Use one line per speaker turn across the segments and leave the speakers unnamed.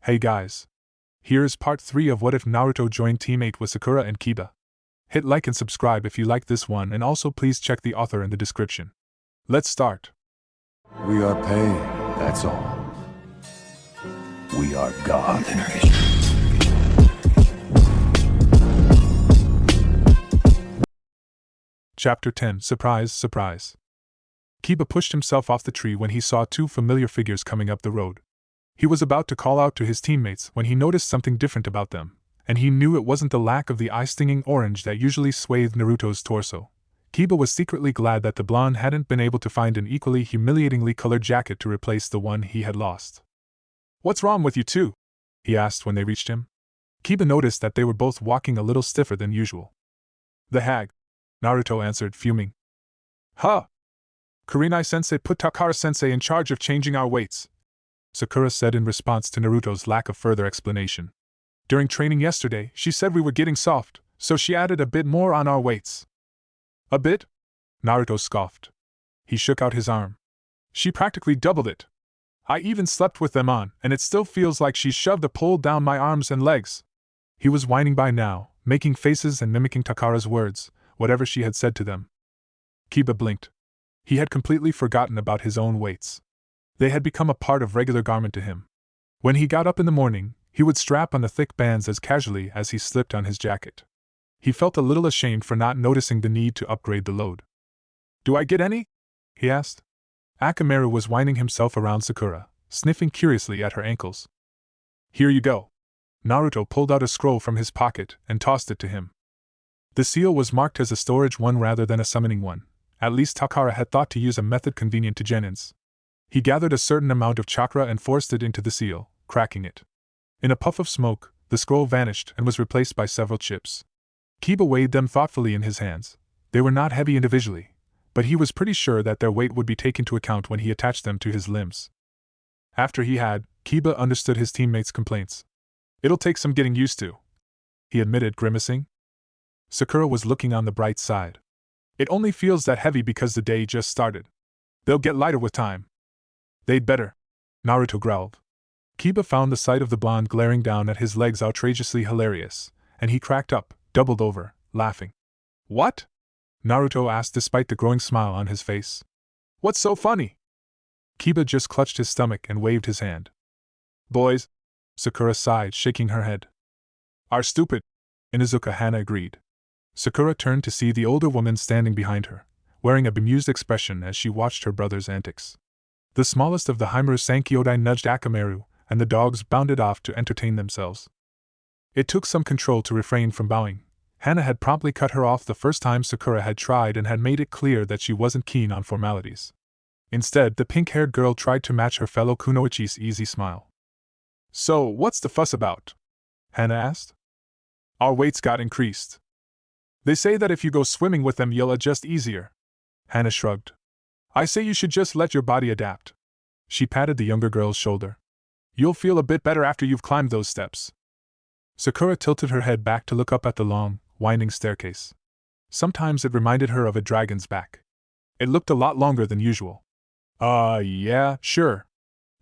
Hey guys. Here is part 3 of What If Naruto joined Team 8 with Sakura and Kiba. Hit like and subscribe if you like this one, and also please check the author in the description. Let's start.
We are pain, that's all. We are God.
Chapter 10. Surprise, surprise. Kiba pushed himself off the tree when he saw two familiar figures coming up the road. He was about to call out to his teammates when he noticed something different about them, and he knew it wasn't the lack of the eye-stinging orange that usually swathed Naruto's torso. Kiba was secretly glad that the blonde hadn't been able to find an equally humiliatingly colored jacket to replace the one he had lost. "What's wrong with you two?" he asked when they reached him. Kiba noticed that they were both walking a little stiffer than usual. "The hag," Naruto answered, fuming. "Huh! Kurenai-sensei put Takara-sensei in charge of changing our weights," Sakura said in response to Naruto's lack of further explanation. "During training yesterday, she said we were getting soft, so she added a bit more on our weights." "A bit?" Naruto scoffed. He shook out his arm. "She practically doubled it. I even slept with them on, and it still feels like she shoved a pole down my arms and legs." He was whining by now, making faces and mimicking Takara's words, whatever she had said to them. Kiba blinked. He had completely forgotten about his own weights. They had become a part of regular garment to him. When he got up in the morning, he would strap on the thick bands as casually as he slipped on his jacket. He felt a little ashamed for not noticing the need to upgrade the load. "Do I get any?" he asked. Akamaru was winding himself around Sakura, sniffing curiously at her ankles. "Here you go." Naruto pulled out a scroll from his pocket and tossed it to him. The seal was marked as a storage one rather than a summoning one. At least Takara had thought to use a method convenient to genins. He gathered a certain amount of chakra and forced it into the seal, cracking it. In a puff of smoke, the scroll vanished and was replaced by several chips. Kiba weighed them thoughtfully in his hands. They were not heavy individually, but he was pretty sure that their weight would be taken into account when he attached them to his limbs. After he had, Kiba understood his teammates' complaints. "It'll take some getting used to," he admitted, grimacing. Sakura was looking on the bright side. "It only feels that heavy because the day just started. They'll get lighter with time." "They'd better," Naruto growled. Kiba found the sight of the blonde glaring down at his legs outrageously hilarious, and he cracked up, doubled over, laughing. "What?" Naruto asked despite the growing smile on his face. "What's so funny?" Kiba just clutched his stomach and waved his hand. "Boys," Sakura sighed, shaking her head. "Are stupid," Inuzuka Hana agreed. Sakura turned to see the older woman standing behind her, wearing a bemused expression as she watched her brother's antics. The smallest of the Himuru Sankyodai nudged Akamaru, and the dogs bounded off to entertain themselves. It took some control to refrain from bowing. Hana had promptly cut her off the first time Sakura had tried and had made it clear that she wasn't keen on formalities. Instead, the pink-haired girl tried to match her fellow kunoichi's easy smile. "So, what's the fuss about?" Hana asked. "Our weights got increased. They say that if you go swimming with them you'll adjust easier." Hana shrugged. "I say you should just let your body adapt." She patted the younger girl's shoulder. "You'll feel a bit better after you've climbed those steps." Sakura tilted her head back to look up at the long, winding staircase. Sometimes it reminded her of a dragon's back. It looked a lot longer than usual. Yeah, sure."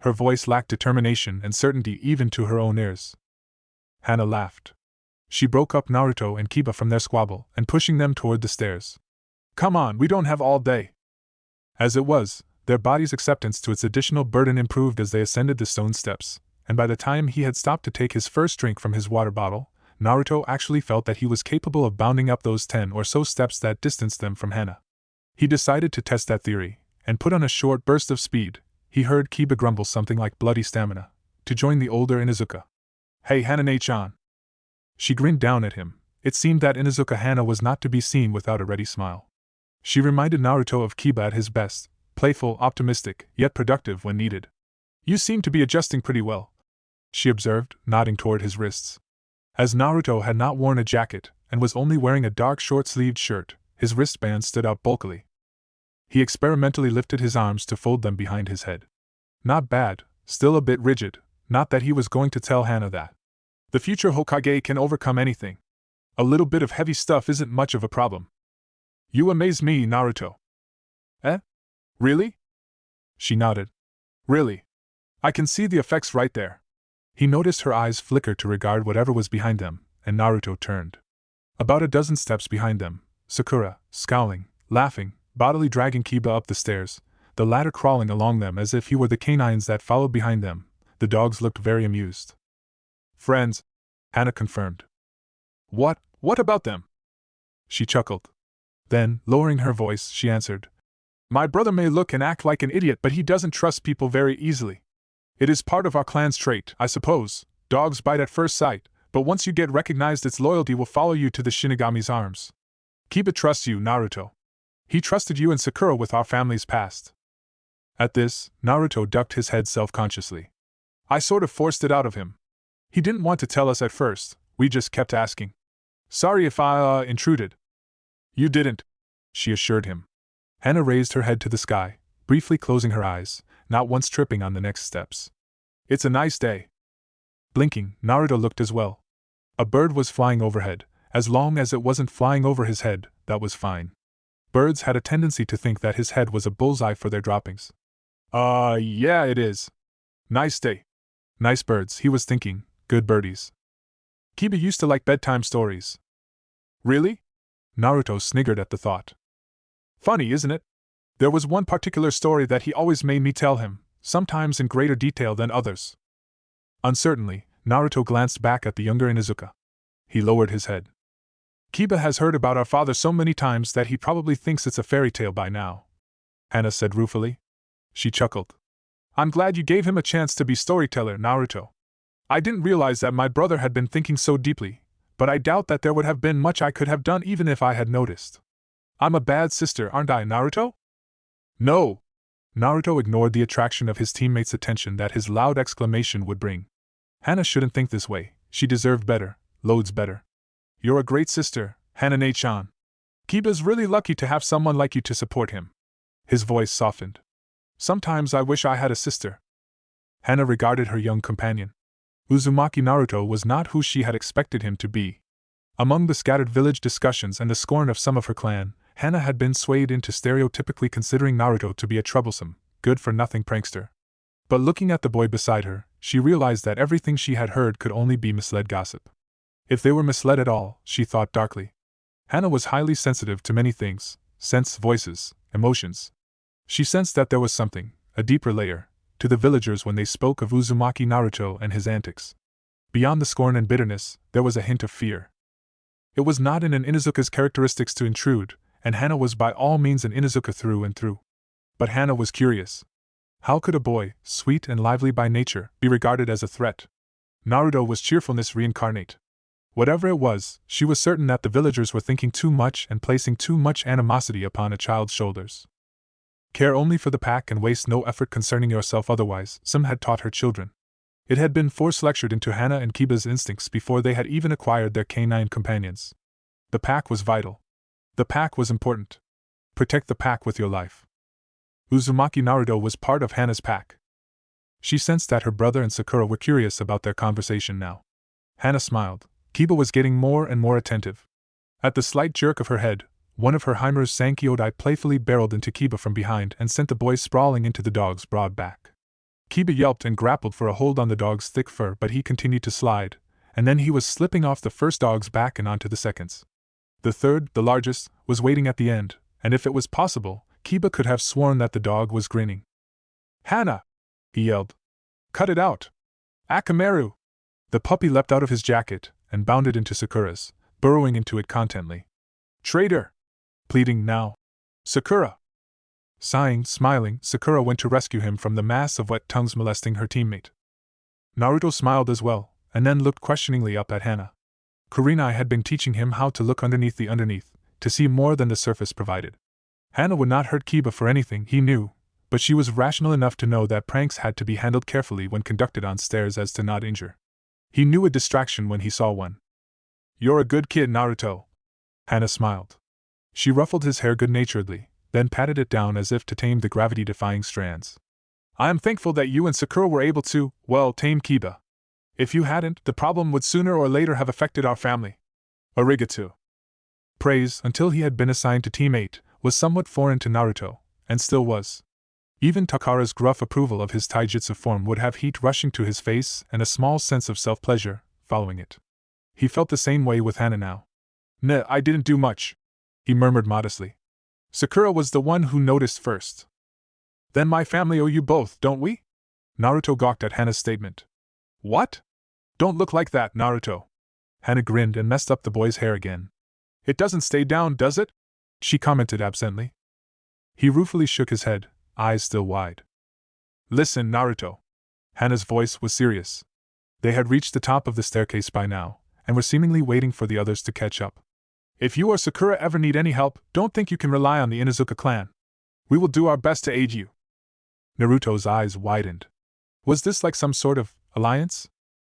Her voice lacked determination and certainty even to her own ears. Hana laughed. She broke up Naruto and Kiba from their squabble and pushing them toward the stairs. "Come on, we don't have all day." As it was, their body's acceptance to its additional burden improved as they ascended the stone steps, and by the time he had stopped to take his first drink from his water bottle, Naruto actually felt that he was capable of bounding up those 10 or so steps that distanced them from Hana. He decided to test that theory, and put on a short burst of speed. He heard Kiba grumble something like bloody stamina, to join the older Inuzuka. "Hey Hana-chan." She grinned down at him. It seemed that Inuzuka Hana was not to be seen without a ready smile. She reminded Naruto of Kiba at his best, playful, optimistic, yet productive when needed. "You seem to be adjusting pretty well," she observed, nodding toward his wrists. As Naruto had not worn a jacket, and was only wearing a dark short-sleeved shirt, his wristbands stood out bulkily. He experimentally lifted his arms to fold them behind his head. Not bad, still a bit rigid, not that he was going to tell Hana that. The future Hokage can overcome anything. A little bit of heavy stuff isn't much of a problem. "You amaze me, Naruto." "Eh? Really?" She nodded. "Really. I can see the effects right there. He noticed her eyes flicker to regard whatever was behind them, and Naruto turned. About a dozen steps behind them, Sakura, scowling, laughing, bodily dragging Kiba up the stairs, the latter crawling along them as if he were the canines that followed behind them. The dogs looked very amused. "Friends," Hana confirmed. What about them?" She chuckled. Then, lowering her voice, she answered, "My brother may look and act like an idiot, but he doesn't trust people very easily. It is part of our clan's trait, I suppose. Dogs bite at first sight, but once you get recognized, its loyalty will follow you to the Shinigami's arms. Kiba trusts you, Naruto. He trusted you and Sakura with our family's past." At this, Naruto ducked his head self-consciously. "I sort of forced it out of him. He didn't want to tell us at first, we just kept asking. Sorry if I, intruded." "You didn't," she assured him. Hana raised her head to the sky, briefly closing her eyes, not once tripping on the next steps. "It's a nice day." Blinking, Naruto looked as well. A bird was flying overhead. As long as it wasn't flying over his head, that was fine. Birds had a tendency to think that his head was a bullseye for their droppings. Yeah, it is. Nice day. Nice birds, he was thinking, good birdies. Kiba used to like bedtime stories. Really? Naruto sniggered at the thought. Funny, isn't it? There was one particular story that he always made me tell him, sometimes in greater detail than others. Uncertainly, Naruto glanced back at the younger Inuzuka. He lowered his head. Kiba has heard about our father so many times that he probably thinks it's a fairy tale by now, Hana said ruefully. She chuckled. I'm glad you gave him a chance to be storyteller, Naruto. I didn't realize that my brother had been thinking so deeply, but I doubt that there would have been much I could have done even if I had noticed. I'm a bad sister, aren't I, Naruto? No! Naruto ignored the attraction of his teammates' attention that his loud exclamation would bring. Hana shouldn't think this way, she deserved better, loads better. You're a great sister, Hana-ne-chan. Kiba's really lucky to have someone like you to support him. His voice softened. Sometimes I wish I had a sister. Hana regarded her young companion. Uzumaki Naruto was not who she had expected him to be. Among the scattered village discussions and the scorn of some of her clan, Hana had been swayed into stereotypically considering Naruto to be a troublesome, good-for-nothing prankster. But looking at the boy beside her, she realized that everything she had heard could only be misled gossip. If they were misled at all, she thought darkly. Hana was highly sensitive to many things, sensed voices, emotions. She sensed that there was something, a deeper layer, to the villagers when they spoke of Uzumaki Naruto and his antics. Beyond the scorn and bitterness, there was a hint of fear. It was not in an Inuzuka's characteristics to intrude, and Hana was by all means an Inuzuka through and through. But Hana was curious. How could a boy, sweet and lively by nature, be regarded as a threat? Naruto was cheerfulness reincarnate. Whatever it was, she was certain that the villagers were thinking too much and placing too much animosity upon a child's shoulders. Care only for the pack and waste no effort concerning yourself otherwise, some had taught her children. It had been force-lectured into Hana and Kiba's instincts before they had even acquired their canine companions. The pack was vital. The pack was important. Protect the pack with your life. Uzumaki Naruto was part of Hana's pack. She sensed that her brother and Sakura were curious about their conversation now. Hana smiled. Kiba was getting more and more attentive. At the slight jerk of her head, one of her Heimer's Sankyodai playfully barreled into Kiba from behind and sent the boy sprawling into the dog's broad back. Kiba yelped and grappled for a hold on the dog's thick fur, but he continued to slide, and then he was slipping off the first dog's back and onto the second's. The third, the largest, was waiting at the end, and if it was possible, Kiba could have sworn that the dog was grinning. Hana! He yelled. Cut it out! Akamaru! The puppy leapt out of his jacket and bounded into Sakura's, burrowing into it contently. Traitor! Pleading now. Sakura! Sighing, smiling, Sakura went to rescue him from the mass of wet tongues molesting her teammate. Naruto smiled as well, and then looked questioningly up at Hana. Kurenai had been teaching him how to look underneath the underneath, to see more than the surface provided. Hana would not hurt Kiba for anything, he knew, but she was rational enough to know that pranks had to be handled carefully when conducted on stairs as to not injure. He knew a distraction when he saw one. You're a good kid, Naruto. Hana smiled. She ruffled his hair good-naturedly, then patted it down as if to tame the gravity-defying strands. I am thankful that you and Sakura were able to, well, tame Kiba. If you hadn't, the problem would sooner or later have affected our family. Arigato. Praise, until he had been assigned to Team 8, was somewhat foreign to Naruto, and still was. Even Takara's gruff approval of his taijutsu form would have heat rushing to his face and a small sense of self-pleasure following it. He felt the same way with Hana now. "Nah, I didn't do much," he murmured modestly. "Sakura was the one who noticed first." "Then my family owe you both, don't we?" Naruto gawked at Hana's statement. "What? Don't look like that, Naruto." Hana grinned and messed up the boy's hair again. "It doesn't stay down, does it?" she commented absently. He ruefully shook his head, eyes still wide. "Listen, Naruto." Hana's voice was serious. They had reached the top of the staircase by now, and were seemingly waiting for the others to catch up. "If you or Sakura ever need any help, don't think you can rely on the Inuzuka clan. We will do our best to aid you." Naruto's eyes widened. Was this like some sort of alliance?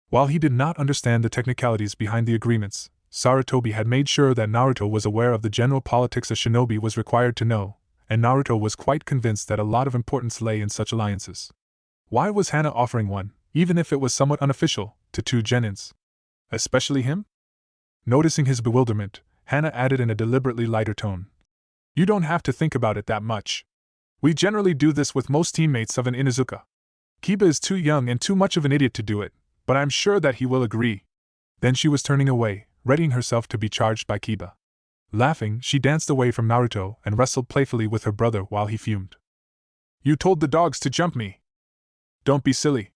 While he did not understand the technicalities behind the agreements, Sarutobi had made sure that Naruto was aware of the general politics a shinobi was required to know, and Naruto was quite convinced that a lot of importance lay in such alliances. Why was Hana offering one, even if it was somewhat unofficial, to two genins? Especially him? Noticing his bewilderment, Hana added in a deliberately lighter tone. "You don't have to think about it that much. We generally do this with most teammates of an Inuzuka. Kiba is too young and too much of an idiot to do it, but I'm sure that he will agree." Then she was turning away, readying herself to be charged by Kiba. Laughing, she danced away from Naruto and wrestled playfully with her brother while he fumed. "You told the dogs to jump me." "Don't be silly.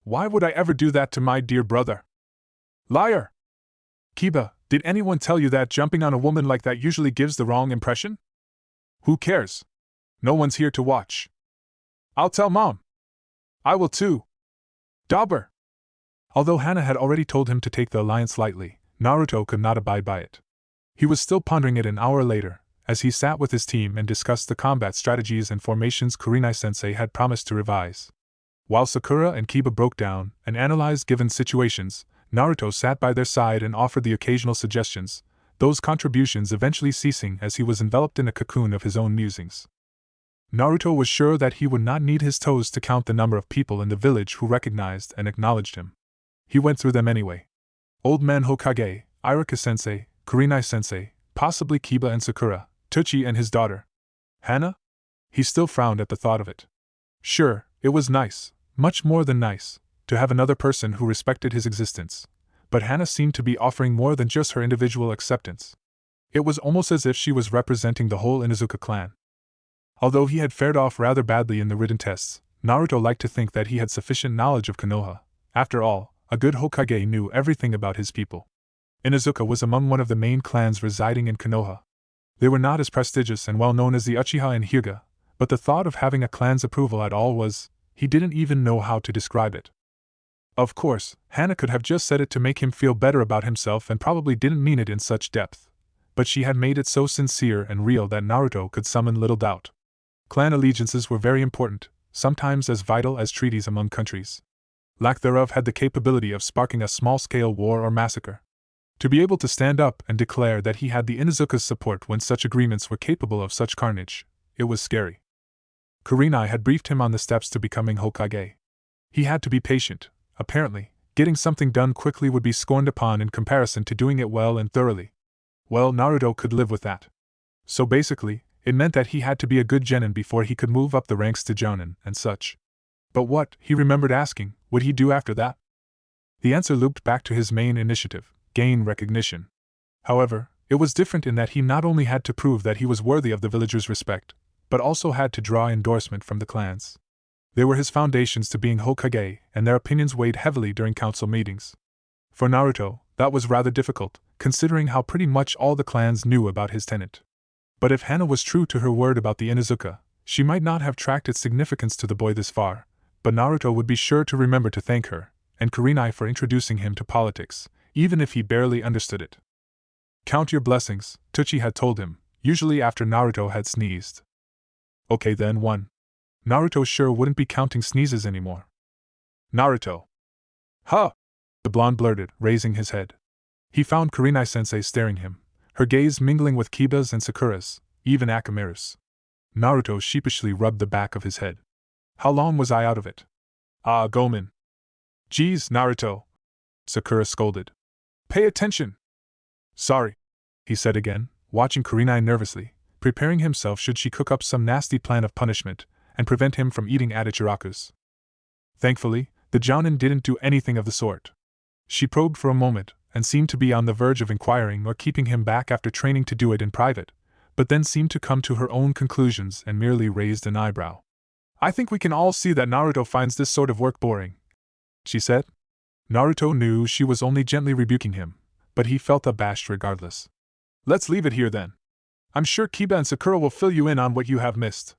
Why would I ever do that to my dear brother?" "Liar! Kiba, did anyone tell you that jumping on a woman like that usually gives the wrong impression?" "Who cares? No one's here to watch." "I'll tell Mom." "I will too." "Dauber." Although Hana had already told him to take the alliance lightly, Naruto could not abide by it. He was still pondering it an hour later, as he sat with his team and discussed the combat strategies and formations Kurenai-sensei had promised to revise. While Sakura and Kiba broke down and analyzed given situations, Naruto sat by their side and offered the occasional suggestions, those contributions eventually ceasing as he was enveloped in a cocoon of his own musings. Naruto was sure that he would not need his toes to count the number of people in the village who recognized and acknowledged him. He went through them anyway. Old Man Hokage, Iruka-sensei, Kurenai-sensei, possibly Kiba and Sakura, Tuchi and his daughter. Hana? He still frowned at the thought of it. Sure, it was nice, much more than nice, to have another person who respected his existence, but Hana seemed to be offering more than just her individual acceptance. It was almost as if she was representing the whole Inuzuka clan. Although he had fared off rather badly in the written tests, Naruto liked to think that he had sufficient knowledge of Konoha. After all, a good Hokage knew everything about his people. Inuzuka was among one of the main clans residing in Konoha. They were not as prestigious and well known as the Uchiha and Hyuga, but the thought of having a clan's approval at all was, he didn't even know how to describe it. Of course, Hana could have just said it to make him feel better about himself and probably didn't mean it in such depth, but she had made it so sincere and real that Naruto could summon little doubt. Clan allegiances were very important, sometimes as vital as treaties among countries. Lack thereof had the capability of sparking a small-scale war or massacre. To be able to stand up and declare that he had the Inuzuka's support when such agreements were capable of such carnage, it was scary. Kurenai had briefed him on the steps to becoming Hokage. He had to be patient. Apparently, getting something done quickly would be scorned upon in comparison to doing it well and thoroughly. Well, Naruto could live with that. So basically, it meant that he had to be a good genin before he could move up the ranks to jounin and such. But what, he remembered asking, would he do after that? The answer looped back to his main initiative, gain recognition. However, it was different in that he not only had to prove that he was worthy of the villagers' respect, but also had to draw endorsement from the clans. They were his foundations to being Hokage, and their opinions weighed heavily during council meetings. For Naruto, that was rather difficult, considering how pretty much all the clans knew about his tenet. But if Hana was true to her word about the Inuzuka, she might not have tracked its significance to the boy this far, but Naruto would be sure to remember to thank her, and Kurenai for introducing him to politics, even if he barely understood it. Count your blessings, Tuchi had told him, usually after Naruto had sneezed. Okay then, 1. Naruto sure wouldn't be counting sneezes anymore. Naruto. Huh! The blonde blurted, raising his head. He found Kurenai-sensei staring him, her gaze mingling with Kiba's and Sakura's, even Akamaru's. Naruto sheepishly rubbed the back of his head. How long was I out of it? Ah, Gomen. Geez, Naruto. Sakura scolded. Pay attention. Sorry, he said again, watching Kurenai nervously, preparing himself should she cook up some nasty plan of punishment, and prevent him from eating at Ichiraku's. Thankfully, the Jounin didn't do anything of the sort. She probed for a moment, and seemed to be on the verge of inquiring or keeping him back after training to do it in private, but then seemed to come to her own conclusions and merely raised an eyebrow. "I think we can all see that Naruto finds this sort of work boring," she said. Naruto knew she was only gently rebuking him, but he felt abashed regardless. "Let's leave it here then. I'm sure Kiba and Sakura will fill you in on what you have missed.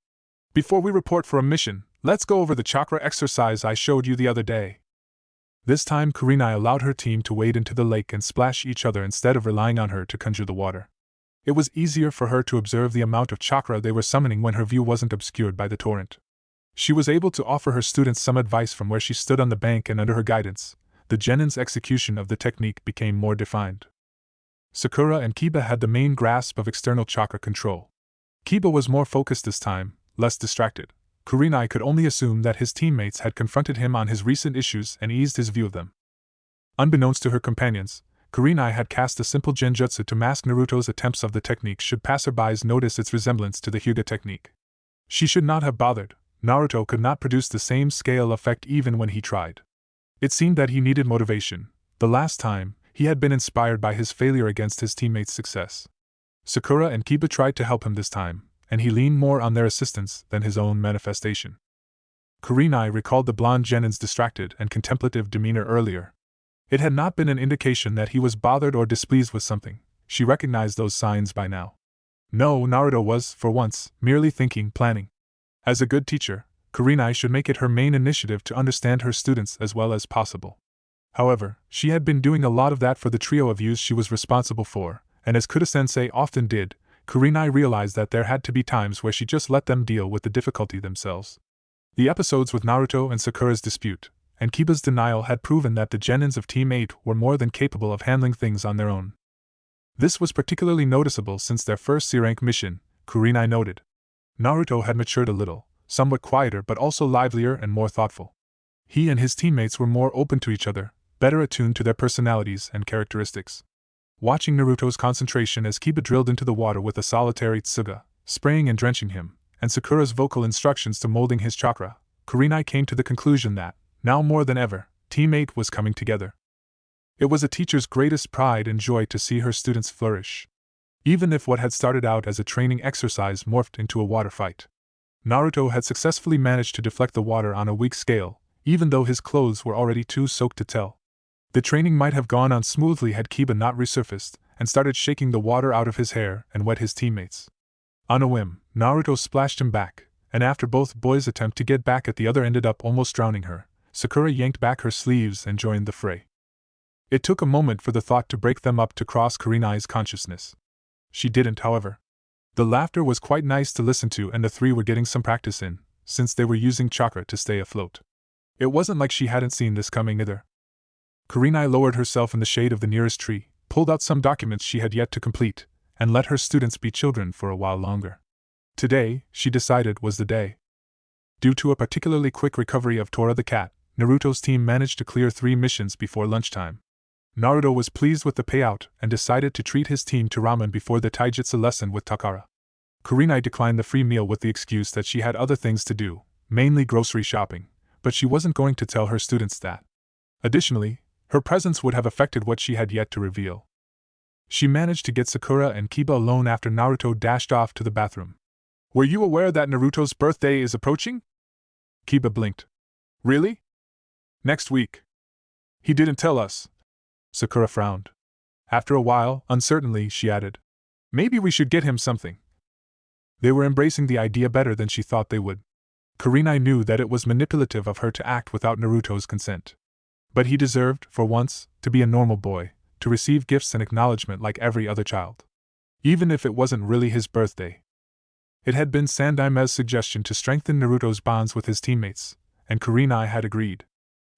Before we report for a mission, let's go over the chakra exercise I showed you the other day." This time Kurenai allowed her team to wade into the lake and splash each other instead of relying on her to conjure the water. It was easier for her to observe the amount of chakra they were summoning when her view wasn't obscured by the torrent. She was able to offer her students some advice from where she stood on the bank, and under her guidance, the genin's execution of the technique became more defined. Sakura and Kiba had the main grasp of external chakra control. Kiba was more focused this time, less distracted. Kurenai could only assume that his teammates had confronted him on his recent issues and eased his view of them. Unbeknownst to her companions, Kurenai had cast a simple genjutsu to mask Naruto's attempts of the technique should passerbys notice its resemblance to the Hyuga technique. She should not have bothered. Naruto could not produce the same scale effect even when he tried. It seemed that he needed motivation. The last time, he had been inspired by his failure against his teammates' success. Sakura and Kiba tried to help him this time, and he leaned more on their assistance than his own manifestation. Kurenai recalled the blonde genin's distracted and contemplative demeanor earlier. It had not been an indication that he was bothered or displeased with something. She recognized those signs by now. No, Naruto was, for once, merely thinking, planning. As a good teacher, Kurenai should make it her main initiative to understand her students as well as possible. However, she had been doing a lot of that for the trio of youths she was responsible for, and as Kuda-sensei often did, Kurenai realized that there had to be times where she just let them deal with the difficulty themselves. The episodes with Naruto and Sakura's dispute, and Kiba's denial had proven that the genins of Team 8 were more than capable of handling things on their own. This was particularly noticeable since their first C-rank mission, Kurenai noted. Naruto had matured a little, somewhat quieter but also livelier and more thoughtful. He and his teammates were more open to each other, better attuned to their personalities and characteristics. Watching Naruto's concentration as Kiba drilled into the water with a solitary tsuga, spraying and drenching him, and Sakura's vocal instructions to molding his chakra, Kurenai came to the conclusion that, now more than ever, Team 8 was coming together. It was a teacher's greatest pride and joy to see her students flourish. Even if what had started out as a training exercise morphed into a water fight. Naruto had successfully managed to deflect the water on a weak scale, even though his clothes were already too soaked to tell. The training might have gone on smoothly had Kiba not resurfaced and started shaking the water out of his hair and wet his teammates. On a whim, Naruto splashed him back, and after both boys' attempt to get back at the other ended up almost drowning her, Sakura yanked back her sleeves and joined the fray. It took a moment for the thought to break them up to cross Kurenai's consciousness. She didn't, however. The laughter was quite nice to listen to, and the three were getting some practice in, since they were using chakra to stay afloat. It wasn't like she hadn't seen this coming either. Kurenai lowered herself in the shade of the nearest tree, pulled out some documents she had yet to complete, and let her students be children for a while longer. Today, she decided, was the day. Due to a particularly quick recovery of Tora the cat, Naruto's team managed to clear 3 missions before lunchtime. Naruto was pleased with the payout and decided to treat his team to ramen before the taijutsu lesson with Takara. Kurenai declined the free meal with the excuse that she had other things to do, mainly grocery shopping, but she wasn't going to tell her students that. Additionally, her presence would have affected what she had yet to reveal. She managed to get Sakura and Kiba alone after Naruto dashed off to the bathroom. "Were you aware that Naruto's birthday is approaching?" Kiba blinked. "Really?" "Next week." "He didn't tell us." Sakura frowned. After a while, uncertainly, she added, "Maybe we should get him something." They were embracing the idea better than she thought they would. Kurenai knew that it was manipulative of her to act without Naruto's consent. But he deserved, for once, to be a normal boy, to receive gifts and acknowledgement like every other child. Even if it wasn't really his birthday. It had been Sandaime's suggestion to strengthen Naruto's bonds with his teammates, and Kurenai had agreed.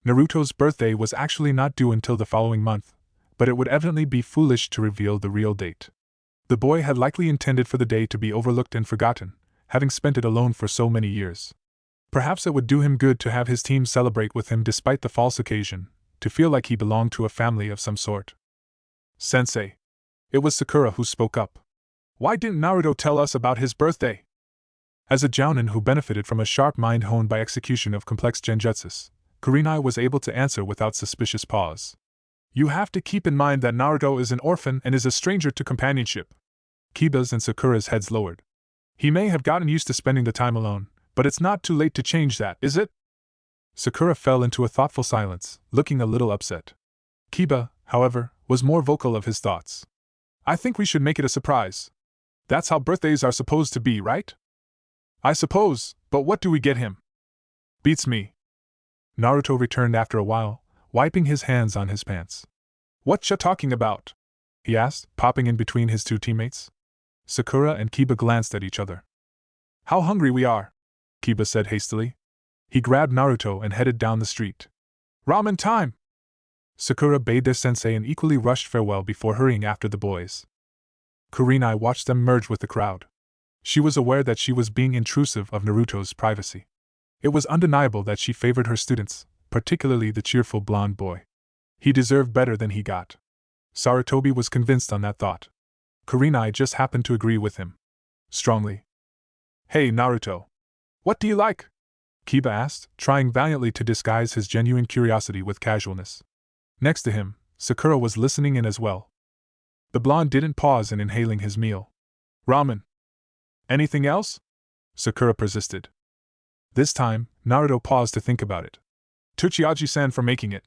Naruto's birthday was actually not due until the following month, but it would evidently be foolish to reveal the real date. The boy had likely intended for the day to be overlooked and forgotten, having spent it alone for so many years. Perhaps it would do him good to have his team celebrate with him despite the false occasion, to feel like he belonged to a family of some sort. "Sensei." It was Sakura who spoke up. "Why didn't Naruto tell us about his birthday?" As a jounin who benefited from a sharp mind honed by execution of complex genjutsus, Kurenai was able to answer without suspicious pause. You have to keep in mind that Naruto is an orphan and is a stranger to companionship. Kiba's and Sakura's heads lowered. He may have gotten used to spending the time alone, but it's not too late to change that, is it? Sakura fell into a thoughtful silence, looking a little upset. Kiba, however, was more vocal of his thoughts. I think we should make it a surprise. That's how birthdays are supposed to be, right? I suppose, but what do we get him? Beats me. Naruto returned after a while, wiping his hands on his pants. What ya talking about? He asked, popping in between his two teammates. Sakura and Kiba glanced at each other. How hungry we are, Kiba said hastily. He grabbed Naruto and headed down the street. Ramen time! Sakura bade their sensei an equally rushed farewell before hurrying after the boys. Kurenai watched them merge with the crowd. She was aware that she was being intrusive of Naruto's privacy. It was undeniable that she favored her students, particularly the cheerful blonde boy. He deserved better than he got. Sarutobi was convinced on that thought. Kurenai just happened to agree with him. Strongly. Hey Naruto. What do you like? Kiba asked, trying valiantly to disguise his genuine curiosity with casualness. Next to him, Sakura was listening in as well. The blonde didn't pause in inhaling his meal. Ramen. Anything else? Sakura persisted. This time, Naruto paused to think about it. Tsuchiyaji-san for making it,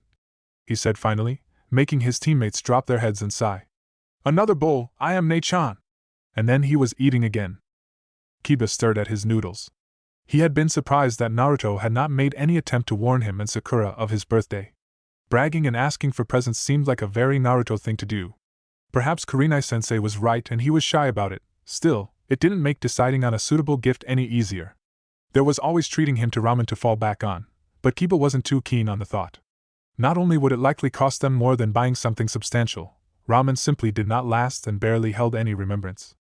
he said finally, making his teammates drop their heads and sigh. Another bowl, I am Ne-chan. And then he was eating again. Kiba stared at his noodles. He had been surprised that Naruto had not made any attempt to warn him and Sakura of his birthday. Bragging and asking for presents seemed like a very Naruto thing to do. Perhaps Kurenai-sensei was right and he was shy about it. Still, it didn't make deciding on a suitable gift any easier. There was always treating him to ramen to fall back on, but Kiba wasn't too keen on the thought. Not only would it likely cost them more than buying something substantial, ramen simply did not last and barely held any remembrance.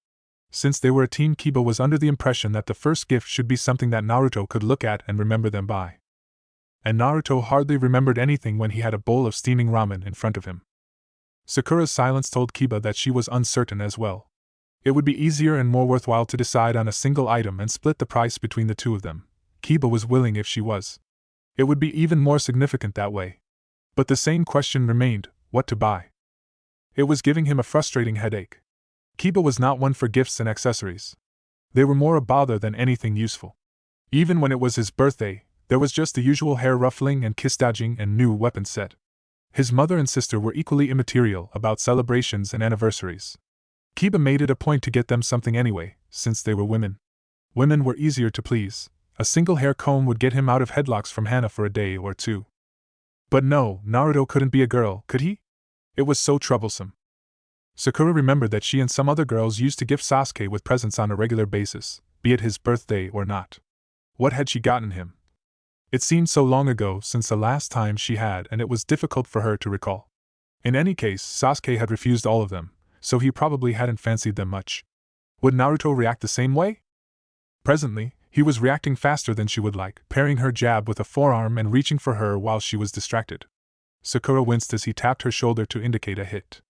Since they were a team, Kiba was under the impression that the first gift should be something that Naruto could look at and remember them by. And Naruto hardly remembered anything when he had a bowl of steaming ramen in front of him. Sakura's silence told Kiba that she was uncertain as well. It would be easier and more worthwhile to decide on a single item and split the price between the two of them. Kiba was willing if she was. It would be even more significant that way. But the same question remained, what to buy? It was giving him a frustrating headache. Kiba was not one for gifts and accessories. They were more a bother than anything useful. Even when it was his birthday, there was just the usual hair ruffling and kiss dodging and new weapon set. His mother and sister were equally immaterial about celebrations and anniversaries. Kiba made it a point to get them something anyway, since they were women. Women were easier to please. A single hair comb would get him out of headlocks from Hana for a day or two. But no, Naruto couldn't be a girl, could he? It was so troublesome. Sakura remembered that she and some other girls used to gift Sasuke with presents on a regular basis, be it his birthday or not. What had she gotten him? It seemed so long ago since the last time she had, and it was difficult for her to recall. In any case, Sasuke had refused all of them, so he probably hadn't fancied them much. Would Naruto react the same way? Presently, he was reacting faster than she would like, parrying her jab with a forearm and reaching for her while she was distracted. Sakura winced as he tapped her shoulder to indicate a hit.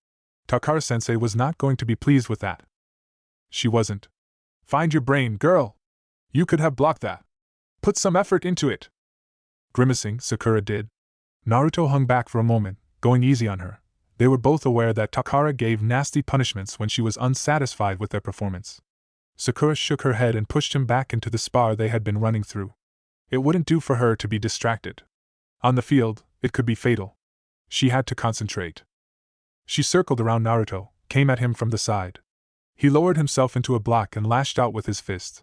Takara-sensei was not going to be pleased with that. She wasn't. Find your brain, girl! You could have blocked that. Put some effort into it. Grimacing, Sakura did. Naruto hung back for a moment, going easy on her. They were both aware that Takara gave nasty punishments when she was unsatisfied with their performance. Sakura shook her head and pushed him back into the spar they had been running through. It wouldn't do for her to be distracted. On the field, it could be fatal. She had to concentrate. She circled around Naruto, came at him from the side. He lowered himself into a block and lashed out with his fist.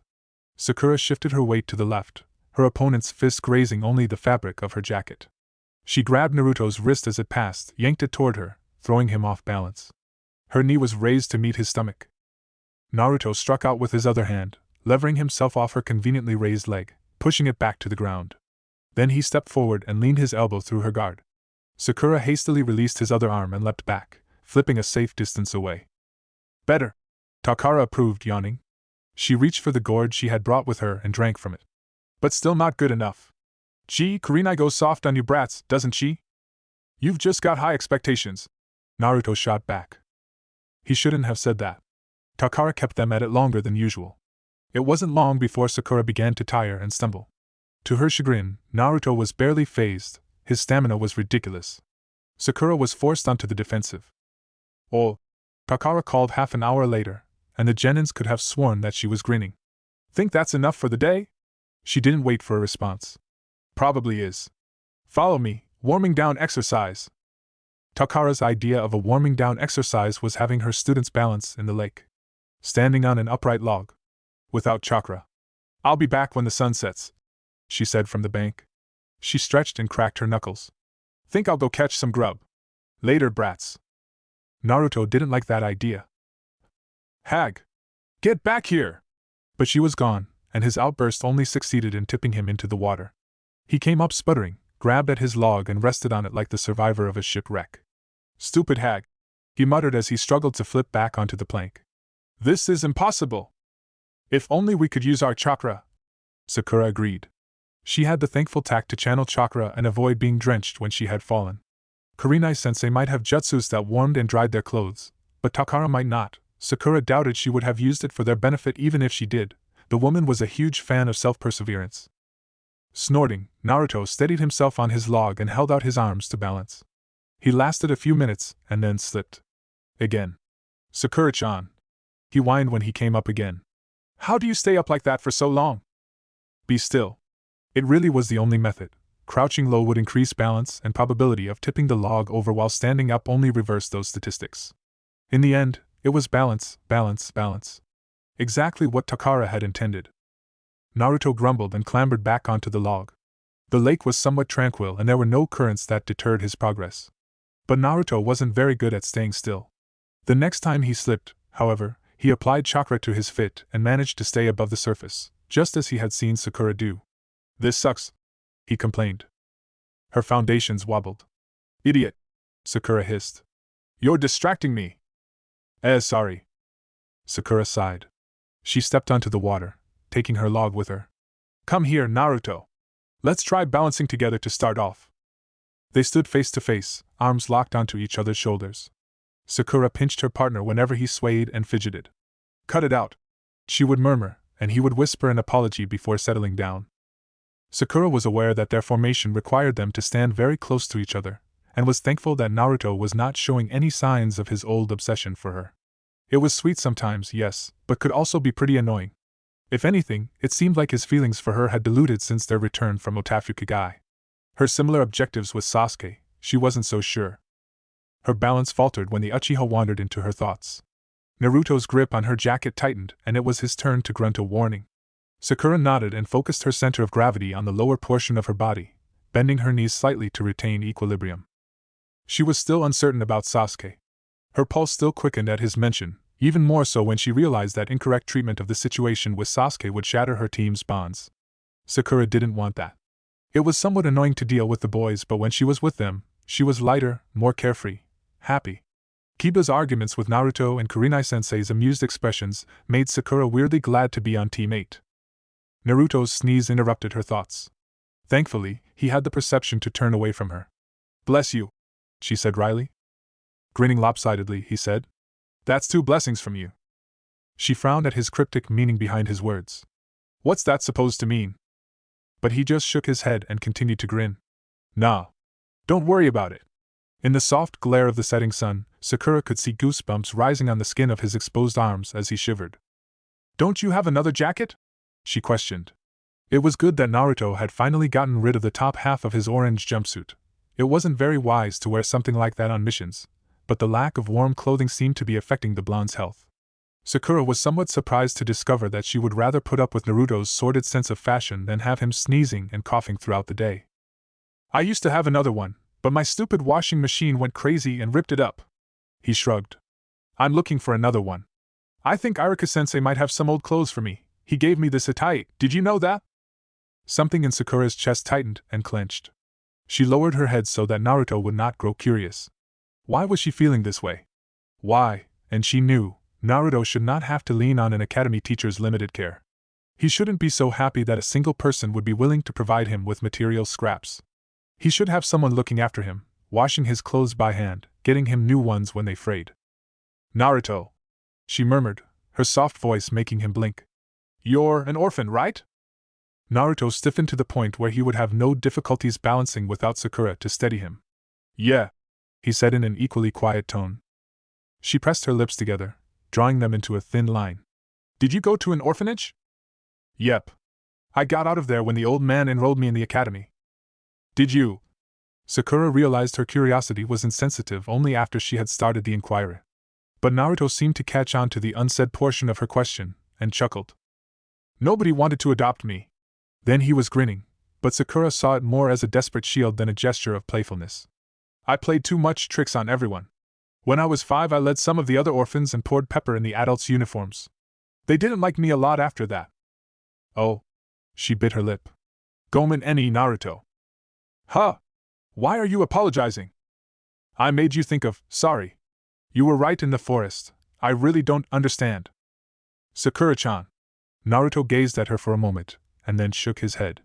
Sakura shifted her weight to the left, her opponent's fist grazing only the fabric of her jacket. She grabbed Naruto's wrist as it passed, yanked it toward her, throwing him off balance. Her knee was raised to meet his stomach. Naruto struck out with his other hand, levering himself off her conveniently raised leg, pushing it back to the ground. Then he stepped forward and leaned his elbow through her guard. Sakura hastily released his other arm and leapt back, flipping a safe distance away. Better, Takara approved, yawning. She reached for the gourd she had brought with her and drank from it. But still not good enough. Gee, Kurenai goes soft on you brats, doesn't she? You've just got high expectations, Naruto shot back. He shouldn't have said that. Takara kept them at it longer than usual. It wasn't long before Sakura began to tire and stumble. To her chagrin, Naruto was barely fazed. His stamina was ridiculous. Sakura was forced onto the defensive. "Oh," Sakura called half an hour later, and the genins could have sworn that she was grinning. "Think that's enough for the day?" She didn't wait for a response. "Probably is. Follow me, warming down exercise." Takara's idea of a warming down exercise was having her students balance in the lake, standing on an upright log, without chakra. "I'll be back when the sun sets," she said from the bank. She stretched and cracked her knuckles. "Think I'll go catch some grub. Later, brats." Naruto didn't like that idea. "Hag! Get back here!" But she was gone, and his outburst only succeeded in tipping him into the water. He came up sputtering, grabbed at his log and rested on it like the survivor of a shipwreck. "Stupid hag," he muttered as he struggled to flip back onto the plank. "This is impossible." "If only we could use our chakra," Sakura agreed. She had the thankful tact to channel chakra and avoid being drenched when she had fallen. Kurenai-sensei might have jutsus that warmed and dried their clothes, but Takara might not. Sakura doubted she would have used it for their benefit even if she did. The woman was a huge fan of self-perseverance. Snorting, Naruto steadied himself on his log and held out his arms to balance. He lasted a few minutes, and then slipped. Again. "Sakura-chan," he whined when he came up again. "How do you stay up like that for so long?" "Be still." It really was the only method. Crouching low would increase balance, and probability of tipping the log over while standing up only reversed those statistics. In the end, it was balance, balance, balance. Exactly what Takara had intended. Naruto grumbled and clambered back onto the log. The lake was somewhat tranquil and there were no currents that deterred his progress. But Naruto wasn't very good at staying still. The next time he slipped, however, he applied chakra to his fit and managed to stay above the surface, just as he had seen Sakura do. "This sucks," he complained. Her foundations wobbled. "Idiot," Sakura hissed. "You're distracting me." Sorry." Sakura sighed. She stepped onto the water, taking her log with her. "Come here, Naruto. Let's try balancing together to start off." They stood face to face, arms locked onto each other's shoulders. Sakura pinched her partner whenever he swayed and fidgeted. "Cut it out," she would murmur, and he would whisper an apology before settling down. Sakura was aware that their formation required them to stand very close to each other, and was thankful that Naruto was not showing any signs of his old obsession for her. It was sweet sometimes, yes, but could also be pretty annoying. If anything, it seemed like his feelings for her had diluted since their return from Otafukugai. Her similar objectives with Sasuke, she wasn't so sure. Her balance faltered when the Uchiha wandered into her thoughts. Naruto's grip on her jacket tightened, and it was his turn to grunt a warning. Sakura nodded and focused her center of gravity on the lower portion of her body, bending her knees slightly to retain equilibrium. She was still uncertain about Sasuke. Her pulse still quickened at his mention, even more so when she realized that incorrect treatment of the situation with Sasuke would shatter her team's bonds. Sakura didn't want that. It was somewhat annoying to deal with the boys, but when she was with them, she was lighter, more carefree, happy. Kiba's arguments with Naruto and Kurenai-sensei's amused expressions made Sakura weirdly glad to be on Team 8. Naruto's sneeze interrupted her thoughts. Thankfully, he had the perception to turn away from her. "Bless you," she said wryly. Grinning lopsidedly, he said, "That's 2 blessings from you." She frowned at his cryptic meaning behind his words. "What's that supposed to mean?" But he just shook his head and continued to grin. "Nah. Don't worry about it." In the soft glare of the setting sun, Sakura could see goosebumps rising on the skin of his exposed arms as he shivered. "Don't you have another jacket?" she questioned. It was good that Naruto had finally gotten rid of the top half of his orange jumpsuit. It wasn't very wise to wear something like that on missions, but the lack of warm clothing seemed to be affecting the blonde's health. Sakura was somewhat surprised to discover that she would rather put up with Naruto's sordid sense of fashion than have him sneezing and coughing throughout the day. "I used to have another one, but my stupid washing machine went crazy and ripped it up." He shrugged. "I'm looking for another one. I think Iruka-sensei might have some old clothes for me. He gave me this Itai, did you know that?" Something in Sakura's chest tightened and clenched. She lowered her head so that Naruto would not grow curious. Why was she feeling this way? Why, and she knew, Naruto should not have to lean on an academy teacher's limited care. He shouldn't be so happy that a single person would be willing to provide him with material scraps. He should have someone looking after him, washing his clothes by hand, getting him new ones when they frayed. "Naruto," she murmured, her soft voice making him blink. You're an orphan, right? Naruto stiffened to the point where he would have no difficulties balancing without Sakura to steady him. Yeah, he said in an equally quiet tone. She pressed her lips together, drawing them into a thin line. Did you go to an orphanage? Yep. I got out of there when the old man enrolled me in the academy. Did you? Sakura realized her curiosity was insensitive only after she had started the inquiry. But Naruto seemed to catch on to the unsaid portion of her question, and chuckled. Nobody wanted to adopt me. Then he was grinning, but Sakura saw it more as a desperate shield than a gesture of playfulness. I played too much tricks on everyone. When I was 5, I led some of the other orphans and poured pepper in the adults' uniforms. They didn't like me a lot after that. Oh. She bit her lip. Gomen ni Naruto. Huh? Why are you apologizing? I made you think of, sorry. You were right in the forest. I really don't understand. Sakura-chan. Naruto gazed at her for a moment, and then shook his head.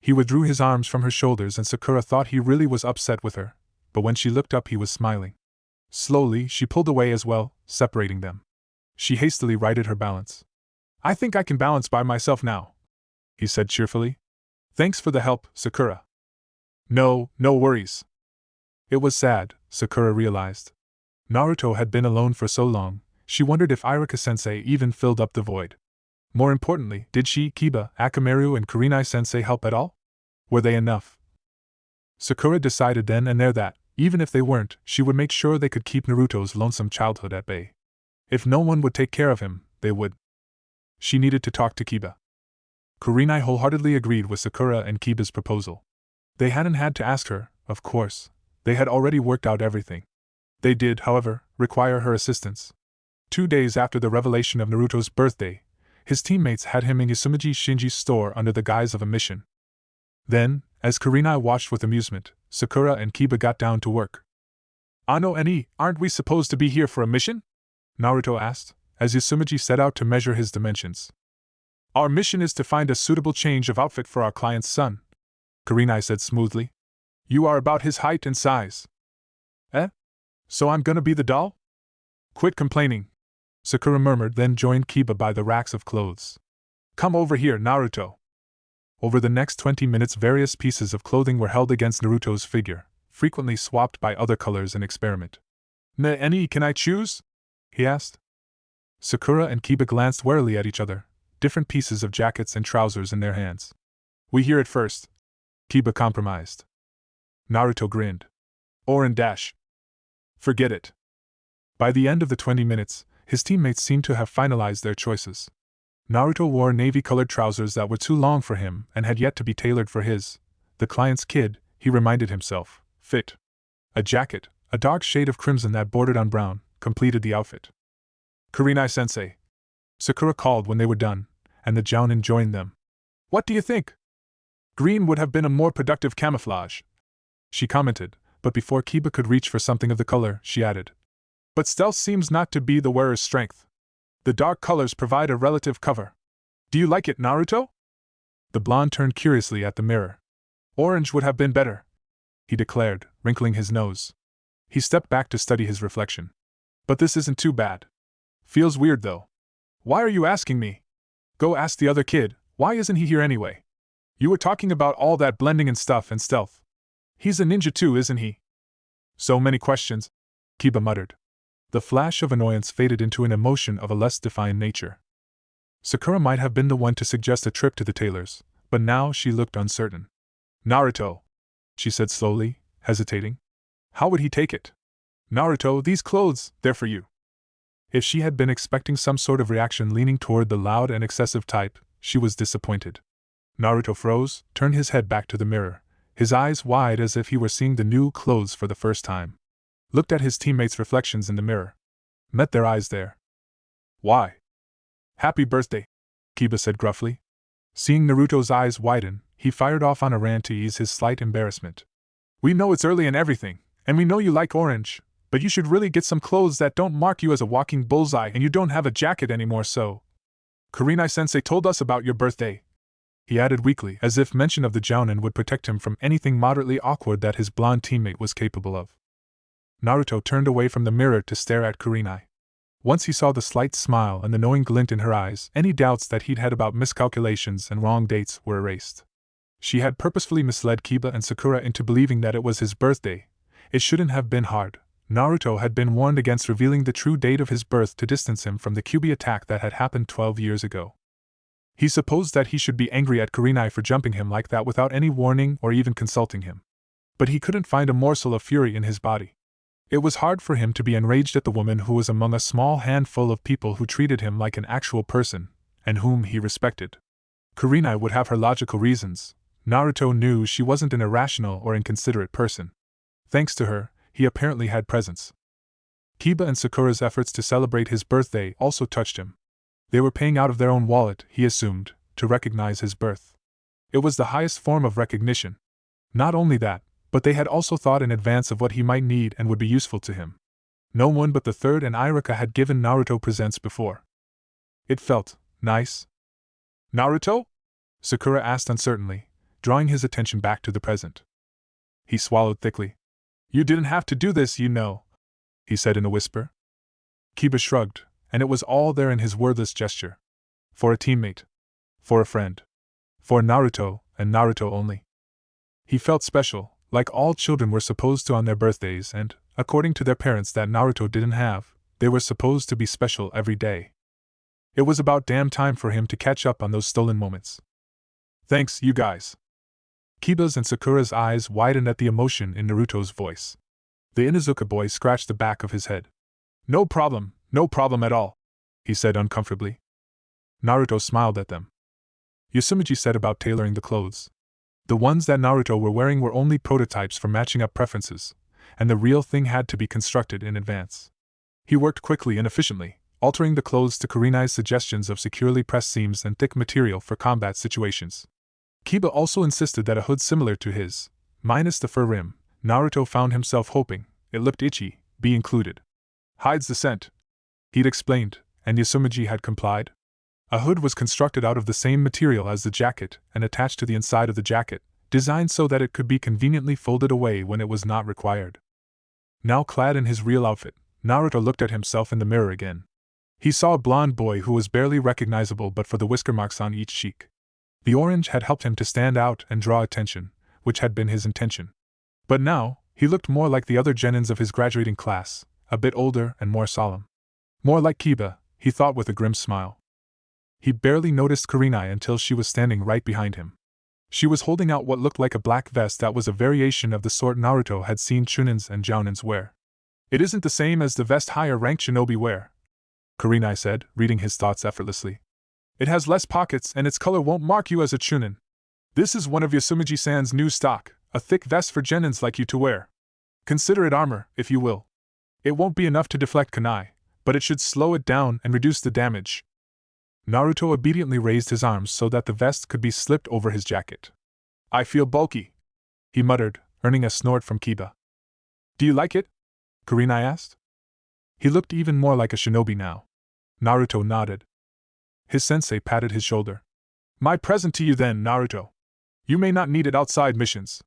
He withdrew his arms from her shoulders and Sakura thought he really was upset with her, but when she looked up he was smiling. Slowly, she pulled away as well, separating them. She hastily righted her balance. I think I can balance by myself now, he said cheerfully. Thanks for the help, Sakura. No worries. It was sad, Sakura realized. Naruto had been alone for so long, she wondered if Iruka-sensei even filled up the void. More importantly, did she, Kiba, Akamaru and Kurenai-sensei help at all? Were they enough? Sakura decided then and there that, even if they weren't, she would make sure they could keep Naruto's lonesome childhood at bay. If no one would take care of him, they would. She needed to talk to Kiba. Kurenai wholeheartedly agreed with Sakura and Kiba's proposal. They hadn't had to ask her, of course. They had already worked out everything. They did, however, require her assistance. 2 days after the revelation of Naruto's birthday, his teammates had him in Uzumaki Shinji's store under the guise of a mission. Then, as Kurenai watched with amusement, Sakura and Kiba got down to work. Ano ni, aren't we supposed to be here for a mission? Naruto asked, as Uzumaki set out to measure his dimensions. Our mission is to find a suitable change of outfit for our client's son, Kurenai said smoothly. You are about his height and size. Eh? So I'm gonna be the doll? Quit complaining, Sakura murmured, then joined Kiba by the racks of clothes. Come over here, Naruto. Over the next 20 minutes various pieces of clothing were held against Naruto's figure, frequently swapped by other colors in experiment. Any can I choose? He asked. Sakura and Kiba glanced warily at each other, different pieces of jackets and trousers in their hands. We hear it first, Kiba compromised. Naruto grinned. Orin dash. Forget it. By the end of the 20 minutes, his teammates seemed to have finalized their choices. Naruto wore navy-colored trousers that were too long for him and had yet to be tailored for the client's kid, he reminded himself, fit. A jacket, a dark shade of crimson that bordered on brown, completed the outfit. Kurenai-sensei, Sakura called when they were done, and the Jounin joined them. What do you think? Green would have been a more productive camouflage, she commented, but before Kiba could reach for something of the color, she added. But stealth seems not to be the wearer's strength. The dark colors provide a relative cover. Do you like it, Naruto? The blonde turned curiously at the mirror. Orange would have been better, he declared, wrinkling his nose. He stepped back to study his reflection. But this isn't too bad. Feels weird though. Why are you asking me? Go ask the other kid, why isn't he here anyway? You were talking about all that blending and stuff and stealth. He's a ninja too, isn't he? So many questions, Kiba muttered. The flash of annoyance faded into an emotion of a less defined nature. Sakura might have been the one to suggest a trip to the tailor's, but now she looked uncertain. Naruto, she said slowly, hesitating. How would he take it? Naruto, these clothes, they're for you. If she had been expecting some sort of reaction leaning toward the loud and excessive type, she was disappointed. Naruto froze, turned his head back to the mirror, his eyes wide as if he were seeing the new clothes for the first time. Looked at his teammates' reflections in the mirror. Met their eyes there. Why? Happy birthday, Kiba said gruffly. Seeing Naruto's eyes widen, he fired off on a rant to ease his slight embarrassment. We know it's early and everything, and we know you like orange, but you should really get some clothes that don't mark you as a walking bullseye and you don't have a jacket anymore so. Kurenai-sensei told us about your birthday, he added weakly, as if mention of the Jounin would protect him from anything moderately awkward that his blonde teammate was capable of. Naruto turned away from the mirror to stare at Kurenai. Once he saw the slight smile and the knowing glint in her eyes, any doubts that he'd had about miscalculations and wrong dates were erased. She had purposefully misled Kiba and Sakura into believing that it was his birthday. It shouldn't have been hard. Naruto had been warned against revealing the true date of his birth to distance him from the Kyuubi attack that had happened 12 years ago. He supposed that he should be angry at Kurenai for jumping him like that without any warning or even consulting him. But he couldn't find a morsel of fury in his body. It was hard for him to be enraged at the woman who was among a small handful of people who treated him like an actual person, and whom he respected. Kurenai would have her logical reasons. Naruto knew she wasn't an irrational or inconsiderate person. Thanks to her, he apparently had presence. Kiba and Sakura's efforts to celebrate his birthday also touched him. They were paying out of their own wallet, he assumed, to recognize his birth. It was the highest form of recognition. Not only that, but they had also thought in advance of what he might need and would be useful to him. No one but the third and Iruka had given Naruto presents before. It felt nice. Naruto? Sakura asked uncertainly, drawing his attention back to the present. He swallowed thickly. You didn't have to do this, you know, he said in a whisper. Kiba shrugged, and it was all there in his wordless gesture. For a teammate. For a friend. For Naruto, and Naruto only. He felt special, like all children were supposed to on their birthdays, and, according to their parents that Naruto didn't have, they were supposed to be special every day. It was about damn time for him to catch up on those stolen moments. Thanks, you guys. Kiba's and Sakura's eyes widened at the emotion in Naruto's voice. The Inuzuka boy scratched the back of his head. No problem at all, he said uncomfortably. Naruto smiled at them. Uzumaki said about tailoring the clothes. The ones that Naruto were wearing were only prototypes for matching up preferences, and the real thing had to be constructed in advance. He worked quickly and efficiently, altering the clothes to Kurenai's suggestions of securely pressed seams and thick material for combat situations. Kiba also insisted that a hood similar to his, minus the fur rim, Naruto found himself hoping, it looked itchy, be included. Hides the scent, he'd explained, and Uzumaki had complied. A hood was constructed out of the same material as the jacket and attached to the inside of the jacket, designed so that it could be conveniently folded away when it was not required. Now clad in his real outfit, Naruto looked at himself in the mirror again. He saw a blonde boy who was barely recognizable but for the whisker marks on each cheek. The orange had helped him to stand out and draw attention, which had been his intention. But now, he looked more like the other genins of his graduating class, a bit older and more solemn. More like Kiba, he thought with a grim smile. He barely noticed Kurenai until she was standing right behind him. She was holding out what looked like a black vest that was a variation of the sort Naruto had seen Chunins and Jounins wear. It isn't the same as the vest higher-ranked shinobi wear, Kurenai said, reading his thoughts effortlessly. It has less pockets and its color won't mark you as a Chunin. This is one of Uzumaki-san's new stock, a thick vest for genins like you to wear. Consider it armor, if you will. It won't be enough to deflect kunai, but it should slow it down and reduce the damage. Naruto obediently raised his arms so that the vest could be slipped over his jacket. I feel bulky, he muttered, earning a snort from Kiba. Do you like it? Kurenai asked. He looked even more like a shinobi now. Naruto nodded. His sensei patted his shoulder. My present to you then, Naruto. You may not need it outside missions.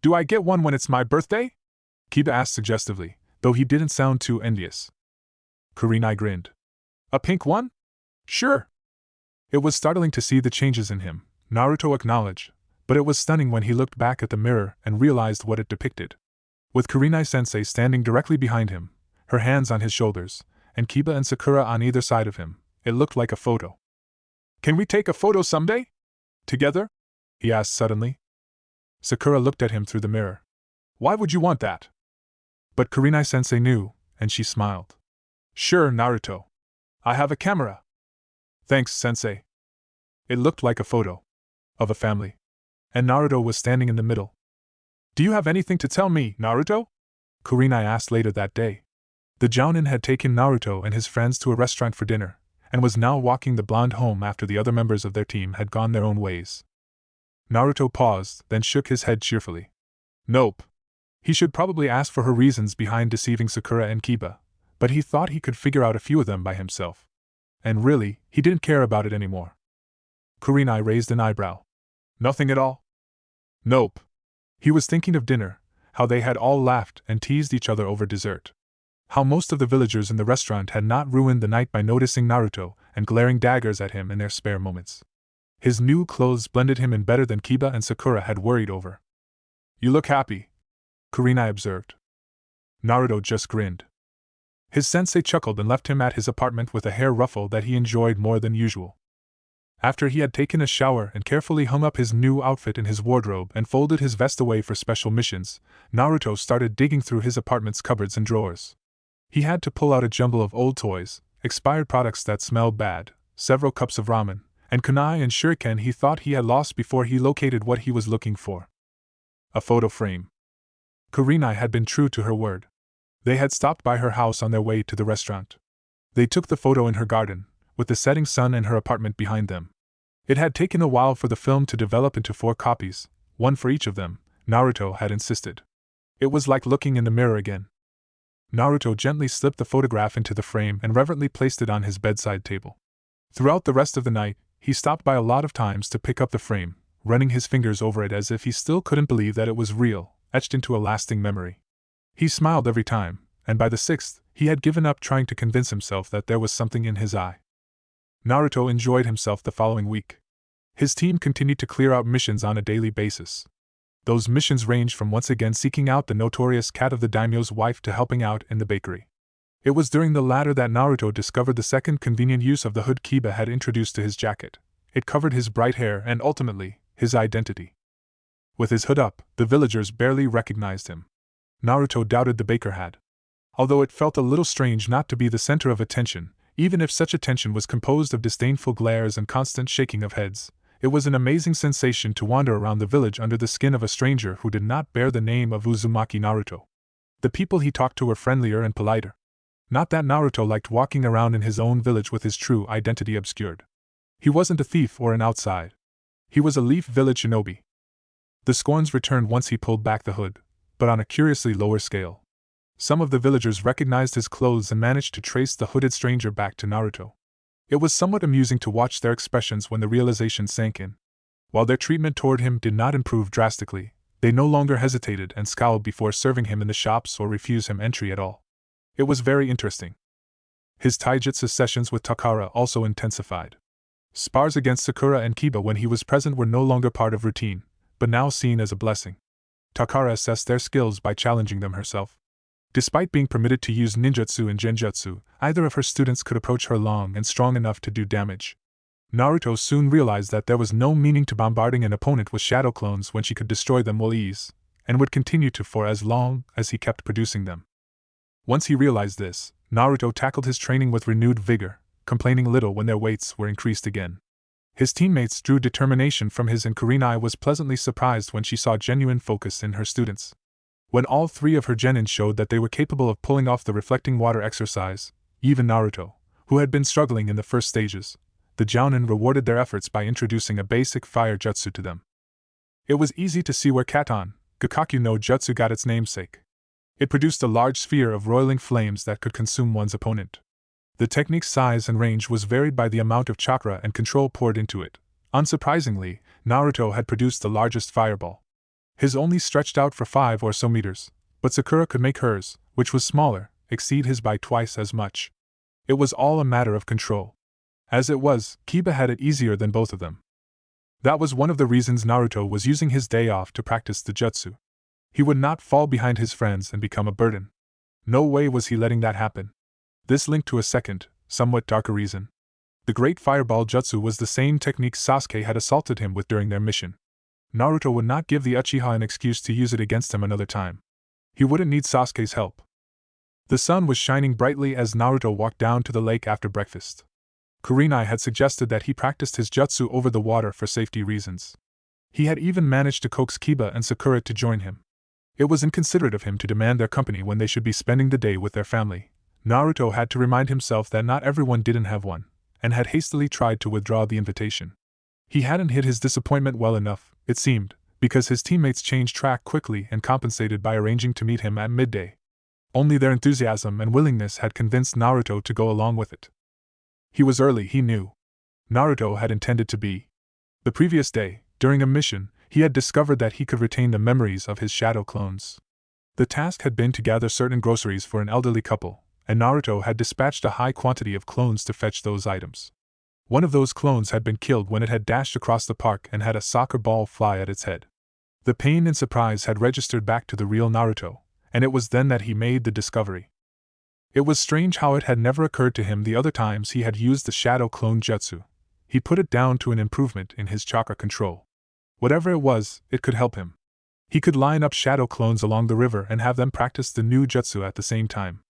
Do I get one when it's my birthday? Kiba asked suggestively, though he didn't sound too envious. Kurenai grinned. A pink one? Sure. It was startling to see the changes in him, Naruto acknowledged, but it was stunning when he looked back at the mirror and realized what it depicted. With Kurenai-sensei standing directly behind him, her hands on his shoulders, and Kiba and Sakura on either side of him, it looked like a photo. Can we take a photo someday? Together? He asked suddenly. Sakura looked at him through the mirror. Why would you want that? But Kurenai-sensei knew, and she smiled. Sure, Naruto. I have a camera. Thanks, sensei. It looked like a photo. Of a family. And Naruto was standing in the middle. Do you have anything to tell me, Naruto? Kurenai asked later that day. The Jounin had taken Naruto and his friends to a restaurant for dinner, and was now walking the blonde home after the other members of their team had gone their own ways. Naruto paused, then shook his head cheerfully. Nope. He should probably ask for her reasons behind deceiving Sakura and Kiba, but he thought he could figure out a few of them by himself. And really, he didn't care about it anymore. Kurenai raised an eyebrow. Nothing at all? Nope. He was thinking of dinner, how they had all laughed and teased each other over dessert. How most of the villagers in the restaurant had not ruined the night by noticing Naruto and glaring daggers at him in their spare moments. His new clothes blended him in better than Kiba and Sakura had worried over. "You look happy," Kurenai observed. Naruto just grinned. His sensei chuckled and left him at his apartment with a hair ruffle that he enjoyed more than usual. After he had taken a shower and carefully hung up his new outfit in his wardrobe and folded his vest away for special missions, Naruto started digging through his apartment's cupboards and drawers. He had to pull out a jumble of old toys, expired products that smelled bad, several cups of ramen, and kunai and shuriken he thought he had lost before he located what he was looking for. A photo frame. Kurenai had been true to her word. They had stopped by her house on their way to the restaurant. They took the photo in her garden, with the setting sun and her apartment behind them. It had taken a while for the film to develop into 4 copies, one for each of them, Naruto had insisted. It was like looking in the mirror again. Naruto gently slipped the photograph into the frame and reverently placed it on his bedside table. Throughout the rest of the night, he stopped by a lot of times to pick up the frame, running his fingers over it as if he still couldn't believe that it was real, etched into a lasting memory. He smiled every time, and by the 6th, he had given up trying to convince himself that there was something in his eye. Naruto enjoyed himself the following week. His team continued to clear out missions on a daily basis. Those missions ranged from once again seeking out the notorious cat of the daimyo's wife to helping out in the bakery. It was during the latter that Naruto discovered the second convenient use of the hood Kiba had introduced to his jacket. It covered his bright hair and ultimately, his identity. With his hood up, the villagers barely recognized him. Naruto doubted the baker had. Although it felt a little strange not to be the center of attention, even if such attention was composed of disdainful glares and constant shaking of heads, it was an amazing sensation to wander around the village under the skin of a stranger who did not bear the name of Uzumaki Naruto. The people he talked to were friendlier and politer. Not that Naruto liked walking around in his own village with his true identity obscured. He wasn't a thief or an outside. He was a Leaf Village shinobi. The scorns returned once he pulled back the hood, but on a curiously lower scale. Some of the villagers recognized his clothes and managed to trace the hooded stranger back to Naruto. It was somewhat amusing to watch their expressions when the realization sank in. While their treatment toward him did not improve drastically, they no longer hesitated and scowled before serving him in the shops or refuse him entry at all. It was very interesting. His taijutsu sessions with Takara also intensified. Spars against Sakura and Kiba when he was present were no longer part of routine, but now seen as a blessing. Takara assessed their skills by challenging them herself. Despite being permitted to use ninjutsu and genjutsu, either of her students could approach her long and strong enough to do damage. Naruto soon realized that there was no meaning to bombarding an opponent with shadow clones when she could destroy them with ease, and would continue to for as long as he kept producing them. Once he realized this, Naruto tackled his training with renewed vigor, complaining little when their weights were increased again. His teammates drew determination from his, and Kurenai was pleasantly surprised when she saw genuine focus in her students. When all 3 of her genins showed that they were capable of pulling off the reflecting water exercise, even Naruto, who had been struggling in the first stages, the jounin rewarded their efforts by introducing a basic fire jutsu to them. It was easy to see where Katon, Gakkaku no Jutsu got its namesake. It produced a large sphere of roiling flames that could consume one's opponent. The technique's size and range was varied by the amount of chakra and control poured into it. Unsurprisingly, Naruto had produced the largest fireball. His only stretched out for 5 or so meters, but Sakura could make hers, which was smaller, exceed his by twice as much. It was all a matter of control. As it was, Kiba had it easier than both of them. That was one of the reasons Naruto was using his day off to practice the jutsu. He would not fall behind his friends and become a burden. No way was he letting that happen. This linked to a second, somewhat darker reason. The Great Fireball Jutsu was the same technique Sasuke had assaulted him with during their mission. Naruto would not give the Uchiha an excuse to use it against him another time. He wouldn't need Sasuke's help. The sun was shining brightly as Naruto walked down to the lake after breakfast. Kurenai had suggested that he practiced his jutsu over the water for safety reasons. He had even managed to coax Kiba and Sakura to join him. It was inconsiderate of him to demand their company when they should be spending the day with their family. Naruto had to remind himself that not everyone didn't have one, and had hastily tried to withdraw the invitation. He hadn't hid his disappointment well enough, it seemed, because his teammates changed track quickly and compensated by arranging to meet him at midday. Only their enthusiasm and willingness had convinced Naruto to go along with it. He was early, he knew. Naruto had intended to be. The previous day, during a mission, he had discovered that he could retain the memories of his shadow clones. The task had been to gather certain groceries for an elderly couple, and Naruto had dispatched a high quantity of clones to fetch those items. One of those clones had been killed when it had dashed across the park and had a soccer ball fly at its head. The pain and surprise had registered back to the real Naruto, and it was then that he made the discovery. It was strange how it had never occurred to him the other times he had used the shadow clone jutsu. He put it down to an improvement in his chakra control. Whatever it was, it could help him. He could line up shadow clones along the river and have them practice the new jutsu at the same time.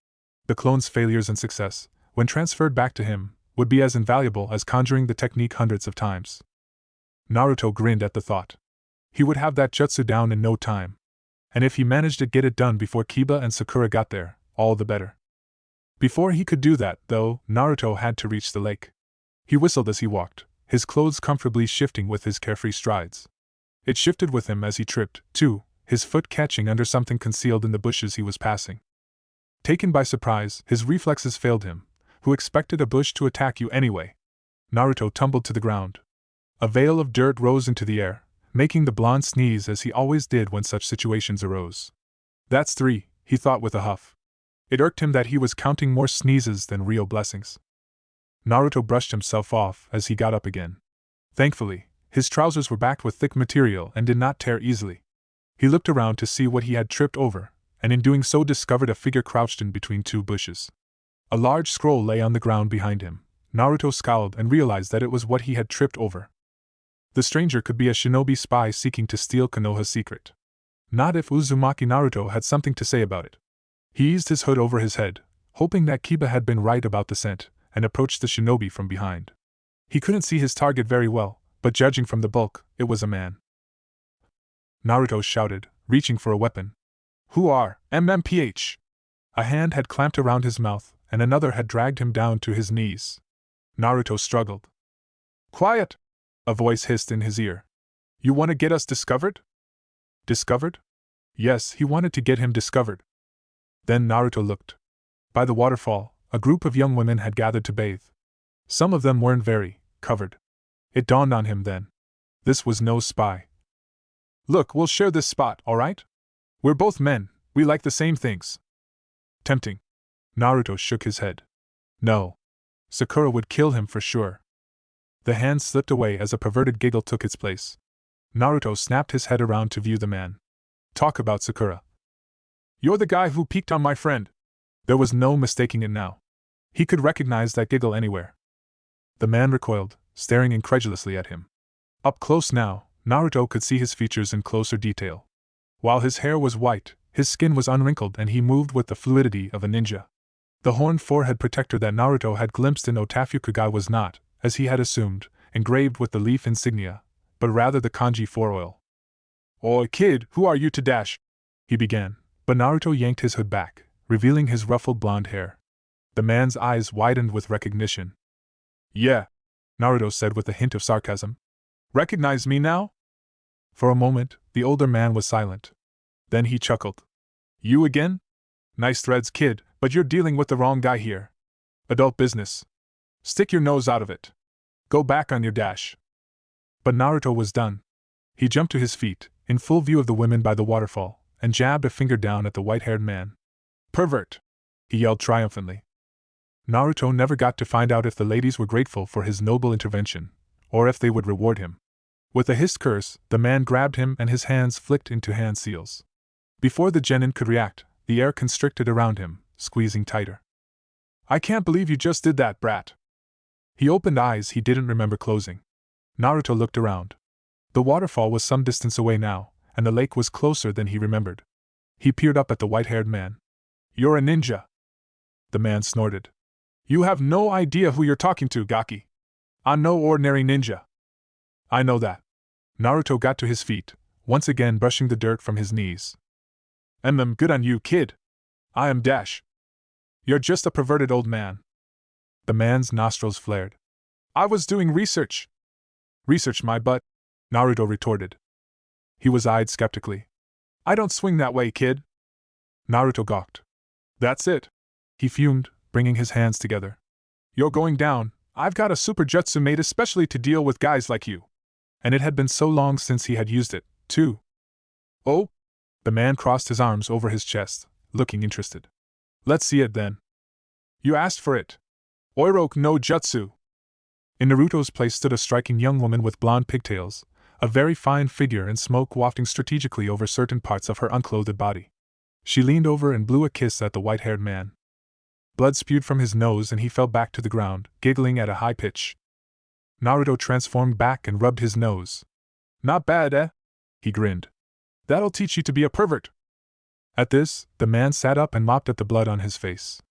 The clone's failures and success, when transferred back to him, would be as invaluable as conjuring the technique hundreds of times. Naruto grinned at the thought. He would have that jutsu down in no time. And if he managed to get it done before Kiba and Sakura got there, all the better. Before he could do that, though, Naruto had to reach the lake. He whistled as he walked, his clothes comfortably shifting with his carefree strides. It shifted with him as he tripped, too, his foot catching under something concealed in the bushes he was passing. Taken by surprise, his reflexes failed him. Who expected a bush to attack you anyway? Naruto tumbled to the ground. A veil of dirt rose into the air, making the blonde sneeze as he always did when such situations arose. That's 3, he thought with a huff. It irked him that he was counting more sneezes than real blessings. Naruto brushed himself off as he got up again. Thankfully, his trousers were backed with thick material and did not tear easily. He looked around to see what he had tripped over, and in doing so discovered a figure crouched in between 2 bushes. A large scroll lay on the ground behind him. Naruto scowled and realized that it was what he had tripped over. The stranger could be a shinobi spy seeking to steal Konoha's secret. Not if Uzumaki Naruto had something to say about it. He eased his hood over his head, hoping that Kiba had been right about the scent, and approached the shinobi from behind. He couldn't see his target very well, but judging from the bulk, it was a man. Naruto shouted, reaching for a weapon. Who are MMPH? A hand had clamped around his mouth, and another had dragged him down to his knees. Naruto struggled. Quiet! A voice hissed in his ear. You want to get us discovered? Discovered? Yes, he wanted to get him discovered. Then Naruto looked. By the waterfall, a group of young women had gathered to bathe. Some of them weren't very covered. It dawned on him then. This was no spy. Look, we'll share this spot, alright? We're both men, we like the same things. Tempting. Naruto shook his head. No. Sakura would kill him for sure. The hand slipped away as a perverted giggle took its place. Naruto snapped his head around to view the man. Talk about Sakura. You're the guy who peeked on my friend. There was no mistaking it now. He could recognize that giggle anywhere. The man recoiled, staring incredulously at him. Up close now, Naruto could see his features in closer detail. While his hair was white, his skin was unwrinkled and he moved with the fluidity of a ninja. The horned forehead protector that Naruto had glimpsed in Otafukugai was not, as he had assumed, engraved with the leaf insignia, but rather the kanji 4 oil. Oi kid, who are you to dash? He began, but Naruto yanked his hood back, revealing his ruffled blonde hair. The man's eyes widened with recognition. Yeah, Naruto said with a hint of sarcasm. Recognize me now? For a moment, the older man was silent. Then he chuckled. You again? Nice threads, kid, but you're dealing with the wrong guy here. Adult business. Stick your nose out of it. Go back on your dash. But Naruto was done. He jumped to his feet, in full view of the women by the waterfall, and jabbed a finger down at the white-haired man. Pervert! He yelled triumphantly. Naruto never got to find out if the ladies were grateful for his noble intervention, or if they would reward him. With a hissed curse, the man grabbed him and his hands flicked into hand seals. Before the genin could react, the air constricted around him, squeezing tighter. I can't believe you just did that, brat. He opened eyes he didn't remember closing. Naruto looked around. The waterfall was some distance away now, and the lake was closer than he remembered. He peered up at the white-haired man. You're a ninja. The man snorted. You have no idea who you're talking to, Gaki. I'm no ordinary ninja. I know that. Naruto got to his feet, once again brushing the dirt from his knees. Good on you, kid. I am Dash. You're just a perverted old man. The man's nostrils flared. I was doing research. Research my butt, Naruto retorted. He was eyed skeptically. I don't swing that way, kid. Naruto gawked. That's it. He fumed, bringing his hands together. You're going down. I've got a super jutsu made especially to deal with guys like you. And it had been so long since he had used it, too. Oh? The man crossed his arms over his chest, looking interested. Let's see it then. You asked for it. Oiroku no Jutsu. In Naruto's place stood a striking young woman with blonde pigtails, a very fine figure and smoke wafting strategically over certain parts of her unclothed body. She leaned over and blew a kiss at the white-haired man. Blood spewed from his nose and he fell back to the ground, giggling at a high pitch. Naruto transformed back and rubbed his nose. Not bad, eh? He grinned. That'll teach you to be a pervert. At this, the man sat up and mopped at the blood on his face.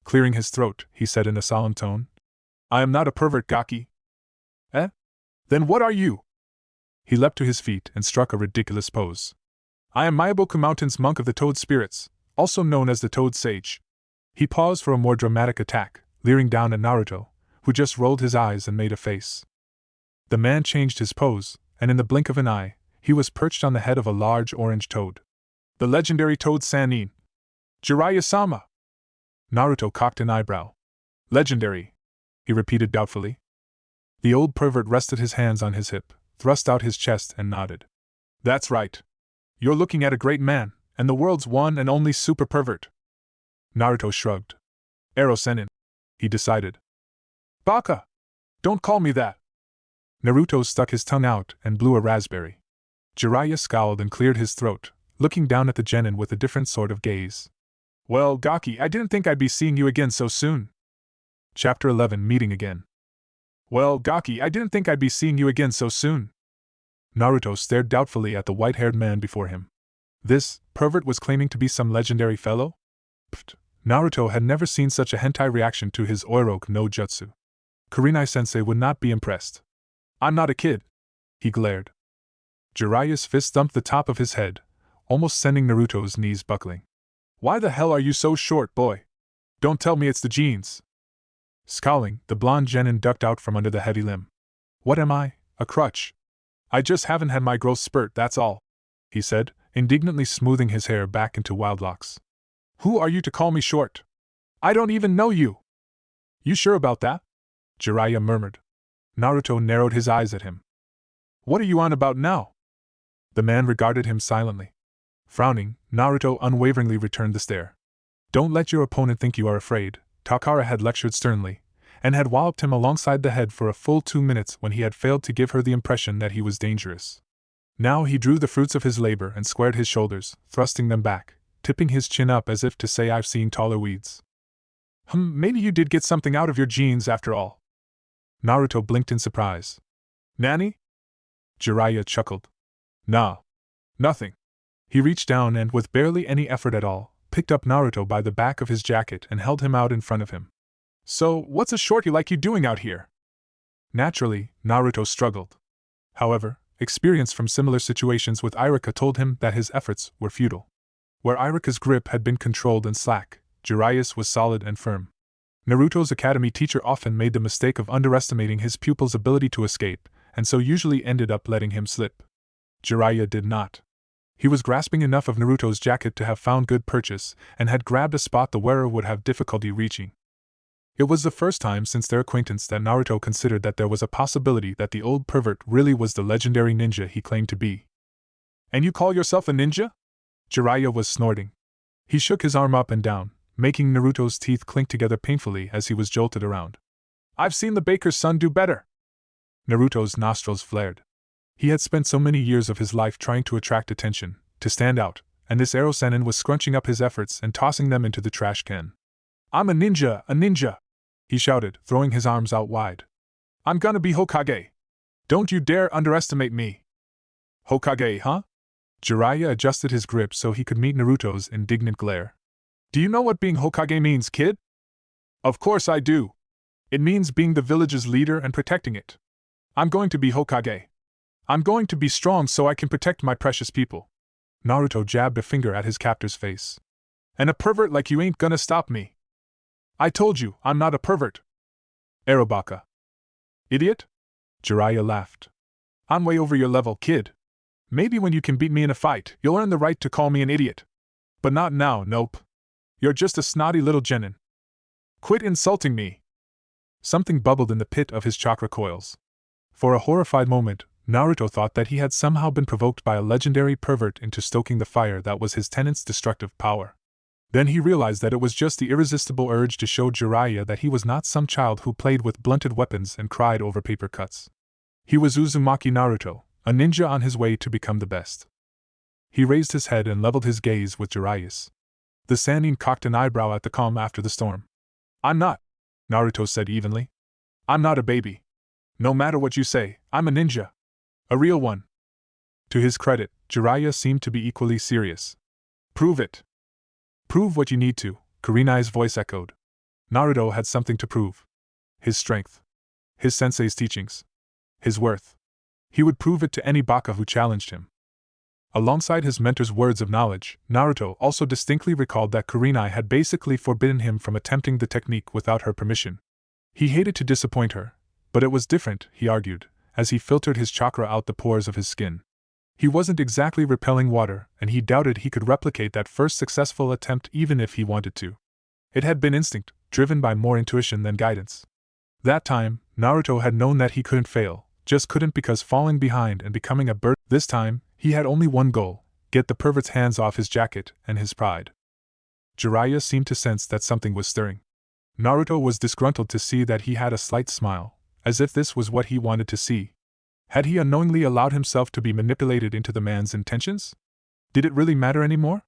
Clearing his throat, he said in a solemn tone, I am not a pervert, Gaki. Eh? Then what are you? He leapt to his feet and struck a ridiculous pose. I am Myaboku Mountain's monk of the Toad Spirits, also known as the Toad Sage. He paused for a more dramatic attack, leering down at Naruto, who just rolled his eyes and made a face. The man changed his pose, and in the blink of an eye, he was perched on the head of a large orange toad. The legendary Toad Sannin. Jiraiya-sama! Naruto cocked an eyebrow. Legendary, he repeated doubtfully. The old pervert rested his hands on his hip, thrust out his chest and nodded. That's right. You're looking at a great man, and the world's one and only super pervert. Naruto shrugged. Ero Sennin, he decided. Baka! Don't call me that! Naruto stuck his tongue out and blew a raspberry. Jiraiya scowled and cleared his throat, looking down at the genin with a different sort of gaze. Well, Gaki, I didn't think I'd be seeing you again so soon. Chapter 11 Meeting Again. Well, Gaki, I didn't think I'd be seeing you again so soon. Naruto stared doubtfully at the white-haired man before him. This pervert was claiming to be some legendary fellow? Pfft. Naruto had never seen such a hentai reaction to his Oiroku no Jutsu. Kurenai-sensei would not be impressed. I'm not a kid, he glared. Jiraiya's fist thumped the top of his head, almost sending Naruto's knees buckling. Why the hell are you so short, boy? Don't tell me it's the genes. Scowling, the blonde genin ducked out from under the heavy limb. What am I, a crutch? I just haven't had my growth spurt, that's all, he said, indignantly smoothing his hair back into wild locks. Who are you to call me short? I don't even know you. You sure about that? Jiraiya murmured. Naruto narrowed his eyes at him. What are you on about now? The man regarded him silently. Frowning, Naruto unwaveringly returned the stare. Don't let your opponent think you are afraid, Takara had lectured sternly, and had walloped him alongside the head for a full 2 minutes when he had failed to give her the impression that he was dangerous. Now he drew the fruits of his labor and squared his shoulders, thrusting them back, tipping his chin up as if to say I've seen taller weeds. Maybe you did get something out of your genes after all. Naruto blinked in surprise. Nanny? Jiraiya chuckled. Nah. Nothing. He reached down and, with barely any effort at all, picked up Naruto by the back of his jacket and held him out in front of him. So, what's a shorty like you doing out here? Naturally, Naruto struggled. However, experience from similar situations with Iruka told him that his efforts were futile. Where Iruka's grip had been controlled and slack, Jiraiya's was solid and firm. Naruto's academy teacher often made the mistake of underestimating his pupil's ability to escape, and so usually ended up letting him slip. Jiraiya did not. He was grasping enough of Naruto's jacket to have found good purchase, and had grabbed a spot the wearer would have difficulty reaching. It was the first time since their acquaintance that Naruto considered that there was a possibility that the old pervert really was the legendary ninja he claimed to be. And you call yourself a ninja? Jiraiya was snorting. He shook his arm up and down, making Naruto's teeth clink together painfully as he was jolted around. I've seen the baker's son do better. Naruto's nostrils flared. He had spent so many years of his life trying to attract attention, to stand out, and this Ero Sennin was scrunching up his efforts and tossing them into the trash can. I'm a ninja, he shouted, throwing his arms out wide. I'm gonna be Hokage. Don't you dare underestimate me. Hokage, huh? Jiraiya adjusted his grip so he could meet Naruto's indignant glare. Do you know what being Hokage means, kid? Of course I do. It means being the village's leader and protecting it. I'm going to be Hokage. I'm going to be strong so I can protect my precious people. Naruto jabbed a finger at his captor's face. And a pervert like you ain't gonna stop me. I told you, I'm not a pervert. Arabaka. Idiot? Jiraiya laughed. I'm way over your level, kid. Maybe when you can beat me in a fight, you'll earn the right to call me an idiot. But not now, nope. You're just a snotty little genin. Quit insulting me. Something bubbled in the pit of his chakra coils. For a horrified moment, Naruto thought that he had somehow been provoked by a legendary pervert into stoking the fire that was his tenant's destructive power. Then he realized that it was just the irresistible urge to show Jiraiya that he was not some child who played with blunted weapons and cried over paper cuts. He was Uzumaki Naruto, a ninja on his way to become the best. He raised his head and leveled his gaze with Jiraiya's. The Sannin cocked an eyebrow at the calm after the storm. "I'm not," Naruto said evenly. "I'm not a baby. No matter what you say, I'm a ninja. A real one." To his credit, Jiraiya seemed to be equally serious. "Prove it." "Prove what you need to," Kurenai's voice echoed. Naruto had something to prove. His strength. His sensei's teachings. His worth. He would prove it to any baka who challenged him. Alongside his mentor's words of knowledge, Naruto also distinctly recalled that Kurenai had basically forbidden him from attempting the technique without her permission. He hated to disappoint her, but it was different, he argued, as he filtered his chakra out the pores of his skin. He wasn't exactly repelling water, and he doubted he could replicate that first successful attempt even if he wanted to. It had been instinct, driven by more intuition than guidance. That time, Naruto had known that he couldn't fail, just couldn't because falling behind and becoming a bird. This time, he had only one goal: get the pervert's hands off his jacket and his pride. Jiraiya seemed to sense that something was stirring. Naruto was disgruntled to see that he had a slight smile, as if this was what he wanted to see. Had he unknowingly allowed himself to be manipulated into the man's intentions? Did it really matter anymore?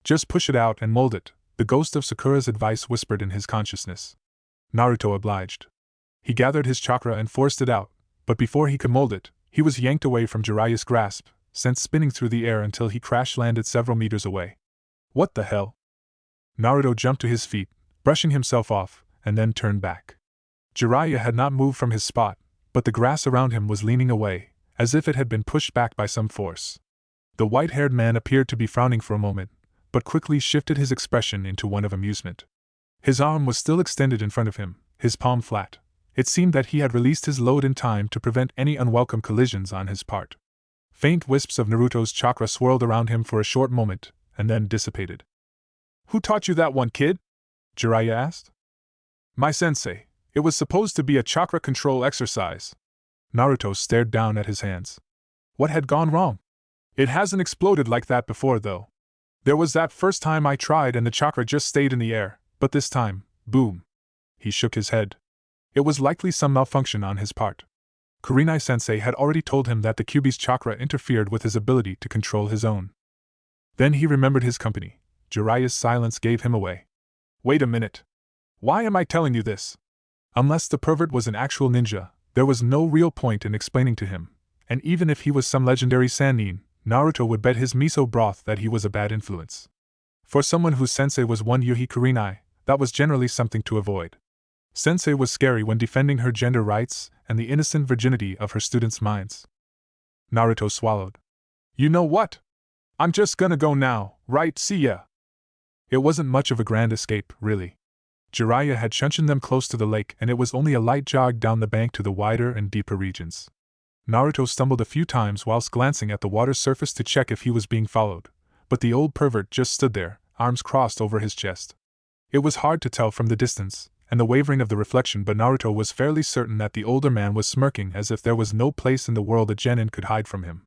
"Just push it out and mold it," the ghost of Sakura's advice whispered in his consciousness. Naruto obliged. He gathered his chakra and forced it out, but before he could mold it, he was yanked away from Jiraiya's grasp, sent spinning through the air until he crash-landed several meters away. "What the hell?" Naruto jumped to his feet, brushing himself off, and then turned back. Jiraiya had not moved from his spot, but the grass around him was leaning away, as if it had been pushed back by some force. The white-haired man appeared to be frowning for a moment, but quickly shifted his expression into one of amusement. His arm was still extended in front of him, his palm flat. It seemed that he had released his load in time to prevent any unwelcome collisions on his part. Faint wisps of Naruto's chakra swirled around him for a short moment, and then dissipated. "Who taught you that one, kid?" Jiraiya asked. "My sensei. It was supposed to be a chakra control exercise." Naruto stared down at his hands. What had gone wrong? "It hasn't exploded like that before, though. There was that first time I tried and the chakra just stayed in the air, but this time, boom." He shook his head. It was likely some malfunction on his part. Kurenai-sensei had already told him that the Kyuubi's chakra interfered with his ability to control his own. Then he remembered his company. Jiraiya's silence gave him away. "Wait a minute. Why am I telling you this?" Unless the pervert was an actual ninja, there was no real point in explaining to him, and even if he was some legendary Sannin, Naruto would bet his miso broth that he was a bad influence. For someone whose sensei was one Yuhi Kurenai, that was generally something to avoid. Sensei was scary when defending her gender rights and the innocent virginity of her students' minds. Naruto swallowed. "You know what? I'm just gonna go now, right? See ya." It wasn't much of a grand escape, really. Jiraiya had shunshed them close to the lake, and it was only a light jog down the bank to the wider and deeper regions. Naruto stumbled a few times whilst glancing at the water's surface to check if he was being followed, but the old pervert just stood there, arms crossed over his chest. It was hard to tell from the distance, and the wavering of the reflection, but Naruto was fairly certain that the older man was smirking as if there was no place in the world a genin could hide from him.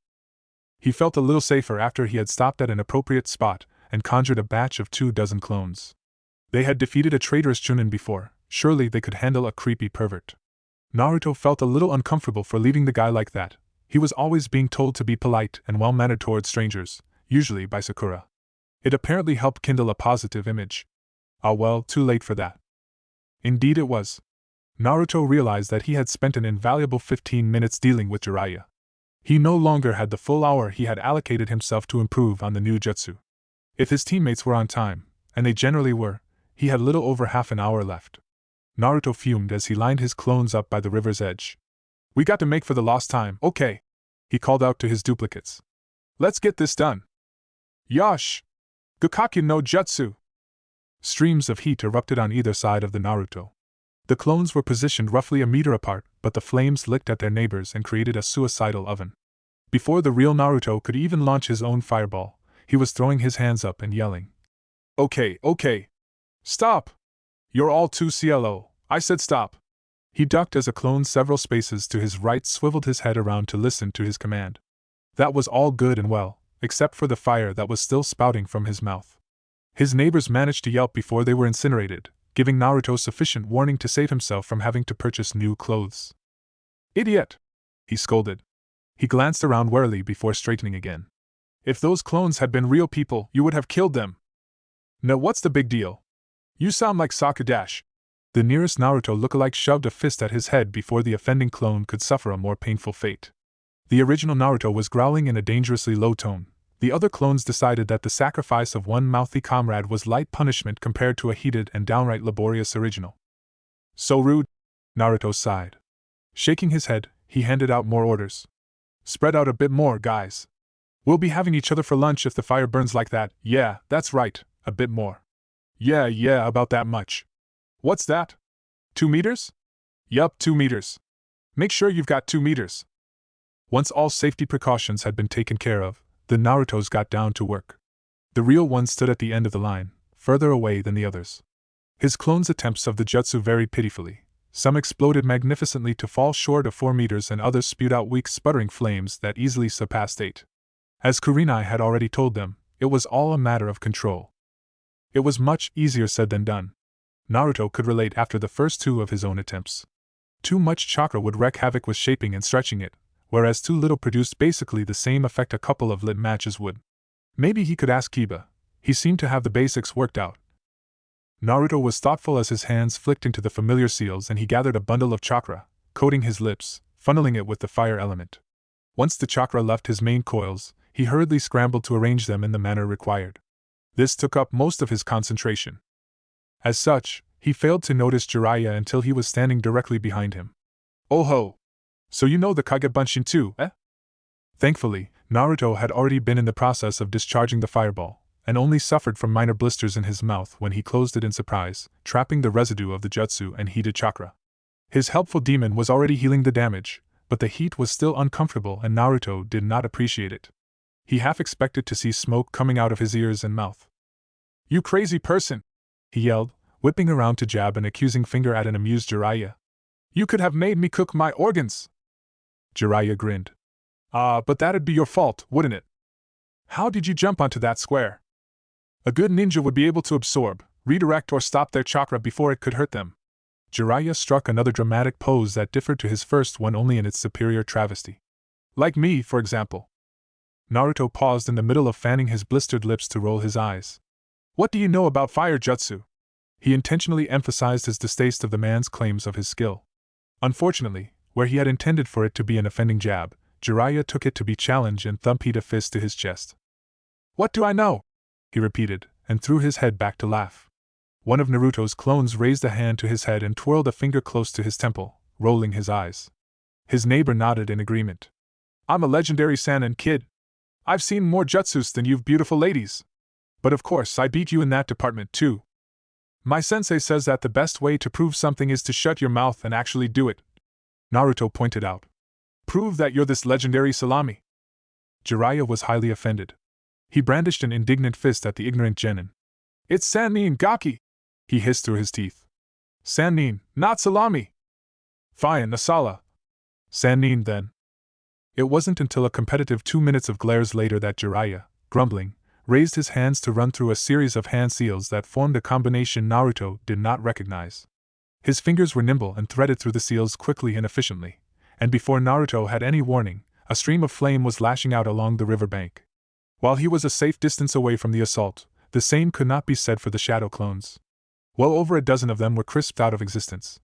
He felt a little safer after he had stopped at an appropriate spot and conjured a batch of 24 clones. They had defeated a traitorous Chunin before, surely they could handle a creepy pervert. Naruto felt a little uncomfortable for leaving the guy like that. He was always being told to be polite and well-mannered towards strangers, usually by Sakura. It apparently helped kindle a positive image. Ah well, too late for that. Indeed it was. Naruto realized that he had spent an invaluable 15 minutes dealing with Jiraiya. He no longer had the full hour he had allocated himself to improve on the new jutsu. If his teammates were on time, and they generally were, he had little over half an hour left. Naruto fumed as he lined his clones up by the river's edge. "We got to make for the lost time, okay?" he called out to his duplicates. "Let's get this done." "Yosh! Gakakyu no Jutsu!" Streams of heat erupted on either side of the Naruto. The clones were positioned roughly a meter apart, but the flames licked at their neighbors and created a suicidal oven. Before the real Naruto could even launch his own fireball, he was throwing his hands up and yelling. Okay. Stop! You're all too CLO, I said stop. He ducked as a clone several spaces to his right swiveled his head around to listen to his command. That was all good and well, except for the fire that was still spouting from his mouth. His neighbors managed to yelp before they were incinerated, giving Naruto sufficient warning to save himself from having to purchase new clothes. "Idiot!" he scolded. He glanced around warily before straightening again. "If those clones had been real people, you would have killed them." "No, what's the big deal? You sound like Sakura." The nearest Naruto lookalike shoved a fist at his head before the offending clone could suffer a more painful fate. The original Naruto was growling in a dangerously low tone. The other clones decided that the sacrifice of one mouthy comrade was light punishment compared to a heated and downright laborious original. "So rude," Naruto sighed. Shaking his head, he handed out more orders. "Spread out a bit more, guys. We'll be having each other for lunch if the fire burns like that. Yeah, that's right, a bit more. Yeah, about that much. What's that? 2 meters? Yup, 2 meters. Make sure you've got 2 meters. Once all safety precautions had been taken care of, the Narutos got down to work. The real one stood at the end of the line, further away than the others. His clones' attempts of the jutsu varied pitifully. Some exploded magnificently to fall short of 4 meters and others spewed out weak sputtering flames that easily surpassed 8. As Kurenai had already told them, it was all a matter of control. It was much easier said than done. Naruto could relate after the first 2 of his own attempts. Too much chakra would wreak havoc with shaping and stretching it, whereas too little produced basically the same effect a couple of lit matches would. Maybe he could ask Kiba. He seemed to have the basics worked out. Naruto was thoughtful as his hands flicked into the familiar seals and he gathered a bundle of chakra, coating his lips, funneling it with the fire element. Once the chakra left his main coils, he hurriedly scrambled to arrange them in the manner required. This took up most of his concentration. As such, he failed to notice Jiraiya until he was standing directly behind him. "Oh ho! So you know the Kage Bunshin too, eh?" Thankfully, Naruto had already been in the process of discharging the fireball, and only suffered from minor blisters in his mouth when he closed it in surprise, trapping the residue of the jutsu and heated chakra. His helpful demon was already healing the damage, but the heat was still uncomfortable and Naruto did not appreciate it. He half expected to see smoke coming out of his ears and mouth. "You crazy person!" he yelled, whipping around to jab an accusing finger at an amused Jiraiya. "You could have made me cook my organs!" Jiraiya grinned. But that'd be your fault, wouldn't it? How did you jump onto that square?" "A good ninja would be able to absorb, redirect or stop their chakra before it could hurt them." Jiraiya struck another dramatic pose that differed to his first one only in its superior travesty. "Like me, for example." Naruto paused in the middle of fanning his blistered lips to roll his eyes. "What do you know about fire jutsu?" He intentionally emphasized his distaste of the man's claims of his skill. Unfortunately, where he had intended for it to be an offending jab, Jiraiya took it to be challenge and thumped a fist to his chest. "What do I know?" he repeated, and threw his head back to laugh. One of Naruto's clones raised a hand to his head and twirled a finger close to his temple, rolling his eyes. His neighbor nodded in agreement. "I'm a legendary Sannin kid. I've seen more jutsus than you've beautiful ladies. But of course I beat you in that department too. My sensei says that the best way to prove something is to shut your mouth and actually do it," Naruto pointed out. "Prove that you're this legendary salami." Jiraiya was highly offended. He brandished an indignant fist at the ignorant genin. "It's Sannin Gaki!" he hissed through his teeth. "Sannin, not salami!" "Fine, Asala. Sannin then." It wasn't until a competitive 2 minutes of glares later that Jiraiya, grumbling, raised his hands to run through a series of hand seals that formed a combination Naruto did not recognize. His fingers were nimble and threaded through the seals quickly and efficiently, and before Naruto had any warning, a stream of flame was lashing out along the river bank. While he was a safe distance away from the assault, the same could not be said for the shadow clones. Well over a dozen of them were crisped out of existence.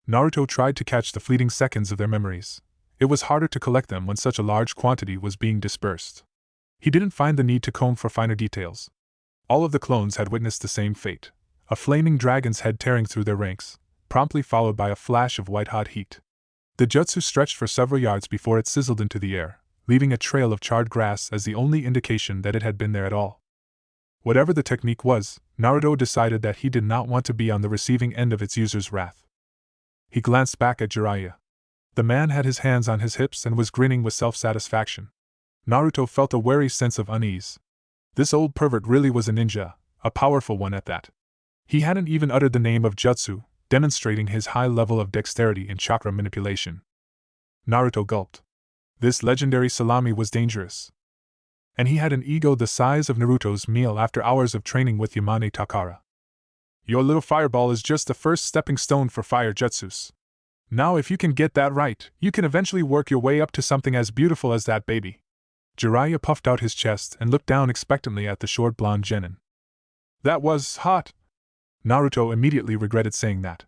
Naruto tried to catch the fleeting seconds of their memories. It was harder to collect them when such a large quantity was being dispersed. He didn't find the need to comb for finer details. All of the clones had witnessed the same fate, a flaming dragon's head tearing through their ranks, promptly followed by a flash of white-hot heat. The jutsu stretched for several yards before it sizzled into the air, leaving a trail of charred grass as the only indication that it had been there at all. Whatever the technique was, Naruto decided that he did not want to be on the receiving end of its user's wrath. He glanced back at Jiraiya. The man had his hands on his hips and was grinning with self-satisfaction. Naruto felt a wary sense of unease. This old pervert really was a ninja, a powerful one at that. He hadn't even uttered the name of jutsu, demonstrating his high level of dexterity in chakra manipulation. Naruto gulped. This legendary salami was dangerous. And he had an ego the size of Naruto's meal after hours of training with Yamane Takara. Your little fireball is just the first stepping stone for fire jutsus. Now if you can get that right, you can eventually work your way up to something as beautiful as that baby. Jiraiya puffed out his chest and looked down expectantly at the short blonde genin. That was hot. Naruto immediately regretted saying that.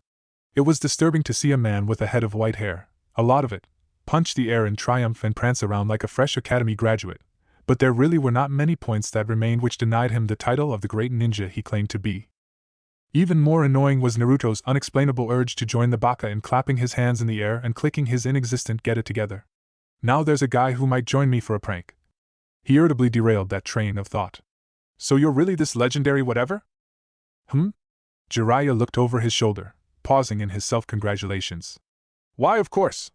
It was disturbing to see a man with a head of white hair, a lot of it, punch the air in triumph and prance around like a fresh academy graduate, but there really were not many points that remained which denied him the title of the great ninja he claimed to be. Even more annoying was Naruto's unexplainable urge to join the baka in clapping his hands in the air and clicking his inexistent get it together. Now there's a guy who might join me for a prank. He irritably derailed that train of thought. So you're really this legendary whatever? Jiraiya looked over his shoulder, pausing in his self-congratulations. Why, of course.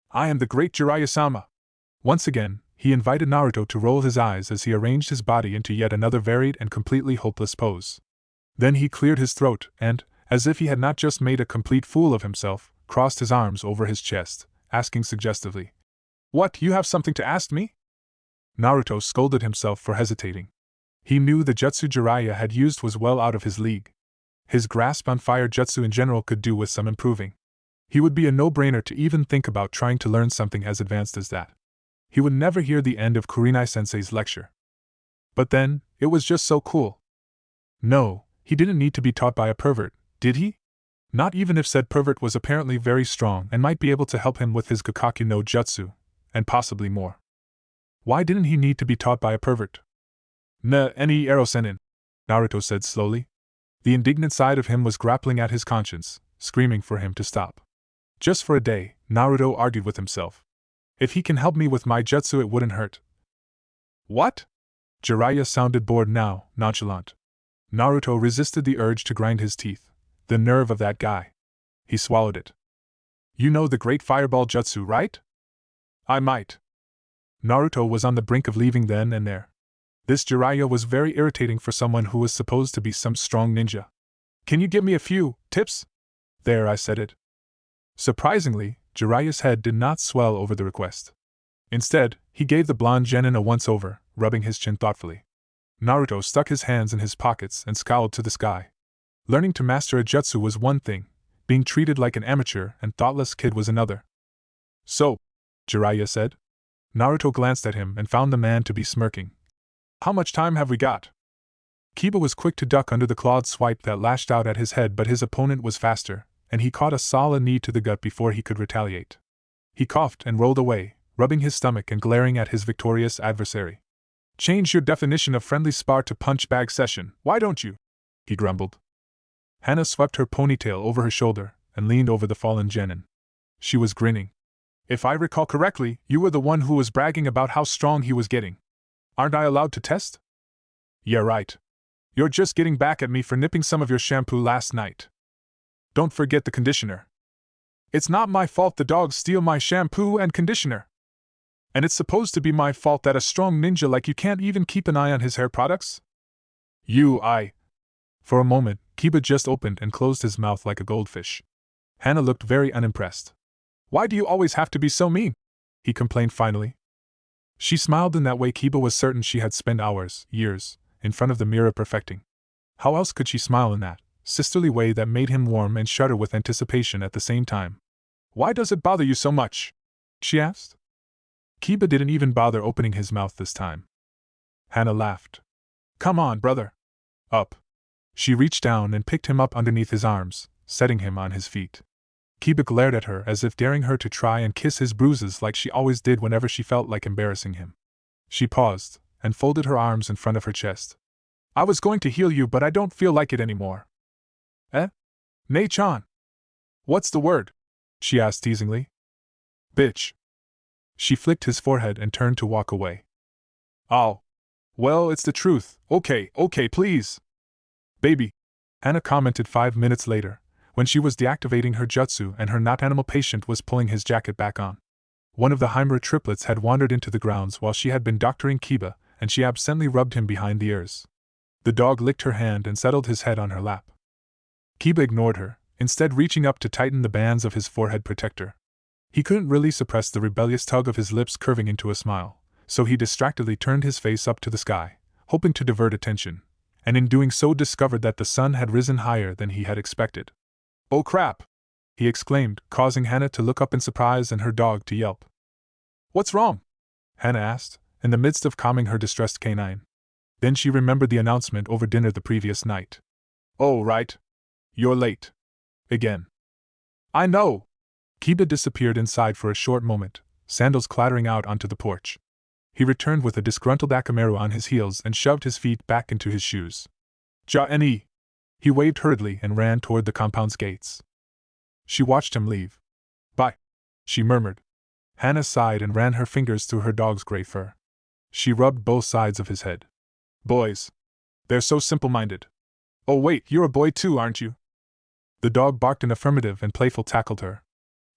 I am the great Jiraiya-sama. Once again, he invited Naruto to roll his eyes as he arranged his body into yet another varied and completely hopeless pose. Then he cleared his throat and, as if he had not just made a complete fool of himself, crossed his arms over his chest, asking suggestively, What, you have something to ask me? Naruto scolded himself for hesitating. He knew the jutsu Jiraiya had used was well out of his league. His grasp on fire jutsu in general could do with some improving. He would be a no-brainer to even think about trying to learn something as advanced as that. He would never hear the end of Kurenai-sensei's lecture. But then, it was just so cool. No, he didn't need to be taught by a pervert, did he? Not even if said pervert was apparently very strong and might be able to help him with his Gakkaku no Jutsu, and possibly more. Why didn't he need to be taught by a pervert? Any Ero-senin, Naruto said slowly. The indignant side of him was grappling at his conscience, screaming for him to stop. Just for a day, Naruto argued with himself. If he can help me with my jutsu, it wouldn't hurt. What? Jiraiya sounded bored now, nonchalant. Naruto resisted the urge to grind his teeth. The nerve of that guy. He swallowed it. You know the great fireball jutsu, right? I might. Naruto was on the brink of leaving then and there. This Jiraiya was very irritating for someone who was supposed to be some strong ninja. Can you give me a few tips? There, I said it. Surprisingly, Jiraiya's head did not swell over the request. Instead, he gave the blonde genin a once-over, rubbing his chin thoughtfully. Naruto stuck his hands in his pockets and scowled to the sky. Learning to master a jutsu was one thing, being treated like an amateur and thoughtless kid was another. So, Jiraiya said. Naruto glanced at him and found the man to be smirking. How much time have we got? Kiba was quick to duck under the clawed swipe that lashed out at his head, but his opponent was faster, and he caught a solid knee to the gut before he could retaliate. He coughed and rolled away, rubbing his stomach and glaring at his victorious adversary. Change your definition of friendly spar to punch bag session, why don't you? He grumbled. Hana swept her ponytail over her shoulder and leaned over the fallen genin. She was grinning. If I recall correctly, you were the one who was bragging about how strong he was getting. Aren't I allowed to test? Yeah, right. You're just getting back at me for nipping some of your shampoo last night. Don't forget the conditioner. It's not my fault the dogs steal my shampoo and conditioner. And it's supposed to be my fault that a strong ninja like you can't even keep an eye on his hair products? For a moment, Kiba just opened and closed his mouth like a goldfish. Hana looked very unimpressed. Why do you always have to be so mean? He complained finally. She smiled in that way Kiba was certain she had spent hours, years, in front of the mirror perfecting. How else could she smile in that sisterly way that made him warm and shudder with anticipation at the same time? Why does it bother you so much? She asked. Kiba didn't even bother opening his mouth this time. Hana laughed. Come on, brother. Up. She reached down and picked him up underneath his arms, setting him on his feet. Kiba glared at her as if daring her to try and kiss his bruises like she always did whenever she felt like embarrassing him. She paused, and folded her arms in front of her chest. I was going to heal you, but I don't feel like it anymore. Nei-chan. What's the word? She asked teasingly. Bitch. She flicked his forehead and turned to walk away. Oh. Well, it's the truth. Okay, please. Baby. Hana commented 5 minutes later, when she was deactivating her jutsu and her not-animal patient was pulling his jacket back on. One of the Himura triplets had wandered into the grounds while she had been doctoring Kiba, and she absently rubbed him behind the ears. The dog licked her hand and settled his head on her lap. Kiba ignored her, instead reaching up to tighten the bands of his forehead protector. He couldn't really suppress the rebellious tug of his lips curving into a smile, so he distractedly turned his face up to the sky, hoping to divert attention, and in doing so discovered that the sun had risen higher than he had expected. "Oh crap!" he exclaimed, causing Hana to look up in surprise and her dog to yelp. "What's wrong?" Hana asked, in the midst of calming her distressed canine. Then she remembered the announcement over dinner the previous night. "Oh, right. You're late. Again." "I know." Kiba disappeared inside for a short moment, sandals clattering out onto the porch. He returned with a disgruntled Akamaru on his heels and shoved his feet back into his shoes. "Ja-ni!" He waved hurriedly and ran toward the compound's gates. She watched him leave. "Bye," she murmured. Hana sighed and ran her fingers through her dog's gray fur. She rubbed both sides of his head. "Boys. They're so simple-minded. Oh wait, you're a boy too, aren't you?" The dog barked an affirmative and playful tackled her.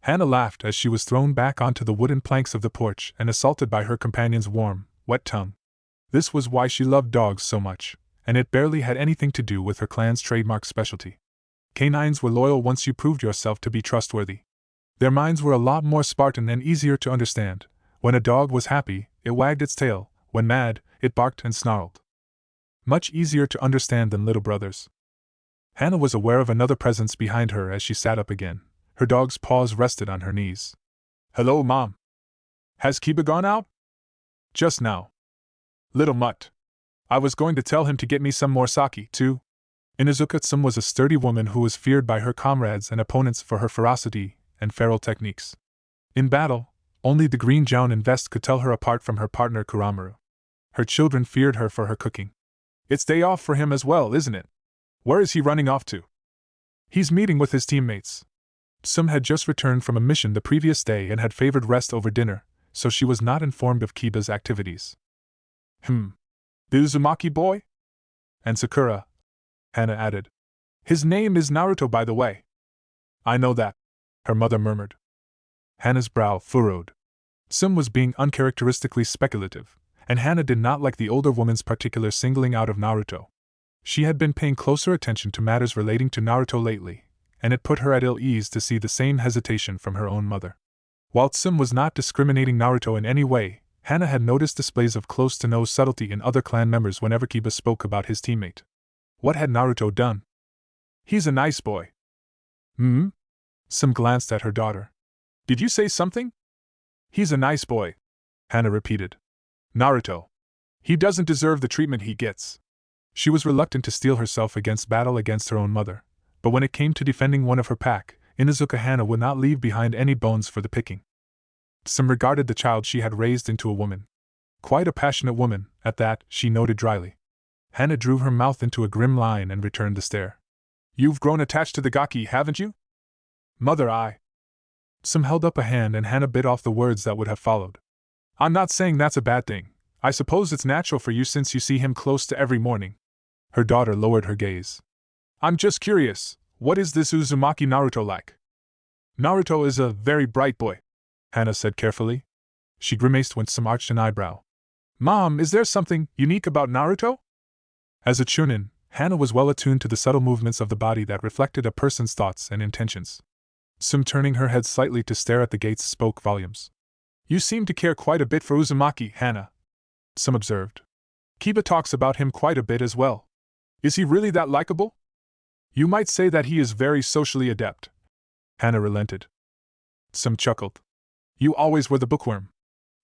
Hana laughed as she was thrown back onto the wooden planks of the porch and assaulted by her companion's warm, wet tongue. This was why she loved dogs so much, and it barely had anything to do with her clan's trademark specialty. Canines were loyal once you proved yourself to be trustworthy. Their minds were a lot more Spartan and easier to understand. When a dog was happy, it wagged its tail. When mad, it barked and snarled. Much easier to understand than little brothers. Hana was aware of another presence behind her as she sat up again. Her dog's paws rested on her knees. "Hello, Mom. Has Kiba gone out?" "Just now. Little mutt. I was going to tell him to get me some more sake, too." Inuzuka-san was a sturdy woman who was feared by her comrades and opponents for her ferocity and feral techniques. In battle, only the green jounin vest could tell her apart from her partner Kuramaru. Her children feared her for her cooking. "It's day off for him as well, isn't it? Where is he running off to?" "He's meeting with his teammates." Sum had just returned from a mission the previous day and had favored rest over dinner, so she was not informed of Kiba's activities. The Uzumaki boy?" "And Sakura," Hana added. "His name is Naruto, by the way." "I know that," her mother murmured. Hana's brow furrowed. Sum was being uncharacteristically speculative, and Hana did not like the older woman's particular singling out of Naruto. She had been paying closer attention to matters relating to Naruto lately, and it put her at ill ease to see the same hesitation from her own mother. While Sum was not discriminating Naruto in any way, Hana had noticed displays of close-to-nose subtlety in other clan members whenever Kiba spoke about his teammate. What had Naruto done? "He's a nice boy." Sum glanced at her daughter. "Did you say something?" "He's a nice boy," Hana repeated. "Naruto. He doesn't deserve the treatment he gets." She was reluctant to steel herself against battle against her own mother, but when it came to defending one of her pack, Inuzuka Hana would not leave behind any bones for the picking. Sum regarded the child she had raised into a woman. Quite a passionate woman, at that, she noted dryly. Hana drew her mouth into a grim line and returned the stare. "You've grown attached to the Gaki, haven't you?" "Mother, I..." Sum held up a hand and Hana bit off the words that would have followed. "I'm not saying that's a bad thing. I suppose it's natural for you since you see him close to every morning." Her daughter lowered her gaze. "I'm just curious, what is this Uzumaki Naruto like?" "Naruto is a very bright boy," Hana said carefully. She grimaced when Sum arched an eyebrow. "Mom, is there something unique about Naruto?" As a chunin, Hana was well attuned to the subtle movements of the body that reflected a person's thoughts and intentions. Sum, turning her head slightly to stare at the gates, spoke volumes. "You seem to care quite a bit for Uzumaki, Hana," Sum observed. "Kiba talks about him quite a bit as well. Is he really that likable?" "You might say that he is very socially adept," Hana relented. Sum chuckled. "You always were the bookworm.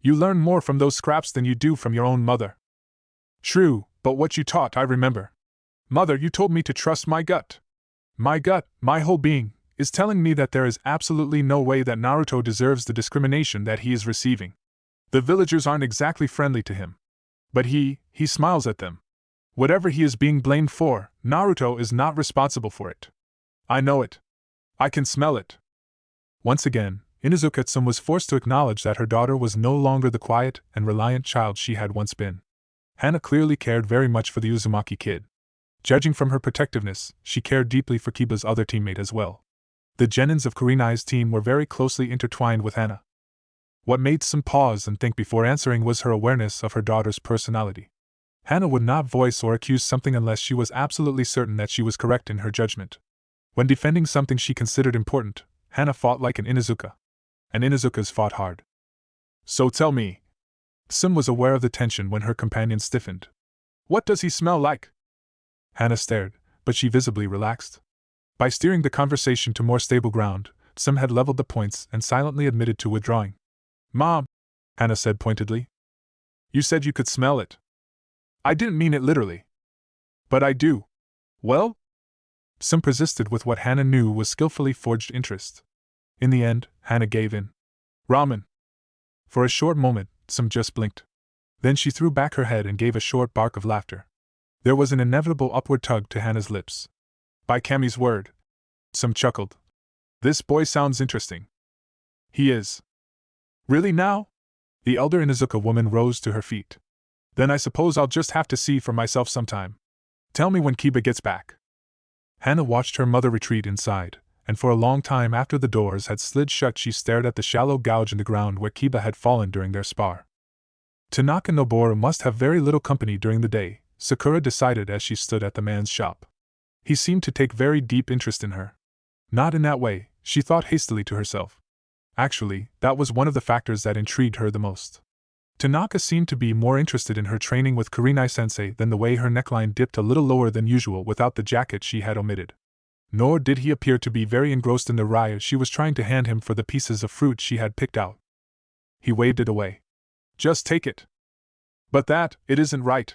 You learn more from those scraps than you do from your own mother." "True, but what you taught I remember. Mother, you told me to trust my gut. My gut, my whole being, is telling me that there is absolutely no way that Naruto deserves the discrimination that he is receiving. The villagers aren't exactly friendly to him. But he smiles at them. Whatever he is being blamed for, Naruto is not responsible for it. I know it. I can smell it." Once again, Inuzuka-san was forced to acknowledge that her daughter was no longer the quiet and reliant child she had once been. Hana clearly cared very much for the Uzumaki kid. Judging from her protectiveness, she cared deeply for Kiba's other teammate as well. The genins of Kurenai's team were very closely intertwined with Hana. What made Sum pause and think before answering was her awareness of her daughter's personality. Hana would not voice or accuse something unless she was absolutely certain that she was correct in her judgment. When defending something she considered important, Hana fought like an Inuzuka. And Inuzukas fought hard. So tell me. Sim was aware of the tension when her companion stiffened. What does he smell like? Hana stared, but she visibly relaxed. By steering the conversation to more stable ground, Sim had leveled the points and silently admitted to withdrawing. Mom, Hana said pointedly. You said you could smell it. I didn't mean it literally. But I do. Well? Sim persisted with what Hana knew was skillfully forged interest. In the end, Hana gave in. Ramen. For a short moment, Sim just blinked. Then she threw back her head and gave a short bark of laughter. There was an inevitable upward tug to Hana's lips. By Kami's word. Sim chuckled. This boy sounds interesting. He is. Really now? The elder Inuzuka woman rose to her feet. Then I suppose I'll just have to see for myself sometime. Tell me when Kiba gets back. Hana watched her mother retreat inside, and for a long time after the doors had slid shut she stared at the shallow gouge in the ground where Kiba had fallen during their spar. Tanaka Noboru must have very little company during the day, Sakura decided as she stood at the man's shop. He seemed to take very deep interest in her. Not in that way, she thought hastily to herself. Actually, that was one of the factors that intrigued her the most. Tanaka seemed to be more interested in her training with Kurenai-sensei than the way her neckline dipped a little lower than usual without the jacket she had omitted. Nor did he appear to be very engrossed in the rye she was trying to hand him for the pieces of fruit she had picked out. He waved it away. Just take it. But it isn't right.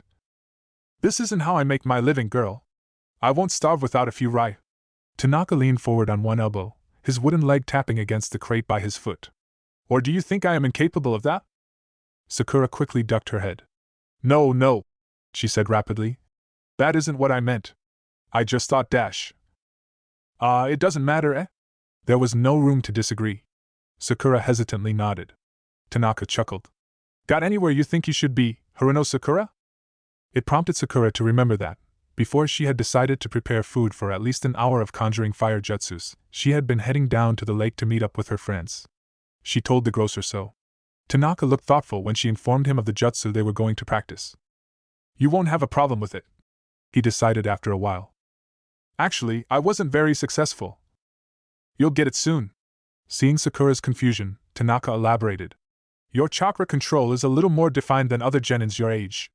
This isn't how I make my living, girl. I won't starve without a few rye. Tanaka leaned forward on one elbow, his wooden leg tapping against the crate by his foot. Or do you think I am incapable of that? Sakura quickly ducked her head. No, she said rapidly. That isn't what I meant. I just thought it doesn't matter, eh? There was no room to disagree. Sakura hesitantly nodded. Tanaka chuckled. Got anywhere you think you should be, Haruno Sakura? It prompted Sakura to remember that, before she had decided to prepare food for at least an hour of conjuring fire jutsus, she had been heading down to the lake to meet up with her friends. She told the grocer so. Tanaka looked thoughtful when she informed him of the jutsu they were going to practice. You won't have a problem with it, he decided after a while. Actually, I wasn't very successful. You'll get it soon. Seeing Sakura's confusion, Tanaka elaborated. Your chakra control is a little more defined than other genins your age.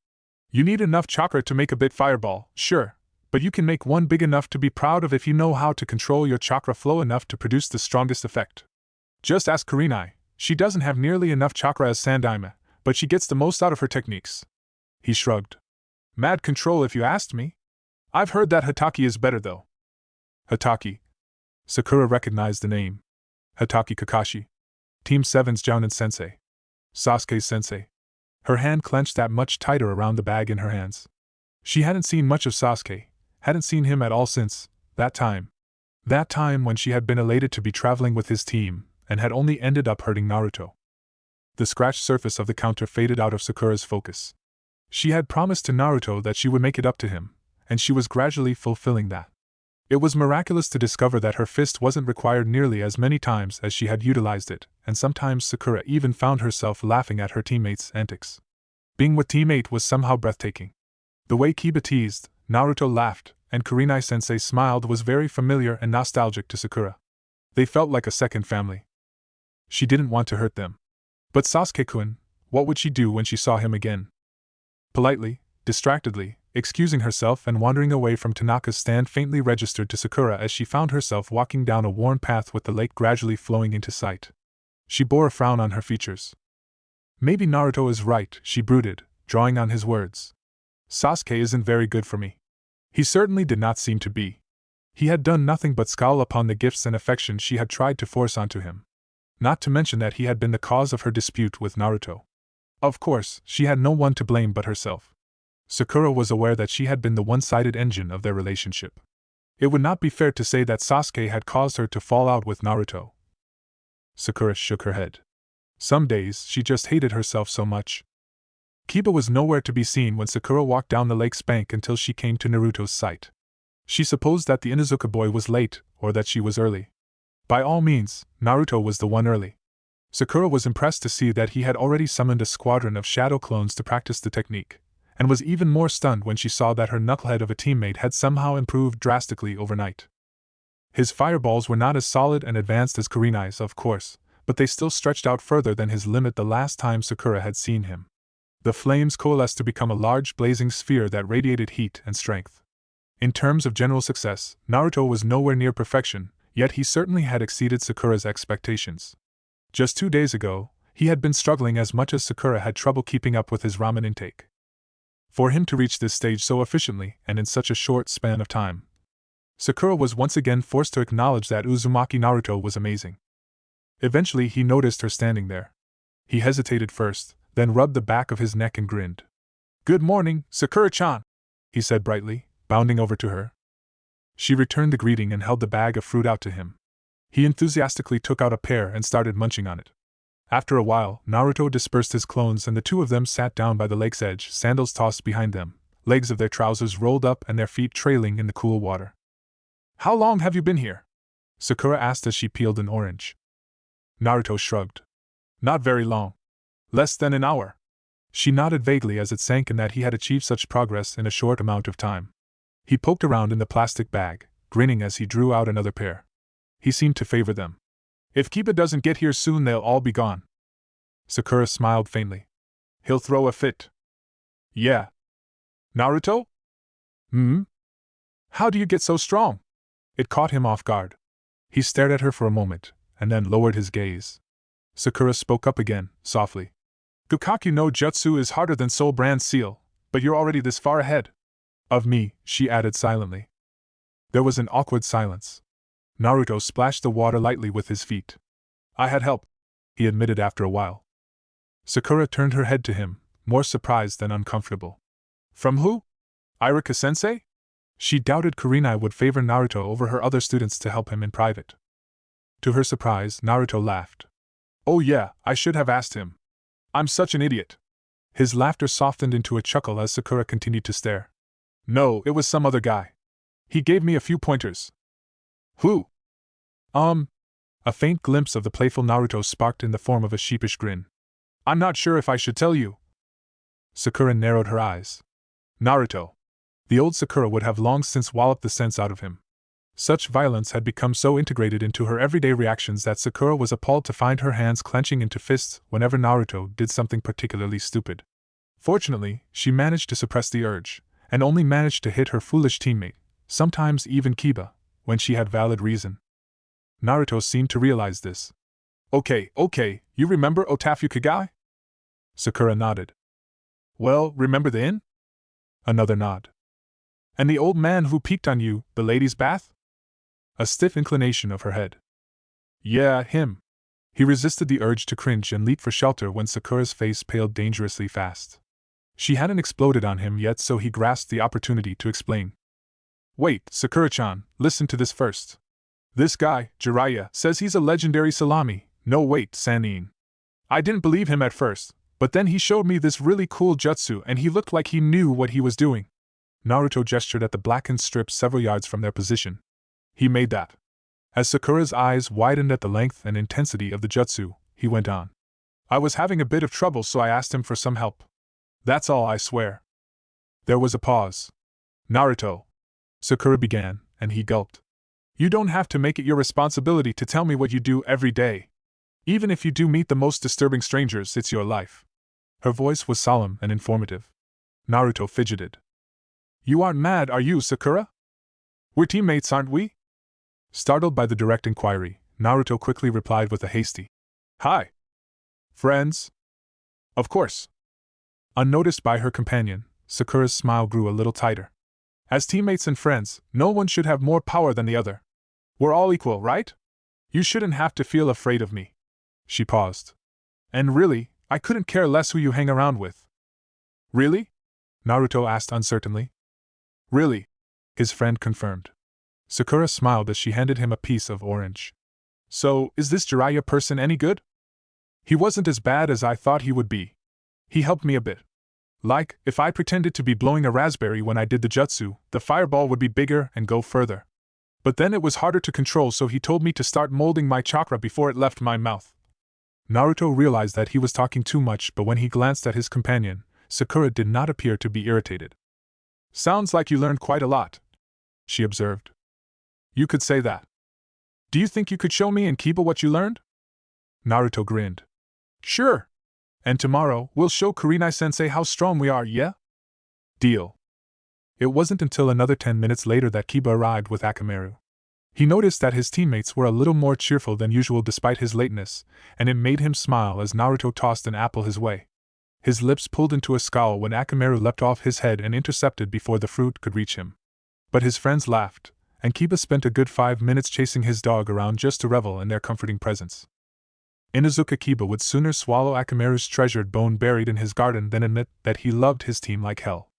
You need enough chakra to make a big fireball, sure, but you can make one big enough to be proud of if you know how to control your chakra flow enough to produce the strongest effect. Just ask Kurenai. She doesn't have nearly enough chakra as Sandaime, but she gets the most out of her techniques. He shrugged. Mad control if you asked me. I've heard that Hataki is better though. Hataki. Sakura recognized the name. Hataki Kakashi. Team 7's Jounin sensei. Sasuke's sensei. Her hand clenched that much tighter around the bag in her hands. She hadn't seen much of Sasuke, hadn't seen him at all since that time. That time when she had been elated to be traveling with his team, and had only ended up hurting Naruto. The scratched surface of the counter faded out of Sakura's focus. She had promised to Naruto that she would make it up to him, and she was gradually fulfilling that. It was miraculous to discover that her fist wasn't required nearly as many times as she had utilized it, and sometimes Sakura even found herself laughing at her teammates' antics. Being with Team 8 was somehow breathtaking. The way Kiba teased, Naruto laughed, and Kurenai-sensei smiled was very familiar and nostalgic to Sakura. They felt like a second family. She didn't want to hurt them. But Sasuke-kun, what would she do when she saw him again? Politely, distractedly, excusing herself and wandering away from Tanaka's stand faintly registered to Sakura as she found herself walking down a worn path with the lake gradually flowing into sight. She bore a frown on her features. Maybe Naruto is right, she brooded, drawing on his words. Sasuke isn't very good for me. He certainly did not seem to be. He had done nothing but scowl upon the gifts and affection she had tried to force onto him. Not to mention that he had been the cause of her dispute with Naruto. Of course, she had no one to blame but herself. Sakura was aware that she had been the one-sided engine of their relationship. It would not be fair to say that Sasuke had caused her to fall out with Naruto. Sakura shook her head. Some days she just hated herself so much. Kiba was nowhere to be seen when Sakura walked down the lake's bank until she came to Naruto's site. She supposed that the Inuzuka boy was late, or that she was early. By all means, Naruto was the one early. Sakura was impressed to see that he had already summoned a squadron of shadow clones to practice the technique, and was even more stunned when she saw that her knucklehead of a teammate had somehow improved drastically overnight. His fireballs were not as solid and advanced as Kurenai's, of course, but they still stretched out further than his limit the last time Sakura had seen him. The flames coalesced to become a large blazing sphere that radiated heat and strength. In terms of general success, Naruto was nowhere near perfection, yet he certainly had exceeded Sakura's expectations. Just 2 days ago, he had been struggling as much as Sakura had trouble keeping up with his ramen intake. For him to reach this stage so efficiently and in such a short span of time, Sakura was once again forced to acknowledge that Uzumaki Naruto was amazing. Eventually he noticed her standing there. He hesitated first, then rubbed the back of his neck and grinned. "Good morning, Sakura-chan," he said brightly, bounding over to her. She returned the greeting and held the bag of fruit out to him. He enthusiastically took out a pear and started munching on it. After a while, Naruto dispersed his clones and the two of them sat down by the lake's edge, sandals tossed behind them, legs of their trousers rolled up and their feet trailing in the cool water. "How long have you been here?" Sakura asked as she peeled an orange. Naruto shrugged. "Not very long. Less than an hour." She nodded vaguely as it sank in that he had achieved such progress in a short amount of time. He poked around in the plastic bag, grinning as he drew out another pair. He seemed to favor them. "If Kiba doesn't get here soon, they'll all be gone." Sakura smiled faintly. "He'll throw a fit." "Yeah." "Naruto? How do you get so strong?" It caught him off guard. He stared at her for a moment, and then lowered his gaze. Sakura spoke up again, softly. "Gukkaku no Jutsu is harder than Soul Brand Seal, but you're already this far ahead of me," she added silently. There was an awkward silence. Naruto splashed the water lightly with his feet. "I had help," he admitted after a while. Sakura turned her head to him, more surprised than uncomfortable. "From who? Iruka-sensei?" She doubted Kurenai would favor Naruto over her other students to help him in private. To her surprise, Naruto laughed. "Oh yeah, I should have asked him. I'm such an idiot." His laughter softened into a chuckle as Sakura continued to stare. "No, it was some other guy. He gave me a few pointers." "Who?" A faint glimpse of the playful Naruto sparked in the form of a sheepish grin. "I'm not sure if I should tell you." Sakura narrowed her eyes. Naruto. The old Sakura would have long since walloped the sense out of him. Such violence had become so integrated into her everyday reactions that Sakura was appalled to find her hands clenching into fists whenever Naruto did something particularly stupid. Fortunately, she managed to suppress the urge, and only managed to hit her foolish teammate, sometimes even Kiba, when she had valid reason. Naruto seemed to realize this. Okay, you remember Otafukagai?" Sakura nodded. "Well, remember the inn?" Another nod. "And the old man who peeked on you, the ladies' bath?" A stiff inclination of her head. "Yeah, him." He resisted the urge to cringe and leap for shelter when Sakura's face paled dangerously fast. She hadn't exploded on him yet, so he grasped the opportunity to explain. "Wait, Sakura-chan, listen to this first. This guy, Jiraiya, says he's a legendary salami, no wait, Sanin. I didn't believe him at first, but then he showed me this really cool jutsu and he looked like he knew what he was doing." Naruto gestured at the blackened strip several yards from their position. "He made that." As Sakura's eyes widened at the length and intensity of the jutsu, he went on. "I was having a bit of trouble, so I asked him for some help. That's all, I swear." There was a pause. "Naruto," Sakura began, and he gulped. "You don't have to make it your responsibility to tell me what you do every day. Even if you do meet the most disturbing strangers, it's your life." Her voice was solemn and informative. Naruto fidgeted. "You aren't mad, are you, Sakura? We're teammates, aren't we?" Startled by the direct inquiry, Naruto quickly replied with a hasty, "Hi. Friends?" "Of course." Unnoticed by her companion, Sakura's smile grew a little tighter. "As teammates and friends, no one should have more power than the other. We're all equal, right? You shouldn't have to feel afraid of me." She paused. "And really, I couldn't care less who you hang around with." "Really?" Naruto asked uncertainly. "Really," his friend confirmed. Sakura smiled as she handed him a piece of orange. "So, is this Jiraiya person any good?" "He wasn't as bad as I thought he would be. He helped me a bit. Like, if I pretended to be blowing a raspberry when I did the jutsu, the fireball would be bigger and go further. But then it was harder to control, so he told me to start molding my chakra before it left my mouth." Naruto realized that he was talking too much, but when he glanced at his companion, Sakura did not appear to be irritated. "Sounds like you learned quite a lot," she observed. "You could say that." Do you think you could show me and Kiba what you learned? Naruto grinned. Sure. And tomorrow, we'll show Kurenai-sensei how strong we are, yeah? Deal. It wasn't until another 10 minutes later that Kiba arrived with Akamaru. He noticed that his teammates were a little more cheerful than usual despite his lateness, and it made him smile as Naruto tossed an apple his way. His lips pulled into a scowl when Akamaru leapt off his head and intercepted before the fruit could reach him. But his friends laughed, and Kiba spent a good 5 minutes chasing his dog around just to revel in their comforting presence. Inuzuka Kiba would sooner swallow Akamaru's treasured bone buried in his garden than admit that he loved his team like hell.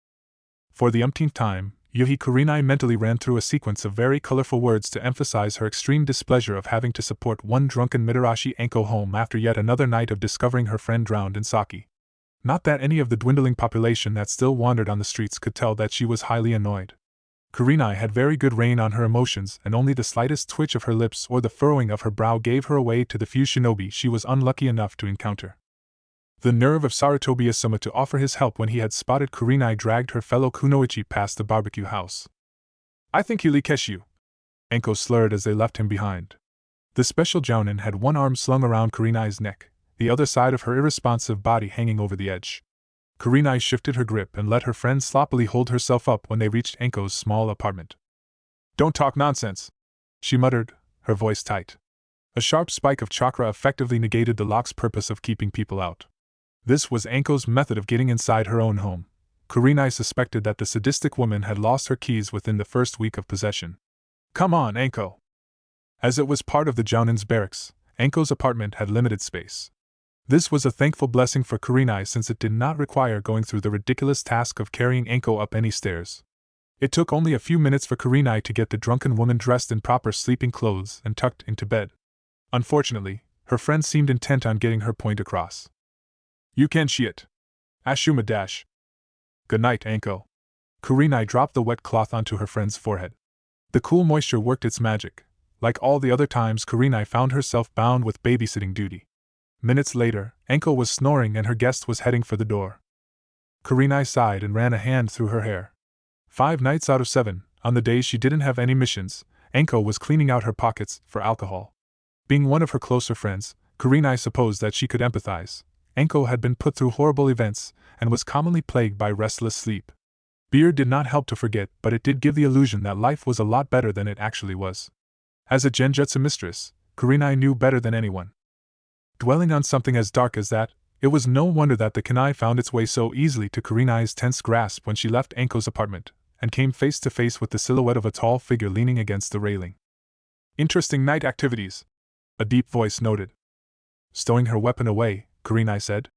For the umpteenth time, Yuhi Kurenai mentally ran through a sequence of very colorful words to emphasize her extreme displeasure of having to support one drunken Mitarashi Anko home after yet another night of discovering her friend drowned in sake. Not that any of the dwindling population that still wandered on the streets could tell that she was highly annoyed. Kurenai had very good rein on her emotions, and only the slightest twitch of her lips or the furrowing of her brow gave her away to the few shinobi she was unlucky enough to encounter. The nerve of Sarutobi Asuma to offer his help when he had spotted Kurenai dragged her fellow kunoichi past the barbecue house. I think he'll catch you, Anko slurred as they left him behind. The special jounin had one arm slung around Kurenai's neck, the other side of her irresponsive body hanging over the edge. Kurenai shifted her grip and let her friend sloppily hold herself up when they reached Anko's small apartment. Don't talk nonsense, she muttered, her voice tight. A sharp spike of chakra effectively negated the lock's purpose of keeping people out. This was Anko's method of getting inside her own home. Kurenai suspected that the sadistic woman had lost her keys within the first week of possession. Come on, Anko. As it was part of the jounin's barracks, Anko's apartment had limited space. This was a thankful blessing for Kurenai since it did not require going through the ridiculous task of carrying Anko up any stairs. It took only a few minutes for Kurenai to get the drunken woman dressed in proper sleeping clothes and tucked into bed. Unfortunately, her friend seemed intent on getting her point across. You can see it. Ashuma dash. Good night, Anko. Kurenai dropped the wet cloth onto her friend's forehead. The cool moisture worked its magic. Like all the other times, Kurenai found herself bound with babysitting duty. Minutes later, Anko was snoring and her guest was heading for the door. Kurenai sighed and ran a hand through her hair. 5 nights out of 7, on the days she didn't have any missions, Anko was cleaning out her pockets for alcohol. Being one of her closer friends, Kurenai supposed that she could empathize. Anko had been put through horrible events and was commonly plagued by restless sleep. Beer did not help to forget, but it did give the illusion that life was a lot better than it actually was. As a genjutsu mistress, Kurenai knew better than anyone. Dwelling on something as dark as that, it was no wonder that the kunai found its way so easily to Kurenai's tense grasp when she left Anko's apartment and came face to face with the silhouette of a tall figure leaning against the railing. Interesting night activities, a deep voice noted. Stowing her weapon away, Kurenai said.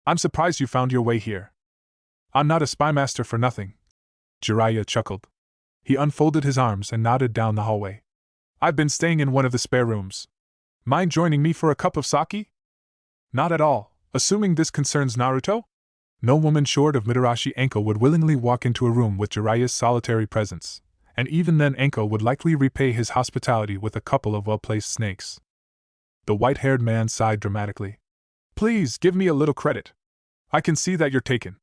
I'm surprised you found your way here. I'm not a spymaster for nothing. Jiraiya chuckled. He unfolded his arms and nodded down the hallway. I've been staying in one of the spare rooms. Mind joining me for a cup of sake? Not at all, assuming this concerns Naruto? No woman short of Mitarashi Anko would willingly walk into a room with Jiraiya's solitary presence, and even then Anko would likely repay his hospitality with a couple of well-placed snakes. The white-haired man sighed dramatically. Please give me a little credit. I can see that you're taken.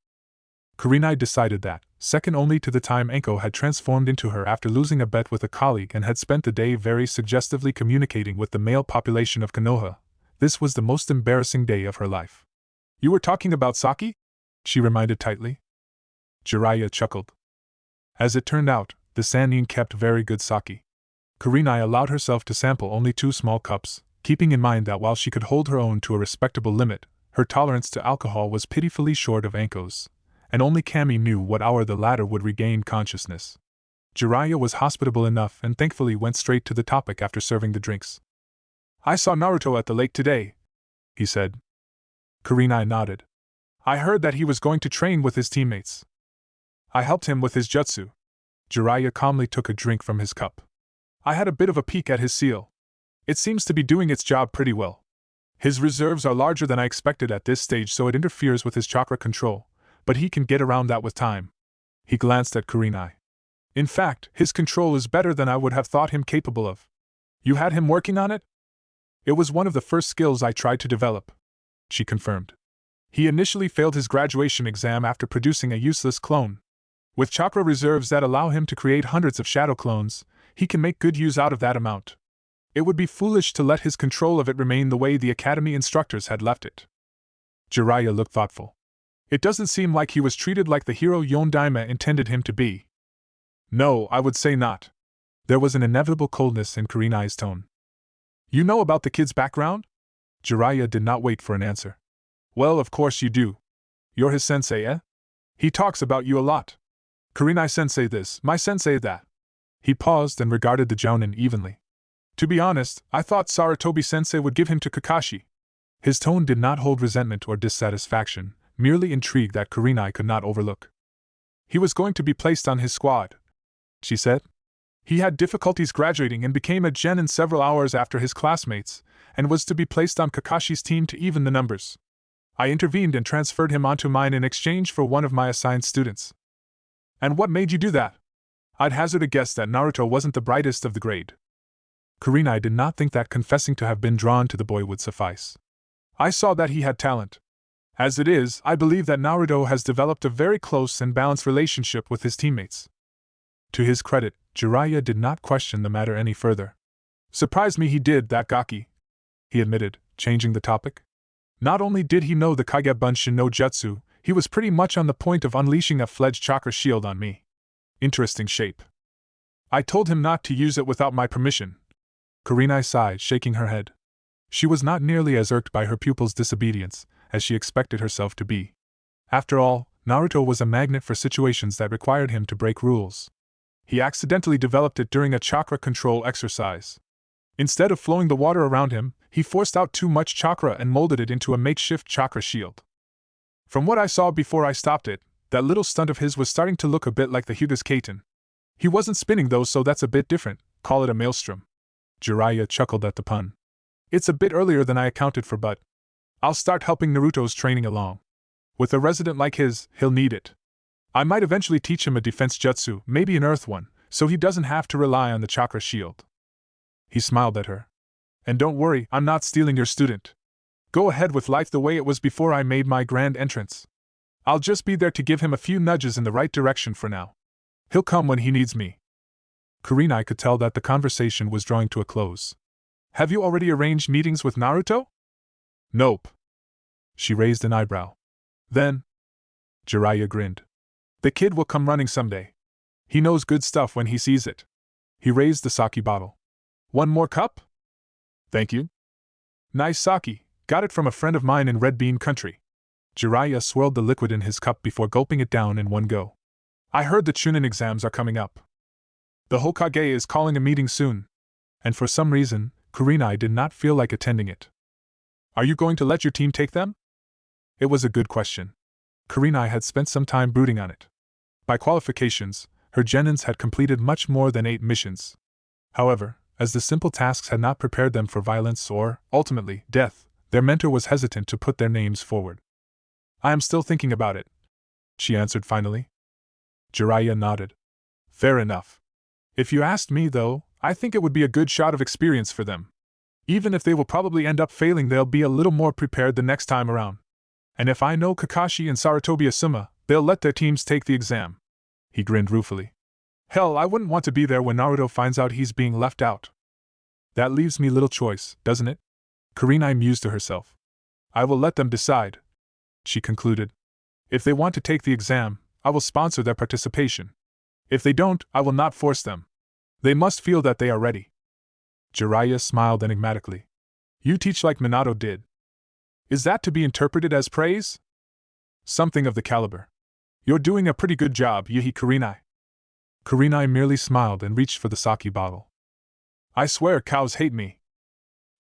Kurenai decided that, second only to the time Anko had transformed into her after losing a bet with a colleague and had spent the day very suggestively communicating with the male population of Konoha, this was the most embarrassing day of her life. You were talking about sake? She reminded tightly. Jiraiya chuckled. As it turned out, the Sannin kept very good sake. Kurenai allowed herself to sample only 2 small cups, keeping in mind that while she could hold her own to a respectable limit, her tolerance to alcohol was pitifully short of Anko's, and only Kami knew what hour the latter would regain consciousness. Jiraiya was hospitable enough and thankfully went straight to the topic after serving the drinks. I saw Naruto at the lake today, he said. Kurenai nodded. I heard that he was going to train with his teammates. I helped him with his jutsu. Jiraiya calmly took a drink from his cup. I had a bit of a peek at his seal. It seems to be doing its job pretty well. His reserves are larger than I expected at this stage, so it interferes with his chakra control, but he can get around that with time. He glanced at Kurenai. In fact, his control is better than I would have thought him capable of. You had him working on it? It was one of the first skills I tried to develop, she confirmed. He initially failed his graduation exam after producing a useless clone. With chakra reserves that allow him to create hundreds of shadow clones, he can make good use out of that amount. It would be foolish to let his control of it remain the way the academy instructors had left it. Jiraiya looked thoughtful. It doesn't seem like he was treated like the hero Yondaime intended him to be. No, I would say not. There was an inevitable coldness in Kurenai's tone. You know about the kid's background? Jiraiya did not wait for an answer. Well, of course you do. You're his sensei, eh? He talks about you a lot. Kurenai-sensei this, my sensei that. He paused and regarded the jounin evenly. To be honest, I thought Sarutobi-sensei would give him to Kakashi. His tone did not hold resentment or dissatisfaction, merely intrigue that Kurenai could not overlook. He was going to be placed on his squad, she said. He had difficulties graduating and became a genin several hours after his classmates, and was to be placed on Kakashi's team to even the numbers. I intervened and transferred him onto mine in exchange for one of my assigned students. And what made you do that? I'd hazard a guess that Naruto wasn't the brightest of the grade. Kurenai did not think that confessing to have been drawn to the boy would suffice. I saw that he had talent. As it is, I believe that Naruto has developed a very close and balanced relationship with his teammates. To his credit, Jiraiya did not question the matter any further. Surprised me he did that, Gaki, he admitted, changing the topic. Not only did he know the Kagebunshin no Jutsu, he was pretty much on the point of unleashing a fledged chakra shield on me. Interesting shape. I told him not to use it without my permission. Kurenai sighed, shaking her head. She was not nearly as irked by her pupil's disobedience as she expected herself to be. After all, Naruto was a magnet for situations that required him to break rules. He accidentally developed it during a chakra control exercise. Instead of flowing the water around him, he forced out too much chakra and molded it into a makeshift chakra shield. From what I saw before I stopped it, that little stunt of his was starting to look a bit like the Hyuga's Kaiten. He wasn't spinning though, so that's a bit different, call it a maelstrom. Jiraiya chuckled at the pun. It's a bit earlier than I accounted for, but I'll start helping Naruto's training along. With a resident like his, he'll need it. I might eventually teach him a defense jutsu, maybe an earth one, so he doesn't have to rely on the chakra shield. He smiled at her. And don't worry, I'm not stealing your student. Go ahead with life the way it was before I made my grand entrance. I'll just be there to give him a few nudges in the right direction for now. He'll come when he needs me. Kurenai could tell that the conversation was drawing to a close. Have you already arranged meetings with Naruto? Nope. She raised an eyebrow. Then? Jiraiya grinned. The kid will come running someday. He knows good stuff when he sees it. He raised the sake bottle. One more cup? Thank you. Nice sake, got it from a friend of mine in Red Bean Country. Jiraiya swirled the liquid in his cup before gulping it down in one go. I heard the Chunin exams are coming up. The Hokage is calling a meeting soon. And for some reason, Kurenai did not feel like attending it. Are you going to let your team take them? It was a good question. Kurenai had spent some time brooding on it. By qualifications, her genins had completed much more than 8 missions. However, as the simple tasks had not prepared them for violence or, ultimately, death, their mentor was hesitant to put their names forward. I am still thinking about it, she answered finally. Jiraiya nodded. Fair enough. If you asked me, though, I think it would be a good shot of experience for them. Even if they will probably end up failing, they'll be a little more prepared the next time around. And if I know Kakashi and Sarutobi Asuma, they'll let their teams take the exam. He grinned ruefully. Hell, I wouldn't want to be there when Naruto finds out he's being left out. That leaves me little choice, doesn't it? Kurenai mused to herself. I will let them decide, she concluded. If they want to take the exam, I will sponsor their participation. If they don't, I will not force them. They must feel that they are ready. Jiraiya smiled enigmatically. You teach like Minato did. Is that to be interpreted as praise? Something of the caliber. You're doing a pretty good job, Yuhi Kurenai. Kurenai merely smiled and reached for the sake bottle. I swear cows hate me.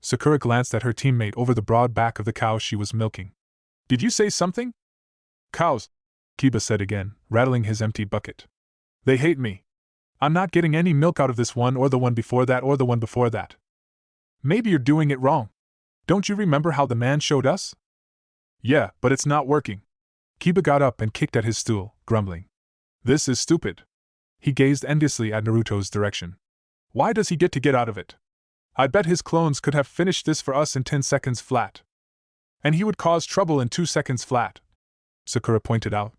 Sakura glanced at her teammate over the broad back of the cow she was milking. Did you say something? Cows, Kiba said again, rattling his empty bucket. They hate me. I'm not getting any milk out of this one or the one before that or the one before that. Maybe you're doing it wrong. Don't you remember how the man showed us? Yeah, but it's not working. Kiba got up and kicked at his stool, grumbling. This is stupid. He gazed enviously at Naruto's direction. Why does he get out of it? I bet his clones could have finished this for us in 10 seconds flat. And he would cause trouble in 2 seconds flat, Sakura pointed out.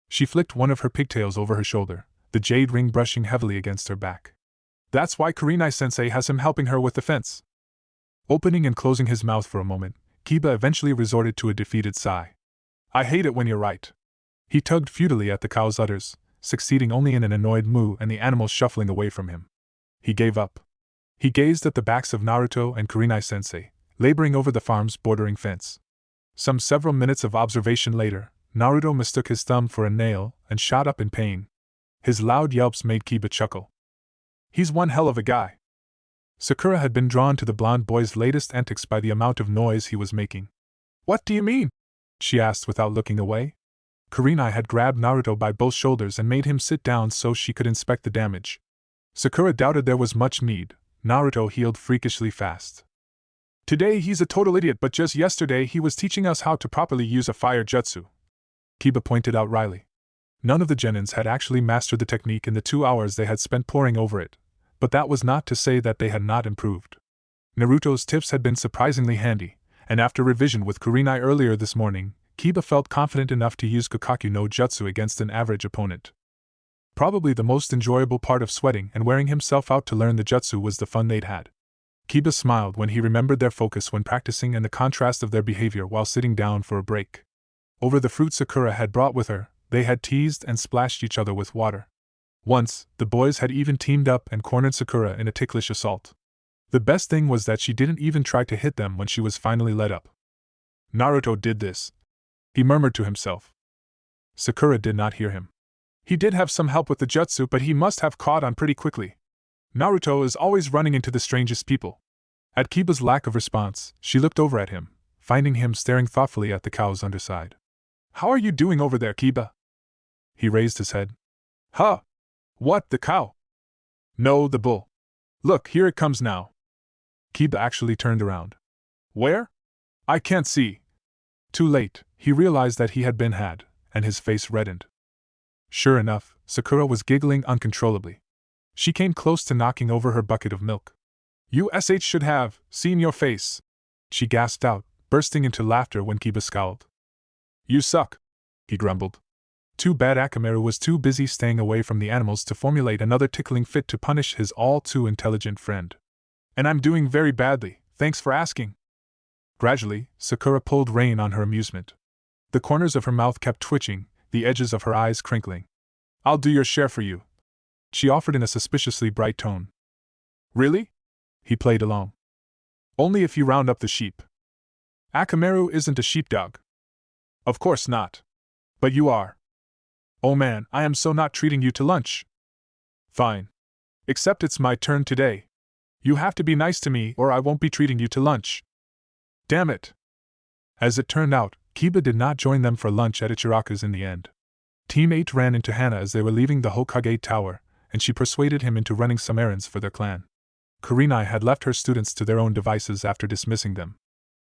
She flicked one of her pigtails over her shoulder, the jade ring brushing heavily against her back. That's why Kurenai-sensei has him helping her with the fence. Opening and closing his mouth for a moment, Kiba eventually resorted to a defeated sigh. I hate it when you're right. He tugged futilely at the cow's udders, succeeding only in an annoyed moo and the animals shuffling away from him. He gave up. He gazed at the backs of Naruto and Kurenai-sensei, laboring over the farm's bordering fence. Some several minutes of observation later, Naruto mistook his thumb for a nail and shot up in pain. His loud yelps made Kiba chuckle. He's one hell of a guy. Sakura had been drawn to the blonde boy's latest antics by the amount of noise he was making. What do you mean? She asked without looking away. Kurenai had grabbed Naruto by both shoulders and made him sit down so she could inspect the damage. Sakura doubted there was much need. Naruto healed freakishly fast. Today he's a total idiot, but just yesterday he was teaching us how to properly use a fire jutsu. Kiba pointed out wryly. None of the genins had actually mastered the technique in the 2 hours they had spent poring over it, but that was not to say that they had not improved. Naruto's tips had been surprisingly handy, and after revision with Kurenai earlier this morning, Kiba felt confident enough to use Kokaku no Jutsu against an average opponent. Probably the most enjoyable part of sweating and wearing himself out to learn the jutsu was the fun they'd had. Kiba smiled when he remembered their focus when practicing and the contrast of their behavior while sitting down for a break. Over the fruit Sakura had brought with her, they had teased and splashed each other with water. Once, the boys had even teamed up and cornered Sakura in a ticklish assault. The best thing was that she didn't even try to hit them when she was finally let up. Naruto did this, he murmured to himself. Sakura did not hear him. He did have some help with the jutsu, but he must have caught on pretty quickly. Naruto is always running into the strangest people. At Kiba's lack of response, she looked over at him, finding him staring thoughtfully at the cow's underside. How are you doing over there, Kiba? He raised his head. Huh? What, the cow? No, the bull. Look, here it comes now. Kiba actually turned around. Where? I can't see. Too late, he realized that he had been had, and his face reddened. Sure enough, Sakura was giggling uncontrollably. She came close to knocking over her bucket of milk. You should have seen your face, she gasped out, bursting into laughter when Kiba scowled. You suck, he grumbled. Too bad Akamaru was too busy staying away from the animals to formulate another tickling fit to punish his all-too-intelligent friend. And I'm doing very badly, thanks for asking. Gradually, Sakura pulled rein on her amusement. The corners of her mouth kept twitching, the edges of her eyes crinkling. I'll do your share for you, she offered in a suspiciously bright tone. Really? He played along. Only if you round up the sheep. Akamaru isn't a sheepdog. Of course not. But you are. Oh man, I am so not treating you to lunch. Fine. Except it's my turn today. You have to be nice to me or I won't be treating you to lunch. Damn it. As it turned out, Kiba did not join them for lunch at Ichiraka's in the end. Team 8 ran into Hana as they were leaving the Hokage Tower, and she persuaded him into running some errands for their clan. Kurenai had left her students to their own devices after dismissing them.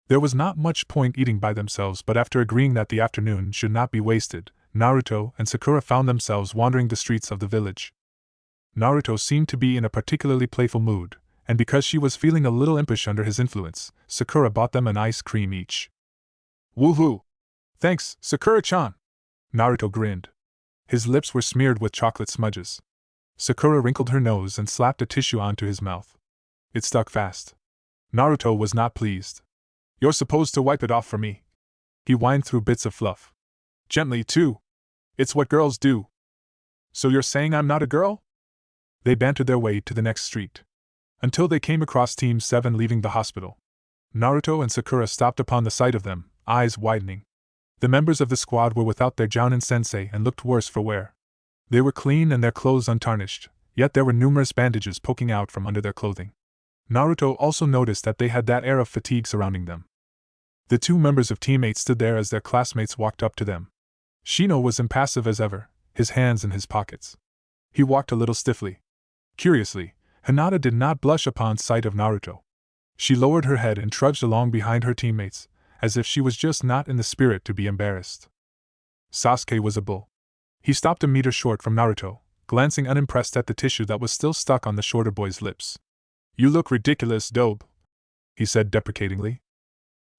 There was not much point eating by themselves, but after agreeing that the afternoon should not be wasted, Naruto and Sakura found themselves wandering the streets of the village. Naruto seemed to be in a particularly playful mood, and because she was feeling a little impish under his influence, Sakura bought them an ice cream each. Woohoo! Thanks, Sakura-chan! Naruto grinned. His lips were smeared with chocolate smudges. Sakura wrinkled her nose and slapped a tissue onto his mouth. It stuck fast. Naruto was not pleased. You're supposed to wipe it off for me. He whined through bits of fluff. Gently, too. It's what girls do. So you're saying I'm not a girl? They bantered their way to the next street. Until they came across Team 7 leaving the hospital. Naruto and Sakura stopped upon the sight of them, eyes widening. The members of the squad were without their Jounin-sensei and looked worse for wear. They were clean and their clothes untarnished, yet there were numerous bandages poking out from under their clothing. Naruto also noticed that they had that air of fatigue surrounding them. The two members of Team 8 stood there as their classmates walked up to them. Shino was impassive as ever, his hands in his pockets. He walked a little stiffly. Curiously, Hinata did not blush upon sight of Naruto. She lowered her head and trudged along behind her teammates, as if she was just not in the spirit to be embarrassed. Sasuke was a bull. He stopped a meter short from Naruto, glancing unimpressed at the tissue that was still stuck on the shorter boy's lips. You look ridiculous, Dobe, he said deprecatingly.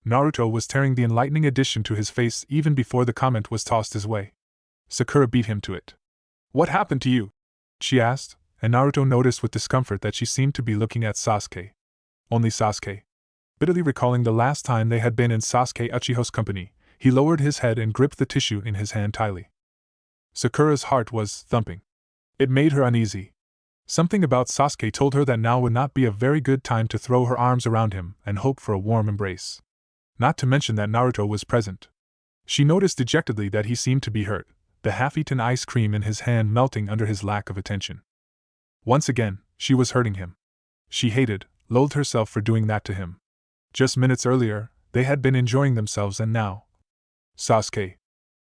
Naruto was tearing the enlightening addition to his face even before the comment was tossed his way. Sakura beat him to it. What happened to you? She asked, and Naruto noticed with discomfort that she seemed to be looking at Sasuke. Only Sasuke. Bitterly recalling the last time they had been in Sasuke Uchiha's company, he lowered his head and gripped the tissue in his hand tightly. Sakura's heart was thumping. It made her uneasy. Something about Sasuke told her that now would not be a very good time to throw her arms around him and hope for a warm embrace. Not to mention that Naruto was present. She noticed dejectedly that he seemed to be hurt, the half-eaten ice cream in his hand melting under his lack of attention. Once again, she was hurting him. She loathed herself for doing that to him. Just minutes earlier, they had been enjoying themselves and now. Sasuke.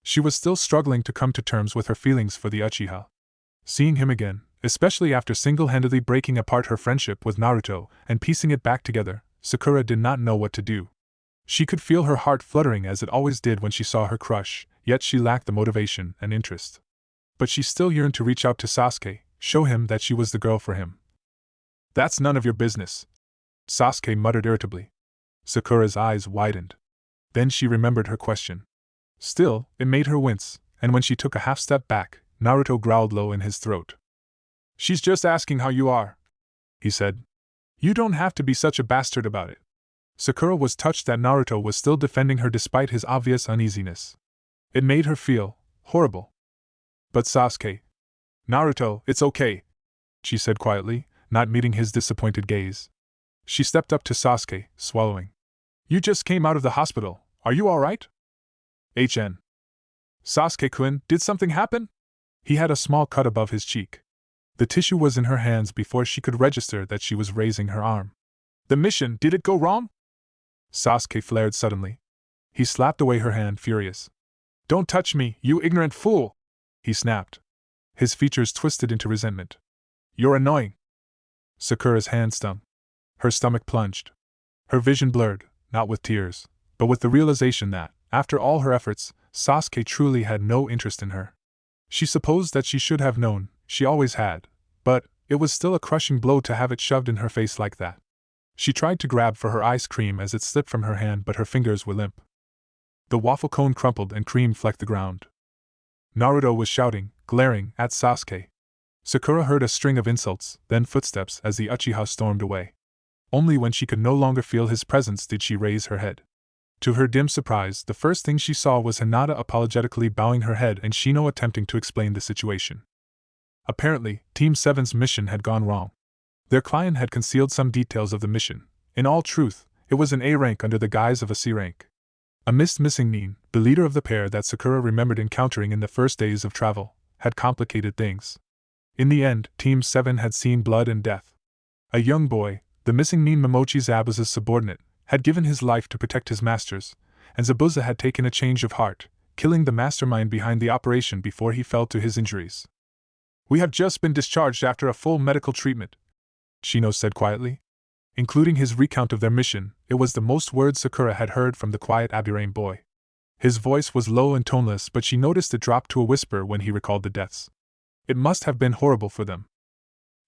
She was still struggling to come to terms with her feelings for the Uchiha. Seeing him again, especially after single-handedly breaking apart her friendship with Naruto and piecing it back together, Sakura did not know what to do. She could feel her heart fluttering as it always did when she saw her crush, yet she lacked the motivation and interest. But she still yearned to reach out to Sasuke, show him that she was the girl for him. "That's none of your business," Sasuke muttered irritably. Sakura's eyes widened. Then she remembered her question. Still, it made her wince, and when she took a half-step back, Naruto growled low in his throat. "She's just asking how you are," he said. "You don't have to be such a bastard about it." Sakura was touched that Naruto was still defending her despite his obvious uneasiness. It made her feel horrible. "But Sasuke..." "Naruto, it's okay," she said quietly, not meeting his disappointed gaze. She stepped up to Sasuke, swallowing. "You just came out of the hospital. Are you all right?" "HN. Sasuke-kun, did something happen?" He had a small cut above his cheek. The tissue was in her hands before she could register that she was raising her arm. "The mission, did it go wrong?" Sasuke flared suddenly. He slapped away her hand, furious. "Don't touch me, you ignorant fool!" he snapped. His features twisted into resentment. "You're annoying." Sakura's hand stung. Her stomach plunged. Her vision blurred, not with tears, but with the realization that, after all her efforts, Sasuke truly had no interest in her. She supposed that she should have known, she always had, but it was still a crushing blow to have it shoved in her face like that. She tried to grab for her ice cream as it slipped from her hand, but her fingers were limp. The waffle cone crumpled and cream flecked the ground. Naruto was shouting, glaring at Sasuke. Sakura heard a string of insults, then footsteps as the Uchiha stormed away. Only when she could no longer feel his presence did she raise her head. To her dim surprise, the first thing she saw was Hinata apologetically bowing her head and Shino attempting to explain the situation. Apparently, Team 7's mission had gone wrong. Their client had concealed some details of the mission. In all truth, it was an A rank under the guise of a C rank. A missing Nin, the leader of the pair that Sakura remembered encountering in the first days of travel, had complicated things. In the end, Team 7 had seen blood and death. A young boy, the missing Nin Momochi Zabuza's subordinate, had given his life to protect his masters, and Zabuza had taken a change of heart, killing the mastermind behind the operation before he fell to his injuries. "We have just been discharged after a full medical treatment," Shino said quietly. Including his recount of their mission, it was the most words Sakura had heard from the quiet Aburame boy. His voice was low and toneless, but she noticed it drop to a whisper when he recalled the deaths. It must have been horrible for them.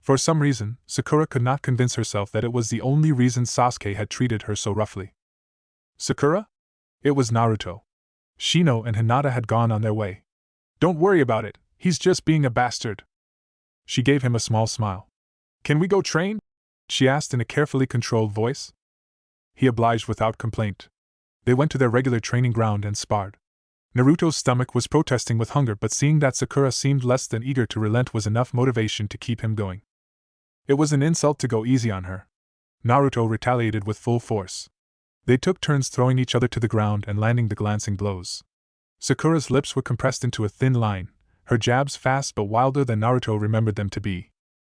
For some reason, Sakura could not convince herself that it was the only reason Sasuke had treated her so roughly. "Sakura?" It was Naruto. Shino and Hinata had gone on their way. "Don't worry about it, he's just being a bastard." She gave him a small smile. "Can we go train?" she asked in a carefully controlled voice. He obliged without complaint. They went to their regular training ground and sparred. Naruto's stomach was protesting with hunger, but seeing that Sakura seemed less than eager to relent was enough motivation to keep him going. It was an insult to go easy on her. Naruto retaliated with full force. They took turns throwing each other to the ground and landing the glancing blows. Sakura's lips were compressed into a thin line, her jabs fast but wilder than Naruto remembered them to be.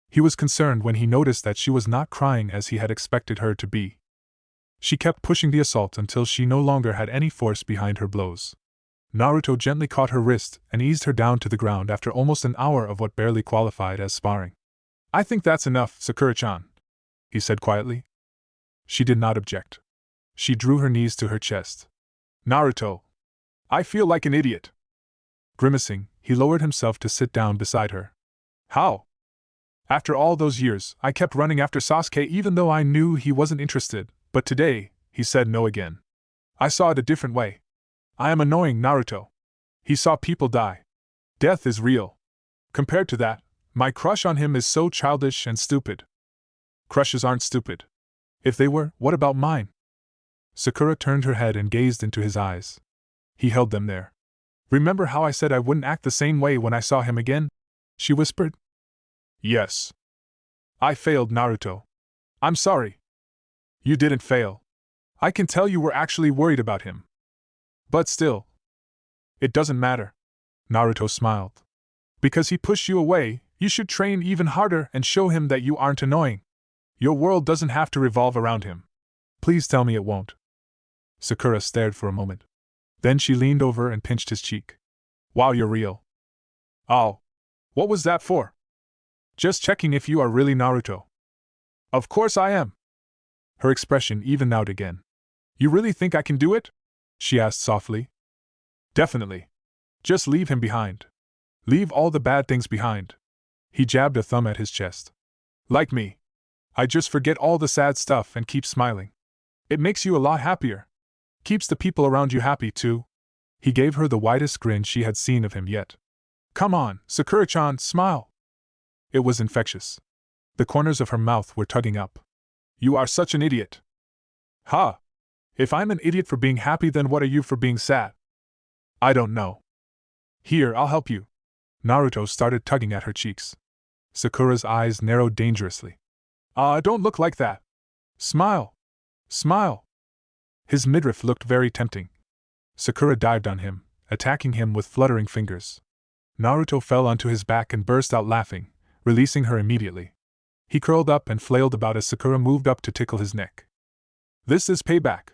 He was concerned when he noticed that she was not crying as he had expected her to be. She kept pushing the assault until she no longer had any force behind her blows. Naruto gently caught her wrist and eased her down to the ground after almost an hour of what barely qualified as sparring. "I think that's enough, Sakura-chan," he said quietly. She did not object. She drew her knees to her chest. "Naruto, I feel like an idiot." Grimacing, he lowered himself to sit down beside her. "How? After all those years, I kept running after Sasuke even though I knew he wasn't interested, but today, he said no again. I saw it a different way. I am annoying, Naruto. He saw people die. Death is real. Compared to that, My crush on him is so childish and stupid. Crushes aren't stupid. If they were, what about mine? Sakura turned her head and gazed into his eyes. He held them there. Remember how I said I wouldn't act the same way when I saw him again? She whispered. Yes. I failed, Naruto. I'm sorry. You didn't fail. I can tell you were actually worried about him. But still. It doesn't matter. Naruto smiled. Because he pushed you away, you should train even harder and show him that you aren't annoying. Your world doesn't have to revolve around him. Please tell me it won't. Sakura stared for a moment. Then she leaned over and pinched his cheek. Wow, you're real. Oh. What was that for? Just checking if you are really Naruto. Of course I am. Her expression evened out again. You really think I can do it? She asked softly. Definitely. Just leave him behind. Leave all the bad things behind. He jabbed a thumb at his chest. Like me. I just forget all the sad stuff and keep smiling. It makes you a lot happier. Keeps the people around you happy, too. He gave her the widest grin she had seen of him yet. Come on, Sakura-chan, smile. It was infectious. The corners of her mouth were tugging up. You are such an idiot. Ha! If I'm an idiot for being happy, then what are you for being sad? I don't know. Here, I'll help you. Naruto started tugging at her cheeks. Sakura's eyes narrowed dangerously. Don't look like that. Smile. Smile. His midriff looked very tempting. Sakura dived on him, attacking him with fluttering fingers. Naruto fell onto his back and burst out laughing, releasing her immediately. He curled up and flailed about as Sakura moved up to tickle his neck. This is payback,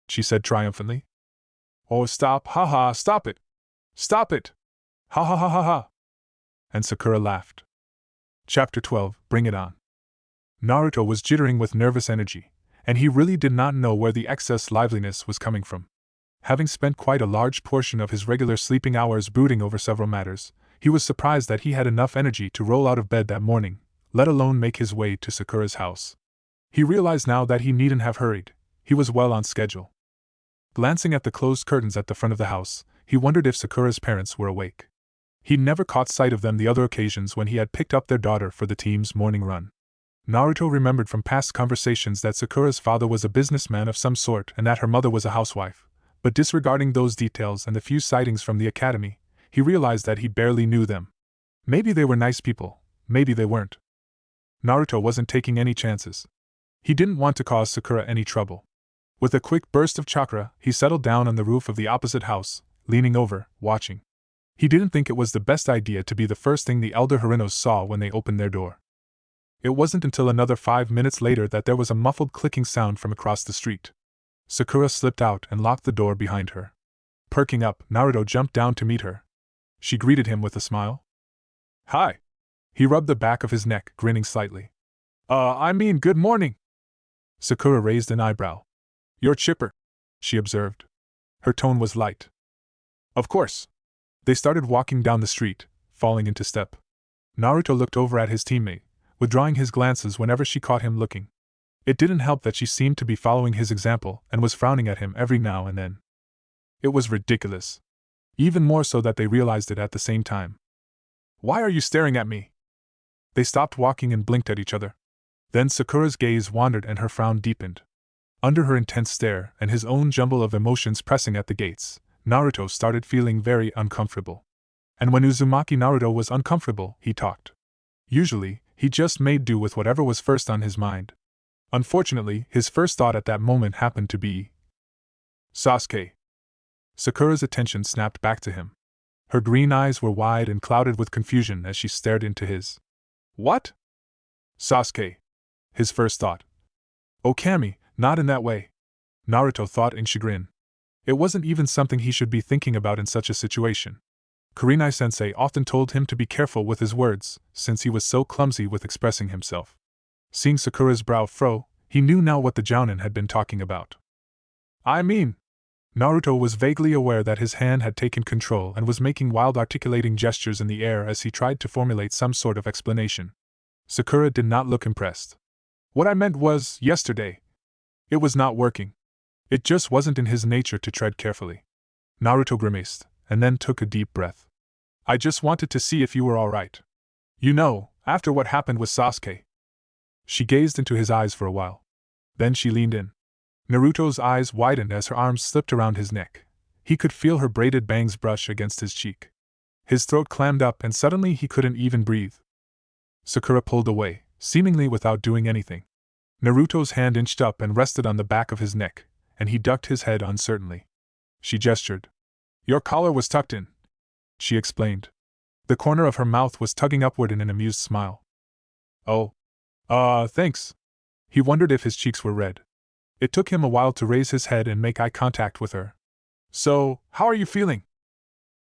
she said triumphantly. Oh, stop, haha, stop it. Stop it. Ha ha ha ha ha. And Sakura laughed. Chapter 12, Bring It On. Naruto was jittering with nervous energy, and he really did not know where the excess liveliness was coming from. Having spent quite a large portion of his regular sleeping hours brooding over several matters, he was surprised that he had enough energy to roll out of bed that morning, let alone make his way to Sakura's house. He realized now that he needn't have hurried. He was well on schedule. Glancing at the closed curtains at the front of the house, he wondered if Sakura's parents were awake. He'd never caught sight of them the other occasions when he had picked up their daughter for the team's morning run. Naruto remembered from past conversations that Sakura's father was a businessman of some sort and that her mother was a housewife, but disregarding those details and the few sightings from the academy, he realized that he barely knew them. Maybe they were nice people, maybe they weren't. Naruto wasn't taking any chances. He didn't want to cause Sakura any trouble. With a quick burst of chakra, he settled down on the roof of the opposite house, leaning over, watching. He didn't think it was the best idea to be the first thing the elder Harinos saw when they opened their door. It wasn't until another 5 minutes later that there was a muffled clicking sound from across the street. Sakura slipped out and locked the door behind her. Perking up, Naruto jumped down to meet her. She greeted him with a smile. Hi. He rubbed the back of his neck, grinning slightly. Good morning. Sakura raised an eyebrow. You're chipper, she observed. Her tone was light. Of course. They started walking down the street, falling into step. Naruto looked over at his teammate, withdrawing his glances whenever she caught him looking. It didn't help that she seemed to be following his example and was frowning at him every now and then. It was ridiculous. Even more so that they realized it at the same time. Why are you staring at me? They stopped walking and blinked at each other. Then Sakura's gaze wandered and her frown deepened. Under her intense stare and his own jumble of emotions pressing at the gates, Naruto started feeling very uncomfortable. And when Uzumaki Naruto was uncomfortable, he talked. Usually, he just made do with whatever was first on his mind. Unfortunately, his first thought at that moment happened to be Sasuke. Sakura's attention snapped back to him. Her green eyes were wide and clouded with confusion as she stared into his. What? Sasuke. His first thought. Oh, Kami, not in that way. Naruto thought in chagrin. It wasn't even something he should be thinking about in such a situation. Kurenai-sensei often told him to be careful with his words, since he was so clumsy with expressing himself. Seeing Sakura's brow furrow, he knew now what the jounin had been talking about. Naruto was vaguely aware that his hand had taken control and was making wild articulating gestures in the air as he tried to formulate some sort of explanation. Sakura did not look impressed. What I meant was, yesterday. It was not working. It just wasn't in his nature to tread carefully. Naruto grimaced, and then took a deep breath. I just wanted to see if you were all right. You know, after what happened with Sasuke. She gazed into his eyes for a while. Then she leaned in. Naruto's eyes widened as her arms slipped around his neck. He could feel her braided bangs brush against his cheek. His throat clammed up and suddenly he couldn't even breathe. Sakura pulled away, seemingly without doing anything. Naruto's hand inched up and rested on the back of his neck, and he ducked his head uncertainly. She gestured. Your collar was tucked in, she explained. The corner of her mouth was tugging upward in an amused smile. Oh. Thanks. He wondered if his cheeks were red. It took him a while to raise his head and make eye contact with her. So, how are you feeling?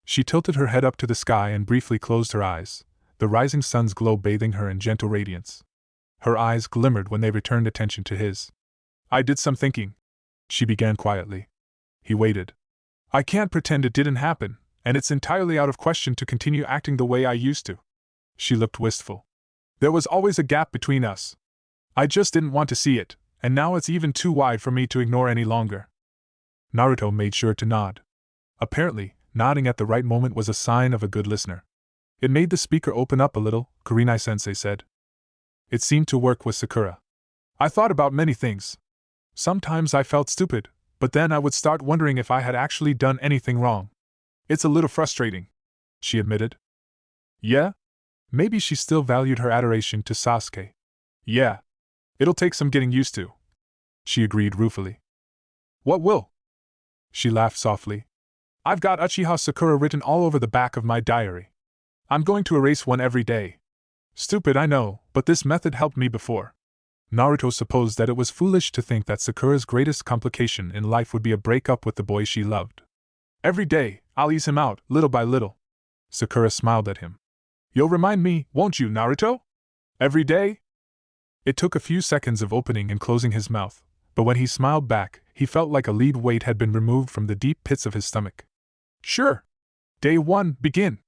She tilted her head up to the sky and briefly closed her eyes, the rising sun's glow bathing her in gentle radiance. Her eyes glimmered when they returned attention to his. I did some thinking, she began quietly. He waited. I can't pretend it didn't happen, and it's entirely out of question to continue acting the way I used to. She looked wistful. There was always a gap between us. I just didn't want to see it, and now it's even too wide for me to ignore any longer. Naruto made sure to nod. Apparently, nodding at the right moment was a sign of a good listener. It made the speaker open up a little, Kurenai-sensei said. It seemed to work with Sakura. I thought about many things. Sometimes I felt stupid, but then I would start wondering if I had actually done anything wrong. It's a little frustrating, she admitted. Yeah? Maybe she still valued her adoration to Sasuke. Yeah. It'll take some getting used to, she agreed ruefully. What will? She laughed softly. I've got Uchiha Sakura written all over the back of my diary. I'm going to erase one every day. Stupid, I know, but this method helped me before. Naruto supposed that it was foolish to think that Sakura's greatest complication in life would be a breakup with the boy she loved. Every day, I'll ease him out, little by little. Sakura smiled at him. You'll remind me, won't you, Naruto? Every day? It took a few seconds of opening and closing his mouth, but when he smiled back, he felt like a lead weight had been removed from the deep pits of his stomach. Sure. Day 1, begin.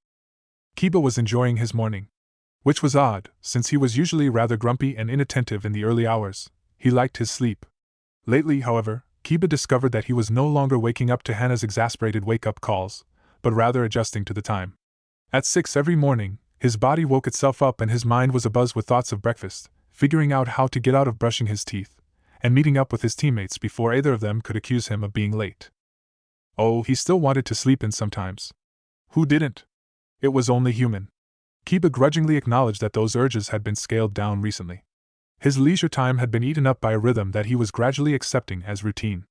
Kiba was enjoying his morning. Which was odd, since he was usually rather grumpy and inattentive in the early hours. He liked his sleep. Lately, however, Kiba discovered that he was no longer waking up to Hana's exasperated wake-up calls, but rather adjusting to the time. At 6 every morning, his body woke itself up and his mind was abuzz with thoughts of breakfast, figuring out how to get out of brushing his teeth, and meeting up with his teammates before either of them could accuse him of being late. Oh, he still wanted to sleep in sometimes. Who didn't? It was only human. Kiba grudgingly acknowledged that those urges had been scaled down recently. His leisure time had been eaten up by a rhythm that he was gradually accepting as routine.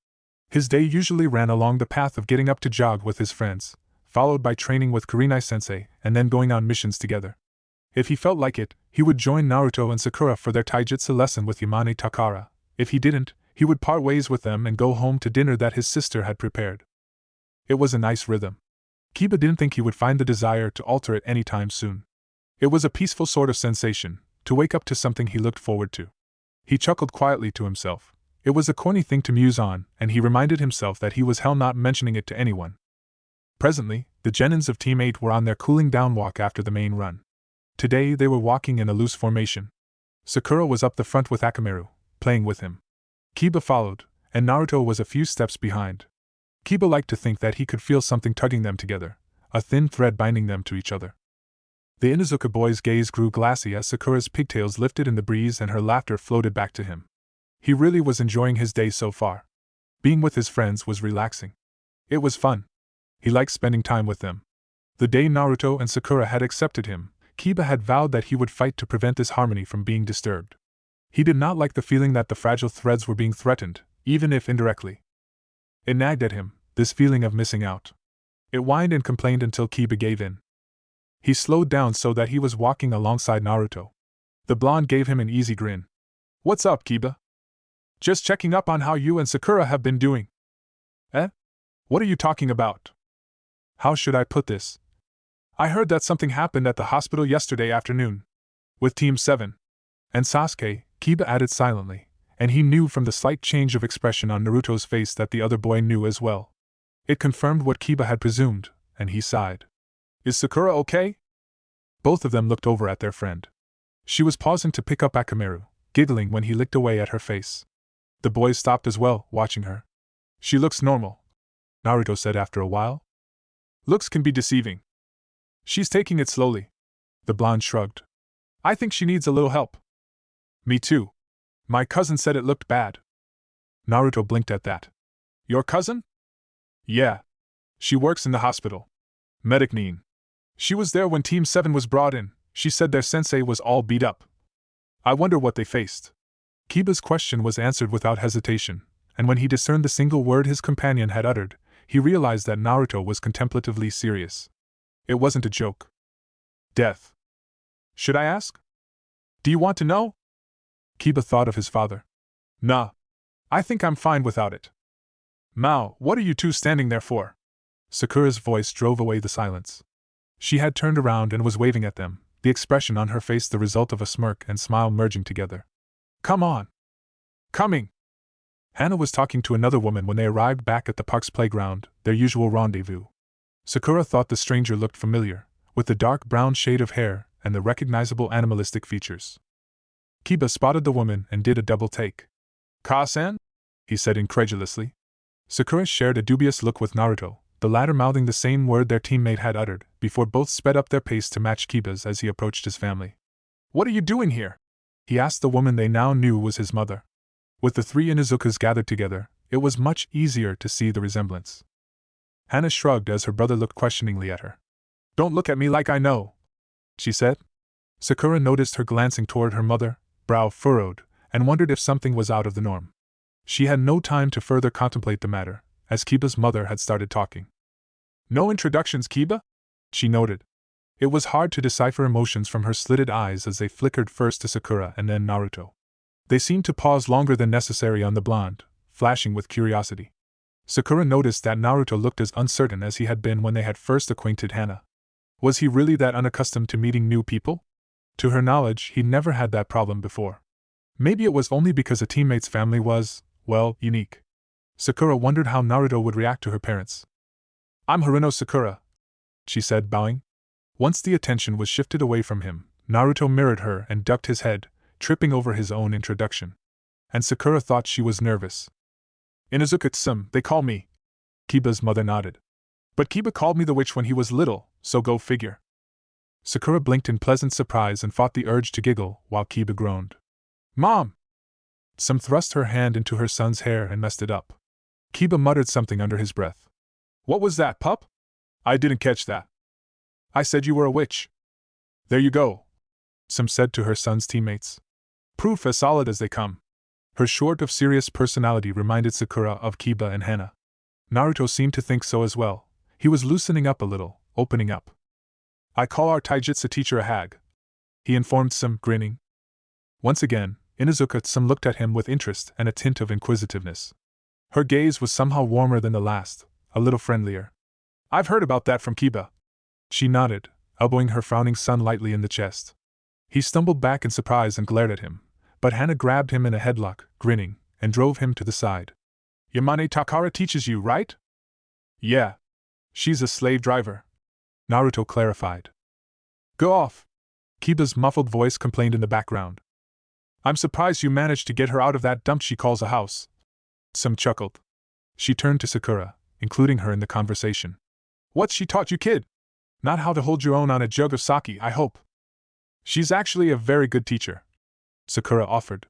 His day usually ran along the path of getting up to jog with his friends, followed by training with Kurenai-sensei, and then going on missions together. If he felt like it, he would join Naruto and Sakura for their taijutsu lesson with Yamane Takara. If he didn't, he would part ways with them and go home to dinner that his sister had prepared. It was a nice rhythm. Kiba didn't think he would find the desire to alter it any time soon. It was a peaceful sort of sensation, to wake up to something he looked forward to. He chuckled quietly to himself. It was a corny thing to muse on, and he reminded himself that he was hell not mentioning it to anyone. Presently, the genins of Team 8 were on their cooling down walk after the main run. Today they were walking in a loose formation. Sakura was up the front with Akamaru, playing with him. Kiba followed, and Naruto was a few steps behind. Kiba liked to think that he could feel something tugging them together, a thin thread binding them to each other. The Inuzuka boy's gaze grew glassy as Sakura's pigtails lifted in the breeze and her laughter floated back to him. He really was enjoying his day so far. Being with his friends was relaxing. It was fun. He liked spending time with them. The day Naruto and Sakura had accepted him, Kiba had vowed that he would fight to prevent this harmony from being disturbed. He did not like the feeling that the fragile threads were being threatened, even if indirectly. It nagged at him, this feeling of missing out. It whined and complained until Kiba gave in. He slowed down so that he was walking alongside Naruto. The blonde gave him an easy grin. What's up, Kiba? Just checking up on how you and Sakura have been doing. Eh? What are you talking about? How should I put this? I heard that something happened at the hospital yesterday afternoon. With Team 7. And Sasuke, Kiba added silently, and he knew from the slight change of expression on Naruto's face that the other boy knew as well. It confirmed what Kiba had presumed, and he sighed. Is Sakura okay? Both of them looked over at their friend. She was pausing to pick up Akamaru, giggling when he licked away at her face. The boys stopped as well, watching her. She looks normal, Naruto said after a while. Looks can be deceiving. She's taking it slowly. The blonde shrugged. I think she needs a little help. Me too. My cousin said it looked bad. Naruto blinked at that. Your cousin? Yeah. She works in the hospital. Medic Neen. She was there when Team 7 was brought in. She said their sensei was all beat up. I wonder what they faced. Kiba's question was answered without hesitation, and when he discerned the single word his companion had uttered, he realized that Naruto was contemplatively serious. It wasn't a joke. Death. Should I ask? Do you want to know? Kiba thought of his father. Nah. I think I'm fine without it. Mao, what are you two standing there for? Sakura's voice drove away the silence. She had turned around and was waving at them, the expression on her face the result of a smirk and smile merging together. Come on. Coming. Hana was talking to another woman when they arrived back at the park's playground, their usual rendezvous. Sakura thought the stranger looked familiar, with the dark brown shade of hair and the recognizable animalistic features. Kiba spotted the woman and did a double take. Ka-san? He said incredulously. Sakura shared a dubious look with Naruto, the latter mouthing the same word their teammate had uttered, before both sped up their pace to match Kiba's as he approached his family. What are you doing here? He asked the woman they now knew was his mother. With the three Inuzukas gathered together, it was much easier to see the resemblance. Hana shrugged as her brother looked questioningly at her. Don't look at me like I know, she said. Sakura noticed her glancing toward her mother, brow furrowed, and wondered if something was out of the norm. She had no time to further contemplate the matter, as Kiba's mother had started talking. No introductions, Kiba? She noted. It was hard to decipher emotions from her slitted eyes as they flickered first to Sakura and then Naruto. They seemed to pause longer than necessary on the blonde, flashing with curiosity. Sakura noticed that Naruto looked as uncertain as he had been when they had first acquainted Hana. Was he really that unaccustomed to meeting new people? To her knowledge, he'd never had that problem before. Maybe it was only because a teammate's family was, well, unique. Sakura wondered how Naruto would react to her parents. I'm Haruno Sakura, she said, bowing. Once the attention was shifted away from him, Naruto mirrored her and ducked his head, tripping over his own introduction. And Sakura thought she was nervous. Inuzuka-tsum, they call me. Kiba's mother nodded. But Kiba called me the witch when he was little, so go figure. Sakura blinked in pleasant surprise and fought the urge to giggle, while Kiba groaned. Mom! Tsum thrust her hand into her son's hair and messed it up. Kiba muttered something under his breath. What was that, pup? I didn't catch that. I said you were a witch. There you go, Tsum said to her son's teammates. Proof as solid as they come. Her short of serious personality reminded Sakura of Kiba and Hana. Naruto seemed to think so as well. He was loosening up a little, opening up. I call our taijutsu teacher a hag, he informed Tsum, grinning. Once again, Inuzuka-tsum looked at him with interest and a tint of inquisitiveness. Her gaze was somehow warmer than the last, a little friendlier. I've heard about that from Kiba. She nodded, elbowing her frowning son lightly in the chest. He stumbled back in surprise and glared at him, but Hana grabbed him in a headlock, grinning, and drove him to the side. Yamane Takara teaches you, right? Yeah. She's a slave driver, Naruto clarified. Go off, Kiba's muffled voice complained in the background. I'm surprised you managed to get her out of that dump she calls a house. Tsum chuckled. She turned to Sakura, including her in the conversation. What's she taught you, kid? Not how to hold your own on a jug of sake, I hope. She's actually a very good teacher, Sakura offered.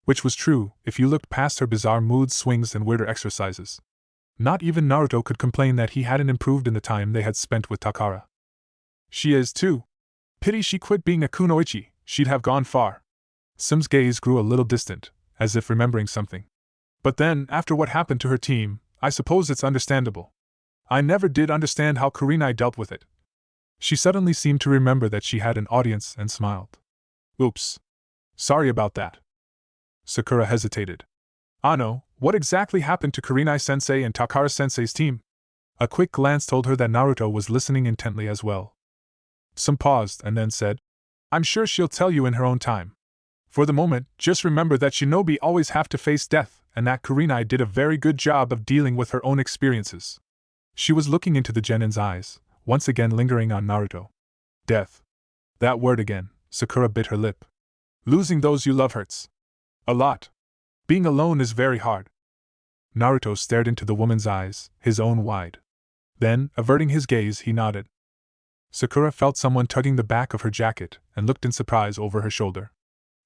Which was true, if you looked past her bizarre mood swings and weirder exercises. Not even Naruto could complain that he hadn't improved in the time they had spent with Takara. She is too. Pity she quit being a kunoichi, she'd have gone far. Tsum's gaze grew a little distant, as if remembering something. But then, after what happened to her team, I suppose it's understandable. I never did understand how Kurenai dealt with it. She suddenly seemed to remember that she had an audience and smiled. Oops. Sorry about that. Sakura hesitated. Ano, what exactly happened to Kurenai-sensei and Takara-sensei's team? A quick glance told her that Naruto was listening intently as well. Tsum paused and then said, I'm sure she'll tell you in her own time. For the moment, just remember that shinobi always have to face death, and that Kurenai did a very good job of dealing with her own experiences. She was looking into the genin's eyes, once again lingering on Naruto. Death. That word again, Sakura bit her lip. Losing those you love hurts. A lot. Being alone is very hard. Naruto stared into the woman's eyes, his own wide. Then, averting his gaze, he nodded. Sakura felt someone tugging the back of her jacket and looked in surprise over her shoulder.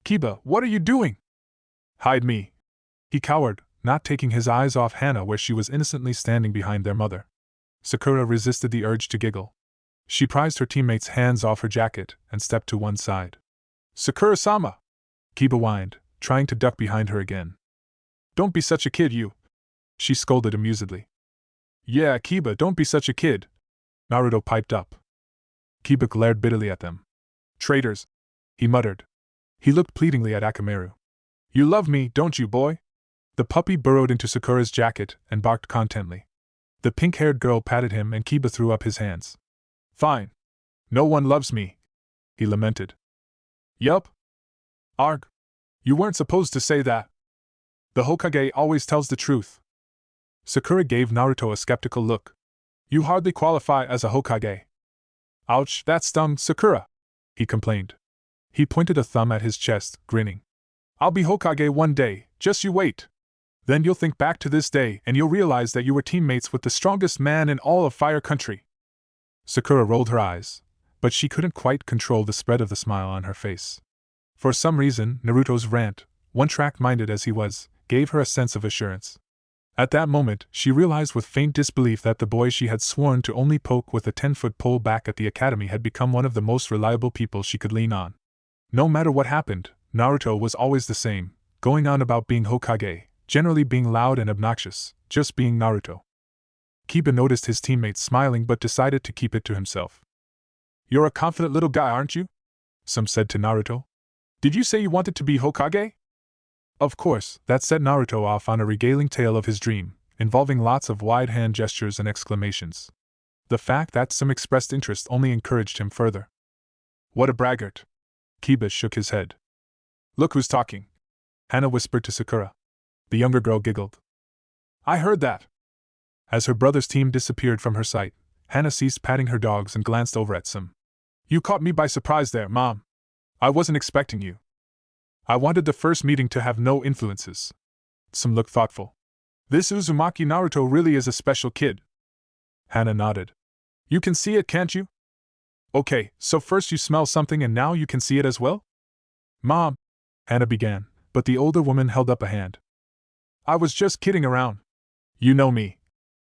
Kiba, what are you doing? Hide me. He cowered, not taking his eyes off Hana where she was innocently standing behind their mother. Sakura resisted the urge to giggle. She prized her teammate's hands off her jacket and stepped to one side. Sakura-sama! Kiba whined, trying to duck behind her again. Don't be such a kid, you! She scolded amusedly. Yeah, Kiba, don't be such a kid! Naruto piped up. Kiba glared bitterly at them. Traitors! He muttered. He looked pleadingly at Akamaru. You love me, don't you, boy? The puppy burrowed into Sakura's jacket and barked contently. The pink-haired girl patted him and Kiba threw up his hands. Fine. No one loves me, he lamented. Yup. Arg. You weren't supposed to say that. The Hokage always tells the truth. Sakura gave Naruto a skeptical look. You hardly qualify as a Hokage. Ouch, that stung, Sakura, he complained. He pointed a thumb at his chest, grinning. I'll be Hokage one day, just you wait. Then you'll think back to this day and you'll realize that you were teammates with the strongest man in all of Fire Country. Sakura rolled her eyes, but she couldn't quite control the spread of the smile on her face. For some reason, Naruto's rant, one-track-minded as he was, gave her a sense of assurance. At that moment, she realized with faint disbelief that the boy she had sworn to only poke with a 10-foot pole back at the academy had become one of the most reliable people she could lean on. No matter what happened, Naruto was always the same, going on about being Hokage, generally being loud and obnoxious, just being Naruto. Kiba noticed his teammates smiling but decided to keep it to himself. You're a confident little guy, aren't you? Some said to Naruto. Did you say you wanted to be Hokage? Of course, that set Naruto off on a regaling tale of his dream, involving lots of wide hand gestures and exclamations. The fact that some expressed interest only encouraged him further. What a braggart! Kiba shook his head. Look who's talking, Hana whispered to Sakura. The younger girl giggled. I heard that. As her brother's team disappeared from her sight, Hana ceased patting her dogs and glanced over at Sam. You caught me by surprise there, Mom. I wasn't expecting you. I wanted the first meeting to have no influences. Sam looked thoughtful. This Uzumaki Naruto really is a special kid. Hana nodded. You can see it, can't you? Okay, so first you smell something and now you can see it as well? Mom, Hana began, but the older woman held up a hand. I was just kidding around. You know me.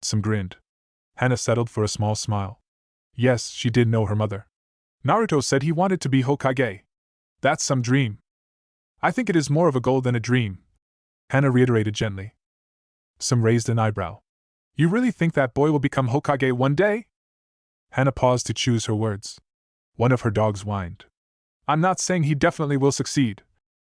Sam grinned. Hana settled for a small smile. Yes, she did know her mother. Naruto said he wanted to be Hokage. That's some dream. I think it is more of a goal than a dream, Hana reiterated gently. Sam raised an eyebrow. You really think that boy will become Hokage one day? Hana paused to choose her words. One of her dogs whined. I'm not saying he definitely will succeed,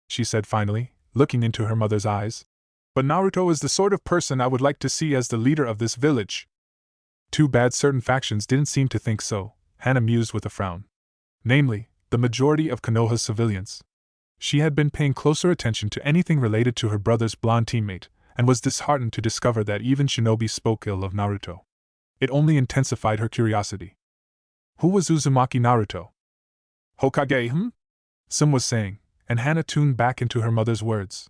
she said finally, looking into her mother's eyes. But Naruto is the sort of person I would like to see as the leader of this village. Too bad certain factions didn't seem to think so, Hana mused with a frown. Namely, the majority of Konoha's civilians. She had been paying closer attention to anything related to her brother's blonde teammate, and was disheartened to discover that even shinobi spoke ill of Naruto. It only intensified her curiosity. Who was Uzumaki Naruto? Hokage, Sam was saying, and Hana tuned back into her mother's words.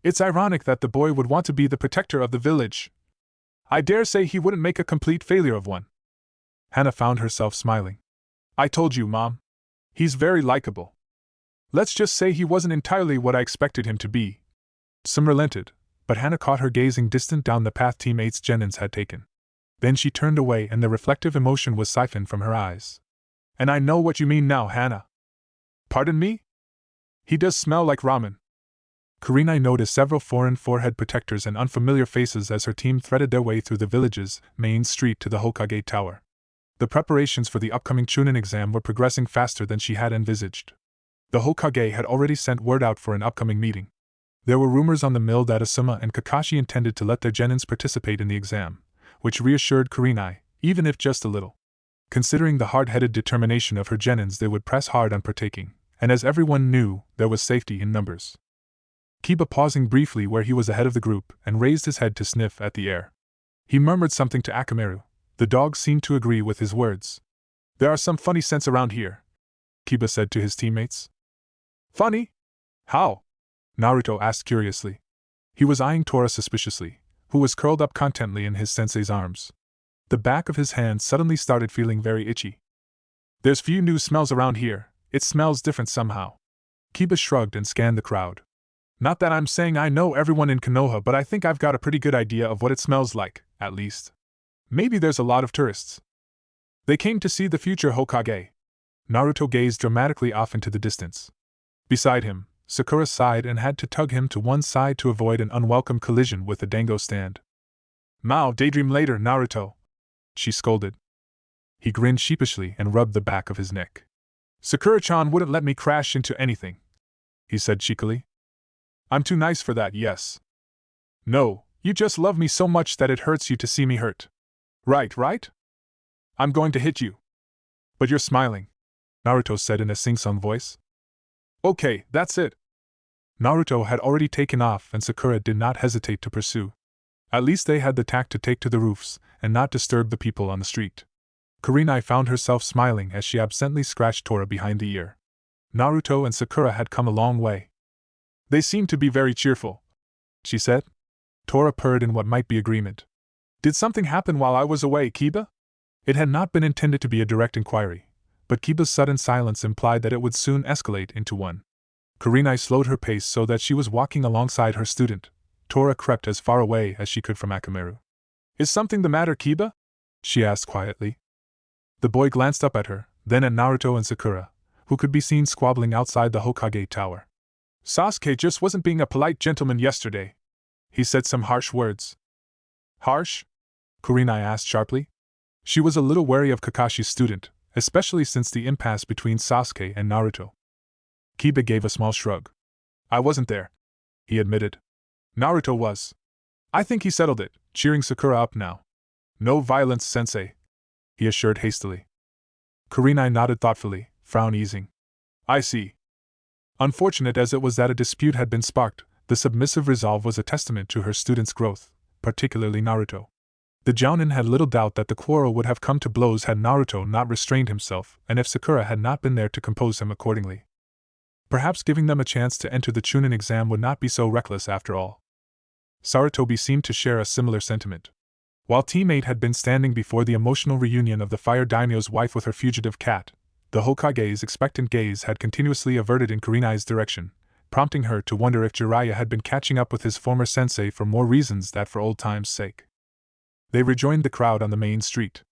It's ironic that the boy would want to be the protector of the village. I dare say he wouldn't make a complete failure of one. Hana found herself smiling. I told you, Mom. He's very likable. Let's just say he wasn't entirely what I expected him to be. Sam relented, but Hana caught her gazing distant down the path teammates Genins had taken. Then she turned away and the reflective emotion was siphoned from her eyes. And I know what you mean now, Hana. Pardon me? He does smell like ramen. Kurenai noticed several foreign forehead protectors and unfamiliar faces as her team threaded their way through the village's main street to the Hokage Tower. The preparations for the upcoming Chunin exam were progressing faster than she had envisaged. The Hokage had already sent word out for an upcoming meeting. There were rumors on the mill that Asuma and Kakashi intended to let their genins participate in the exam, which reassured Kurenai, even if just a little. Considering the hard-headed determination of her genins, they would press hard on partaking, and as everyone knew, there was safety in numbers. Kiba pausing briefly where he was ahead of the group and raised his head to sniff at the air. He murmured something to Akamaru. The dog seemed to agree with his words. There are some funny scents around here, Kiba said to his teammates. Funny? How? Naruto asked curiously. He was eyeing Tora suspiciously, who was curled up contentedly in his sensei's arms. The back of his hand suddenly started feeling very itchy. There's few new smells around here, it smells different somehow. Kiba shrugged and scanned the crowd. Not that I'm saying I know everyone in Konoha, but I think I've got a pretty good idea of what it smells like, at least. Maybe there's a lot of tourists. They came to see the future Hokage. Naruto gazed dramatically off into the distance. Beside him, Sakura sighed and had to tug him to one side to avoid an unwelcome collision with the dango stand. Mao, daydream later, Naruto, she scolded. He grinned sheepishly and rubbed the back of his neck. Sakura-chan wouldn't let me crash into anything, he said cheekily. I'm too nice for that, yes. No, you just love me so much that it hurts you to see me hurt. Right? I'm going to hit you. But you're smiling, Naruto said in a sing-song voice. Okay, that's it. Naruto had already taken off and Sakura did not hesitate to pursue. At least they had the tact to take to the roofs and not disturb the people on the street. Kurenai found herself smiling as she absently scratched Tora behind the ear. Naruto and Sakura had come a long way. They seemed to be very cheerful, she said. Tora purred in what might be agreement. Did something happen while I was away, Kiba? It had not been intended to be a direct inquiry, but Kiba's sudden silence implied that it would soon escalate into one. Kurenai slowed her pace so that she was walking alongside her student. Tora crept as far away as she could from Akamaru. Is something the matter, Kiba? She asked quietly. The boy glanced up at her, then at Naruto and Sakura, who could be seen squabbling outside the Hokage tower. Sasuke just wasn't being a polite gentleman yesterday. He said some harsh words. Harsh? Kurenai asked sharply. She was a little wary of Kakashi's student, especially since the impasse between Sasuke and Naruto. Kiba gave a small shrug. I wasn't there, he admitted. Naruto was. I think he settled it, cheering Sakura up now. No violence, sensei, he assured hastily. Kurenai nodded thoughtfully, frown easing. I see. Unfortunate as it was that a dispute had been sparked, the submissive resolve was a testament to her student's growth, particularly Naruto. The Jounin had little doubt that the quarrel would have come to blows had Naruto not restrained himself and if Sakura had not been there to compose him accordingly. Perhaps giving them a chance to enter the Chunin exam would not be so reckless after all. Sarutobi seemed to share a similar sentiment. While teammate had been standing before the emotional reunion of the fire daimyo's wife with her fugitive cat, the Hokage's expectant gaze had continuously averted in Kurenai's direction, prompting her to wonder if Jiraiya had been catching up with his former sensei for more reasons than for old time's sake. They rejoined the crowd on the main street.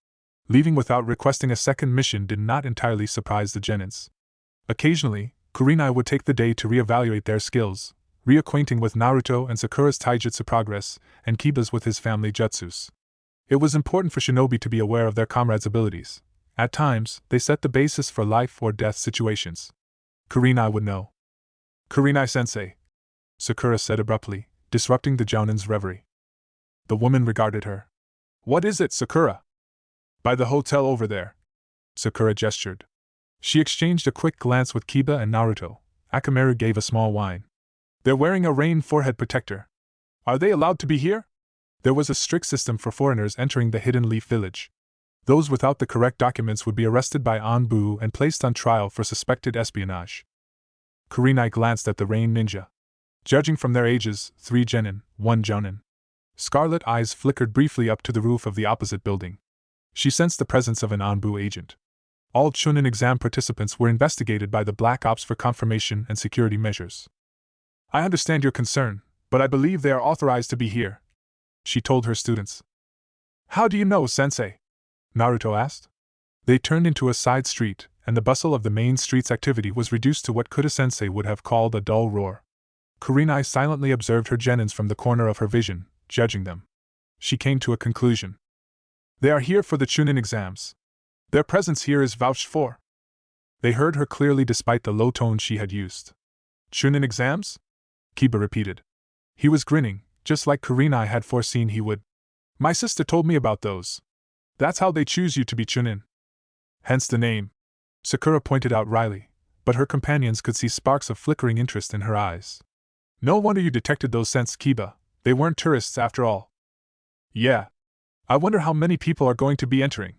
Leaving without requesting a second mission did not entirely surprise the Genins. Occasionally, Kurenai would take the day to reevaluate their skills, reacquainting with Naruto and Sakura's taijutsu progress, and Kiba's with his family jutsus. It was important for shinobi to be aware of their comrades' abilities. At times, they set the basis for life or death situations. Kurenai would know. Kurenai-sensei, Sakura said abruptly, disrupting the Jounin's reverie. The woman regarded her. What is it, Sakura? By the hotel over there. Sakura gestured. She exchanged a quick glance with Kiba and Naruto. Akamaru gave a small whine. They're wearing a rain forehead protector. Are they allowed to be here? There was a strict system for foreigners entering the Hidden Leaf Village. Those without the correct documents would be arrested by Anbu and placed on trial for suspected espionage. Kurenai glanced at the rain ninja. Judging from their ages, 3 genin, 1 jounin. Scarlet eyes flickered briefly up to the roof of the opposite building. She sensed the presence of an Anbu agent. All Chunin exam participants were investigated by the Black Ops for confirmation and security measures. I understand your concern, but I believe they are authorized to be here, she told her students. How do you know, sensei? Naruto asked. They turned into a side street, and the bustle of the main street's activity was reduced to what Kuda-sensei would have called a dull roar. Kurenai silently observed her genins from the corner of her vision, judging them. She came to a conclusion. They are here for the Chunin exams. Their presence here is vouched for. They heard her clearly despite the low tone she had used. Chunin exams? Kiba repeated. He was grinning, just like Kurenai had foreseen he would. My sister told me about those. That's how they choose you to be Chunin. Hence the name. Sakura pointed out wryly, but her companions could see sparks of flickering interest in her eyes. No wonder you detected those scents, Kiba. They weren't tourists after all. Yeah. I wonder how many people are going to be entering.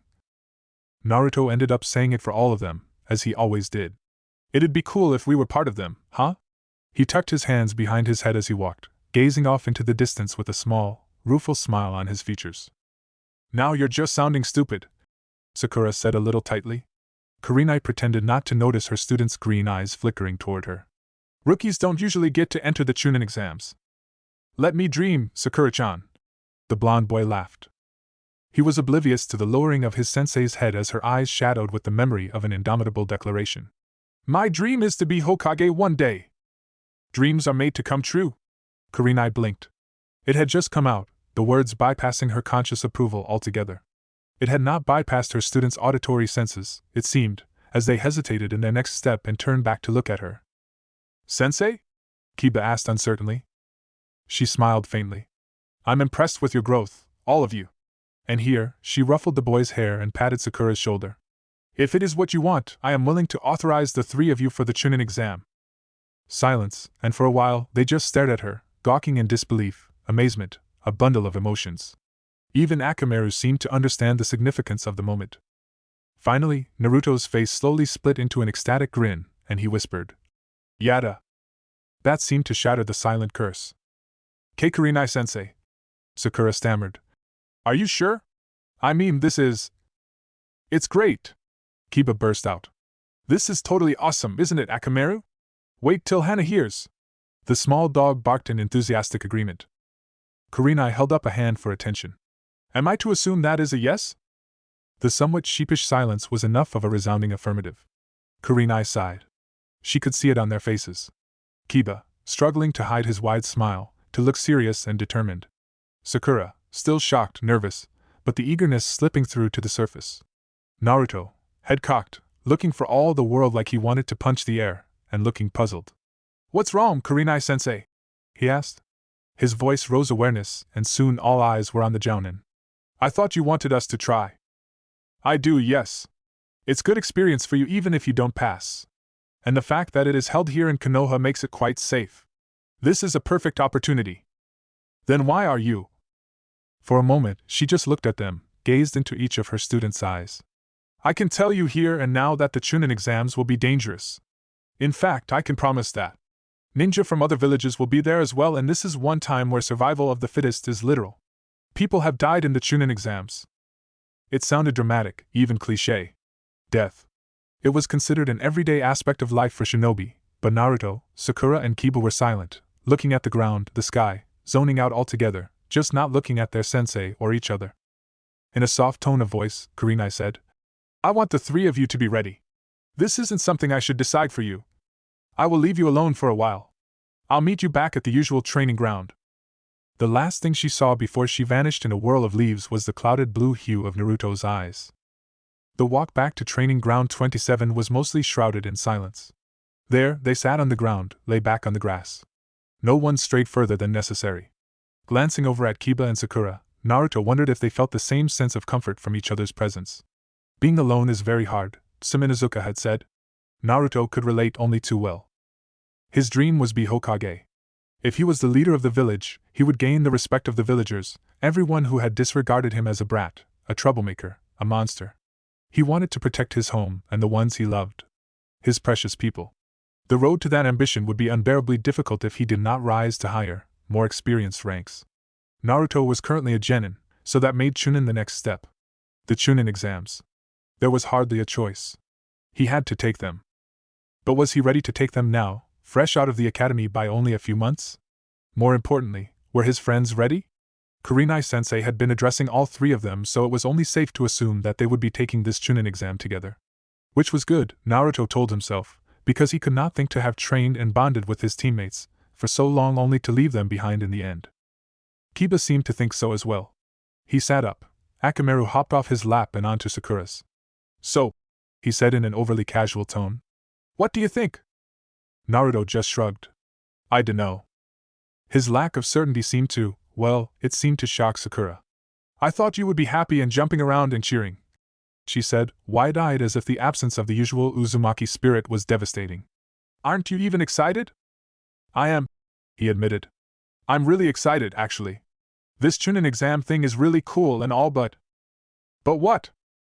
Naruto ended up saying it for all of them, as he always did. It'd be cool if we were part of them, huh? He tucked his hands behind his head as he walked, gazing off into the distance with a small, rueful smile on his features. Now you're just sounding stupid, Sakura said a little tightly. Kurenai pretended not to notice her student's green eyes flickering toward her. Rookies don't usually get to enter the Chunin exams. Let me dream, Sakura-chan. The blonde boy laughed. He was oblivious to the lowering of his sensei's head as her eyes shadowed with the memory of an indomitable declaration. My dream is to be Hokage one day. Dreams are made to come true. Kurenai blinked. It had just come out, the words bypassing her conscious approval altogether. It had not bypassed her students' auditory senses, it seemed, as they hesitated in their next step and turned back to look at her. Sensei? Kiba asked uncertainly. She smiled faintly. I'm impressed with your growth, all of you. And here, she ruffled the boy's hair and patted Sakura's shoulder. If it is what you want, I am willing to authorize the three of you for the Chunin exam. Silence, and for a while, they just stared at her, gawking in disbelief, amazement, a bundle of emotions. Even Akamaru seemed to understand the significance of the moment. Finally, Naruto's face slowly split into an ecstatic grin, and he whispered, Yada. That seemed to shatter the silent curse. Kurenai-sensei. Sakura stammered. Are you sure? I mean, this is... It's great! Kiba burst out. This is totally awesome, isn't it, Akamaru? Wait till Hana hears. The small dog barked in enthusiastic agreement. Kurenai held up a hand for attention. Am I to assume that is a yes? The somewhat sheepish silence was enough of a resounding affirmative. Kurenai sighed. She could see it on their faces. Kiba, struggling to hide his wide smile, to look serious and determined. Sakura, still shocked, nervous, but the eagerness slipping through to the surface. Naruto, head cocked, looking for all the world like he wanted to punch the air, and looking puzzled. What's wrong, Kurenai-sensei? He asked. His voice rose awareness, and soon all eyes were on the jounin. I thought you wanted us to try. I do, yes. It's good experience for you even if you don't pass. And the fact that it is held here in Konoha makes it quite safe. This is a perfect opportunity. Then why are you? For a moment, she just looked at them, gazed into each of her students' eyes. I can tell you here and now that the Chunin exams will be dangerous. In fact, I can promise that. Ninja from other villages will be there as well, and this is one time where survival of the fittest is literal. People have died in the Chunin exams. It sounded dramatic, even cliché. Death. It was considered an everyday aspect of life for shinobi, but Naruto, Sakura and Kiba were silent, looking at the ground, the sky, zoning out altogether, just not looking at their sensei or each other. In a soft tone of voice, Kurenai said, I want the three of you to be ready. This isn't something I should decide for you. I will leave you alone for a while. I'll meet you back at the usual training ground. The last thing she saw before she vanished in a whirl of leaves was the clouded blue hue of Naruto's eyes. The walk back to training ground 27 was mostly shrouded in silence. There, they sat on the ground, lay back on the grass. No one strayed further than necessary. Glancing over at Kiba and Sakura, Naruto wondered if they felt the same sense of comfort from each other's presence. Being alone is very hard, Shimizuka had said. Naruto could relate only too well. His dream was be Hokage. If he was the leader of the village, he would gain the respect of the villagers, everyone who had disregarded him as a brat, a troublemaker, a monster. He wanted to protect his home and the ones he loved. His precious people. The road to that ambition would be unbearably difficult if he did not rise to higher, more experienced ranks. Naruto was currently a genin, so that made Chunin the next step. The Chunin exams. There was hardly a choice. He had to take them. But was he ready to take them now, fresh out of the academy by only a few months? More importantly, were his friends ready? Kurenai-sensei had been addressing all three of them, so it was only safe to assume that they would be taking this Chunin exam together. Which was good, Naruto told himself, because he could not think to have trained and bonded with his teammates for so long only to leave them behind in the end. Kiba seemed to think so as well. He sat up. Akamaru hopped off his lap and onto Sakura's. So, he said in an overly casual tone. What do you think? Naruto just shrugged. I dunno. His lack of certainty seemed to, well, it seemed to shock Sakura. I thought you would be happy and jumping around and cheering, she said, wide-eyed as if the absence of the usual Uzumaki spirit was devastating. Aren't you even excited? I am, he admitted. I'm really excited, actually. This Chunin exam thing is really cool and all, but... But what?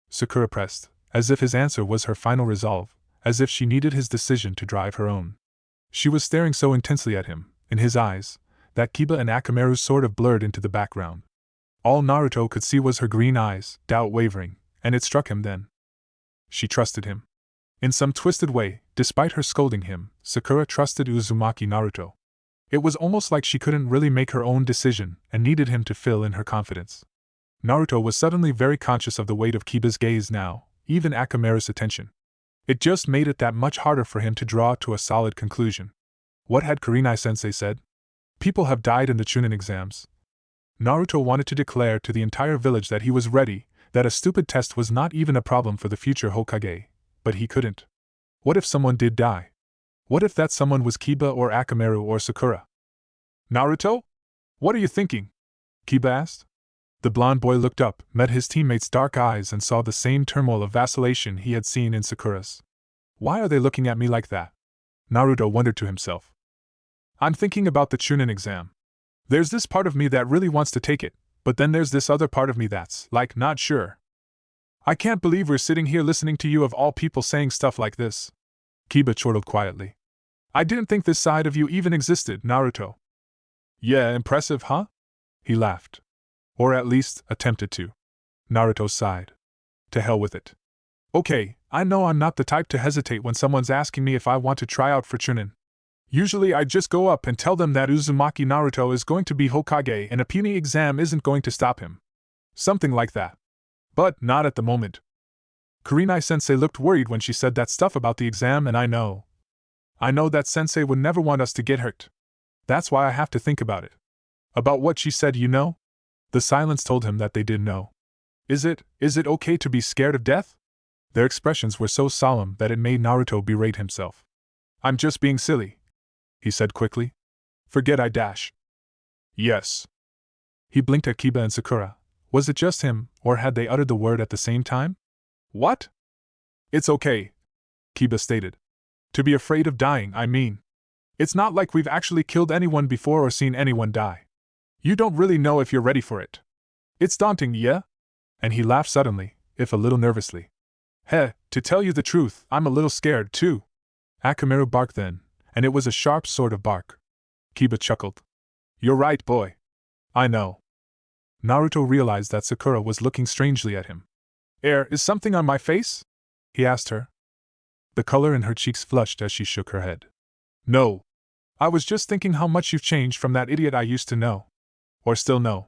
Sakura pressed, as if his answer was her final resolve, as if she needed his decision to drive her own. She was staring so intensely at him, in his eyes, that Kiba and Akamaru sort of blurred into the background. All Naruto could see was her green eyes, doubt wavering, and it struck him then. She trusted him. In some twisted way, despite her scolding him, Sakura trusted Uzumaki Naruto. It was almost like she couldn't really make her own decision and needed him to fill in her confidence. Naruto was suddenly very conscious of the weight of Kiba's gaze now, even Akamaru's attention. It just made it that much harder for him to draw to a solid conclusion. What had Kurenai-sensei said? People have died in the Chunin exams. Naruto wanted to declare to the entire village that he was ready, that a stupid test was not even a problem for the future Hokage, but he couldn't. What if someone did die? What if that someone was Kiba or Akamaru or Sakura? Naruto? What are you thinking? Kiba asked. The blond boy looked up, met his teammate's dark eyes and saw the same turmoil of vacillation he had seen in Sakura's. Why are they looking at me like that? Naruto wondered to himself. I'm thinking about the Chunin exam. There's this part of me that really wants to take it, but then there's this other part of me that's, like, not sure. I can't believe we're sitting here listening to you of all people saying stuff like this. Kiba chortled quietly. I didn't think this side of you even existed, Naruto. Yeah, impressive, huh? He laughed. Or at least, attempted to. Naruto sighed. To hell with it. Okay, I know I'm not the type to hesitate when someone's asking me if I want to try out for Chunin. Usually I just go up and tell them that Uzumaki Naruto is going to be Hokage and a puny exam isn't going to stop him. Something like that. But not at the moment. Kurenai-sensei looked worried when she said that stuff about the exam, and I know that sensei would never want us to get hurt. That's why I have to think about it. About what she said, you know? The silence told him that they did know. Is it okay to be scared of death? Their expressions were so solemn that it made Naruto berate himself. I'm just being silly, he said quickly. Forget I dash. Yes. He blinked at Kiba and Sakura. Was it just him, or had they uttered the word at the same time? What? It's okay, Kiba stated. To be afraid of dying, I mean. It's not like we've actually killed anyone before or seen anyone die. You don't really know if you're ready for it. It's daunting, yeah? And he laughed suddenly, if a little nervously. Heh, to tell you the truth, I'm a little scared too. Akamaru barked then, and it was a sharp sort of bark. Kiba chuckled. You're right, boy. I know. Naruto realized that Sakura was looking strangely at him. Is something on my face? He asked her. The color in her cheeks flushed as she shook her head. No. I was just thinking how much you've changed from that idiot I used to know. Or still know.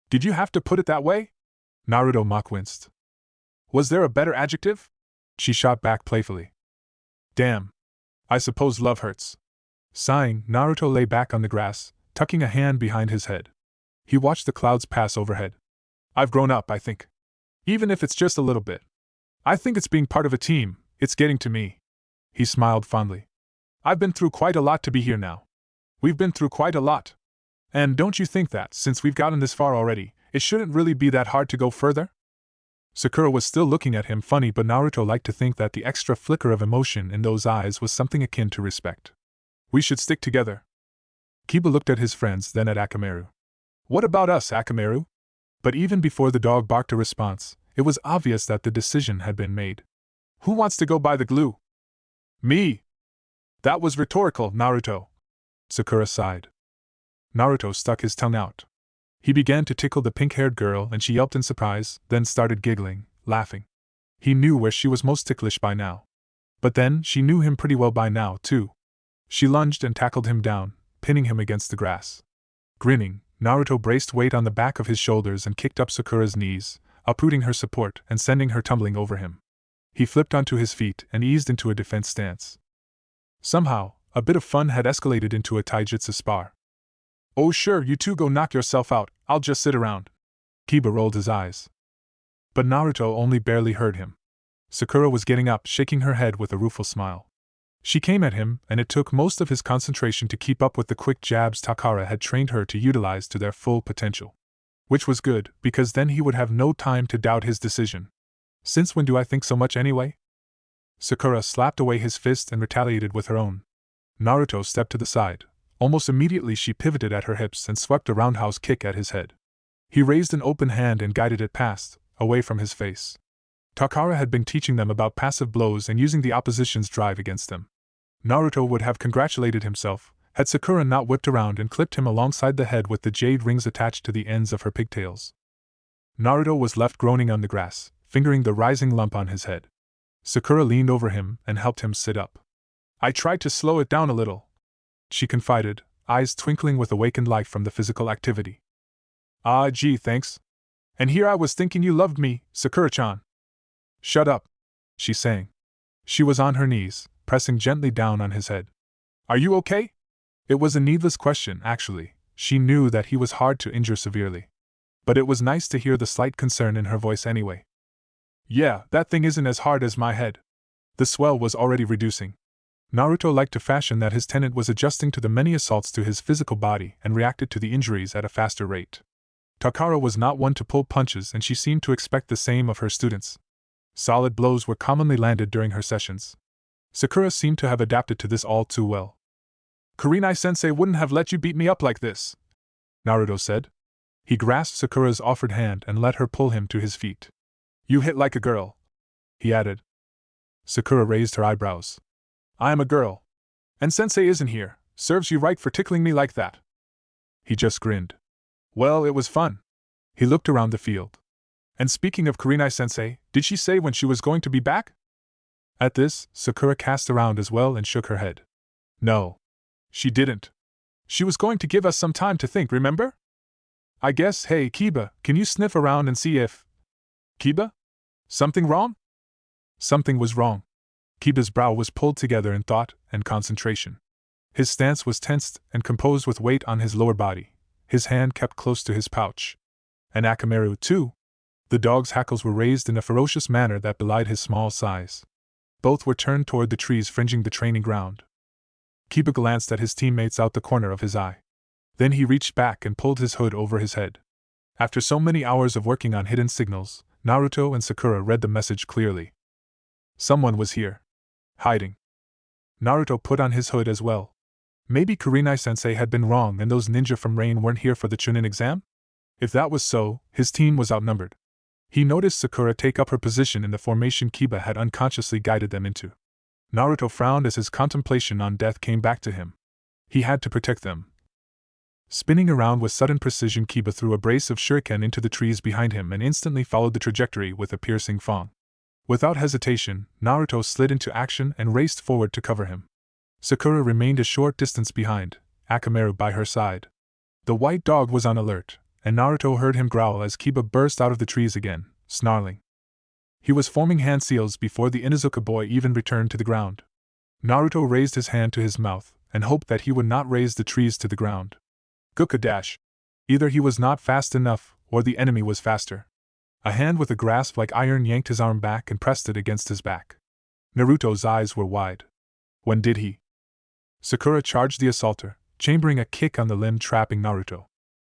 Did you have to put it that way? Naruto mock winced. Was there a better adjective? She shot back playfully. Damn. I suppose love hurts. Sighing, Naruto lay back on the grass, tucking a hand behind his head. He watched the clouds pass overhead. I've grown up, I think. Even if it's just a little bit. I think it's being part of a team, it's getting to me. He smiled fondly. I've been through quite a lot to be here now. We've been through quite a lot. And don't you think that, since we've gotten this far already, it shouldn't really be that hard to go further? Sakura was still looking at him funny, but Naruto liked to think that the extra flicker of emotion in those eyes was something akin to respect. We should stick together. Kiba looked at his friends, then at Akamaru. What about us, Akamaru? But even before the dog barked a response, it was obvious that the decision had been made. Who wants to go buy the glue? Me. That was rhetorical, Naruto. Sakura sighed. Naruto stuck his tongue out. He began to tickle the pink-haired girl and she yelped in surprise, then started giggling, laughing. He knew where she was most ticklish by now. But then, she knew him pretty well by now, too. She lunged and tackled him down, pinning him against the grass. Grinning, Naruto braced weight on the back of his shoulders and kicked up Sakura's knees, uprooting her support and sending her tumbling over him. He flipped onto his feet and eased into a defense stance. Somehow, a bit of fun had escalated into a taijutsu spar. Oh sure, you two go knock yourself out, I'll just sit around. Kiba rolled his eyes. But Naruto only barely heard him. Sakura was getting up, shaking her head with a rueful smile. She came at him, and it took most of his concentration to keep up with the quick jabs Takara had trained her to utilize to their full potential. Which was good, because then he would have no time to doubt his decision. Since when do I think so much anyway? Sakura slapped away his fist and retaliated with her own. Naruto stepped to the side. Almost immediately she pivoted at her hips and swept a roundhouse kick at his head. He raised an open hand and guided it past, away from his face. Takara had been teaching them about passive blows and using the opposition's drive against them. Naruto would have congratulated himself, had Sakura not whipped around and clipped him alongside the head with the jade rings attached to the ends of her pigtails. Naruto was left groaning on the grass, fingering the rising lump on his head. Sakura leaned over him and helped him sit up. I tried to slow it down a little, she confided, eyes twinkling with awakened life from the physical activity. Ah, gee, thanks. And here I was thinking you loved me, Sakura-chan. Shut up, she sang. She was on her knees, pressing gently down on his head. Are you okay? It was a needless question, actually. She knew that he was hard to injure severely. But it was nice to hear the slight concern in her voice anyway. Yeah, that thing isn't as hard as my head. The swell was already reducing. Naruto liked to fashion that his tenant was adjusting to the many assaults to his physical body and reacted to the injuries at a faster rate. Takara was not one to pull punches, and she seemed to expect the same of her students. Solid blows were commonly landed during her sessions. Sakura seemed to have adapted to this all too well. Kurenai-sensei wouldn't have let you beat me up like this, Naruto said. He grasped Sakura's offered hand and let her pull him to his feet. You hit like a girl, he added. Sakura raised her eyebrows. I am a girl. And sensei isn't here. Serves you right for tickling me like that. He just grinned. Well, it was fun. He looked around the field. And speaking of Kurenai-sensei, did she say when she was going to be back? At this, Sakura cast around as well and shook her head. No. She didn't. She was going to give us some time to think, remember? I guess, hey, Kiba, can you sniff around and see if… Kiba? Something wrong? Something was wrong. Kiba's brow was pulled together in thought and concentration. His stance was tensed and composed with weight on his lower body, his hand kept close to his pouch. And Akamaru, too. The dog's hackles were raised in a ferocious manner that belied his small size. Both were turned toward the trees fringing the training ground. Kiba glanced at his teammates out the corner of his eye. Then he reached back and pulled his hood over his head. After so many hours of working on hidden signals, Naruto and Sakura read the message clearly. Someone was here. Hiding. Naruto put on his hood as well. Maybe Kurenai-sensei had been wrong and those ninja from Rain weren't here for the Chunin exam? If that was so, his team was outnumbered. He noticed Sakura take up her position in the formation Kiba had unconsciously guided them into. Naruto frowned as his contemplation on death came back to him. He had to protect them. Spinning around with sudden precision, Kiba threw a brace of shuriken into the trees behind him and instantly followed the trajectory with a piercing fang. Without hesitation, Naruto slid into action and raced forward to cover him. Sakura remained a short distance behind, Akamaru by her side. The white dog was on alert, and Naruto heard him growl as Kiba burst out of the trees again, snarling. He was forming hand seals before the Inuzuka boy even returned to the ground. Naruto raised his hand to his mouth and hoped that he would not raise the trees to the ground. Guka dash. Either he was not fast enough, or the enemy was faster. A hand with a grasp like iron yanked his arm back and pressed it against his back. Naruto's eyes were wide. When did he? Sakura charged the assaulter, chambering a kick on the limb trapping Naruto.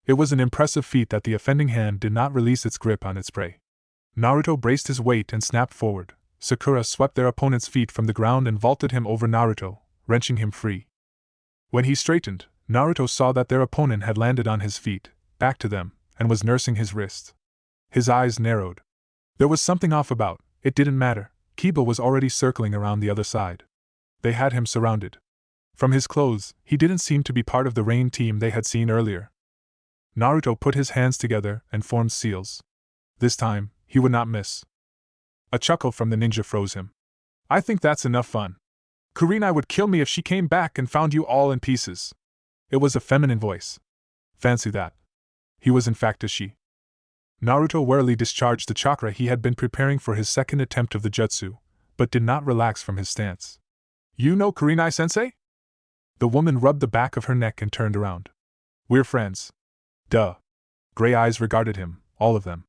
It was an impressive feat that the offending hand did not release its grip on its prey. Naruto braced his weight and snapped forward. Sakura swept their opponent's feet from the ground and vaulted him over Naruto, wrenching him free. When he straightened, Naruto saw that their opponent had landed on his feet, back to them, and was nursing his wrist. His eyes narrowed. There was something off about, it didn't matter, Kiba was already circling around the other side. They had him surrounded. From his clothes, he didn't seem to be part of the Rain team they had seen earlier. Naruto put his hands together and formed seals. This time, he would not miss. A chuckle from the ninja froze him. I think that's enough fun. Kurenai would kill me if she came back and found you all in pieces. It was a feminine voice. Fancy that. He was in fact a she. Naruto warily discharged the chakra he had been preparing for his second attempt of the jutsu, but did not relax from his stance. You know Kurenai-sensei? The woman rubbed the back of her neck and turned around. We're friends. Duh. Gray eyes regarded him, all of them.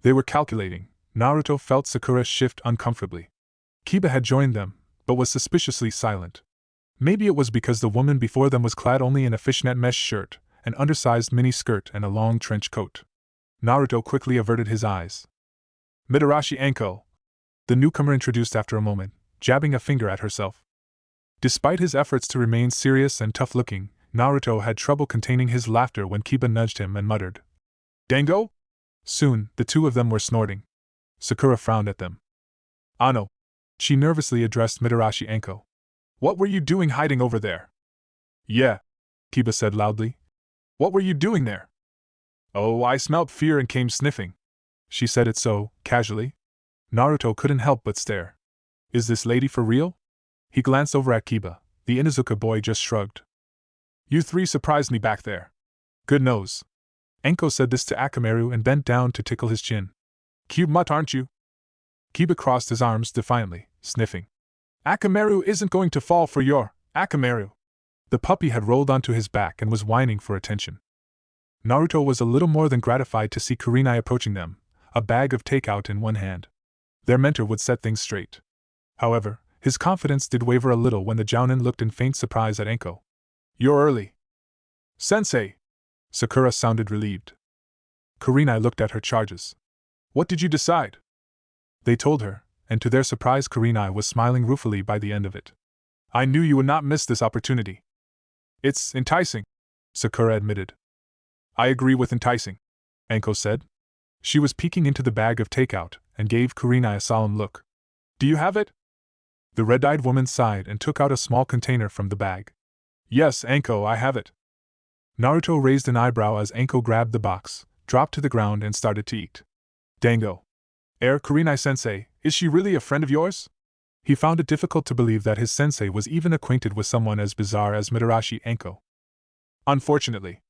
They were calculating. Naruto felt Sakura shift uncomfortably. Kiba had joined them, but was suspiciously silent. Maybe it was because the woman before them was clad only in a fishnet mesh shirt, an undersized mini-skirt and a long trench coat. Naruto quickly averted his eyes. Mitarashi Anko, the newcomer introduced after a moment, jabbing a finger at herself. Despite his efforts to remain serious and tough-looking, Naruto had trouble containing his laughter when Kiba nudged him and muttered, Dango? Soon, the two of them were snorting. Sakura frowned at them. Ano. She nervously addressed Mitarashi Anko. What were you doing hiding over there? Yeah, Kiba said loudly. What were you doing there? Oh, I smelt fear and came sniffing. She said it so, casually. Naruto couldn't help but stare. Is this lady for real? He glanced over at Kiba. The Inuzuka boy just shrugged. You three surprised me back there. Good nose. Enko said this to Akamaru and bent down to tickle his chin. Cute mutt, aren't you? Kiba crossed his arms defiantly, sniffing. Akamaru isn't going to fall for your Akamaru. The puppy had rolled onto his back and was whining for attention. Naruto was a little more than gratified to see Kurenai approaching them, a bag of takeout in one hand. Their mentor would set things straight. However, his confidence did waver a little when the Jounin looked in faint surprise at Enko. You're early. Sensei! Sakura sounded relieved. Kurenai looked at her charges. What did you decide? They told her, and to their surprise Kurenai was smiling ruefully by the end of it. I knew you would not miss this opportunity. It's enticing, Sakura admitted. I agree with enticing, Enko said. She was peeking into the bag of takeout and gave Kurenai a solemn look. Do you have it? The red-eyed woman sighed and took out a small container from the bag. Yes, Enko, I have it. Naruto raised an eyebrow as Enko grabbed the box, dropped to the ground and started to eat. Dango. Kurenai-sensei, is she really a friend of yours? He found it difficult to believe that his sensei was even acquainted with someone as bizarre as Mitarashi Enko. Unfortunately.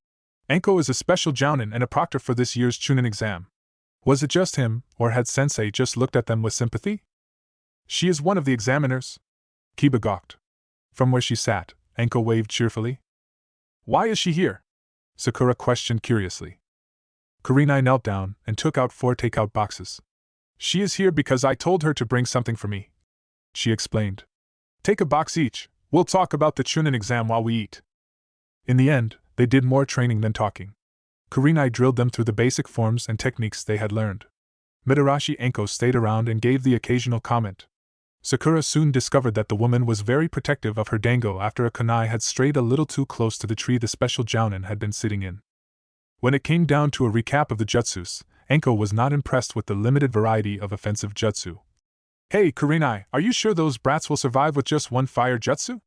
Enko is a special jounin and a proctor for this year's Chunin exam. Was it just him, or had sensei just looked at them with sympathy? She is one of the examiners? Kiba gawked. From where she sat, Enko waved cheerfully. Why is she here? Sakura questioned curiously. Kurenai knelt down and took out 4 takeout boxes. She is here because I told her to bring something for me, she explained. Take a box each, we'll talk about the Chunin exam while we eat. In the end, they did more training than talking. Kurenai drilled them through the basic forms and techniques they had learned. Mitarashi Enko stayed around and gave the occasional comment. Sakura soon discovered that the woman was very protective of her dango after a kunai had strayed a little too close to the tree the special jounin had been sitting in. When it came down to a recap of the jutsus, Enko was not impressed with the limited variety of offensive jutsu. Hey, Kurenai, are you sure those brats will survive with just one fire jutsu?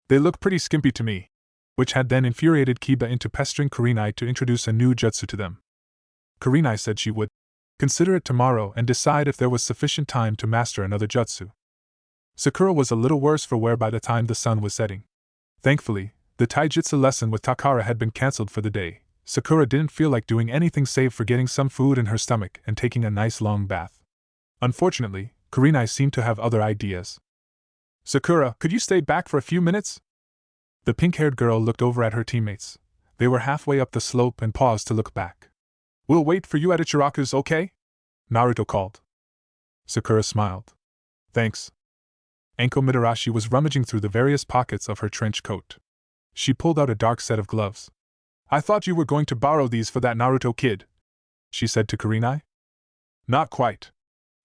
They look pretty skimpy to me. Which had then infuriated Kiba into pestering Kurenai to introduce a new jutsu to them. Kurenai said she would consider it tomorrow and decide if there was sufficient time to master another jutsu. Sakura was a little worse for wear by the time the sun was setting. Thankfully, the taijutsu lesson with Takara had been cancelled for the day. Sakura didn't feel like doing anything save for getting some food in her stomach and taking a nice long bath. Unfortunately, Kurenai seemed to have other ideas. Sakura, could you stay back for a few minutes? The pink-haired girl looked over at her teammates. They were halfway up the slope and paused to look back. We'll wait for you at Ichiraku's, okay? Naruto called. Sakura smiled. Thanks. Enko Mitarashi was rummaging through the various pockets of her trench coat. She pulled out a dark set of gloves. I thought you were going to borrow these for that Naruto kid, she said to Kurenai. Not quite.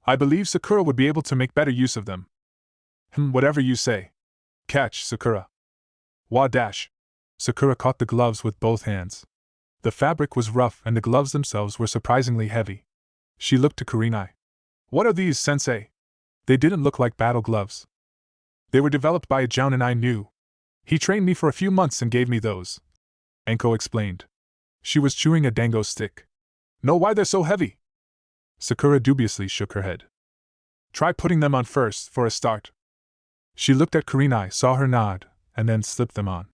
I believe Sakura would be able to make better use of them. Whatever you say. Catch, Sakura. Dash. Sakura caught the gloves with both hands. The fabric was rough and the gloves themselves were surprisingly heavy. She looked to Kurenai. What are these, sensei? They didn't look like battle gloves. They were developed by a jounin I knew. He trained me for a few months and gave me those, Enko explained. She was chewing a dango stick. Know why they're so heavy? Sakura dubiously shook her head. Try putting them on first, for a start. She looked at Kurenai, saw her nod, and then slipped them on.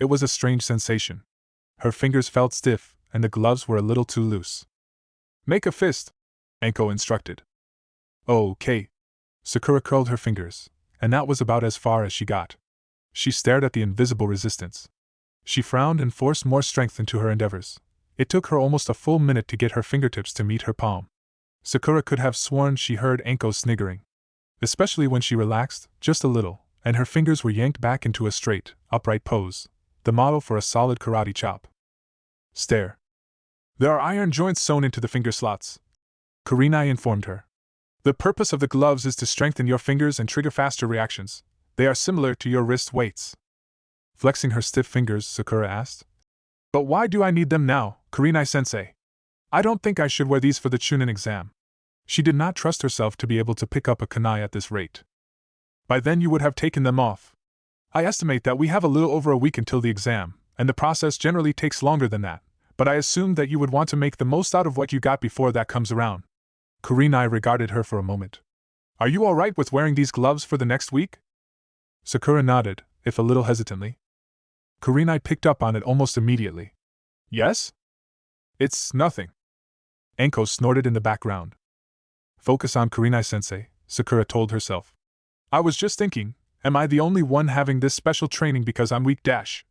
It was a strange sensation. Her fingers felt stiff, and the gloves were a little too loose. Make a fist, Enko instructed. Okay. Sakura curled her fingers, and that was about as far as she got. She stared at the invisible resistance. She frowned and forced more strength into her endeavors. It took her almost a full minute to get her fingertips to meet her palm. Sakura could have sworn she heard Enko sniggering. Especially when she relaxed, just a little, and her fingers were yanked back into a straight, upright pose, the model for a solid karate chop. Stare. There are iron joints sewn into the finger slots, Kurenai informed her. The purpose of the gloves is to strengthen your fingers and trigger faster reactions. They are similar to your wrist weights. Flexing her stiff fingers, Sakura asked. But why do I need them now, Kurenai-sensei? I don't think I should wear these for the Chunin exam. She did not trust herself to be able to pick up a kunai at this rate. By then you would have taken them off. I estimate that we have a little over a week until the exam, and the process generally takes longer than that, but I assumed that you would want to make the most out of what you got before that comes around. Kurenai regarded her for a moment. Are you alright with wearing these gloves for the next week? Sakura nodded, if a little hesitantly. Kurenai picked up on it almost immediately. Yes? It's nothing. Anko snorted in the background. Focus on Kurenai-sensei, Sakura told herself. I was just thinking, am I the only one having this special training because I'm weak dash?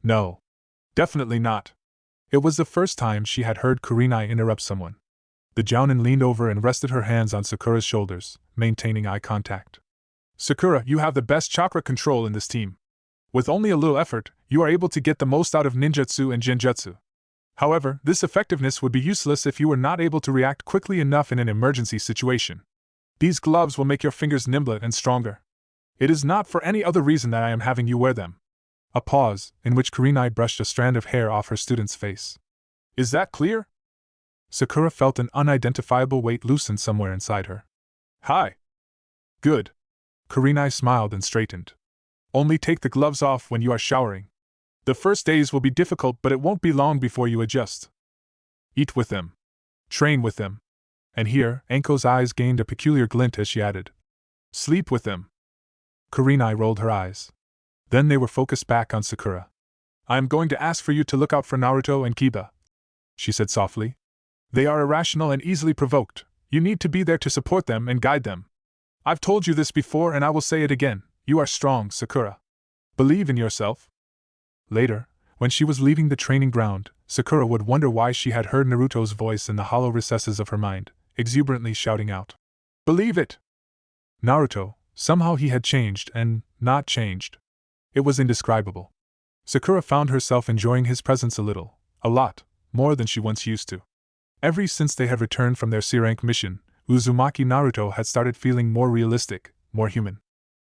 No. Definitely not. It was the first time she had heard Kurenai interrupt someone. The Jounin leaned over and rested her hands on Sakura's shoulders, maintaining eye contact. Sakura, you have the best chakra control in this team. With only a little effort, you are able to get the most out of ninjutsu and genjutsu. However, this effectiveness would be useless if you were not able to react quickly enough in an emergency situation. These gloves will make your fingers nimbler and stronger. It is not for any other reason that I am having you wear them. A pause, in which Kurenai brushed a strand of hair off her student's face. Is that clear? Sakura felt an unidentifiable weight loosen somewhere inside her. Hi. Good. Kurenai smiled and straightened. Only take the gloves off when you are showering. The first days will be difficult, but it won't be long before you adjust. Eat with them. Train with them. And here, Anko's eyes gained a peculiar glint as she added. Sleep with them. Kurenai rolled her eyes. Then they were focused back on Sakura. I am going to ask for you to look out for Naruto and Kiba, she said softly. They are irrational and easily provoked. You need to be there to support them and guide them. I've told you this before and I will say it again. You are strong, Sakura. Believe in yourself. Later, when she was leaving the training ground, Sakura would wonder why she had heard Naruto's voice in the hollow recesses of her mind, exuberantly shouting out. Believe it! Naruto, somehow he had changed and not changed. It was indescribable. Sakura found herself enjoying his presence a lot, more than she once used to. Ever since they had returned from their C-rank mission, Uzumaki Naruto had started feeling more realistic, more human.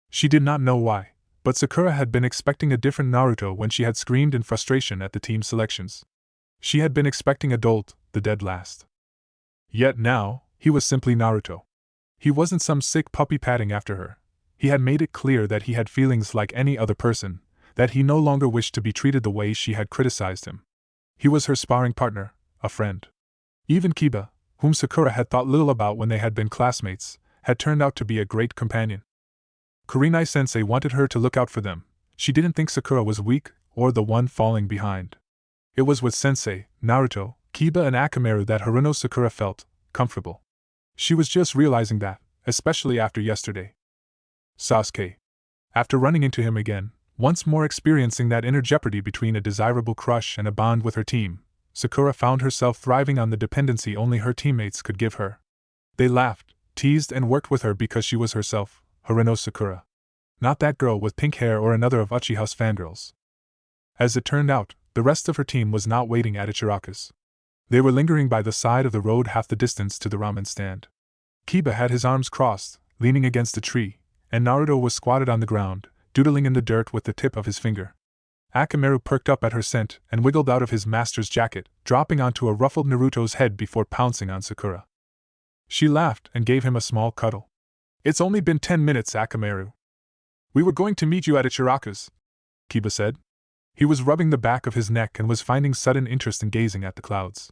She did not know why, but Sakura had been expecting a different Naruto when she had screamed in frustration at the team selections. She had been expecting adult, the dead last. Yet now, he was simply Naruto. He wasn't some sick puppy patting after her. He had made it clear that he had feelings like any other person, that he no longer wished to be treated the way she had criticized him. He was her sparring partner, a friend. Even Kiba, whom Sakura had thought little about when they had been classmates, had turned out to be a great companion. Kurenai-sensei wanted her to look out for them. She didn't think Sakura was weak or the one falling behind. It was with Sensei, Naruto, Kiba and Akamaru that Haruno Sakura felt comfortable. She was just realizing that, especially after yesterday. Sasuke. After running into him again, once more experiencing that inner jeopardy between a desirable crush and a bond with her team, Sakura found herself thriving on the dependency only her teammates could give her. They laughed, teased and worked with her because she was herself, Haruno Sakura. Not that girl with pink hair or another of Uchiha's fangirls. As it turned out, the rest of her team was not waiting at Ichiraku's. They were lingering by the side of the road half the distance to the ramen stand. Kiba had his arms crossed, leaning against a tree, and Naruto was squatted on the ground, doodling in the dirt with the tip of his finger. Akamaru perked up at her scent and wiggled out of his master's jacket, dropping onto a ruffled Naruto's head before pouncing on Sakura. She laughed and gave him a small cuddle. It's only been 10 minutes, Akamaru. We were going to meet you at Ichiraku's, Kiba said. He was rubbing the back of his neck and was finding sudden interest in gazing at the clouds.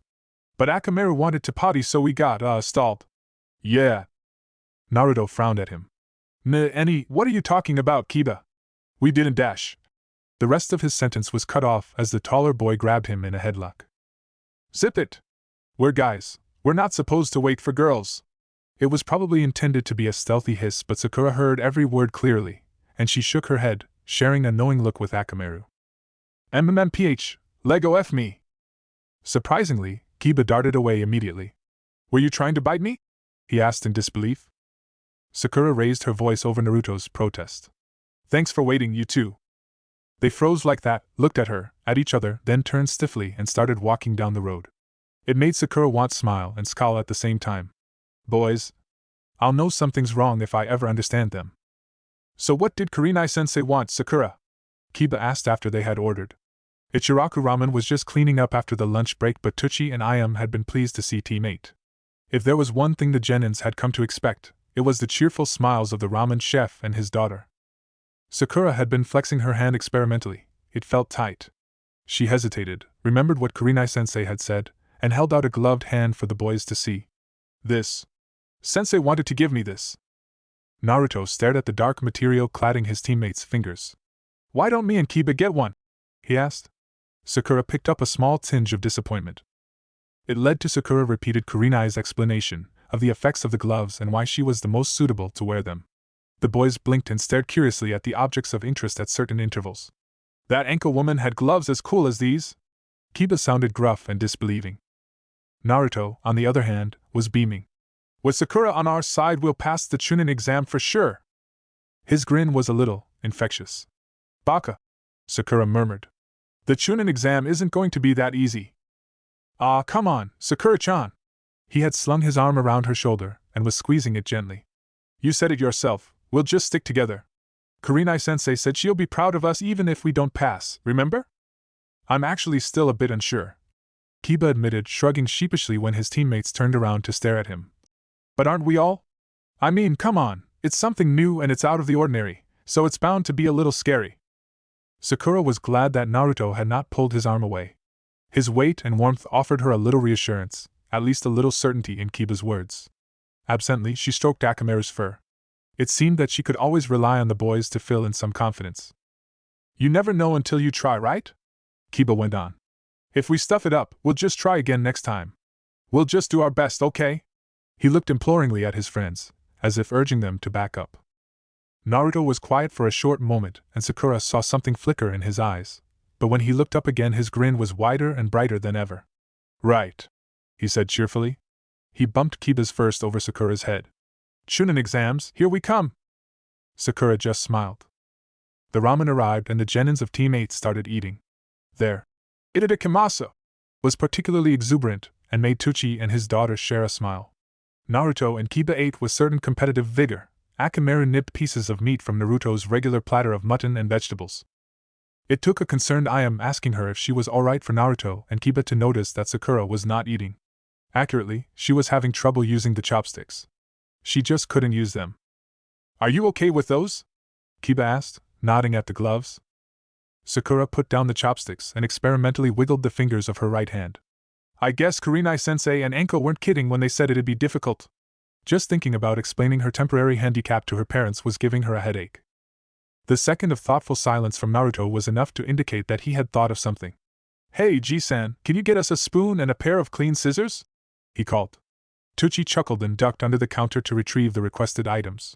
But Akamaru wanted to potty, so we got, stalled. Yeah. Naruto frowned at him. What are you talking about, Kiba? We didn't dash. The rest of his sentence was cut off as the taller boy grabbed him in a headlock. Zip it! We're guys. We're not supposed to wait for girls. It was probably intended to be a stealthy hiss, but Sakura heard every word clearly, and she shook her head, sharing a knowing look with Akamaru. MMMPH, Lego F me. Surprisingly, Kiba darted away immediately. Were you trying to bite me? He asked in disbelief. Sakura raised her voice over Naruto's protest. Thanks for waiting, you two. They froze like that, looked at her, at each other, then turned stiffly and started walking down the road. It made Sakura want to smile and scowl at the same time. Boys, I'll know something's wrong if I ever understand them. So what did Kurenai-sensei want, Sakura? Kiba asked after they had ordered. Ichiraku Ramen was just cleaning up after the lunch break, but Tucci and Ayam had been pleased to see teammate. If there was one thing the Genins had come to expect, it was the cheerful smiles of the ramen chef and his daughter. Sakura had been flexing her hand experimentally. It felt tight. She hesitated, remembered what Kurenai-sensei had said, and held out a gloved hand for the boys to see. This. Sensei wanted to give me this. Naruto stared at the dark material cladding his teammates' fingers. Why don't me and Kiba get one? He asked. Sakura picked up a small tinge of disappointment. It led to Sakura repeated Kurenai's explanation of the effects of the gloves and why she was the most suitable to wear them. The boys blinked and stared curiously at the objects of interest at certain intervals. That ankle woman had gloves as cool as these? Kiba sounded gruff and disbelieving. Naruto, on the other hand, was beaming. With Sakura on our side, we'll pass the Chunin exam for sure. His grin was a little infectious. Baka, Sakura murmured. The Chunin exam isn't going to be that easy. Ah, come on, Sakura-chan. He had slung his arm around her shoulder and was squeezing it gently. You said it yourself, we'll just stick together. Kurenai-sensei said she'll be proud of us even if we don't pass, remember? I'm actually still a bit unsure, Kiba admitted, shrugging sheepishly when his teammates turned around to stare at him. But aren't we all? I mean, come on, it's something new and it's out of the ordinary, so it's bound to be a little scary. Sakura was glad that Naruto had not pulled his arm away. His weight and warmth offered her a little reassurance, at least a little certainty in Kiba's words. Absently, she stroked Akamaru's fur. It seemed that she could always rely on the boys to fill in some confidence. You never know until you try, right? Kiba went on. If we stuff it up, we'll just try again next time. We'll just do our best, okay? He looked imploringly at his friends, as if urging them to back up. Naruto was quiet for a short moment, and Sakura saw something flicker in his eyes, but when he looked up again his grin was wider and brighter than ever. Right, he said cheerfully. He bumped Kiba's first over Sakura's head. Chunin exams, here we come! Sakura just smiled. The ramen arrived and the genins of Team 8 started eating. Their itadakimasu was particularly exuberant and made Tucci and his daughter share a smile. Naruto and Kiba ate with certain competitive vigor. Akamaru nibbed pieces of meat from Naruto's regular platter of mutton and vegetables. It took a concerned Ayam asking her if she was alright for Naruto and Kiba to notice that Sakura was not eating. Accurately, she was having trouble using the chopsticks. She just couldn't use them. Are you okay with those? Kiba asked, nodding at the gloves. Sakura put down the chopsticks and experimentally wiggled the fingers of her right hand. I guess Kurenai-sensei and Anko weren't kidding when they said it'd be difficult. Just thinking about explaining her temporary handicap to her parents was giving her a headache. The second of thoughtful silence from Naruto was enough to indicate that he had thought of something. Hey, G-san, can you get us a spoon and a pair of clean scissors? He called. Tucci chuckled and ducked under the counter to retrieve the requested items.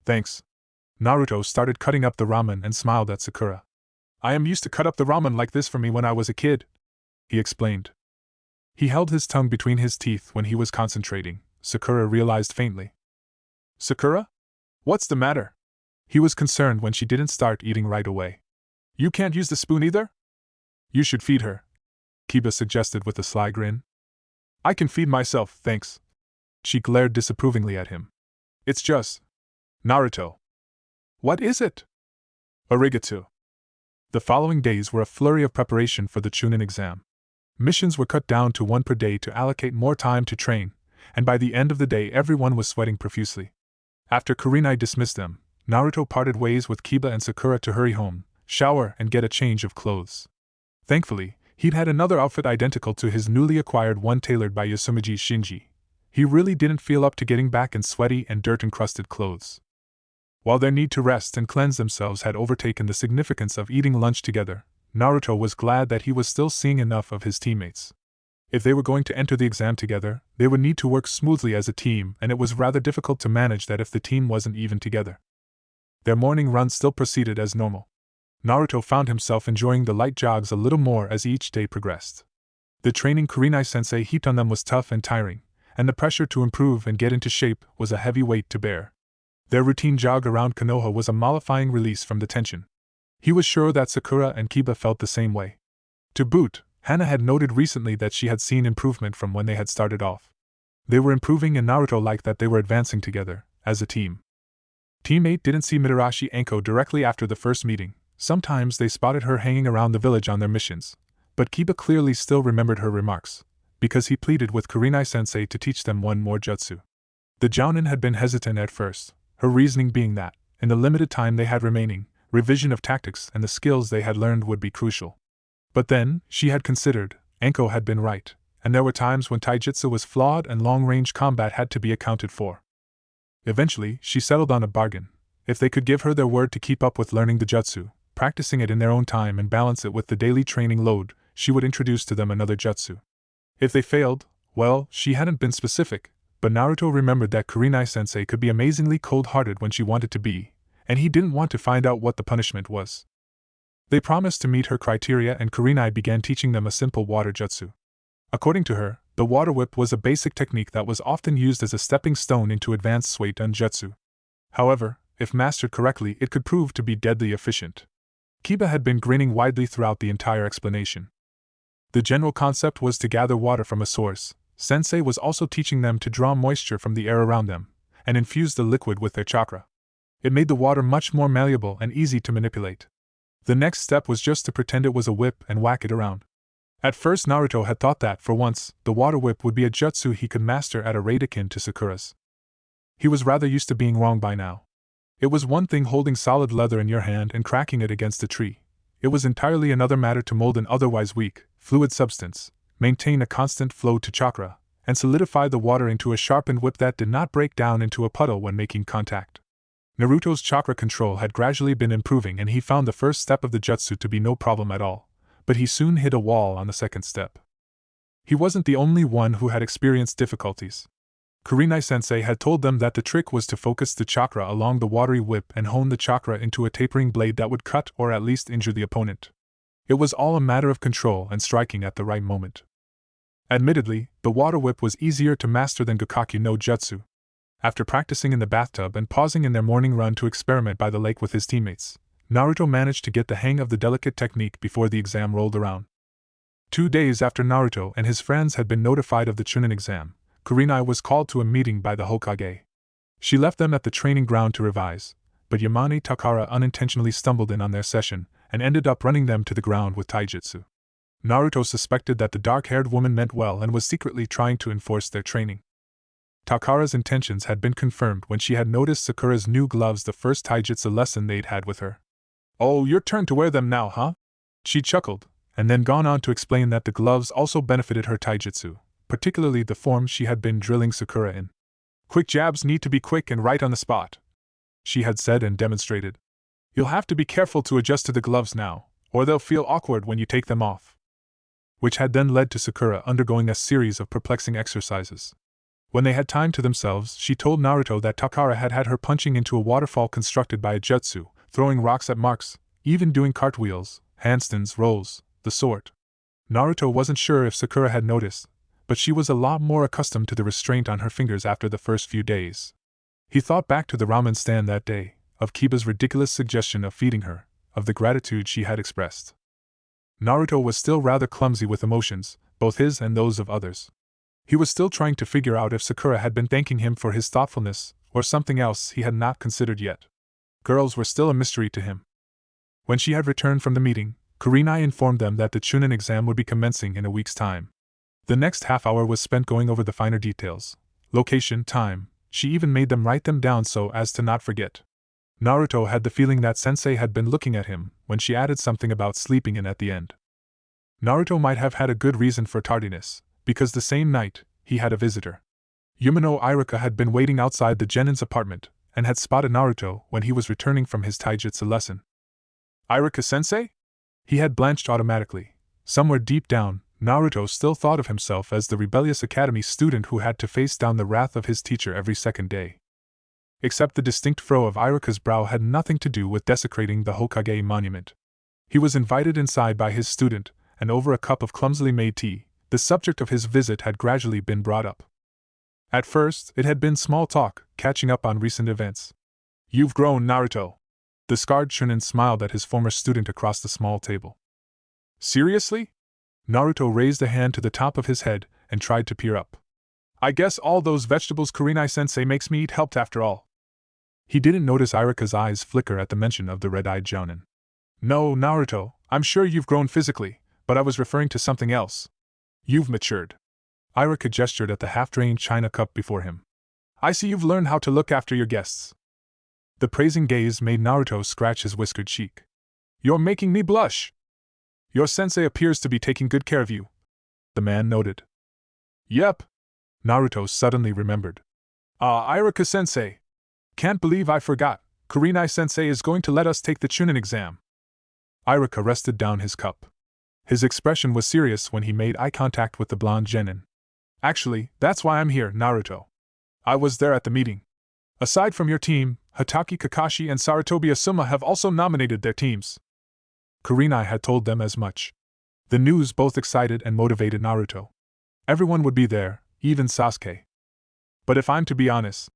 Thanks. Naruto started cutting up the ramen and smiled at Sakura. I am used to cut up the ramen like this for me when I was a kid, he explained. He held his tongue between his teeth when he was concentrating, Sakura realized faintly. Sakura? What's the matter? He was concerned when she didn't start eating right away. You can't use the spoon either? You should feed her, Kiba suggested with a sly grin. I can feed myself, thanks. She glared disapprovingly at him. It's just Naruto. What is it? Arigato. The following days were a flurry of preparation for the Chunin exam. Missions were cut down to one per day to allocate more time to train, and by the end of the day everyone was sweating profusely. After Kurenai dismissed them, Naruto parted ways with Kiba and Sakura to hurry home, shower and get a change of clothes. Thankfully, he'd had another outfit identical to his newly acquired one tailored by Yasumiji Shinji. He really didn't feel up to getting back in sweaty and dirt-encrusted clothes. While their need to rest and cleanse themselves had overtaken the significance of eating lunch together, Naruto was glad that he was still seeing enough of his teammates. If they were going to enter the exam together, they would need to work smoothly as a team, and it was rather difficult to manage that if the team wasn't even together. Their morning run still proceeded as normal. Naruto found himself enjoying the light jogs a little more as each day progressed. The training Kurenai-sensei heaped on them was tough and tiring, and the pressure to improve and get into shape was a heavy weight to bear. Their routine jog around Konoha was a mollifying release from the tension. He was sure that Sakura and Kiba felt the same way. To boot, Hana had noted recently that she had seen improvement from when they had started off. They were improving and Naruto liked that they were advancing together, as a team. Team 8 didn't see Mitarashi Anko directly after the first meeting. Sometimes they spotted her hanging around the village on their missions, but Kiba clearly still remembered her remarks, because he pleaded with Kurenai-sensei to teach them one more jutsu. The Jounin had been hesitant at first, her reasoning being that, in the limited time they had remaining, revision of tactics and the skills they had learned would be crucial. But then, she had considered, Anko had been right, and there were times when taijutsu was flawed and long-range combat had to be accounted for. Eventually, she settled on a bargain. If they could give her their word to keep up with learning the jutsu, practicing it in their own time and balance it with the daily training load, she would introduce to them another jutsu. If they failed, well, she hadn't been specific, but Naruto remembered that Kurenai-sensei could be amazingly cold-hearted when she wanted to be, and he didn't want to find out what the punishment was. They promised to meet her criteria and Kurenai began teaching them a simple water jutsu. According to her, the water whip was a basic technique that was often used as a stepping stone into advanced Suiton jutsu. However, if mastered correctly, it could prove to be deadly efficient. Kiba had been grinning widely throughout the entire explanation. The general concept was to gather water from a source. Sensei was also teaching them to draw moisture from the air around them, and infuse the liquid with their chakra. It made the water much more malleable and easy to manipulate. The next step was just to pretend it was a whip and whack it around. At first Naruto had thought that, for once, the water whip would be a jutsu he could master at a rate akin to Sakura's. He was rather used to being wrong by now. It was one thing holding solid leather in your hand and cracking it against a tree. It was entirely another matter to mold an otherwise weak, fluid substance, maintain a constant flow to chakra, and solidify the water into a sharpened whip that did not break down into a puddle when making contact. Naruto's chakra control had gradually been improving and he found the first step of the jutsu to be no problem at all, but he soon hit a wall on the second step. He wasn't the only one who had experienced difficulties. Kurenai-sensei had told them that the trick was to focus the chakra along the watery whip and hone the chakra into a tapering blade that would cut or at least injure the opponent. It was all a matter of control and striking at the right moment. Admittedly, the water whip was easier to master than Gokaki no Jutsu. After practicing in the bathtub and pausing in their morning run to experiment by the lake with his teammates, Naruto managed to get the hang of the delicate technique before the exam rolled around. 2 days after Naruto and his friends had been notified of the Chunin exam, Kurenai was called to a meeting by the Hokage. She left them at the training ground to revise, but Yamane Takara unintentionally stumbled in on their session and ended up running them to the ground with taijutsu. Naruto suspected that the dark-haired woman meant well and was secretly trying to enforce their training. Takara's intentions had been confirmed when she had noticed Sakura's new gloves the first taijutsu lesson they'd had with her. "Oh, your turn to wear them now, huh?" She chuckled, and then gone on to explain that the gloves also benefited her taijutsu, particularly the form she had been drilling Sakura in. "Quick jabs need to be quick and right on the spot," she had said and demonstrated. "You'll have to be careful to adjust to the gloves now, or they'll feel awkward when you take them off." Which had then led to Sakura undergoing a series of perplexing exercises. When they had time to themselves, she told Naruto that Takara had had her punching into a waterfall constructed by a jutsu, throwing rocks at marks, even doing cartwheels, handstands, rolls, the sort. Naruto wasn't sure if Sakura had noticed, but she was a lot more accustomed to the restraint on her fingers after the first few days. He thought back to the ramen stand that day, of Kiba's ridiculous suggestion of feeding her, of the gratitude she had expressed. Naruto was still rather clumsy with emotions, both his and those of others. He was still trying to figure out if Sakura had been thanking him for his thoughtfulness, or something else he had not considered yet. Girls were still a mystery to him. When she had returned from the meeting, Kurenai informed them that the Chunin exam would be commencing in a week's time. The next half hour was spent going over the finer details, location, time. She even made them write them down so as to not forget. Naruto had the feeling that Sensei had been looking at him when she added something about sleeping in at the end. Naruto might have had a good reason for tardiness, because the same night, he had a visitor. Yumino Iruka had been waiting outside the Genin's apartment, and had spotted Naruto when he was returning from his taijutsu lesson. "Iruka-sensei?" He had blanched automatically. Somewhere deep down, Naruto still thought of himself as the rebellious academy student who had to face down the wrath of his teacher every second day. Except the distinct frown of Iruka's brow had nothing to do with desecrating the Hokage monument. He was invited inside by his student, and over a cup of clumsily made tea, the subject of his visit had gradually been brought up. At first, it had been small talk, catching up on recent events. "You've grown, Naruto." The scarred Chunin smiled at his former student across the small table. "Seriously?" Naruto raised a hand to the top of his head and tried to peer up. "I guess all those vegetables Kurenai-sensei makes me eat helped after all." He didn't notice Iruka's eyes flicker at the mention of the red-eyed jounin. "No, Naruto, I'm sure you've grown physically, but I was referring to something else. You've matured." Iruka gestured at the half-drained china cup before him. "I see you've learned how to look after your guests." The praising gaze made Naruto scratch his whiskered cheek. "You're making me blush. Your sensei appears to be taking good care of you," the man noted. "Yep." Naruto suddenly remembered. "Ah, Iruka-sensei, Can't believe I forgot. Kurenai-sensei is going to let us take the Chunin exam. Iruka rested down his cup. His expression was serious when he made eye contact with the blonde genin. Actually, that's why I'm here, Naruto. I was there at the meeting. Aside from your team, Hatake Kakashi and Sarutobi Asuma have also nominated their teams. Kurenai had told them as much. The news both excited and motivated Naruto. Everyone would be there, even Sasuke. But if I'm to be honest,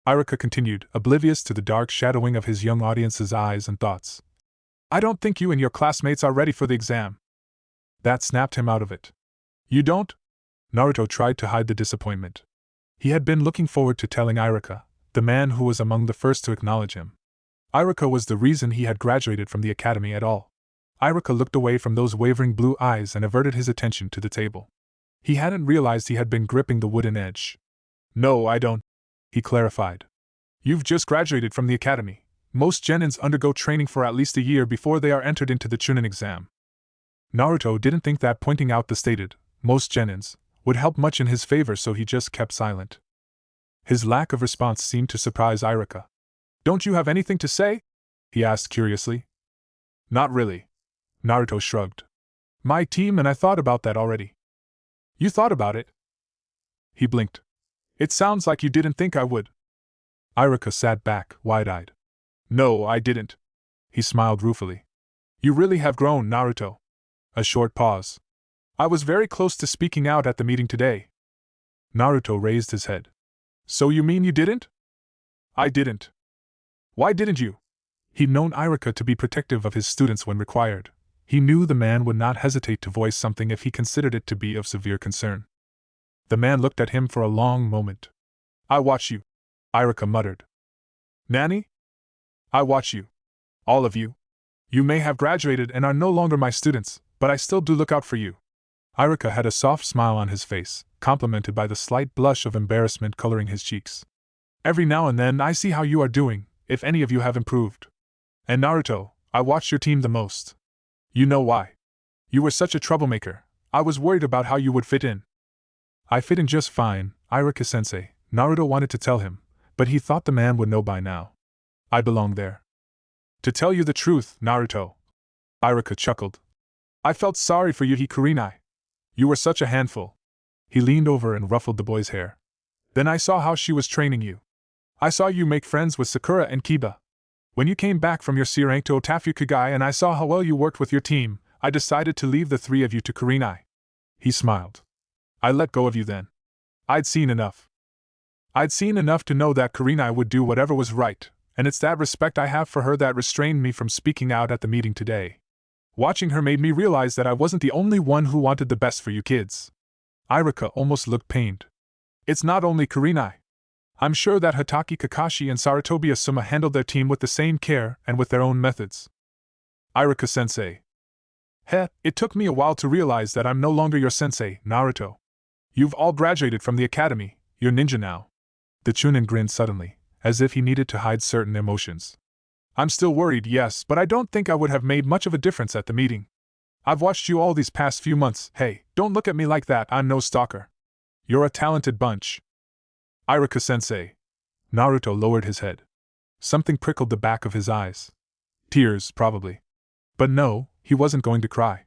Iruka continued, oblivious to the dark shadowing of his young audience's eyes and thoughts, I don't think you and your classmates are ready for the exam. That snapped him out of it. You don't? Naruto tried to hide the disappointment. He had been looking forward to telling Iruka, the man who was among the first to acknowledge him. Iruka was the reason he had graduated from the academy at all. Iruka looked away from those wavering blue eyes and averted his attention to the table. He hadn't realized he had been gripping the wooden edge. No, I don't, he clarified. You've just graduated from the academy. Most genins undergo training for at least a year before they are entered into the Chunin exam. Naruto didn't think that pointing out the stated, most genins, would help much in his favor, so he just kept silent. His lack of response seemed to surprise Iruka. Don't you have anything to say? He asked curiously. Not really. Naruto shrugged. My team and I thought about that already. You thought about it? He blinked. It sounds like you didn't think I would. Iruka sat back, wide-eyed. No, I didn't. He smiled ruefully. You really have grown, Naruto. A short pause. I was very close to speaking out at the meeting today. Naruto raised his head. So you mean you didn't? I didn't. Why didn't you? He'd known Iruka to be protective of his students when required. He knew the man would not hesitate to voice something if he considered it to be of severe concern. The man looked at him for a long moment. I watch you, Iruka muttered. Nanny? I watch you. All of you. You may have graduated and are no longer my students, but I still do look out for you. Iruka had a soft smile on his face, complemented by the slight blush of embarrassment coloring his cheeks. Every now and then I see how you are doing, if any of you have improved. And Naruto, I watch your team the most. You know why. You were such a troublemaker. I was worried about how you would fit in. I fit in just fine, Iruka-sensei, Naruto wanted to tell him, but he thought the man would know by now. I belong there. To tell you the truth, Naruto. Iruka chuckled. I felt sorry for Yuhi Kurenai. You were such a handful. He leaned over and ruffled the boy's hair. Then I saw how she was training you. I saw you make friends with Sakura and Kiba. When you came back from your C-rank to Otafukugai and I saw how well you worked with your team, I decided to leave the three of you to Kurenai. He smiled. I let go of you then. I'd seen enough. I'd seen enough to know that Kurenai would do whatever was right, and it's that respect I have for her that restrained me from speaking out at the meeting today. Watching her made me realize that I wasn't the only one who wanted the best for you kids. Iruka almost looked pained. It's not only Kurenai. I'm sure that Hatake Kakashi and Sarutobi Asuma handled their team with the same care and with their own methods. Iruka-sensei. It took me a while to realize that I'm no longer your sensei, Naruto. You've all graduated from the academy, you're ninja now. The Chunin grinned suddenly, as if he needed to hide certain emotions. I'm still worried, yes, but I don't think I would have made much of a difference at the meeting. I've watched you all these past few months. Hey, don't look at me like that, I'm no stalker. You're a talented bunch. Iruka-sensei. Naruto lowered his head. Something prickled the back of his eyes. Tears, probably. But no, he wasn't going to cry.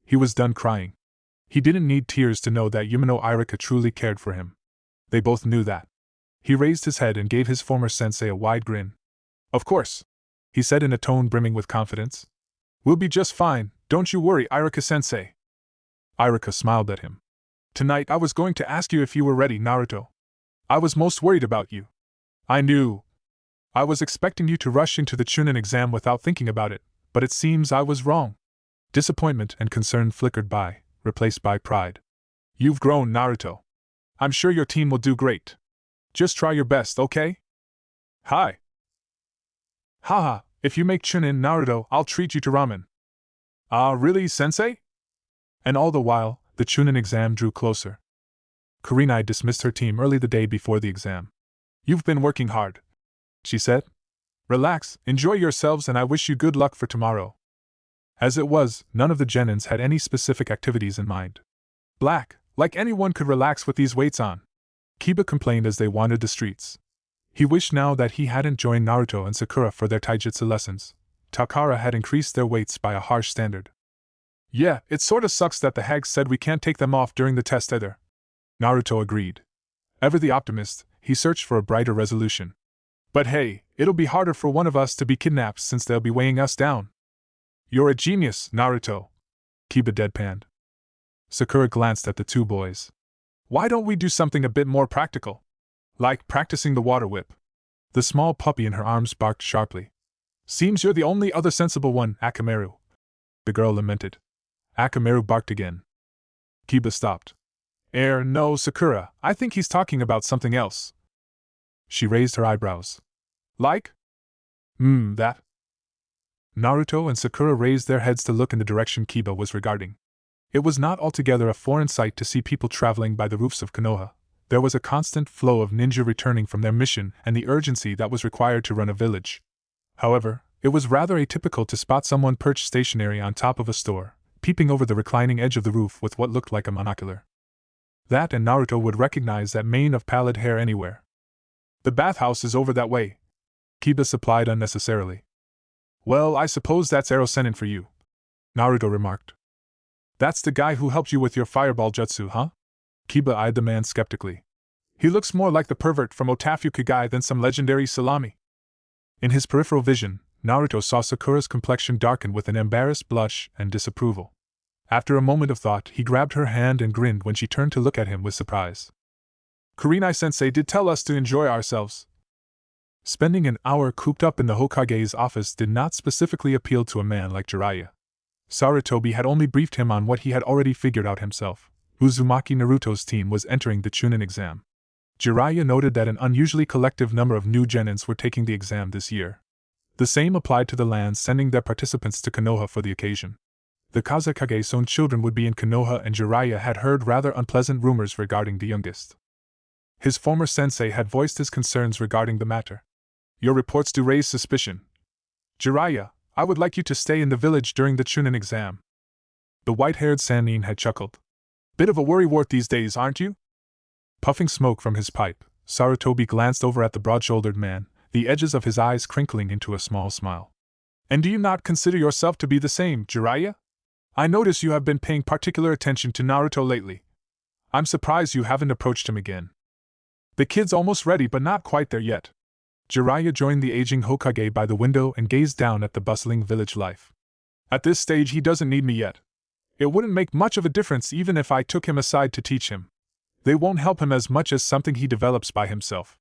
He was done crying. He didn't need tears to know that Yumino Iruka truly cared for him. They both knew that. He raised his head and gave his former sensei a wide grin. Of course, he said in a tone brimming with confidence. We'll be just fine, don't you worry, Iruka-sensei. Iruka smiled at him. Tonight I was going to ask you if you were ready, Naruto. I was most worried about you. I knew. I was expecting you to rush into the Chunin exam without thinking about it, but it seems I was wrong. Disappointment and concern flickered by, replaced by pride. You've grown, Naruto. I'm sure your team will do great. Just try your best, okay? Hi. Haha, if you make Chunin, Naruto, I'll treat you to ramen. Ah, really, sensei? And all the while, the Chunin exam drew closer. Kurenai dismissed her team early the day before the exam. You've been working hard, she said. Relax, enjoy yourselves, and I wish you good luck for tomorrow. As it was, none of the genins had any specific activities in mind. Black, like anyone could relax with these weights on. Kiba complained as they wandered the streets. He wished now that he hadn't joined Naruto and Sakura for their taijutsu lessons. Takara had increased their weights by a harsh standard. Yeah, it sorta sucks that the hags said we can't take them off during the test either. Naruto agreed. Ever the optimist, he searched for a brighter resolution. But hey, it'll be harder for one of us to be kidnapped since they'll be weighing us down. You're a genius, Naruto. Kiba deadpanned. Sakura glanced at the two boys. Why don't we do something a bit more practical? Like practicing the water whip. The small puppy in her arms barked sharply. Seems you're the only other sensible one, Akamaru. The girl lamented. Akamaru barked again. Kiba stopped. No, Sakura, I think he's talking about something else. She raised her eyebrows. Like? That. Naruto and Sakura raised their heads to look in the direction Kiba was regarding. It was not altogether a foreign sight to see people traveling by the roofs of Konoha. There was a constant flow of ninja returning from their mission and the urgency that was required to run a village. However, it was rather atypical to spot someone perched stationary on top of a store, peeping over the reclining edge of the roof with what looked like a monocular. That and Naruto would recognize that mane of pallid hair anywhere. The bathhouse is over that way, Kiba supplied unnecessarily. Well, I suppose that's Ero-sennin for you, Naruto remarked. That's the guy who helped you with your fireball jutsu, huh? Kiba eyed the man skeptically. He looks more like the pervert from Otafukugai than some legendary salami. In his peripheral vision, Naruto saw Sakura's complexion darken with an embarrassed blush and disapproval. After a moment of thought, he grabbed her hand and grinned when she turned to look at him with surprise. Kurenai-sensei did tell us to enjoy ourselves. Spending an hour cooped up in the Hokage's office did not specifically appeal to a man like Jiraiya. Sarutobi had only briefed him on what he had already figured out himself. Uzumaki Naruto's team was entering the Chunin exam. Jiraiya noted that an unusually collective number of new genins were taking the exam this year. The same applied to the lands sending their participants to Konoha for the occasion. The Kazekage's own children would be in Konoha, and Jiraiya had heard rather unpleasant rumors regarding the youngest. His former sensei had voiced his concerns regarding the matter. Your reports do raise suspicion. Jiraiya, I would like you to stay in the village during the Chunin exam. The white-haired Sannin had chuckled. Bit of a worrywart these days, aren't you? Puffing smoke from his pipe, Sarutobi glanced over at the broad-shouldered man, the edges of his eyes crinkling into a small smile. And do you not consider yourself to be the same, Jiraiya? I notice you have been paying particular attention to Naruto lately. I'm surprised you haven't approached him again. The kid's almost ready but not quite there yet. Jiraiya joined the aging Hokage by the window and gazed down at the bustling village life. At this stage he doesn't need me yet. It wouldn't make much of a difference even if I took him aside to teach him. They won't help him as much as something he develops by himself.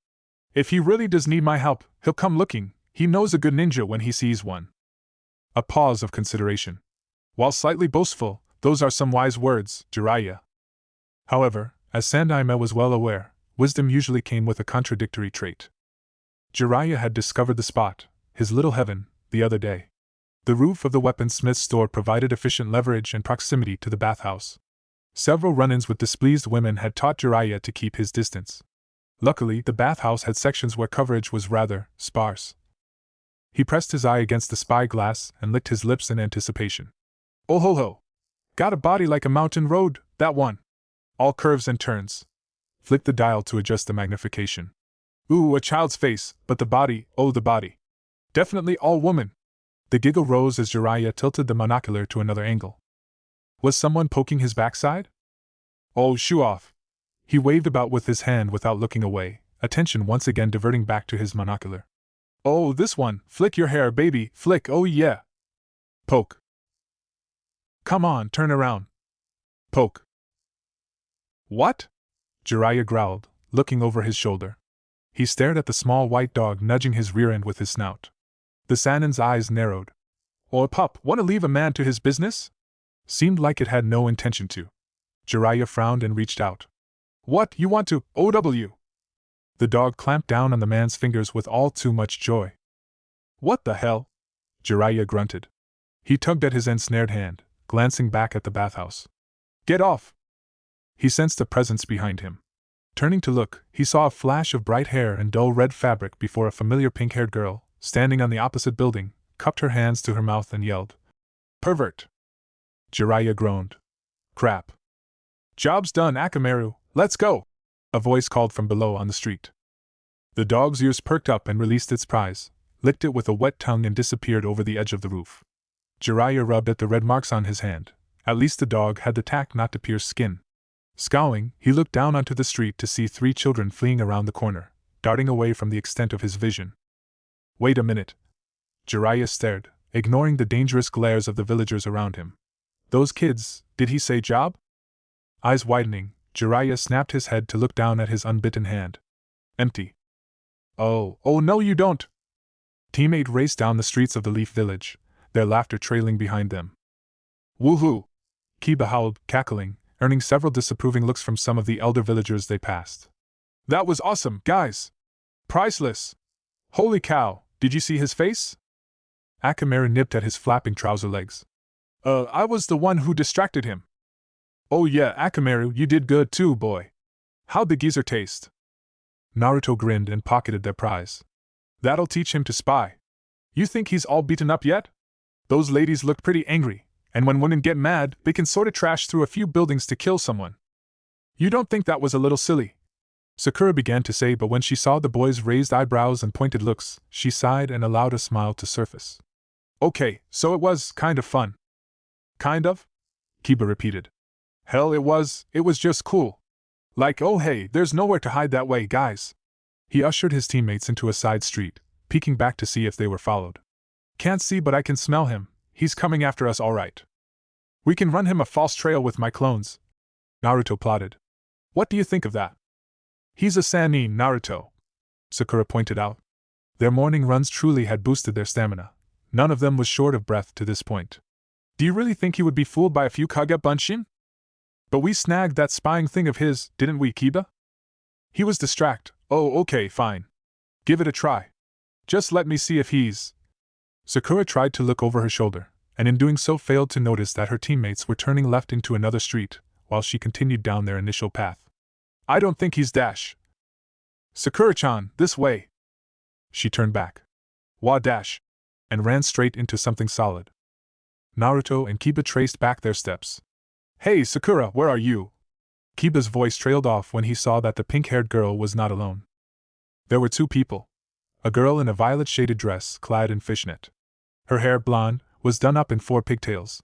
If he really does need my help, he'll come looking. He knows a good ninja when he sees one. A pause of consideration. While slightly boastful, those are some wise words, Jiraiya. However, as Sandaime was well aware, wisdom usually came with a contradictory trait. Jiraiya had discovered the spot, his little heaven, the other day. The roof of the weaponsmith's store provided efficient leverage and proximity to the bathhouse. Several run-ins with displeased women had taught Jiraiya to keep his distance. Luckily, the bathhouse had sections where coverage was rather sparse. He pressed his eye against the spyglass and licked his lips in anticipation. Oh ho ho! Got a body like a mountain road, that one. All curves and turns. Flick the dial to adjust the magnification. Ooh, a child's face, but the body, oh the body. Definitely all woman. The giggle rose as Jiraiya tilted the monocular to another angle. Was someone poking his backside? Oh, shoo off. He waved about with his hand without looking away, attention once again diverting back to his monocular. Oh, this one, flick your hair, baby, flick, oh yeah. Poke. Come on, turn around. Poke. What? Jiraiya growled, looking over his shoulder. He stared at the small white dog nudging his rear end with his snout. The Sannin's eyes narrowed. Oh, pup, want to leave a man to his business? Seemed like it had no intention to. Jiraiya frowned and reached out. What, you want to, OW? The dog clamped down on the man's fingers with all too much joy. What the hell? Jiraiya grunted. He tugged at his ensnared hand, glancing back at the bathhouse. Get off! He sensed a presence behind him. Turning to look, he saw a flash of bright hair and dull red fabric before a familiar pink-haired girl, standing on the opposite building, cupped her hands to her mouth and yelled. Pervert! Jiraiya groaned. Crap. Job's done, Akamaru, let's go! A voice called from below on the street. The dog's ears perked up and released its prize, licked it with a wet tongue and disappeared over the edge of the roof. Jiraiya rubbed at the red marks on his hand. At least the dog had the tact not to pierce skin. Scowling, he looked down onto the street to see 3 children fleeing around the corner, darting away from the extent of his vision. Wait a minute. Jiraiya stared, ignoring the dangerous glares of the villagers around him. Those kids, did he say job? Eyes widening, Jiraiya snapped his head to look down at his unbitten hand. Empty. Oh no you don't! Teammate raced down the streets of the Leaf Village, their laughter trailing behind them. Woohoo! Kiba howled, cackling, earning several disapproving looks from some of the elder villagers they passed. That was awesome, guys! Priceless! Holy cow, did you see his face? Akamaru nipped at his flapping trouser legs. I was the one who distracted him. Oh yeah, Akamaru, you did good too, boy. How'd the geezer taste? Naruto grinned and pocketed their prize. That'll teach him to spy. You think he's all beaten up yet? Those ladies looked pretty angry, and when women get mad, they can sorta trash through a few buildings to kill someone. You don't think that was a little silly? Sakura began to say, but when she saw the boy's raised eyebrows and pointed looks, she sighed and allowed a smile to surface. Okay, so it was kind of fun. Kind of? Kiba repeated. Hell, it was just cool. Like, oh hey, there's nowhere to hide that way, guys. He ushered his teammates into a side street, peeking back to see if they were followed. Can't see, but I can smell him. He's coming after us all right. We can run him a false trail with my clones. Naruto plotted. What do you think of that? He's a Sannin, Naruto, Sakura pointed out. Their morning runs truly had boosted their stamina. None of them was short of breath to this point. Do you really think he would be fooled by a few Kage Bunshin? But we snagged that spying thing of his, didn't we, Kiba? He was distracted. Oh, okay, fine. Give it a try. Just let me see if he's... Sakura tried to look over her shoulder, and in doing so failed to notice that her teammates were turning left into another street, while she continued down their initial path. I don't think he's Dash. Sakura-chan, this way. She turned back. Wa Dash. And ran straight into something solid. Naruto and Kiba traced back their steps. Hey, Sakura, where are you? Kiba's voice trailed off when he saw that the pink-haired girl was not alone. There were 2 people. A girl in a violet-shaded dress clad in fishnet. Her hair, blonde, was done up in 4 pigtails.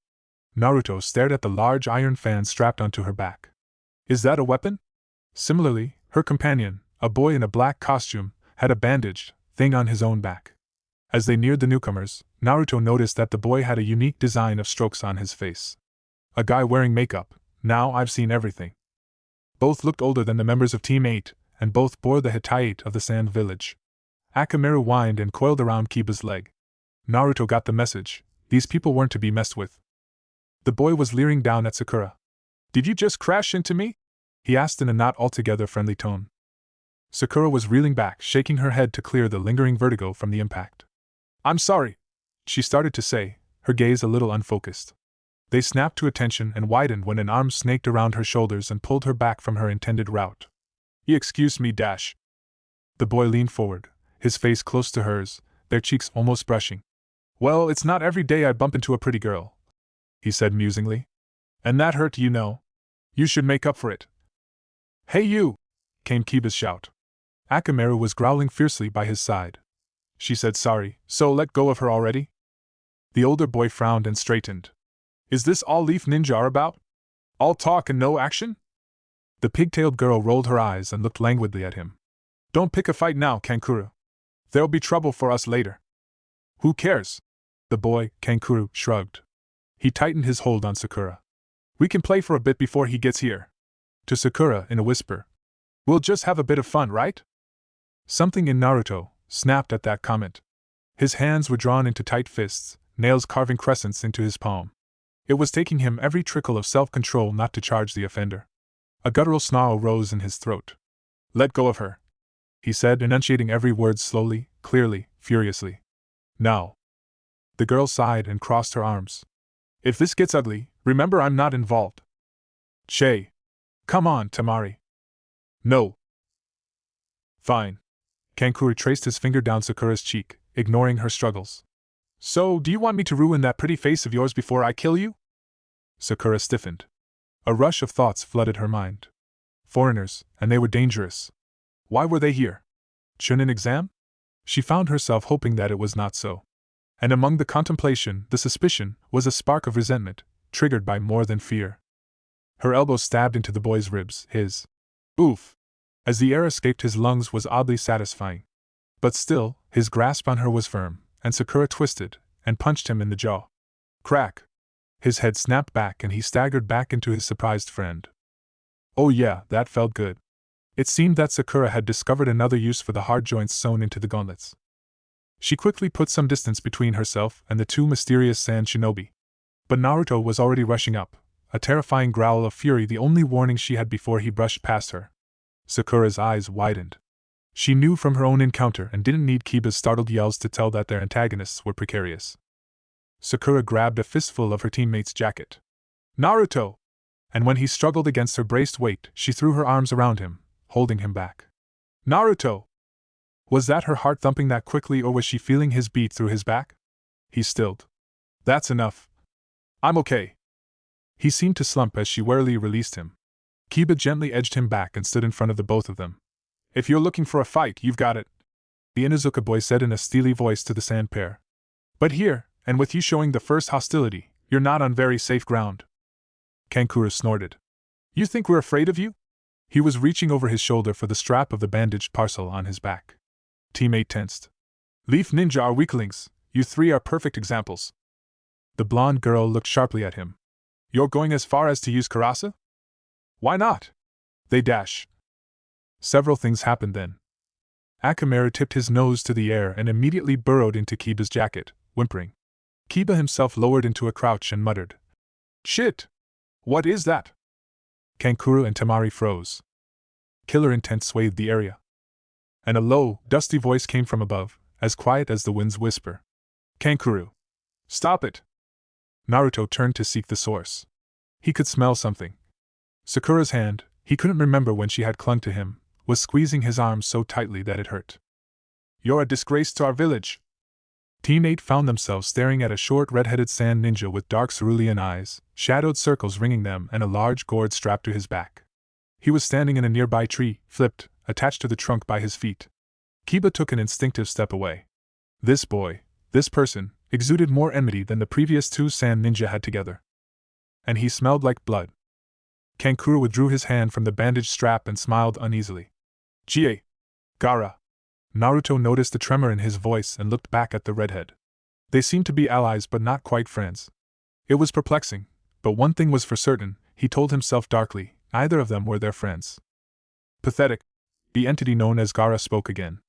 Naruto stared at the large iron fan strapped onto her back. Is that a weapon? Similarly, her companion, a boy in a black costume, had a bandaged thing on his own back. As they neared the newcomers, Naruto noticed that the boy had a unique design of strokes on his face. A guy wearing makeup. Now I've seen everything. Both looked older than the members of Team 8, and both bore the Hittite of the Sand Village. Akamaru whined and coiled around Kiba's leg. Naruto got the message. These people weren't to be messed with. The boy was leering down at Sakura. Did you just crash into me? He asked in a not altogether friendly tone. Sakura was reeling back, shaking her head to clear the lingering vertigo from the impact. I'm sorry, she started to say, her gaze a little unfocused. They snapped to attention and widened when an arm snaked around her shoulders and pulled her back from her intended route. Excuse me, Dash. The boy leaned forward, his face close to hers, their cheeks almost brushing. Well, it's not every day I bump into a pretty girl, he said musingly. And that hurt, you know. You should make up for it. Hey you! Came Kiba's shout. Akamaru was growling fiercely by his side. She said sorry, so let go of her already? The older boy frowned and straightened. Is this all Leaf Ninja are about? All talk and no action? The pigtailed girl rolled her eyes and looked languidly at him. Don't pick a fight now, Kankuro. There'll be trouble for us later. Who cares? The boy, Kankuro, shrugged. He tightened his hold on Sakura. We can play for a bit before he gets here. To Sakura, in a whisper. We'll just have a bit of fun, right? Something in Naruto snapped at that comment. His hands were drawn into tight fists, nails carving crescents into his palm. It was taking him every trickle of self-control not to charge the offender. A guttural snarl rose in his throat. Let go of her, he said, enunciating every word slowly, clearly, furiously. Now. The girl sighed and crossed her arms. If this gets ugly, remember I'm not involved. Che. Come on, Tamari. No. Fine. Kankuro traced his finger down Sakura's cheek, ignoring her struggles. So, do you want me to ruin that pretty face of yours before I kill you? Sakura stiffened. A rush of thoughts flooded her mind. Foreigners, and they were dangerous. Why were they here? Chunin exam? She found herself hoping that it was not so. And among the contemplation, the suspicion, was a spark of resentment, triggered by more than fear. Her elbow stabbed into the boy's ribs, his oof, as the air escaped his lungs was oddly satisfying. But still, his grasp on her was firm, and Sakura twisted, and punched him in the jaw. Crack! His head snapped back and he staggered back into his surprised friend. Oh yeah, that felt good. It seemed that Sakura had discovered another use for the hard joints sewn into the gauntlets. She quickly put some distance between herself and the two mysterious sand shinobi. But Naruto was already rushing up, a terrifying growl of fury the only warning she had before he brushed past her. Sakura's eyes widened. She knew from her own encounter and didn't need Kiba's startled yells to tell that their antagonists were precarious. Sakura grabbed a fistful of her teammate's jacket. Naruto! And when he struggled against her braced weight, she threw her arms around him, holding him back. Naruto! Was that her heart thumping that quickly, or was she feeling his beat through his back? He stilled. That's enough. I'm okay. He seemed to slump as she warily released him. Kiba gently edged him back and stood in front of the both of them. If you're looking for a fight, you've got it, the Inuzuka boy said in a steely voice to the sand pair. But here, and with you showing the first hostility, you're not on very safe ground. Kankura snorted. You think we're afraid of you? He was reaching over his shoulder for the strap of the bandaged parcel on his back. Teammate tensed. Leaf Ninja are weaklings, you three are perfect examples. The blonde girl looked sharply at him. You're going as far as to use Karasa? Why not? They dash. Several things happened then. Akamaru tipped his nose to the air and immediately burrowed into Kiba's jacket, whimpering. Kiba himself lowered into a crouch and muttered. Shit! What is that? Kankuro and Temari froze. Killer intent swathed the area. And a low, dusty voice came from above, as quiet as the wind's whisper. Kankuro! Stop it! Naruto turned to seek the source. He could smell something. Sakura's hand, he couldn't remember when she had clung to him, was squeezing his arm so tightly that it hurt. You're a disgrace to our village! Team 8 found themselves staring at a short red-headed sand ninja with dark cerulean eyes, shadowed circles ringing them and a large gourd strapped to his back. He was standing in a nearby tree, flipped, attached to the trunk by his feet. Kiba took an instinctive step away. This boy, this person, exuded more enmity than the previous two sand ninja had together. And he smelled like blood. Kankuro withdrew his hand from the bandaged strap and smiled uneasily. Jie! Gaara! Naruto noticed the tremor in his voice and looked back at the redhead. They seemed to be allies but not quite friends. It was perplexing, but one thing was for certain, he told himself darkly, neither of them were their friends. Pathetic. The entity known as Gaara spoke again.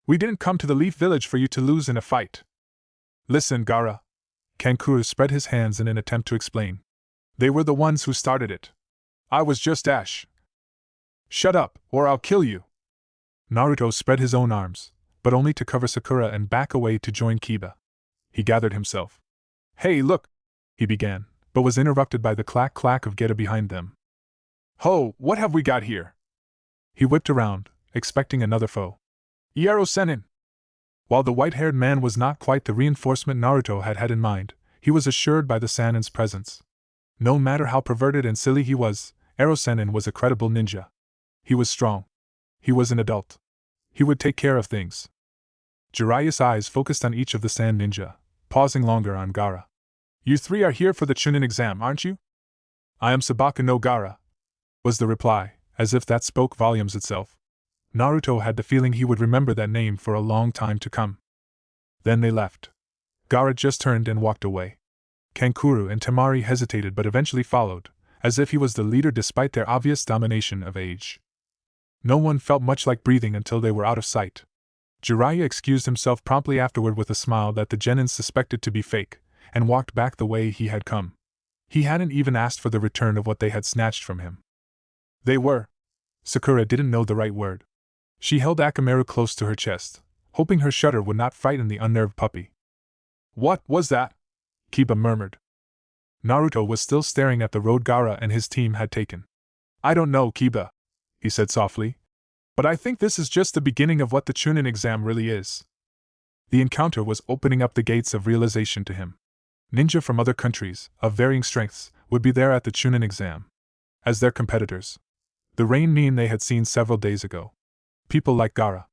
We didn't come to the Leaf Village for you to lose in a fight. Listen, Gaara. Kankuro spread his hands in an attempt to explain. They were the ones who started it. I was just Ash. Shut up, or I'll kill you. Naruto spread his own arms, but only to cover Sakura and back away to join Kiba. He gathered himself. Hey, look! He began, but was interrupted by the clack-clack of Geta behind them. Ho, what have we got here? He whipped around, expecting another foe. Iero Sennin! While the white-haired man was not quite the reinforcement Naruto had had in mind, he was assured by the Sannin's presence. No matter how perverted and silly he was, Iero Sennin was a credible ninja. He was strong. He was an adult. He would take care of things. Jiraiya's eyes focused on each of the sand ninja, pausing longer on Gaara. You three are here for the Chunin exam, aren't you? I am Sabaka no Gaara, was the reply, as if that spoke volumes itself. Naruto had the feeling he would remember that name for a long time to come. Then they left. Gaara just turned and walked away. Kankuro and Temari hesitated but eventually followed, as if he was the leader despite their obvious domination of age. No one felt much like breathing until they were out of sight. Jiraiya excused himself promptly afterward with a smile that the Genins suspected to be fake, and walked back the way he had come. He hadn't even asked for the return of what they had snatched from him. They were. Sakura didn't know the right word. She held Akamaru close to her chest, hoping her shudder would not frighten the unnerved puppy. What was that? Kiba murmured. Naruto was still staring at the road Gaara and his team had taken. I don't know, Kiba, he said softly, but I think this is just the beginning of what the Chunin exam really is. The encounter was opening up the gates of realization to him. Ninja from other countries, of varying strengths, would be there at the Chunin exam. As their competitors. The rain Nin they had seen several days ago. People like Gaara.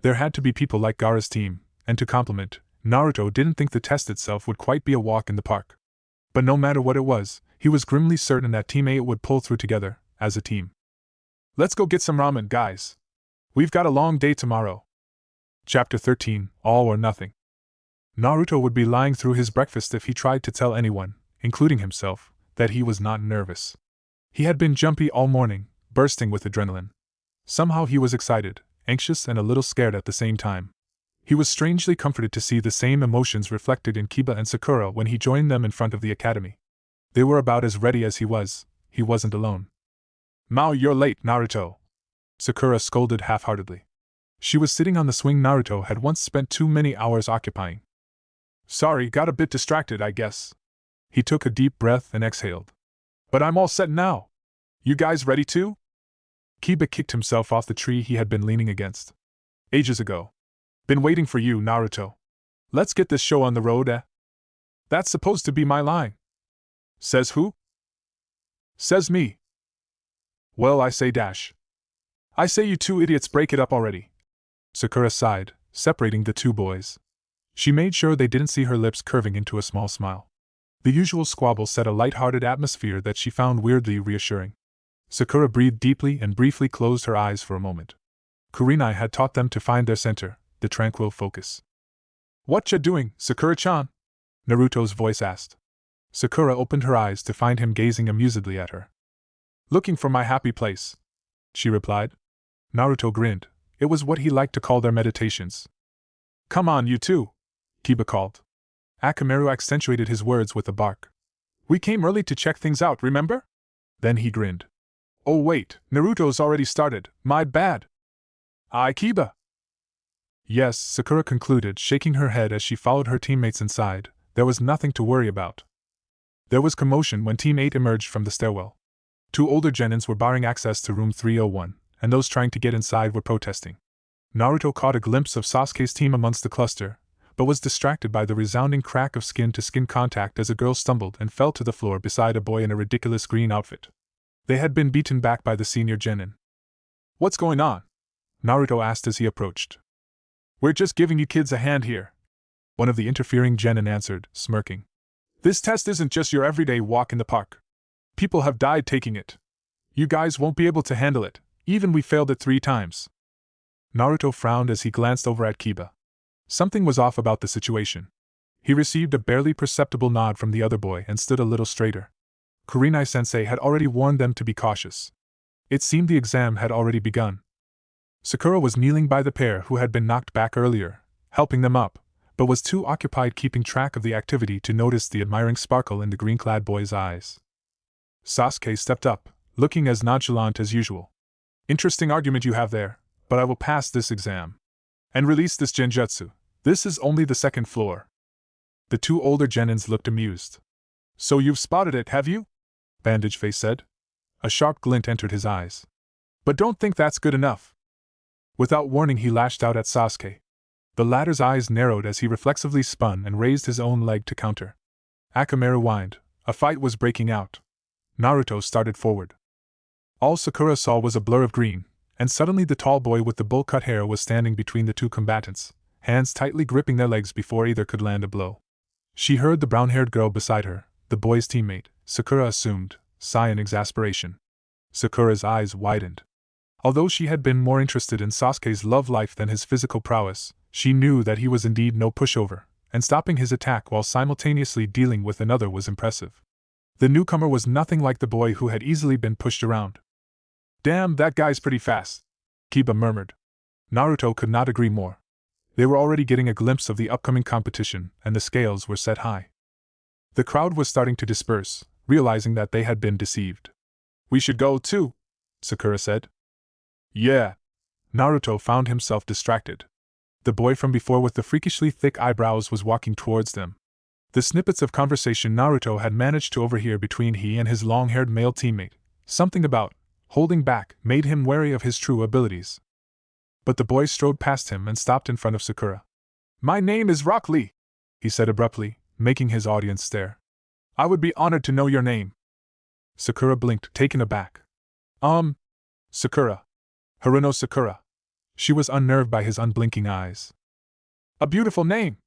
There had to be people like Gaara's team, and to compliment, Naruto didn't think the test itself would quite be a walk in the park. But no matter what it was, he was grimly certain that Team 8 would pull through together, as a team. Let's go get some ramen, guys. We've got a long day tomorrow. Chapter 13, All or Nothing. Naruto would be lying through his breakfast if he tried to tell anyone, including himself, that he was not nervous. He had been jumpy all morning, bursting with adrenaline. Somehow he was excited, anxious and a little scared at the same time. He was strangely comforted to see the same emotions reflected in Kiba and Sakura when he joined them in front of the academy. They were about as ready as he wasn't alone. "Mao, you're late, Naruto," Sakura scolded half-heartedly. She was sitting on the swing Naruto had once spent too many hours occupying. "Sorry, got a bit distracted, I guess." He took a deep breath and exhaled. "But I'm all set now. You guys ready too?" Kiba kicked himself off the tree he had been leaning against. "Ages ago. Been waiting for you, Naruto. Let's get this show on the road, eh?" "That's supposed to be my line." "Says who?" "Says me." "Well, I say dash. I say you two idiots break it up already." Sakura sighed, separating the two boys. She made sure they didn't see her lips curving into a small smile. The usual squabble set a light-hearted atmosphere that she found weirdly reassuring. Sakura breathed deeply and briefly closed her eyes for a moment. Kurenai had taught them to find their center, the tranquil focus. "What ya doing, Sakura-chan?" Naruto's voice asked. Sakura opened her eyes to find him gazing amusedly at her. "Looking for my happy place," she replied. Naruto grinned. It was what he liked to call their meditations. "Come on, you two," Kiba called. Akamaru accentuated his words with a bark. "We came early to check things out, remember?" Then he grinned. "Oh wait, Naruto's already started, my bad." "Aye, Kiba." "Yes," Sakura concluded, shaking her head as she followed her teammates inside. There was nothing to worry about. There was commotion when Team 8 emerged from the stairwell. Two older genins were barring access to room 301, and those trying to get inside were protesting. Naruto caught a glimpse of Sasuke's team amongst the cluster, but was distracted by the resounding crack of skin-to-skin contact as a girl stumbled and fell to the floor beside a boy in a ridiculous green outfit. They had been beaten back by the senior genin. "What's going on?" Naruto asked as he approached. "We're just giving you kids a hand here," one of the interfering genin answered, smirking. "This test isn't just your everyday walk in the park. People have died taking it. You guys won't be able to handle it, even we failed it 3 times. Naruto frowned as he glanced over at Kiba. Something was off about the situation. He received a barely perceptible nod from the other boy and stood a little straighter. Kurenai-sensei had already warned them to be cautious. It seemed the exam had already begun. Sakura was kneeling by the pair who had been knocked back earlier, helping them up, but was too occupied keeping track of the activity to notice the admiring sparkle in the green-clad boy's eyes. Sasuke stepped up, looking as nonchalant as usual. "Interesting argument you have there, but I will pass this exam. And release this genjutsu. This is only the 2nd floor." The two older genins looked amused. "So you've spotted it, have you?" Bandage Face said. A sharp glint entered his eyes. "But don't think that's good enough." Without warning he lashed out at Sasuke. The latter's eyes narrowed as he reflexively spun and raised his own leg to counter. Akamaru whined. A fight was breaking out. Naruto started forward. All Sakura saw was a blur of green, and suddenly the tall boy with the bowl-cut hair was standing between the two combatants, hands tightly gripping their legs before either could land a blow. She heard the brown-haired girl beside her, the boy's teammate, Sakura assumed, sigh in exasperation. Sakura's eyes widened. Although she had been more interested in Sasuke's love life than his physical prowess, she knew that he was indeed no pushover, and stopping his attack while simultaneously dealing with another was impressive. The newcomer was nothing like the boy who had easily been pushed around. "Damn, that guy's pretty fast," Kiba murmured. Naruto could not agree more. They were already getting a glimpse of the upcoming competition, and the scales were set high. The crowd was starting to disperse, realizing that they had been deceived. "We should go too," Sakura said. "Yeah." Naruto found himself distracted. The boy from before with the freakishly thick eyebrows was walking towards them. The snippets of conversation Naruto had managed to overhear between he and his long-haired male teammate, something about holding back, made him wary of his true abilities. But the boy strode past him and stopped in front of Sakura. "My name is Rock Lee," he said abruptly, making his audience stare. "I would be honored to know your name." Sakura blinked, taken aback. Sakura. Haruno Sakura. She was unnerved by his unblinking eyes. A beautiful name!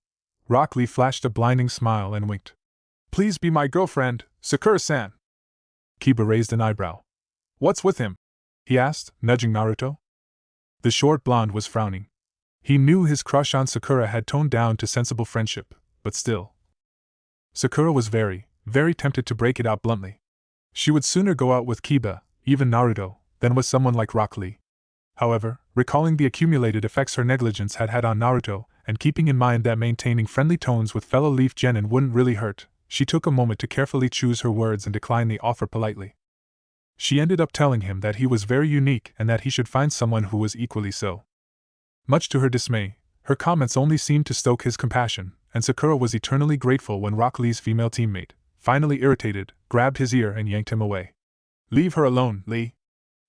Rock Lee flashed a blinding smile and winked. Please be my girlfriend, Sakura-san. Kiba raised an eyebrow. What's with him? He asked, nudging Naruto. The short blonde was frowning. He knew his crush on Sakura had toned down to sensible friendship, but still. Sakura was very, very tempted to break it out bluntly. She would sooner go out with Kiba, even Naruto, than with someone like Rock Lee. However, recalling the accumulated effects her negligence had had on Naruto, and keeping in mind that maintaining friendly tones with fellow Leaf Genin wouldn't really hurt, she took a moment to carefully choose her words and decline the offer politely. She ended up telling him that he was very unique and that he should find someone who was equally so. Much to her dismay, her comments only seemed to stoke his compassion, and Sakura was eternally grateful when Rock Lee's female teammate, finally irritated, grabbed his ear and yanked him away. Leave her alone, Lee.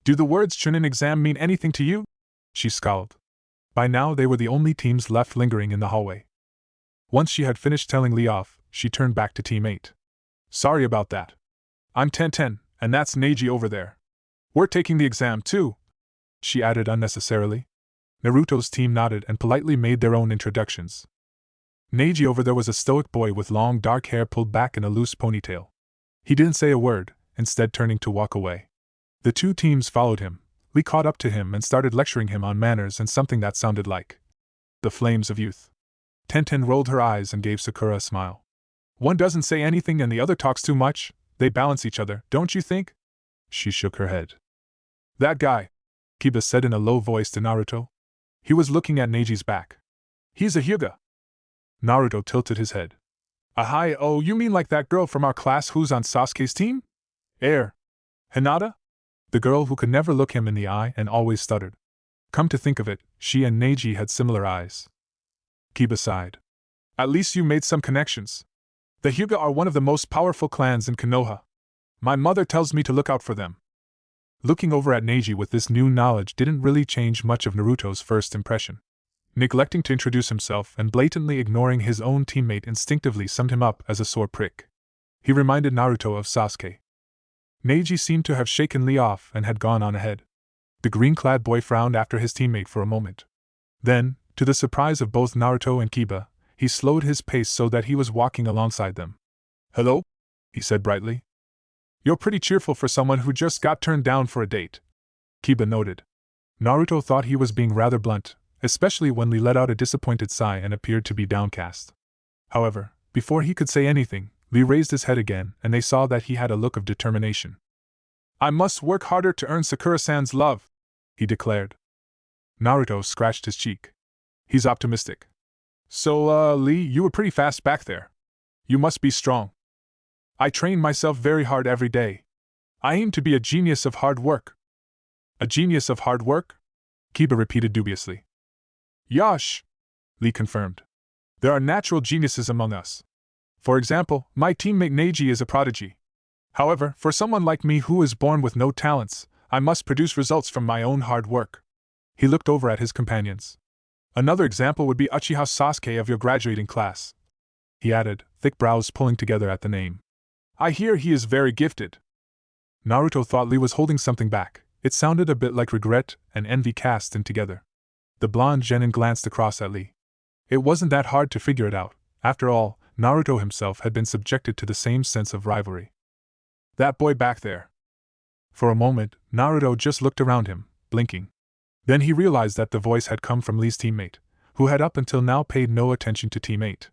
Do the words Chunin exam mean anything to you? She scowled. By now they were the only teams left lingering in the hallway. Once she had finished telling Lee off, she turned back to Team 8. Sorry about that. I'm 10-10, and that's Neji over there. We're taking the exam too, she added unnecessarily. Naruto's team nodded and politely made their own introductions. Neji over there was a stoic boy with long dark hair pulled back in a loose ponytail. He didn't say a word, instead turning to walk away. The two teams followed him. Lee caught up to him and started lecturing him on manners and something that sounded like the flames of youth. Tenten rolled her eyes and gave Sakura a smile. One doesn't say anything and the other talks too much, they balance each other, don't you think? She shook her head. That guy, Kiba said in a low voice to Naruto. He was looking at Neji's back. He's a Hyuga. Naruto tilted his head. Ahai, oh, you mean like that girl from our class who's on Sasuke's team? Hinata? The girl who could never look him in the eye and always stuttered. Come to think of it, she and Neji had similar eyes. Kiba sighed. At least you made some connections. The Hyuga are one of the most powerful clans in Konoha. My mother tells me to look out for them. Looking over at Neji with this new knowledge didn't really change much of Naruto's first impression. Neglecting to introduce himself and blatantly ignoring his own teammate instinctively summed him up as a sore prick. He reminded Naruto of Sasuke. Neji seemed to have shaken Lee off and had gone on ahead. The green-clad boy frowned after his teammate for a moment. Then, to the surprise of both Naruto and Kiba, he slowed his pace so that he was walking alongside them. Hello? He said brightly. You're pretty cheerful for someone who just got turned down for a date, Kiba noted. Naruto thought he was being rather blunt, especially when Lee let out a disappointed sigh and appeared to be downcast. However, before he could say anything, Lee raised his head again and they saw that he had a look of determination. I must work harder to earn Sakura-san's love, he declared. Naruto scratched his cheek. He's optimistic. So, Lee, you were pretty fast back there. You must be strong. I train myself very hard every day. I aim to be a genius of hard work. A genius of hard work? Kiba repeated dubiously. Yosh, Lee confirmed. There are natural geniuses among us. For example, my teammate Neji is a prodigy. However, for someone like me who is born with no talents, I must produce results from my own hard work. He looked over at his companions. Another example would be Uchiha Sasuke of your graduating class, he added, thick brows pulling together at the name. I hear he is very gifted. Naruto thought Lee was holding something back. It sounded a bit like regret and envy cast in together. The blonde genin glanced across at Lee. It wasn't that hard to figure it out. After all, Naruto himself had been subjected to the same sense of rivalry. That boy back there. For a moment, Naruto just looked around him, blinking. Then he realized that the voice had come from Lee's teammate, who had up until now paid no attention to Team 8.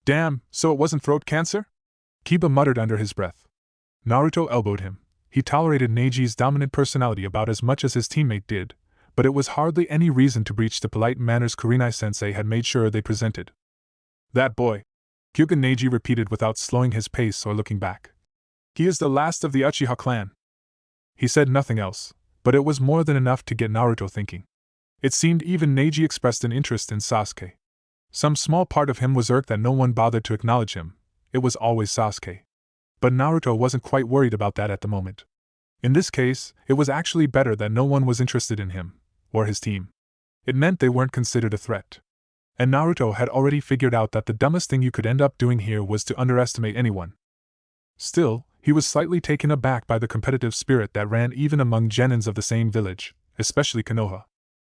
Damn, so it wasn't throat cancer? Kiba muttered under his breath. Naruto elbowed him. He tolerated Neji's dominant personality about as much as his teammate did, but it was hardly any reason to breach the polite manners Kurenai-sensei had made sure they presented. That boy, Hyuga Neji repeated without slowing his pace or looking back. He is the last of the Uchiha clan. He said nothing else, but it was more than enough to get Naruto thinking. It seemed even Neji expressed an interest in Sasuke. Some small part of him was irked that no one bothered to acknowledge him. It was always Sasuke. But Naruto wasn't quite worried about that at the moment. In this case, it was actually better that no one was interested in him, or his team. It meant they weren't considered a threat. And Naruto had already figured out that the dumbest thing you could end up doing here was to underestimate anyone. Still, he was slightly taken aback by the competitive spirit that ran even among genins of the same village, especially Konoha.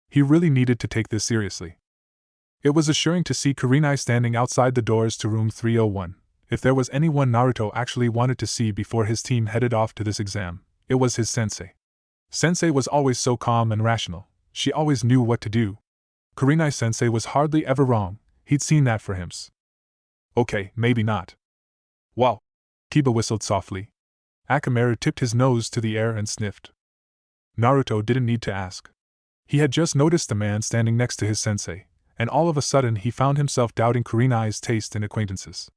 He really needed to take this seriously. It was assuring to see Kurenai standing outside the doors to room 301. If there was anyone Naruto actually wanted to see before his team headed off to this exam, it was his sensei. Sensei was always so calm and rational. She always knew what to do. Kurenai sensei was hardly ever wrong. He'd seen that for him. Okay, maybe not. Wow. Kiba whistled softly. Akamaru tipped his nose to the air and sniffed. Naruto didn't need to ask. He had just noticed the man standing next to his sensei, and all of a sudden he found himself doubting Kurenai's taste in acquaintances.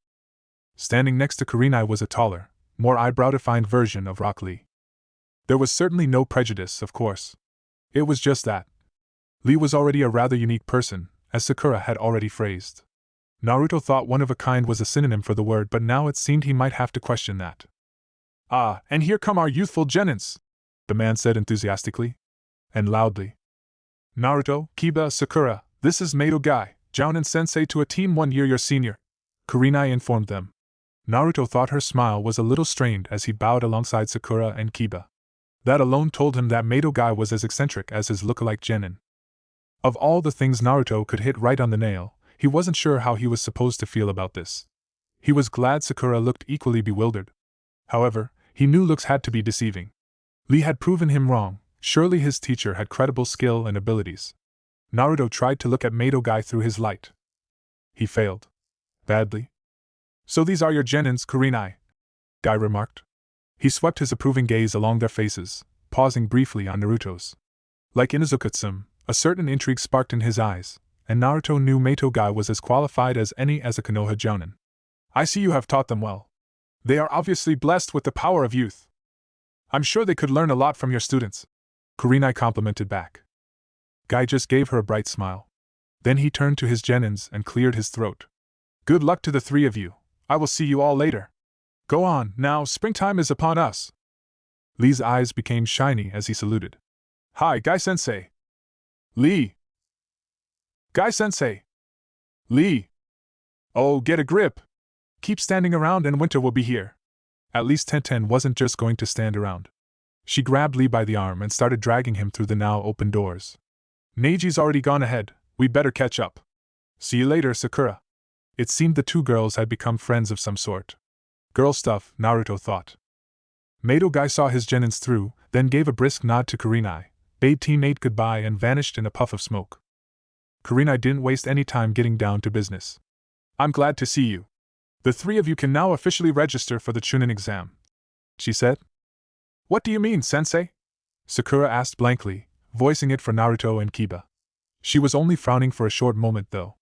Standing next to Kurenai was a taller, more eyebrow-defined version of Rock Lee. There was certainly no prejudice, of course. It was just that Lee was already a rather unique person, as Sakura had already phrased. Naruto thought one of a kind was a synonym for the word, but now it seemed he might have to question that. Ah, and here come our youthful genins, the man said enthusiastically. And loudly. Naruto, Kiba, Sakura, this is Mato Guy, Jounin sensei to a team 1 year your senior, Kurenai informed them. Naruto thought her smile was a little strained as he bowed alongside Sakura and Kiba. That alone told him that Mato Guy was as eccentric as his look-alike genin. Of all the things Naruto could hit right on the nail, he wasn't sure how he was supposed to feel about this. He was glad Sakura looked equally bewildered. However, he knew looks had to be deceiving. Lee had proven him wrong. Surely his teacher had credible skill and abilities. Naruto tried to look at Mato Guy through his light. He failed. Badly. So these are your genins, Kurenai, Guy remarked. He swept his approving gaze along their faces, pausing briefly on Naruto's. Like Inuzuka-tsum, a certain intrigue sparked in his eyes, and Naruto knew Mato Guy was as qualified as any as a Konoha Jounin. I see you have taught them well. They are obviously blessed with the power of youth. I'm sure they could learn a lot from your students, Kurenai complimented back. Guy just gave her a bright smile. Then he turned to his genins and cleared his throat. Good luck to the 3 of you. I will see you all later. Go on, now, springtime is upon us. Lee's eyes became shiny as he saluted. Hi, Guy-sensei. Lee. Guy-sensei. Lee. Oh, get a grip. Keep standing around and winter will be here. At least Tenten wasn't just going to stand around. She grabbed Lee by the arm and started dragging him through the now open doors. Neiji's already gone ahead, we'd better catch up. See you later, Sakura. It seemed the 2 girls had become friends of some sort. Girl stuff, Naruto thought. Mato Guy saw his genins through, then gave a brisk nod to Kurenai, bade teammate goodbye and vanished in a puff of smoke. Kurenai didn't waste any time getting down to business. I'm glad to see you. The 3 of you can now officially register for the Chunin exam, she said. What do you mean, sensei? Sakura asked blankly, voicing it for Naruto and Kiba. She was only frowning for a short moment though.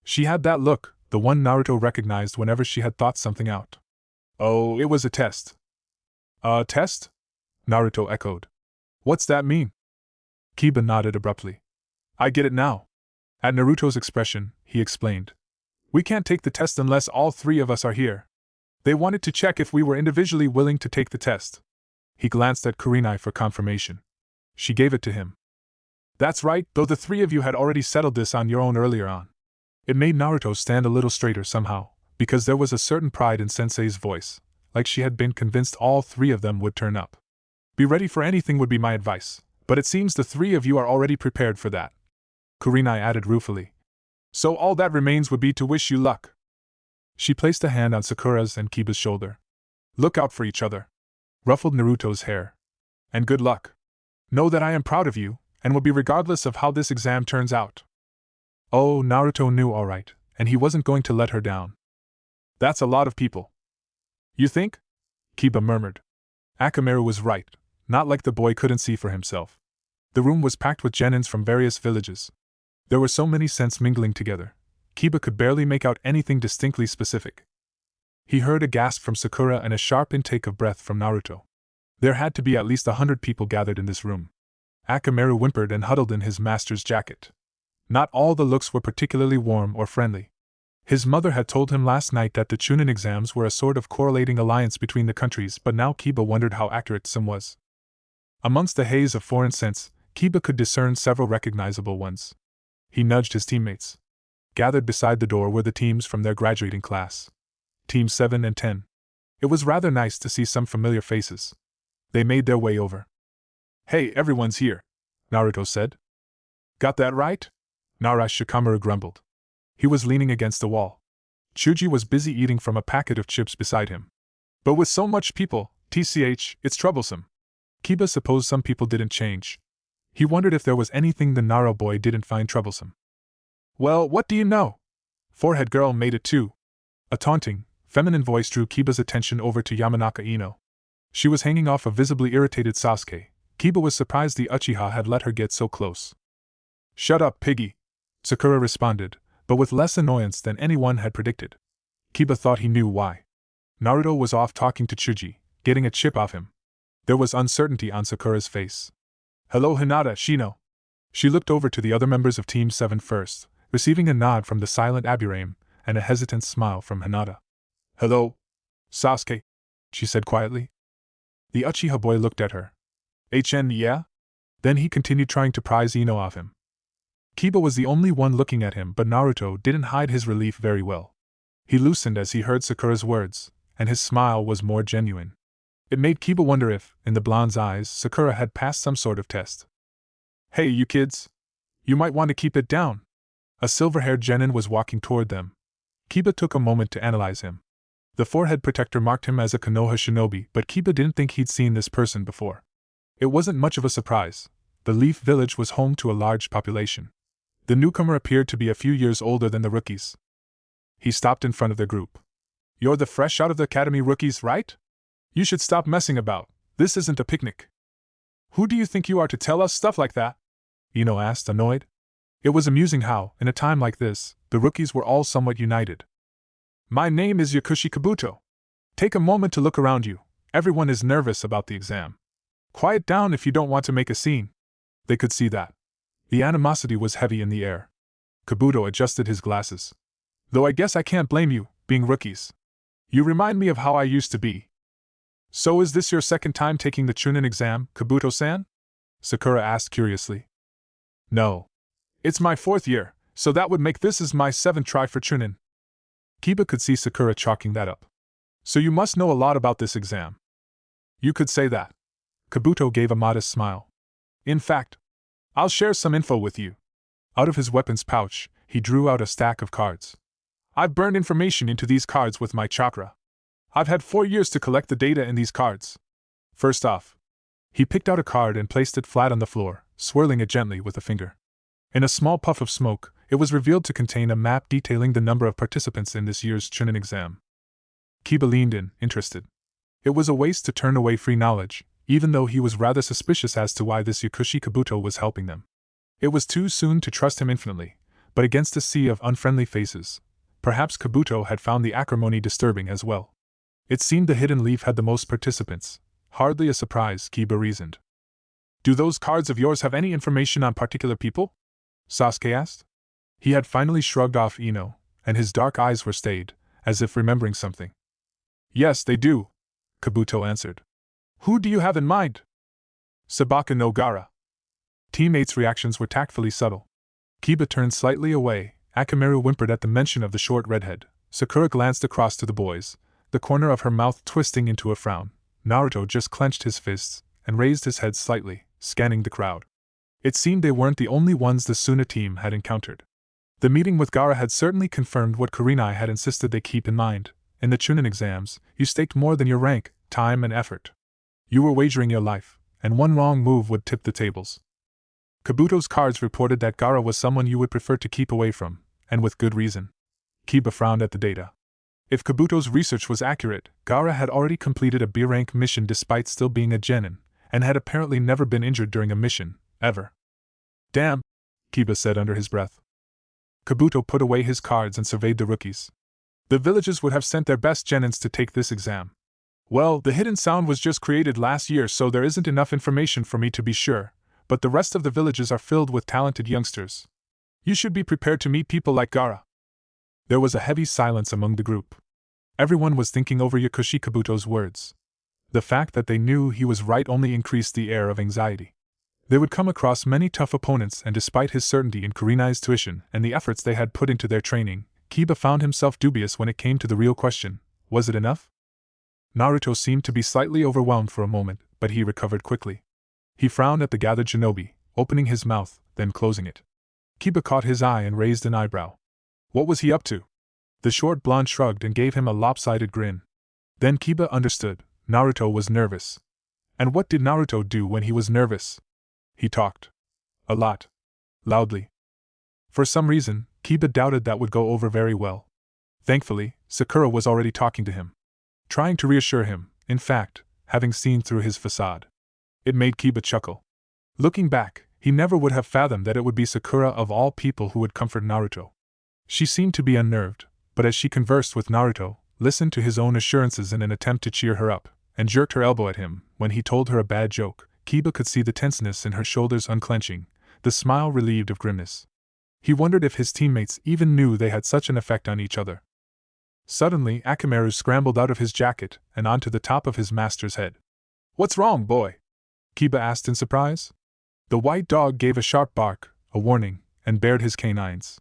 She had that look, the one Naruto recognized whenever she had thought something out. Oh, it was a test. A test? Naruto echoed. What's that mean? Kiba nodded abruptly. I get it now. At Naruto's expression, he explained. We can't take the test unless all 3 of us are here. They wanted to check if we were individually willing to take the test. He glanced at Kurenai for confirmation. She gave it to him. That's right, though the 3 of you had already settled this on your own earlier on. It made Naruto stand a little straighter somehow, because there was a certain pride in Sensei's voice, like she had been convinced all 3 of them would turn up. Be ready for anything would be my advice, but it seems the 3 of you are already prepared for that. Kurenai added ruefully. So all that remains would be to wish you luck. She placed a hand on Sakura's and Kiba's shoulder. Look out for each other. Ruffled Naruto's hair. And good luck. Know that I am proud of you, and will be regardless of how this exam turns out. Oh, Naruto knew all right, and he wasn't going to let her down. That's a lot of people. You think? Kiba murmured. Akamaru was right, not like the boy couldn't see for himself. The room was packed with genins from various villages. There were so many scents mingling together, Kiba could barely make out anything distinctly specific. He heard a gasp from Sakura and a sharp intake of breath from Naruto. There had to be at least 100 people gathered in this room. Akamaru whimpered and huddled in his master's jacket. Not all the looks were particularly warm or friendly. His mother had told him last night that the Chunin exams were a sort of correlating alliance between the countries, but now Kiba wondered how accurate some was. Amongst the haze of foreign scents, Kiba could discern several recognizable ones. He nudged his teammates. Gathered beside the door were the teams from their graduating class. Teams 7 and 10. It was rather nice to see some familiar faces. They made their way over. Hey, everyone's here, Naruto said. Got that right? Naruto grumbled. He was leaning against the wall. Chuji was busy eating from a packet of chips beside him. But with so much people, it's troublesome. Kiba supposed some people didn't change. He wondered if there was anything the Naruto boy didn't find troublesome. Well, what do you know? Forehead girl made it too. A taunting, feminine voice drew Kiba's attention over to Yamanaka Ino. She was hanging off a visibly irritated Sasuke. Kiba was surprised the Uchiha had let her get so close. Shut up, piggy, Sakura responded, but with less annoyance than anyone had predicted. Kiba thought he knew why. Naruto was off talking to Chuji, getting a chip off him. There was uncertainty on Sakura's face. Hello Hinata, Shino. She looked over to the other members of Team 7 first, receiving a nod from the silent Aburame, and a hesitant smile from Hinata. Hello, Sasuke, she said quietly. The Uchiha boy looked at her. Yeah? Then he continued trying to prise Ino off him. Kiba was the only one looking at him, but Naruto didn't hide his relief very well. He loosened as he heard Sakura's words, and his smile was more genuine. It made Kiba wonder if, in the blonde's eyes, Sakura had passed some sort of test. Hey, you kids! You might want to keep it down. A silver-haired genin was walking toward them. Kiba took a moment to analyze him. The forehead protector marked him as a Konoha shinobi, but Kiba didn't think he'd seen this person before. It wasn't much of a surprise. The Leaf Village was home to a large population. The newcomer appeared to be a few years older than the rookies. He stopped in front of their group. You're the fresh out of the academy rookies, right? You should stop messing about. This isn't a picnic. Who do you think you are to tell us stuff like that? Ino asked, annoyed. It was amusing how, in a time like this, the rookies were all somewhat united. My name is Yakushi Kabuto. Take a moment to look around you. Everyone is nervous about the exam. Quiet down if you don't want to make a scene. They could see that. The animosity was heavy in the air. Kabuto adjusted his glasses. Though I guess I can't blame you, being rookies. You remind me of how I used to be. So is this your second time taking the Chunin exam, Kabuto-san? Sakura asked curiously. No. It's my 4th year, so that would make this as my 7th try for Chunin. Kiba could see Sakura chalking that up. So you must know a lot about this exam. You could say that. Kabuto gave a modest smile. In fact, I'll share some info with you. Out of his weapons pouch, he drew out a stack of cards. I've burned information into these cards with my chakra. I've had 4 years to collect the data in these cards. First off, he picked out a card and placed it flat on the floor, swirling it gently with a finger. In a small puff of smoke, it was revealed to contain a map detailing the number of participants in this year's Chunin exam. Kiba leaned in, interested. It was a waste to turn away free knowledge, even though he was rather suspicious as to why this Yakushi Kabuto was helping them. It was too soon to trust him infinitely, but against a sea of unfriendly faces, perhaps Kabuto had found the acrimony disturbing as well. It seemed the Hidden Leaf had the most participants. Hardly a surprise, Kiba reasoned. Do those cards of yours have any information on particular people? Sasuke asked. He had finally shrugged off Ino, and his dark eyes were stayed, as if remembering something. Yes, they do, Kabuto answered. Who do you have in mind? Sabaka no Gaara. Teammates' reactions were tactfully subtle. Kiba turned slightly away. Akamaru whimpered at the mention of the short redhead. Sakura glanced across to the boys, the corner of her mouth twisting into a frown. Naruto just clenched his fists and raised his head slightly, scanning the crowd. It seemed they weren't the only ones the Suna team had encountered. The meeting with Gaara had certainly confirmed what Kurenai had insisted they keep in mind. In the Chunin exams, you staked more than your rank, time, and effort. You were wagering your life, and one wrong move would tip the tables. Kabuto's cards reported that Gaara was someone you would prefer to keep away from, and with good reason. Kiba frowned at the data. If Kabuto's research was accurate, Gaara had already completed a B-rank mission despite still being a genin, and had apparently never been injured during a mission, ever. Damn, Kiba said under his breath. Kabuto put away his cards and surveyed the rookies. The villages would have sent their best genins to take this exam. Well, the Hidden Sound was just created last year, so there isn't enough information for me to be sure, but the rest of the villages are filled with talented youngsters. You should be prepared to meet people like Gaara. There was a heavy silence among the group. Everyone was thinking over Yakushi Kabuto's words. The fact that they knew he was right only increased the air of anxiety. They would come across many tough opponents, and despite his certainty in Kurenai's tuition and the efforts they had put into their training, Kiba found himself dubious when it came to the real question: was it enough? Naruto seemed to be slightly overwhelmed for a moment, but he recovered quickly. He frowned at the gathered shinobi, opening his mouth, then closing it. Kiba caught his eye and raised an eyebrow. What was he up to? The short blonde shrugged and gave him a lopsided grin. Then Kiba understood. Naruto was nervous. And what did Naruto do when he was nervous? He talked. A lot. Loudly. For some reason, Kiba doubted that would go over very well. Thankfully, Sakura was already talking to him. Trying to reassure him, in fact, having seen through his facade. It made Kiba chuckle. Looking back, he never would have fathomed that it would be Sakura of all people who would comfort Naruto. She seemed to be unnerved, but as she conversed with Naruto, listened to his own assurances in an attempt to cheer her up, and jerked her elbow at him when he told her a bad joke, Kiba could see the tenseness in her shoulders unclenching, the smile relieved of grimness. He wondered if his teammates even knew they had such an effect on each other. Suddenly, Akamaru scrambled out of his jacket and onto the top of his master's head. "What's wrong, boy?" Kiba asked in surprise. The white dog gave a sharp bark, a warning, and bared his canines.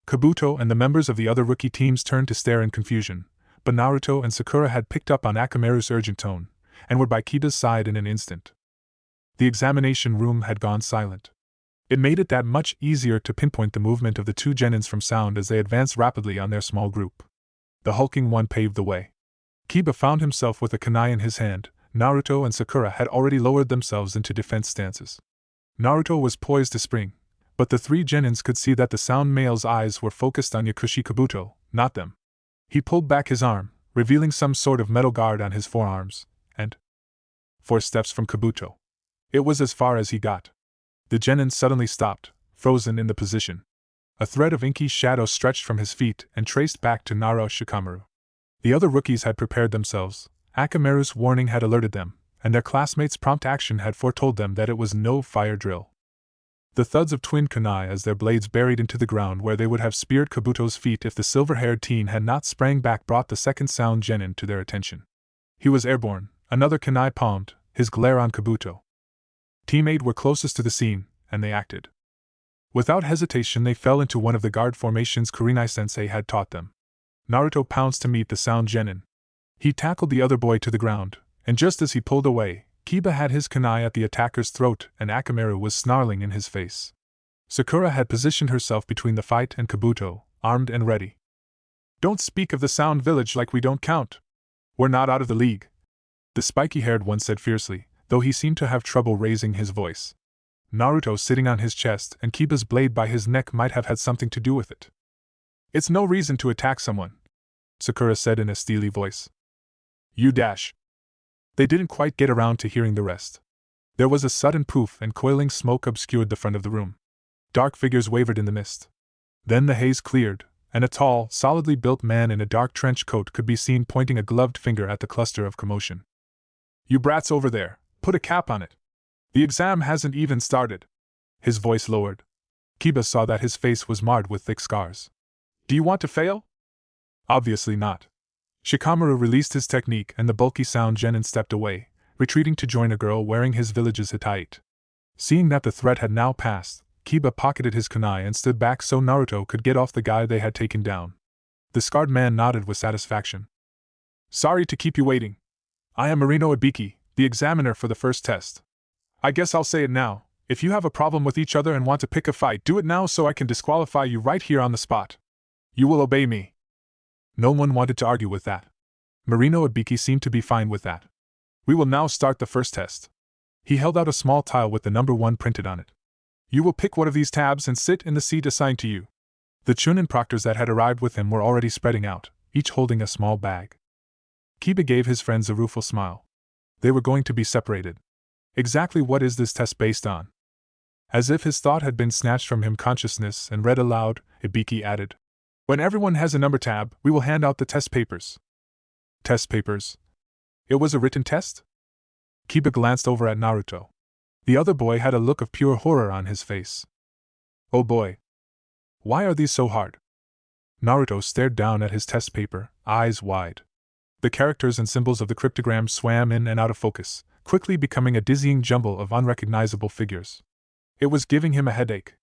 Kabuto and the members of the other rookie teams turned to stare in confusion, but Naruto and Sakura had picked up on Akamaru's urgent tone, and were by Kiba's side in an instant. The examination room had gone silent. It made it that much easier to pinpoint the movement of the two genins from sound as they advanced rapidly on their small group. The hulking one paved the way. Kiba found himself with a kunai in his hand. Naruto and Sakura had already lowered themselves into defense stances. Naruto was poised to spring, but the three genins could see that the sound male's eyes were focused on Yakushi Kabuto, not them. He pulled back his arm, revealing some sort of metal guard on his forearms, and 4 steps from Kabuto. It was as far as he got. The genin suddenly stopped, frozen in the position. A thread of inky shadow stretched from his feet and traced back to Naruto Shikamaru. The other rookies had prepared themselves. Akamaru's warning had alerted them, and their classmates' prompt action had foretold them that it was no fire drill. The thuds of twin kunai as their blades buried into the ground where they would have speared Kabuto's feet if the silver-haired teen had not sprang back brought the second sound genin to their attention. He was airborne, another kunai palmed, his glare on Kabuto. Team 8 were closest to the scene, and they acted. Without hesitation they fell into one of the guard formations Kurenai-sensei had taught them. Naruto pounced to meet the sound genin. He tackled the other boy to the ground, and just as he pulled away, Kiba had his kunai at the attacker's throat and Akamaru was snarling in his face. Sakura had positioned herself between the fight and Kabuto, armed and ready. "Don't speak of the Sound Village like we don't count. We're not out of the league," the spiky-haired one said fiercely, though he seemed to have trouble raising his voice. Naruto sitting on his chest and Kiba's blade by his neck might have had something to do with it. "It's no reason to attack someone," Sakura said in a steely voice. "You dash." They didn't quite get around to hearing the rest. There was a sudden poof and coiling smoke obscured the front of the room. Dark figures wavered in the mist. Then the haze cleared, and a tall, solidly built man in a dark trench coat could be seen pointing a gloved finger at the cluster of commotion. "You brats over there, put a cap on it. The exam hasn't even started." His voice lowered. Kiba saw that his face was marred with thick scars. "Do you want to fail?" "Obviously not." Shikamaru released his technique and the bulky sound genin stepped away, retreating to join a girl wearing his village's hittite. Seeing that the threat had now passed, Kiba pocketed his kunai and stood back so Naruto could get off the guy they had taken down. The scarred man nodded with satisfaction. "Sorry to keep you waiting. I am Marino Ibiki, the examiner for the first test. I guess I'll say it now, if you have a problem with each other and want to pick a fight, do it now so I can disqualify you right here on the spot. You will obey me." No one wanted to argue with that. Marino Ibiki seemed to be fine with that. "We will now start the first test." He held out a small tile with the number 1 printed on it. "You will pick one of these tabs and sit in the seat assigned to you." The chunin proctors that had arrived with him were already spreading out, each holding a small bag. Kiba gave his friends a rueful smile. They were going to be separated. Exactly what is this test based on? As if his thought had been snatched from him consciousness and read aloud, Ibiki added, "When everyone has a number tab, we will hand out the test papers." Test papers? It was a written test? Kiba glanced over at Naruto. The other boy had a look of pure horror on his face. "Oh boy. Why are these so hard?" Naruto stared down at his test paper, eyes wide. The characters and symbols of the cryptogram swam in and out of focus, quickly becoming a dizzying jumble of unrecognizable figures. It was giving him a headache.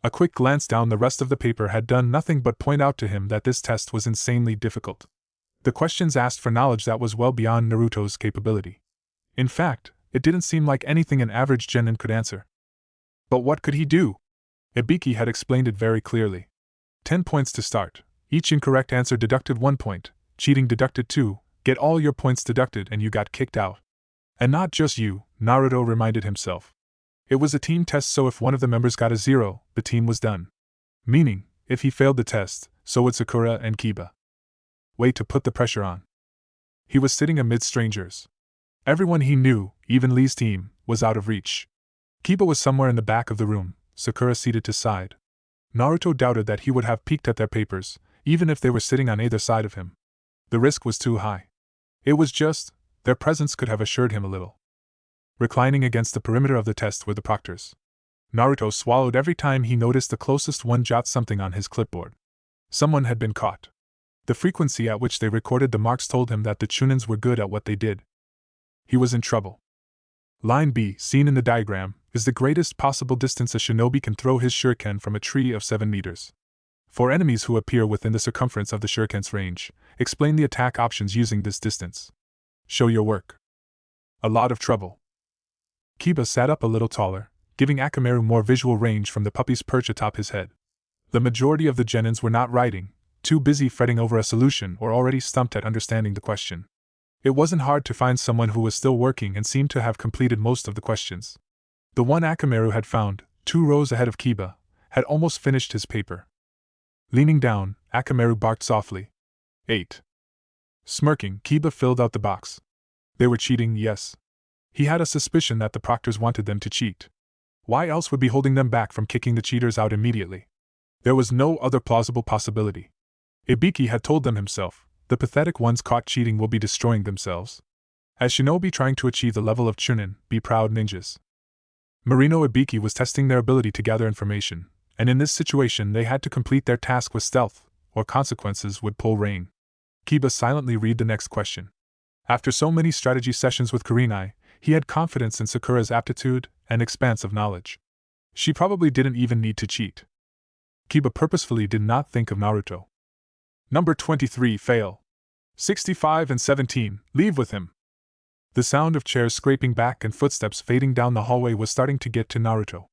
A quick glance down the rest of the paper had done nothing but point out to him that this test was insanely difficult. The questions asked for knowledge that was well beyond Naruto's capability. In fact, it didn't seem like anything an average genin could answer. But what could he do? Ibiki had explained it very clearly. 10 points to start. Each incorrect answer deducted 1 point, cheating deducted 2, get all your points deducted and you got kicked out. And not just you, Naruto reminded himself. It was a team test, so if one of the members got a 0, the team was done. Meaning, if he failed the test, so would Sakura and Kiba. Way to put the pressure on. He was sitting amid strangers. Everyone he knew, even Lee's team, was out of reach. Kiba was somewhere in the back of the room, Sakura seated to side. Naruto doubted that he would have peeked at their papers, even if they were sitting on either side of him. The risk was too high. It was just, their presence could have assured him a little. Reclining against the perimeter of the test were the proctors. Naruto swallowed every time he noticed the closest one jot something on his clipboard. Someone had been caught. The frequency at which they recorded the marks told him that the Chunins were good at what they did. He was in trouble. Line B, seen in the diagram, is the greatest possible distance a shinobi can throw his shuriken from a tree of 7 meters. For enemies who appear within the circumference of the shuriken's range, explain the attack options using this distance. Show your work. A lot of trouble. Kiba sat up a little taller, giving Akamaru more visual range from the puppy's perch atop his head. The majority of the genins were not writing, too busy fretting over a solution or already stumped at understanding the question. It wasn't hard to find someone who was still working and seemed to have completed most of the questions. The one Akamaru had found, 2 rows ahead of Kiba, had almost finished his paper. Leaning down, Akamaru barked softly. 8. Smirking, Kiba filled out the box. They were cheating, yes. He had a suspicion that the proctors wanted them to cheat. Why else would be holding them back from kicking the cheaters out immediately? There was no other plausible possibility. Ibiki had told them himself, the pathetic ones caught cheating will be destroying themselves. As shinobi trying to achieve the level of Chunin, be proud ninjas. Marino Ibiki was testing their ability to gather information, and in this situation they had to complete their task with stealth, or consequences would pull rain. Kiba silently read the next question. After so many strategy sessions with Kurenai, he had confidence in Sakura's aptitude and expanse of knowledge. She probably didn't even need to cheat. Kiba purposefully did not think of Naruto. Number 23, fail. 65 and 17, leave with him. The sound of chairs scraping back and footsteps fading down the hallway was starting to get to Naruto.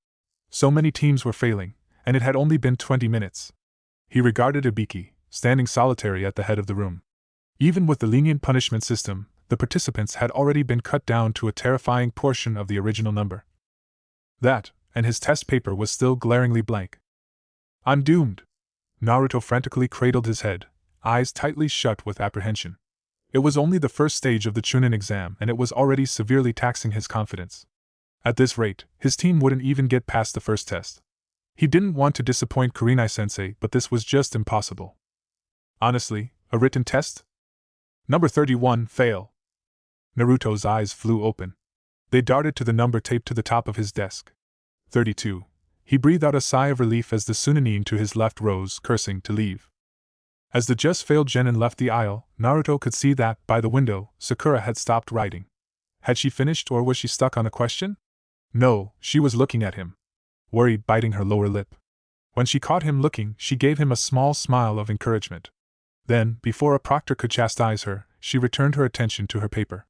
So many teams were failing, and it had only been 20 minutes. He regarded Ibiki, standing solitary at the head of the room. Even with the lenient punishment system, the participants had already been cut down to a terrifying portion of the original number. That, and his test paper was still glaringly blank. I'm doomed. Naruto frantically cradled his head, eyes tightly shut with apprehension. It was only the first stage of the Chunin exam and it was already severely taxing his confidence. At this rate, his team wouldn't even get past the first test. He didn't want to disappoint Kurenai-sensei, but this was just impossible. Honestly, a written test? Number 31, fail. Naruto's eyes flew open. They darted to the number taped to the top of his desk. 32. He breathed out a sigh of relief as the Sunanin to his left rose, cursing to leave. As the just-failed genin left the aisle, Naruto could see that, by the window, Sakura had stopped writing. Had she finished or was she stuck on a question? No, she was looking at him. Worried, biting her lower lip. When she caught him looking, she gave him a small smile of encouragement. Then, before a proctor could chastise her, she returned her attention to her paper.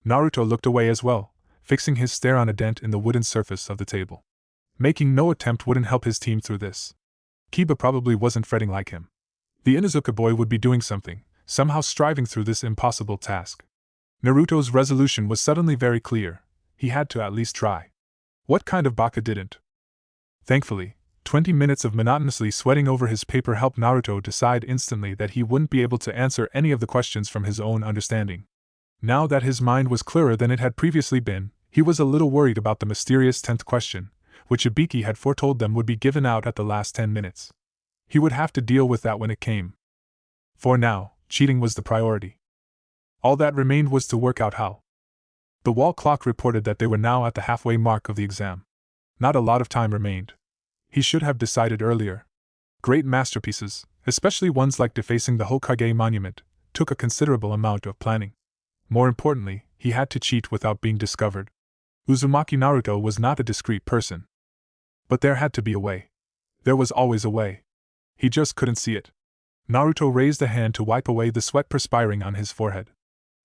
Naruto looked away as well, fixing his stare on a dent in the wooden surface of the table. Making no attempt wouldn't help his team through this. Kiba probably wasn't fretting like him. The Inuzuka boy would be doing something, somehow striving through this impossible task. Naruto's resolution was suddenly very clear. He had to at least try. What kind of baka didn't? Thankfully, 20 minutes of monotonously sweating over his paper helped Naruto decide instantly that he wouldn't be able to answer any of the questions from his own understanding. Now that his mind was clearer than it had previously been, he was a little worried about the mysterious 10th question, which Ibiki had foretold them would be given out at the last 10 minutes. He would have to deal with that when it came. For now, cheating was the priority. All that remained was to work out how. The wall clock reported that they were now at the halfway mark of the exam. Not a lot of time remained. He should have decided earlier. Great masterpieces, especially ones like defacing the Hokage monument, took a considerable amount of planning. More importantly, he had to cheat without being discovered. Uzumaki Naruto was not a discreet person. But there had to be a way. There was always a way. He just couldn't see it. Naruto raised a hand to wipe away the sweat perspiring on his forehead.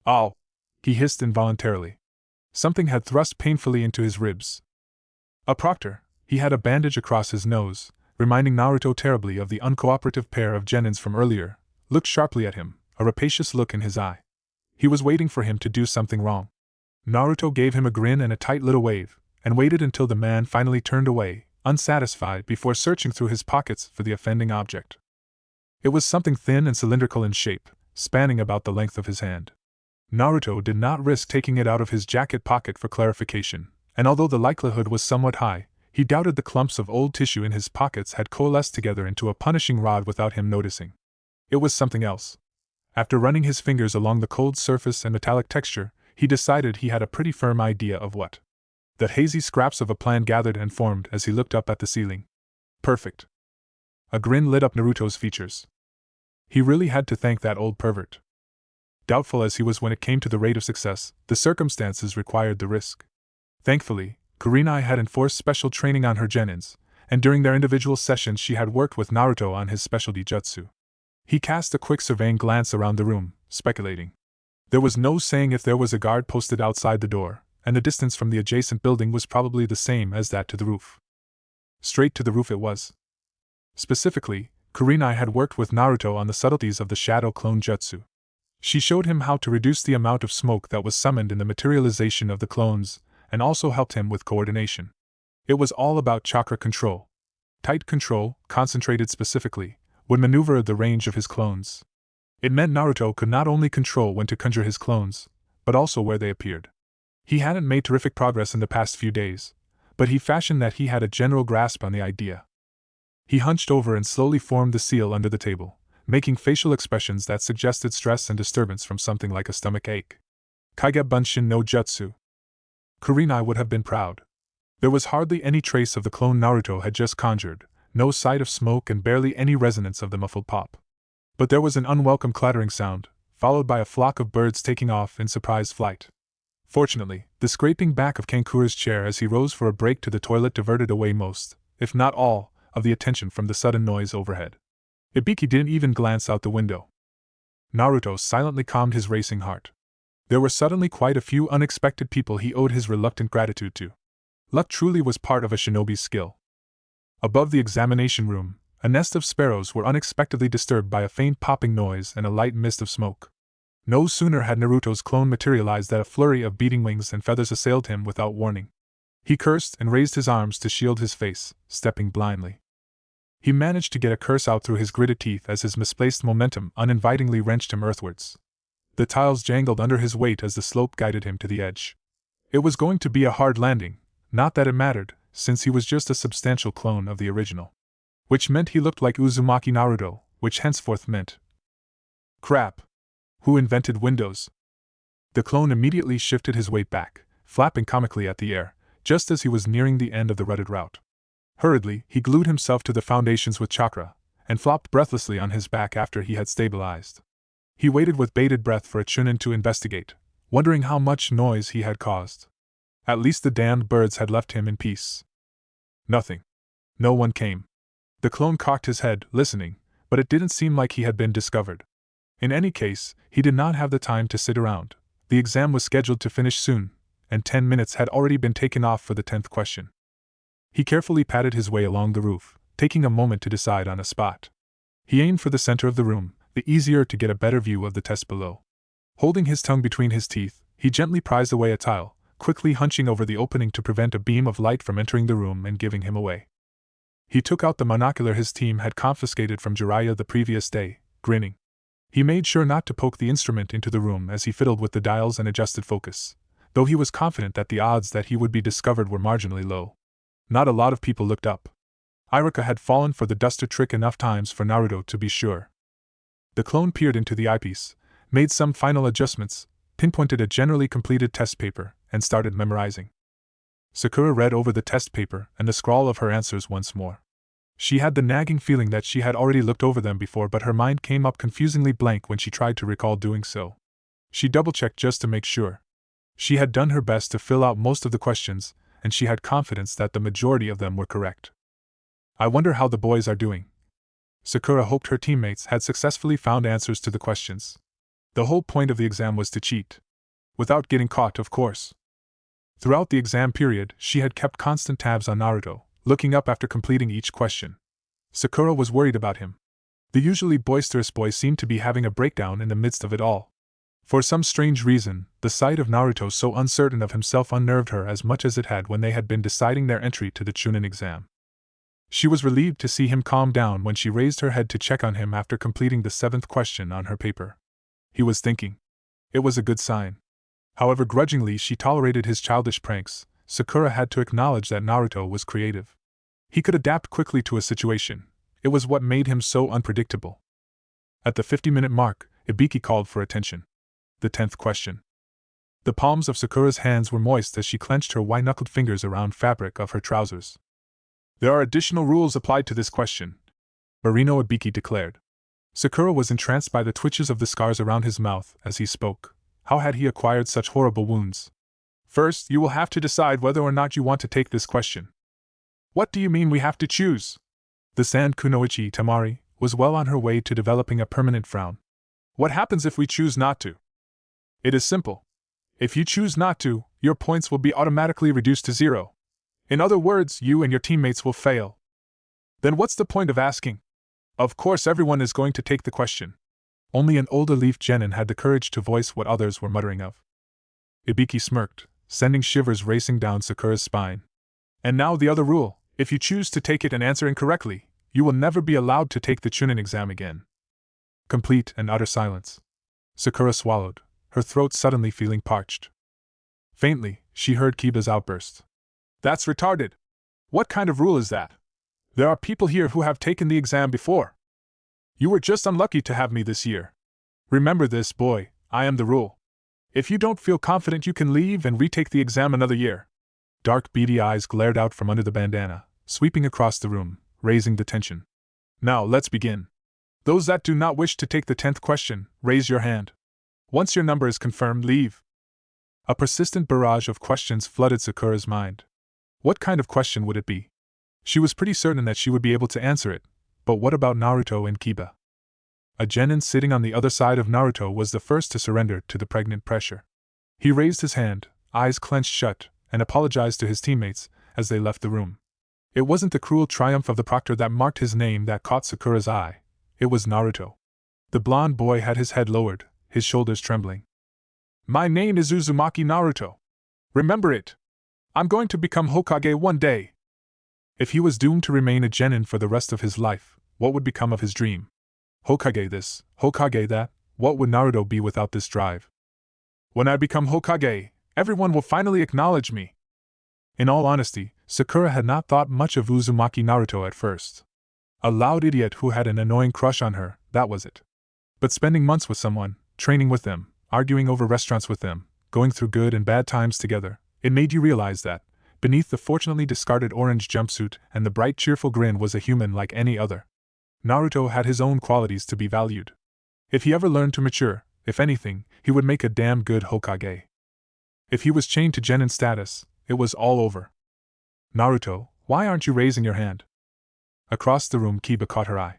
Ow! He hissed involuntarily. Something had thrust painfully into his ribs. A proctor, He had a bandage across his nose, reminding Naruto terribly of the uncooperative pair of genins from earlier, looked sharply at him, a rapacious look in his eye. He was waiting for him to do something wrong. Naruto gave him a grin and a tight little wave, and waited until the man finally turned away, unsatisfied, before searching through his pockets for the offending object. It was something thin and cylindrical in shape, spanning about the length of his hand. Naruto did not risk taking it out of his jacket pocket for clarification, and although the likelihood was somewhat high, he doubted the clumps of old tissue in his pockets had coalesced together into a punishing rod without him noticing. It was something else. After running his fingers along the cold surface and metallic texture, he decided he had a pretty firm idea of what. The hazy scraps of a plan gathered and formed as he looked up at the ceiling. Perfect. A grin lit up Naruto's features. He really had to thank that old pervert. Doubtful as he was when it came to the rate of success, the circumstances required the risk. Thankfully, Kurenai had enforced special training on her genins, and during their individual sessions she had worked with Naruto on his specialty jutsu. He cast a quick surveying glance around the room, speculating. There was no saying if there was a guard posted outside the door, and the distance from the adjacent building was probably the same as that to the roof. Straight to the roof it was. Specifically, Kurenai had worked with Naruto on the subtleties of the shadow clone jutsu. She showed him how to reduce the amount of smoke that was summoned in the materialization of the clones, and also helped him with coordination. It was all about chakra control. Tight control, concentrated specifically, would maneuver the range of his clones. It meant Naruto could not only control when to conjure his clones, but also where they appeared. He hadn't made terrific progress in the past few days, but he fashioned that he had a general grasp on the idea. He hunched over and slowly formed the seal under the table, making facial expressions that suggested stress and disturbance from something like a stomach ache. Kage Bunshin no Jutsu. Kurenai would have been proud. There was hardly any trace of the clone Naruto had just conjured, no sight of smoke and barely any resonance of the muffled pop. But there was an unwelcome clattering sound, followed by a flock of birds taking off in surprise flight. Fortunately, the scraping back of Kankura's chair as he rose for a break to the toilet diverted away most, if not all, of the attention from the sudden noise overhead. Ibiki didn't even glance out the window. Naruto silently calmed his racing heart. There were suddenly quite a few unexpected people he owed his reluctant gratitude to. Luck truly was part of a shinobi's skill. Above the examination room, a nest of sparrows were unexpectedly disturbed by a faint popping noise and a light mist of smoke. No sooner had Naruto's clone materialized than a flurry of beating wings and feathers assailed him without warning. He cursed and raised his arms to shield his face, stepping blindly. He managed to get a curse out through his gritted teeth as his misplaced momentum uninvitingly wrenched him earthwards. The tiles jangled under his weight as the slope guided him to the edge. It was going to be a hard landing, not that it mattered, since he was just a substantial clone of the original. Which meant he looked like Uzumaki Naruto, which henceforth meant. Crap! Who invented Windows? The clone immediately shifted his weight back, flapping comically at the air, just as he was nearing the end of the rutted route. Hurriedly, he glued himself to the foundations with chakra, and flopped breathlessly on his back after he had stabilized. He waited with bated breath for a Chunin to investigate, wondering how much noise he had caused. At least the damned birds had left him in peace. Nothing. No one came. The clone cocked his head, listening, but it didn't seem like he had been discovered. In any case, he did not have the time to sit around. The exam was scheduled to finish soon, and 10 minutes had already been taken off for the 10th question. He carefully patted his way along the roof, taking a moment to decide on a spot. He aimed for the center of the room, the easier to get a better view of the test below. Holding his tongue between his teeth, he gently prized away a tile, quickly hunching over the opening to prevent a beam of light from entering the room and giving him away. He took out the monocular his team had confiscated from Jiraiya the previous day, grinning. He made sure not to poke the instrument into the room as he fiddled with the dials and adjusted focus, though he was confident that the odds that he would be discovered were marginally low. Not a lot of people looked up. Iruka had fallen for the duster trick enough times for Naruto to be sure. The clone peered into the eyepiece, made some final adjustments, pinpointed a generally completed test paper, and started memorizing. Sakura read over the test paper and the scrawl of her answers once more. She had the nagging feeling that she had already looked over them before, but her mind came up confusingly blank when she tried to recall doing so. She double-checked just to make sure. She had done her best to fill out most of the questions, and she had confidence that the majority of them were correct. I wonder how the boys are doing. Sakura hoped her teammates had successfully found answers to the questions. The whole point of the exam was to cheat. Without getting caught, of course. Throughout the exam period, she had kept constant tabs on Naruto, looking up after completing each question. Sakura was worried about him. The usually boisterous boy seemed to be having a breakdown in the midst of it all. For some strange reason, the sight of Naruto so uncertain of himself unnerved her as much as it had when they had been deciding their entry to the Chunin exam. She was relieved to see him calm down when she raised her head to check on him after completing the 7th question on her paper. He was thinking. It was a good sign. However grudgingly she tolerated his childish pranks, Sakura had to acknowledge that Naruto was creative. He could adapt quickly to a situation. It was what made him so unpredictable. At the 50-minute mark, Ibiki called for attention. The 10th question. The palms of Sakura's hands were moist as she clenched her white-knuckled fingers around fabric of her trousers. There are additional rules applied to this question, Marino Ibiki declared. Sakura was entranced by the twitches of the scars around his mouth as he spoke. How had he acquired such horrible wounds? First, you will have to decide whether or not you want to take this question. What do you mean we have to choose? The Sand Kunoichi Tamari was well on her way to developing a permanent frown. What happens if we choose not to? It is simple. If you choose not to, your points will be automatically reduced to 0. In other words, you and your teammates will fail. Then what's the point of asking? Of course everyone is going to take the question. Only an older Leaf Genin had the courage to voice what others were muttering of. Ibiki smirked, sending shivers racing down Sakura's spine. And now the other rule, if you choose to take it and answer incorrectly, you will never be allowed to take the Chunin exam again. Complete and utter silence. Sakura swallowed, her throat suddenly feeling parched. Faintly, she heard Kiba's outburst. That's retarded. What kind of rule is that? There are people here who have taken the exam before. You were just unlucky to have me this year. Remember this, boy, I am the rule. If you don't feel confident, you can leave and retake the exam another year. Dark beady eyes glared out from under the bandana, sweeping across the room, raising the tension. Now let's begin. Those that do not wish to take the 10th question, raise your hand. Once your number is confirmed, leave. A persistent barrage of questions flooded Sakura's mind. What kind of question would it be? She was pretty certain that she would be able to answer it, but what about Naruto and Kiba? A genin sitting on the other side of Naruto was the first to surrender to the pregnant pressure. He raised his hand, eyes clenched shut, and apologized to his teammates as they left the room. It wasn't the cruel triumph of the proctor that marked his name that caught Sakura's eye. It was Naruto. The blonde boy had his head lowered, his shoulders trembling. My name is Uzumaki Naruto. Remember it. I'm going to become Hokage one day. If he was doomed to remain a genin for the rest of his life, what would become of his dream? Hokage this, Hokage that, what would Naruto be without this drive? When I become Hokage, everyone will finally acknowledge me. In all honesty, Sakura had not thought much of Uzumaki Naruto at first. A loud idiot who had an annoying crush on her, that was it. But spending months with someone, training with them, arguing over restaurants with them, going through good and bad times together, it made you realize that, beneath the fortunately discarded orange jumpsuit and the bright cheerful grin was a human like any other. Naruto had his own qualities to be valued. If he ever learned to mature, if anything, he would make a damn good Hokage. If he was chained to genin status, it was all over. Naruto, why aren't you raising your hand? Across the room Kiba caught her eye.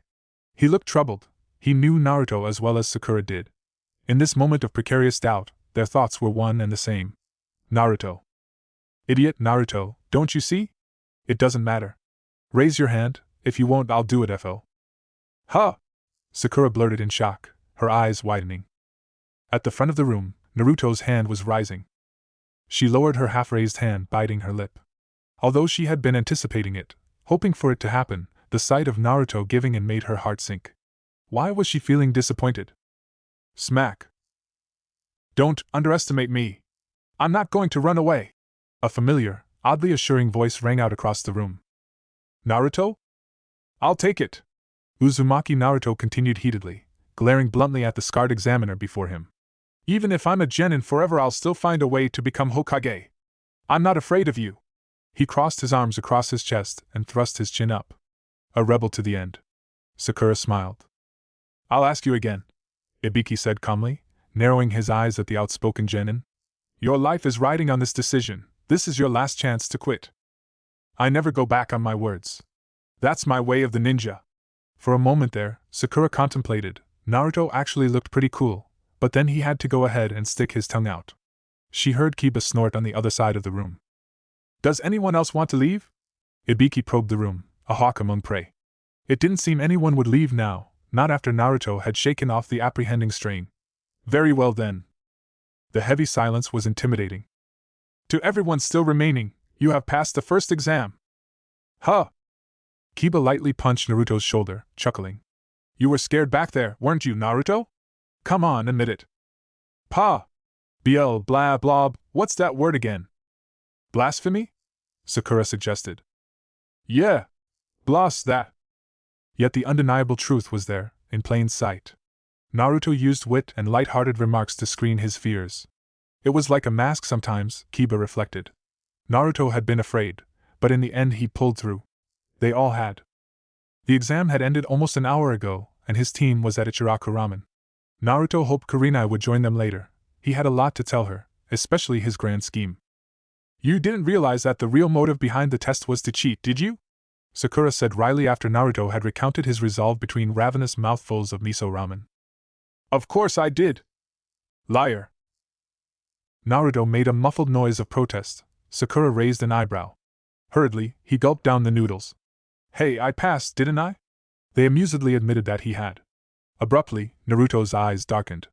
He looked troubled. He knew Naruto as well as Sakura did. In this moment of precarious doubt, their thoughts were one and the same. Naruto. Idiot Naruto, don't you see? It doesn't matter. Raise your hand, if you won't I'll do it FO. Huh! Sakura blurted in shock, her eyes widening. At the front of the room, Naruto's hand was rising. She lowered her half-raised hand, biting her lip. Although she had been anticipating it, hoping for it to happen, the sight of Naruto giving in made her heart sink. Why was she feeling disappointed? Smack. Don't underestimate me. I'm not going to run away. A familiar, oddly assuring voice rang out across the room. Naruto? I'll take it. Uzumaki Naruto continued heatedly, glaring bluntly at the scarred examiner before him. Even if I'm a genin forever, I'll still find a way to become Hokage. I'm not afraid of you. He crossed his arms across his chest and thrust his chin up. A rebel to the end. Sakura smiled. I'll ask you again, Ibiki said calmly, narrowing his eyes at the outspoken genin. Your life is riding on this decision. This is your last chance to quit. I never go back on my words. That's my way of the ninja. For a moment there, Sakura contemplated. Naruto actually looked pretty cool, but then he had to go ahead and stick his tongue out. She heard Kiba snort on the other side of the room. Does anyone else want to leave? Ibiki probed the room, a hawk among prey. It didn't seem anyone would leave now, not after Naruto had shaken off the apprehending strain. Very well then. The heavy silence was intimidating. To everyone still remaining, you have passed the first exam. Huh! Kiba lightly punched Naruto's shoulder, chuckling. You were scared back there, weren't you, Naruto? Come on, admit it. Pa! BL blah blob, what's that word again? Blasphemy? Sakura suggested. Yeah. Blast that. Yet the undeniable truth was there, in plain sight. Naruto used wit and light-hearted remarks to screen his fears. It was like a mask sometimes, Kiba reflected. Naruto had been afraid, but in the end he pulled through. They all had. The exam had ended almost an hour ago, and his team was at Ichiraku Ramen. Naruto hoped Kurenai would join them later. He had a lot to tell her, especially his grand scheme. You didn't realize that the real motive behind the test was to cheat, did you? Sakura said wryly after Naruto had recounted his resolve between ravenous mouthfuls of miso ramen. Of course I did. Liar. Naruto made a muffled noise of protest. Sakura raised an eyebrow. Hurriedly, he gulped down the noodles. Hey, I passed, didn't I? They amusedly admitted that he had. Abruptly, Naruto's eyes darkened.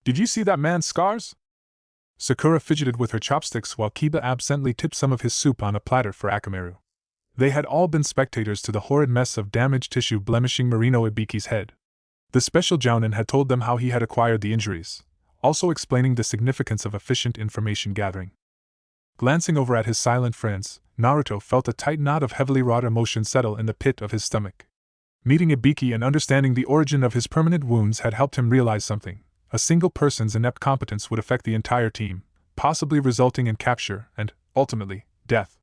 Did you see that man's scars? Sakura fidgeted with her chopsticks while Kiba absently tipped some of his soup on a platter for Akamaru. They had all been spectators to the horrid mess of damaged tissue blemishing Marino Ibiki's head. The special jounin had told them how he had acquired the injuries, also explaining the significance of efficient information gathering. Glancing over at his silent friends, Naruto felt a tight knot of heavily wrought emotion settle in the pit of his stomach. Meeting Ibiki and understanding the origin of his permanent wounds had helped him realize something. A single person's inept competence would affect the entire team, possibly resulting in capture and, ultimately, death.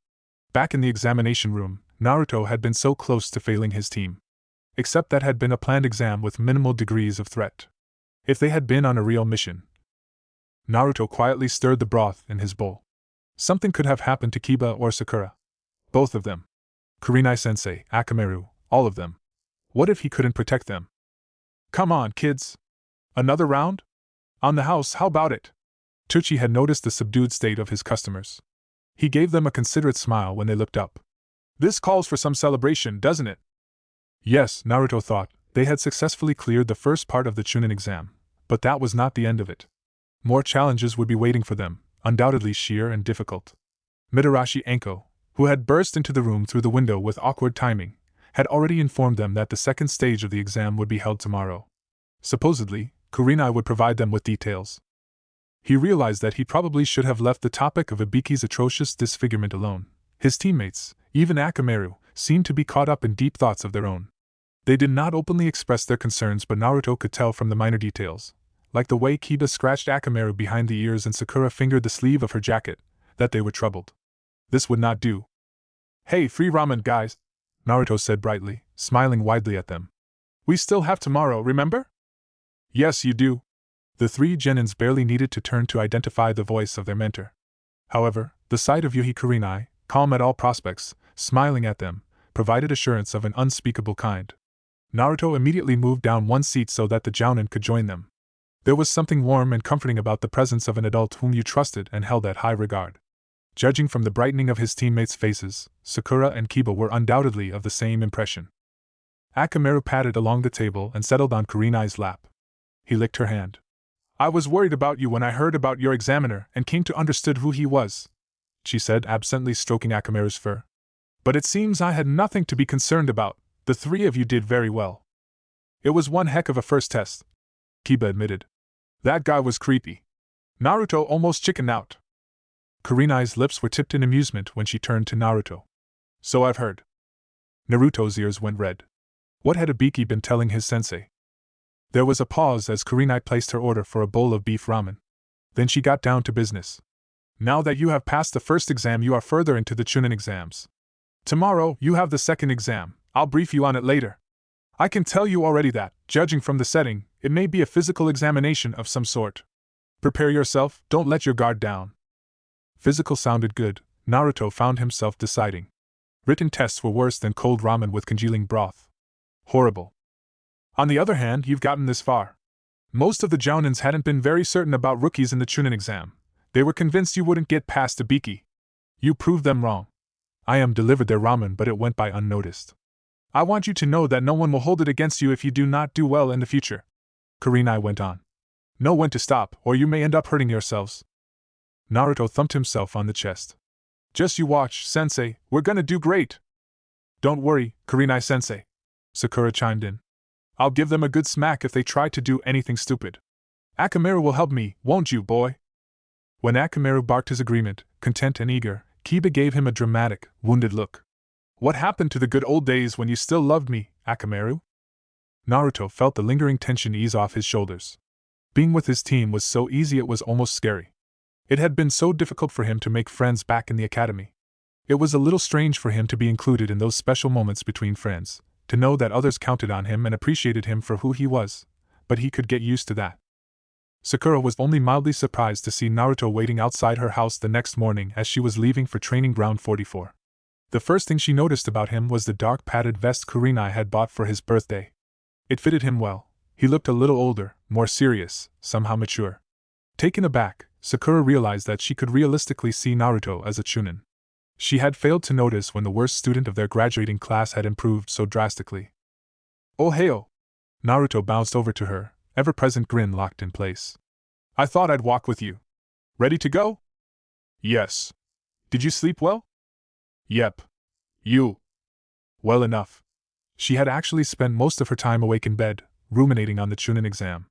Back in the examination room, Naruto had been so close to failing his team. Except that had been a planned exam with minimal degrees of threat. If they had been on a real mission. Naruto quietly stirred the broth in his bowl. Something could have happened to Kiba or Sakura. Both of them. Kurenai-sensei, Akamaru, all of them. What if he couldn't protect them? Come on, kids. Another round? On the house, how about it? Tucci had noticed the subdued state of his customers. He gave them a considerate smile when they looked up. This calls for some celebration, doesn't it? Yes, Naruto thought, they had successfully cleared the first part of the Chunin exam, but that was not the end of it. More challenges would be waiting for them, undoubtedly sheer and difficult. Mitarashi Enko, who had burst into the room through the window with awkward timing, had already informed them that the second stage of the exam would be held tomorrow. Supposedly, Kurenai would provide them with details. He realized that he probably should have left the topic of Ibiki's atrocious disfigurement alone. His teammates, even Akamaru, seemed to be caught up in deep thoughts of their own. They did not openly express their concerns, but Naruto could tell from the minor details, like the way Kiba scratched Akamaru behind the ears and Sakura fingered the sleeve of her jacket, that they were troubled. This would not do. Hey, free ramen, guys, Naruto said brightly, smiling widely at them. We still have tomorrow, remember? Yes, you do. The three genins barely needed to turn to identify the voice of their mentor. However, the sight of Yuhi Kurenai, calm at all prospects, smiling at them, provided assurance of an unspeakable kind. Naruto immediately moved down one seat so that the jounin could join them. There was something warm and comforting about the presence of an adult whom you trusted and held at high regard. Judging from the brightening of his teammates' faces, Sakura and Kiba were undoubtedly of the same impression. Akamaru patted along the table and settled on Kurenai's lap. He licked her hand. I was worried about you when I heard about your examiner and came to understand who he was, she said, absently stroking Akamaru's fur. But it seems I had nothing to be concerned about. The three of you did very well. It was one heck of a first test, Kiba admitted. That guy was creepy. Naruto almost chickened out. Kurenai's lips were tipped in amusement when she turned to Naruto. So I've heard. Naruto's ears went red. What had Ibiki been telling his sensei? There was a pause as Kurenai placed her order for a bowl of beef ramen. Then she got down to business. Now that you have passed the first exam, you are further into the Chunin exams. Tomorrow, you have the second exam. I'll brief you on it later. I can tell you already that, judging from the setting, it may be a physical examination of some sort. Prepare yourself, don't let your guard down. Physical sounded good, Naruto found himself deciding. Written tests were worse than cold ramen with congealing broth. Horrible. On the other hand, you've gotten this far. Most of the jounins hadn't been very certain about rookies in the Chunin exam. They were convinced you wouldn't get past Ibiki. You proved them wrong. delivered their ramen, but it went by unnoticed. I want you to know that no one will hold it against you if you do not do well in the future. Kurenai went on. Know when to stop, or you may end up hurting yourselves. Naruto thumped himself on the chest. Just you watch, sensei, we're gonna do great. Don't worry, Kurenai sensei. Sakura chimed in. I'll give them a good smack if they try to do anything stupid. Akamaru will help me, won't you, boy? When Akamaru barked his agreement, content and eager, Kiba gave him a dramatic, wounded look. What happened to the good old days when you still loved me, Akamaru? Naruto felt the lingering tension ease off his shoulders. Being with his team was so easy it was almost scary. It had been so difficult for him to make friends back in the academy. It was a little strange for him to be included in those special moments between friends, to know that others counted on him and appreciated him for who he was, but he could get used to that. Sakura was only mildly surprised to see Naruto waiting outside her house the next morning as she was leaving for training ground 44. The first thing she noticed about him was the dark padded vest Kurenai had bought for his birthday. It fitted him well. He looked a little older, more serious, somehow mature. Taken aback, Sakura realized that she could realistically see Naruto as a chunin. She had failed to notice when the worst student of their graduating class had improved so drastically. Oh heyo! Naruto bounced over to her, ever-present grin locked in place. I thought I'd walk with you. Ready to go? Yes. Did you sleep well? Yep. You? Well enough. She had actually spent most of her time awake in bed, ruminating on the Chunin exam.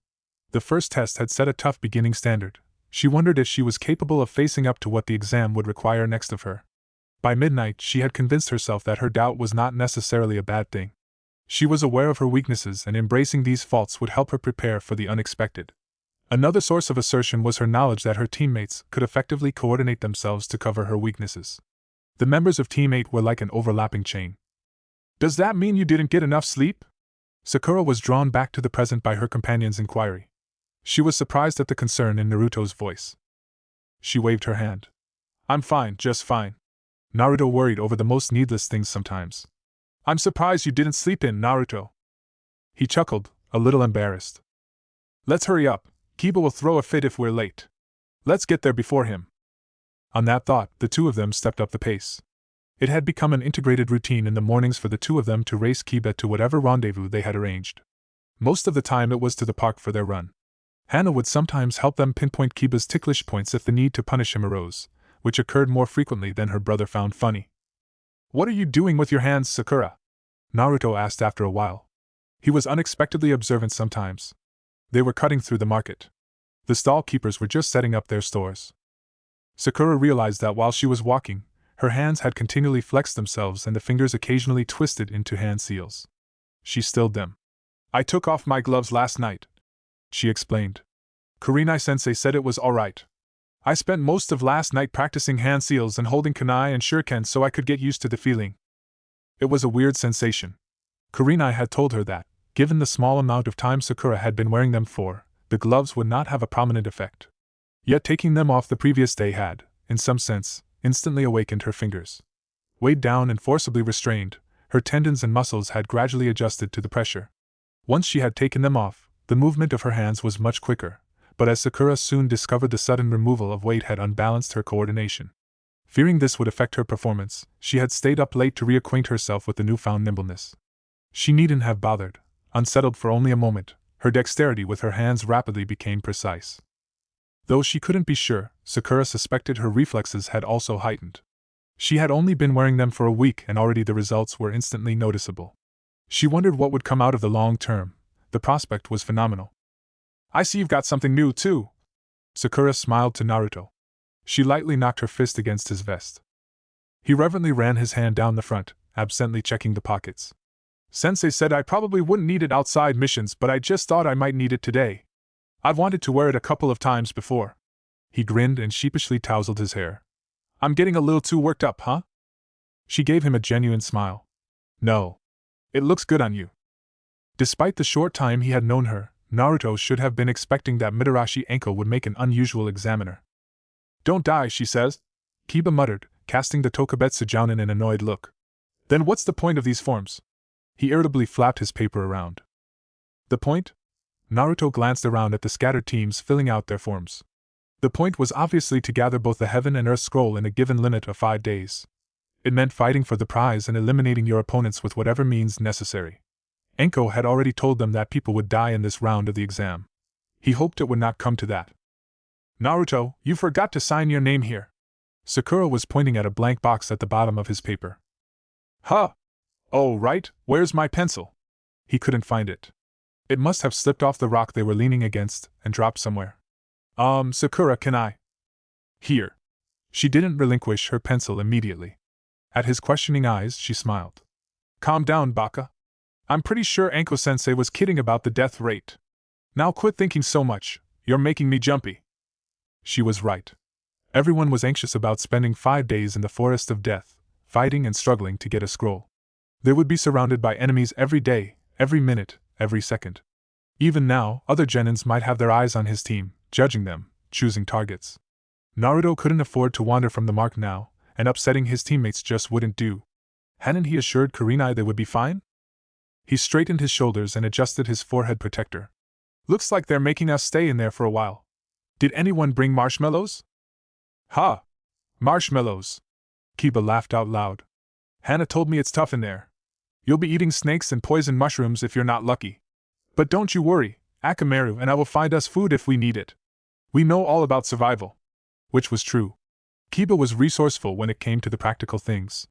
The first test had set a tough beginning standard. She wondered if she was capable of facing up to what the exam would require next of her. By midnight, she had convinced herself that her doubt was not necessarily a bad thing. She was aware of her weaknesses, and embracing these faults would help her prepare for the unexpected. Another source of assertion was her knowledge that her teammates could effectively coordinate themselves to cover her weaknesses. The members of Team 8 were like an overlapping chain. Does that mean you didn't get enough sleep? Sakura was drawn back to the present by her companion's inquiry. She was surprised at the concern in Naruto's voice. She waved her hand. I'm fine, just fine. Naruto worried over the most needless things sometimes. I'm surprised you didn't sleep in, Naruto. He chuckled, a little embarrassed. Let's hurry up, Kiba will throw a fit if we're late. Let's get there before him. On that thought, the two of them stepped up the pace. It had become an integrated routine in the mornings for the two of them to race Kiba to whatever rendezvous they had arranged. Most of the time it was to the park for their run. Hana would sometimes help them pinpoint Kiba's ticklish points if the need to punish him arose, which occurred more frequently than her brother found funny. What are you doing with your hands, Sakura? Naruto asked after a while. He was unexpectedly observant sometimes. They were cutting through the market. The stall keepers were just setting up their stores. Sakura realized that while she was walking, her hands had continually flexed themselves and the fingers occasionally twisted into hand seals. She stilled them. I took off my gloves last night, she explained. Kurenai-sensei said it was alright. I spent most of last night practicing hand seals and holding kunai and shuriken so I could get used to the feeling. It was a weird sensation. Kurenai had told her that, given the small amount of time Sakura had been wearing them for, the gloves would not have a prominent effect. Yet taking them off the previous day had, in some sense, instantly awakened her fingers. Weighed down and forcibly restrained, her tendons and muscles had gradually adjusted to the pressure. Once she had taken them off, the movement of her hands was much quicker, but as Sakura soon discovered the sudden removal of weight had unbalanced her coordination. Fearing this would affect her performance, she had stayed up late to reacquaint herself with the newfound nimbleness. She needn't have bothered. Unsettled for only a moment, her dexterity with her hands rapidly became precise. Though she couldn't be sure, Sakura suspected her reflexes had also heightened. She had only been wearing them for a week and already the results were instantly noticeable. She wondered what would come out of the long term. The prospect was phenomenal. I see you've got something new, too. Sakura smiled to Naruto. She lightly knocked her fist against his vest. He reverently ran his hand down the front, absently checking the pockets. Sensei said I probably wouldn't need it outside missions, but I just thought I might need it today. I've wanted to wear it a couple of times before. He grinned and sheepishly tousled his hair. I'm getting a little too worked up, huh? She gave him a genuine smile. No. It looks good on you. Despite the short time he had known her, Naruto should have been expecting that Mitarashi Enko would make an unusual examiner. Don't die, she says, Kiba muttered, casting the Tokubetsu Jounin an annoyed look. Then what's the point of these forms? He irritably flapped his paper around. The point? Naruto glanced around at the scattered teams filling out their forms. The point was obviously to gather both the Heaven and Earth scroll in a given limit of 5 days. It meant fighting for the prize and eliminating your opponents with whatever means necessary. Enko had already told them that people would die in this round of the exam. He hoped it would not come to that. Naruto, you forgot to sign your name here. Sakura was pointing at a blank box at the bottom of his paper. Huh! Oh, right, where's my pencil? He couldn't find it. It must have slipped off the rock they were leaning against and dropped somewhere. Sakura, can I? Here. She didn't relinquish her pencil immediately. At his questioning eyes, she smiled. Calm down, Baka. I'm pretty sure Anko-sensei was kidding about the death rate. Now quit thinking so much, you're making me jumpy. She was right. Everyone was anxious about spending 5 days in the forest of death, fighting and struggling to get a scroll. They would be surrounded by enemies every day, every minute, every second. Even now, other genins might have their eyes on his team, judging them, choosing targets. Naruto couldn't afford to wander from the mark now, and upsetting his teammates just wouldn't do. Hadn't he assured Kurenai they would be fine? He straightened his shoulders and adjusted his forehead protector. Looks like they're making us stay in there for a while. Did anyone bring marshmallows? Ha! Marshmallows! Kiba laughed out loud. Hana told me it's tough in there. You'll be eating snakes and poison mushrooms if you're not lucky. But don't you worry, Akamaru and I will find us food if we need it. We know all about survival. Which was true. Kiba was resourceful when it came to the practical things.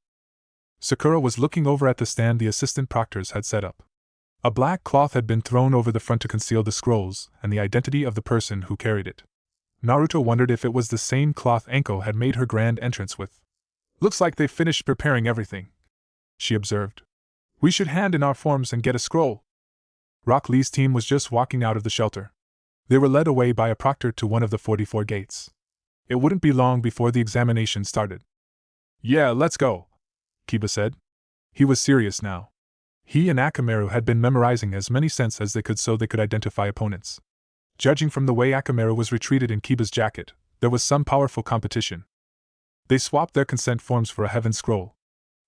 Sakura was looking over at the stand the assistant proctors had set up. A black cloth had been thrown over the front to conceal the scrolls and the identity of the person who carried it. Naruto wondered if it was the same cloth Enko had made her grand entrance with. Looks like they've finished preparing everything, she observed. We should hand in our forms and get a scroll. Rock Lee's team was just walking out of the shelter. They were led away by a proctor to one of the 44 gates. It wouldn't be long before the examination started. Yeah, let's go, Kiba said. He was serious now. He and Akamaru had been memorizing as many scents as they could so they could identify opponents. Judging from the way Akamaru was retreated in Kiba's jacket, there was some powerful competition. They swapped their consent forms for a heaven scroll.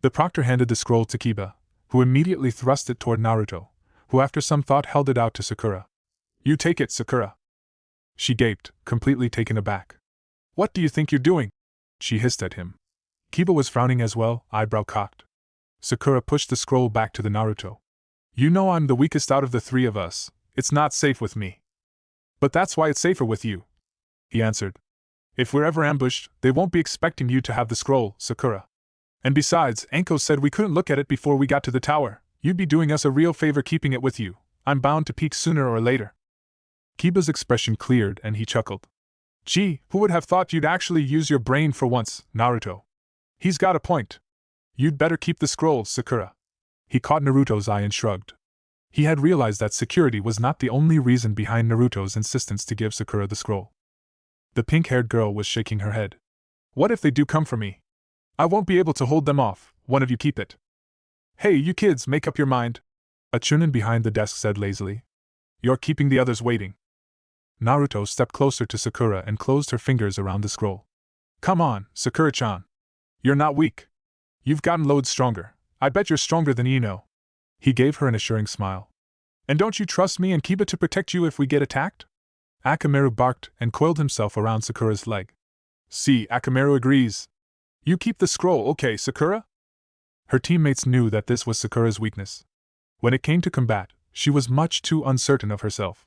The proctor handed the scroll to Kiba, who immediately thrust it toward Naruto, who after some thought held it out to Sakura. You take it, Sakura. She gaped, completely taken aback. What do you think you're doing? She hissed at him. Kiba was frowning as well, eyebrow cocked. Sakura pushed the scroll back to the Naruto. You know I'm the weakest out of the three of us, it's not safe with me. But that's why it's safer with you, he answered. If we're ever ambushed, they won't be expecting you to have the scroll, Sakura. And besides, Enko said we couldn't look at it before we got to the tower. You'd be doing us a real favor keeping it with you. I'm bound to peek sooner or later. Kiba's expression cleared and he chuckled. Gee, who would have thought you'd actually use your brain for once, Naruto? He's got a point. You'd better keep the scroll, Sakura. He caught Naruto's eye and shrugged. He had realized that security was not the only reason behind Naruto's insistence to give Sakura the scroll. The pink-haired girl was shaking her head. What if they do come for me? I won't be able to hold them off, one of you keep it. Hey, you kids, make up your mind, a chunin behind the desk said lazily. You're keeping the others waiting. Naruto stepped closer to Sakura and closed her fingers around the scroll. Come on, Sakura-chan. You're not weak. You've gotten loads stronger. I bet you're stronger than Ino. He gave her an assuring smile. And don't you trust me and Kiba to protect you if we get attacked? Akamaru barked and coiled himself around Sakura's leg. See, Akamaru agrees. You keep the scroll, okay, Sakura? Her teammates knew that this was Sakura's weakness. When it came to combat, she was much too uncertain of herself.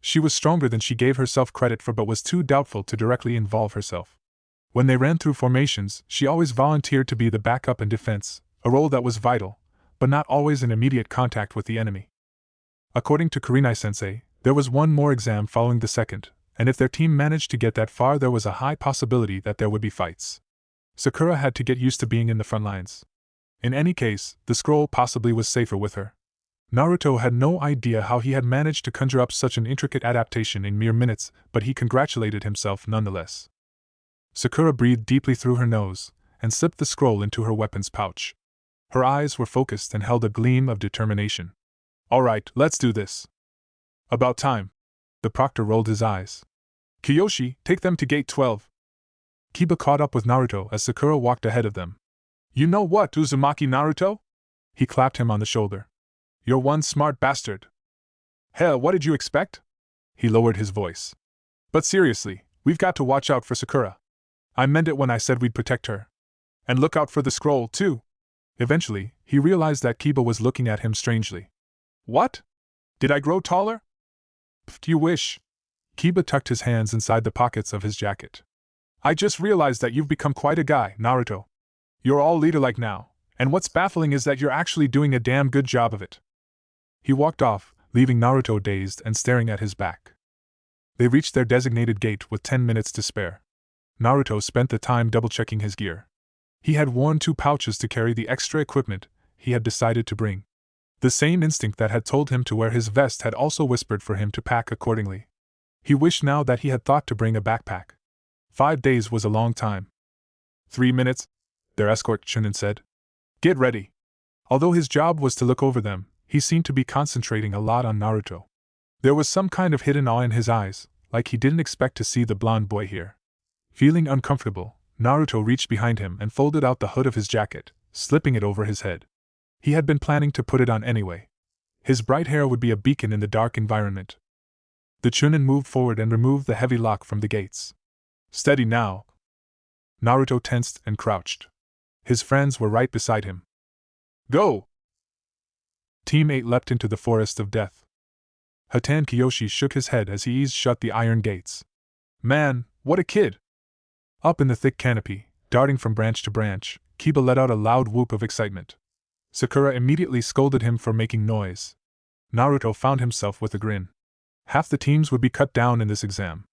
She was stronger than she gave herself credit for but was too doubtful to directly involve herself. When they ran through formations, she always volunteered to be the backup and defense, a role that was vital, but not always in immediate contact with the enemy. According to Kurenai-sensei, there was one more exam following the second, and if their team managed to get that far there was a high possibility that there would be fights. Sakura had to get used to being in the front lines. In any case, the scroll possibly was safer with her. Naruto had no idea how he had managed to conjure up such an intricate adaptation in mere minutes, but he congratulated himself nonetheless. Sakura breathed deeply through her nose, and slipped the scroll into her weapons pouch. Her eyes were focused and held a gleam of determination. All right, let's do this. About time. The proctor rolled his eyes. Kiyoshi, take them to gate 12. Kiba caught up with Naruto as Sakura walked ahead of them. You know what, Uzumaki Naruto? He clapped him on the shoulder. You're one smart bastard. Hell, what did you expect? He lowered his voice. But seriously, we've got to watch out for Sakura. I meant it when I said we'd protect her. And look out for the scroll, too. Eventually, he realized that Kiba was looking at him strangely. What? Did I grow taller? Pfft, you wish. Kiba tucked his hands inside the pockets of his jacket. I just realized that you've become quite a guy, Naruto. You're all leader-like now, and what's baffling is that you're actually doing a damn good job of it. He walked off, leaving Naruto dazed and staring at his back. They reached their designated gate with 10 minutes to spare. Naruto spent the time double-checking his gear. He had worn 2 pouches to carry the extra equipment he had decided to bring. The same instinct that had told him to wear his vest had also whispered for him to pack accordingly. He wished now that he had thought to bring a backpack. 5 days was a long time. 3 minutes, their escort Chunin said. Get ready. Although his job was to look over them, he seemed to be concentrating a lot on Naruto. There was some kind of hidden awe in his eyes, like he didn't expect to see the blonde boy here. Feeling uncomfortable, Naruto reached behind him and folded out the hood of his jacket, slipping it over his head. He had been planning to put it on anyway. His bright hair would be a beacon in the dark environment. The Chunin moved forward and removed the heavy lock from the gates. Steady now. Naruto tensed and crouched. His friends were right beside him. Go! Team 8 leapt into the forest of death. Hatan Kiyoshi shook his head as he eased shut the iron gates. Man, what a kid! Up in the thick canopy, darting from branch to branch, Kiba let out a loud whoop of excitement. Sakura immediately scolded him for making noise. Naruto found himself with a grin. Half the teams would be cut down in this exam.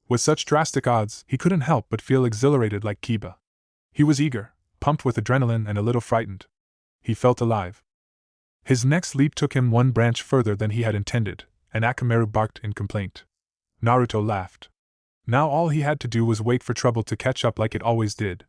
With such drastic odds, he couldn't help but feel exhilarated like Kiba. He was eager, pumped with adrenaline and a little frightened. He felt alive. His next leap took him 1 branch further than he had intended, and Akamaru barked in complaint. Naruto laughed. Now all he had to do was wait for trouble to catch up like it always did.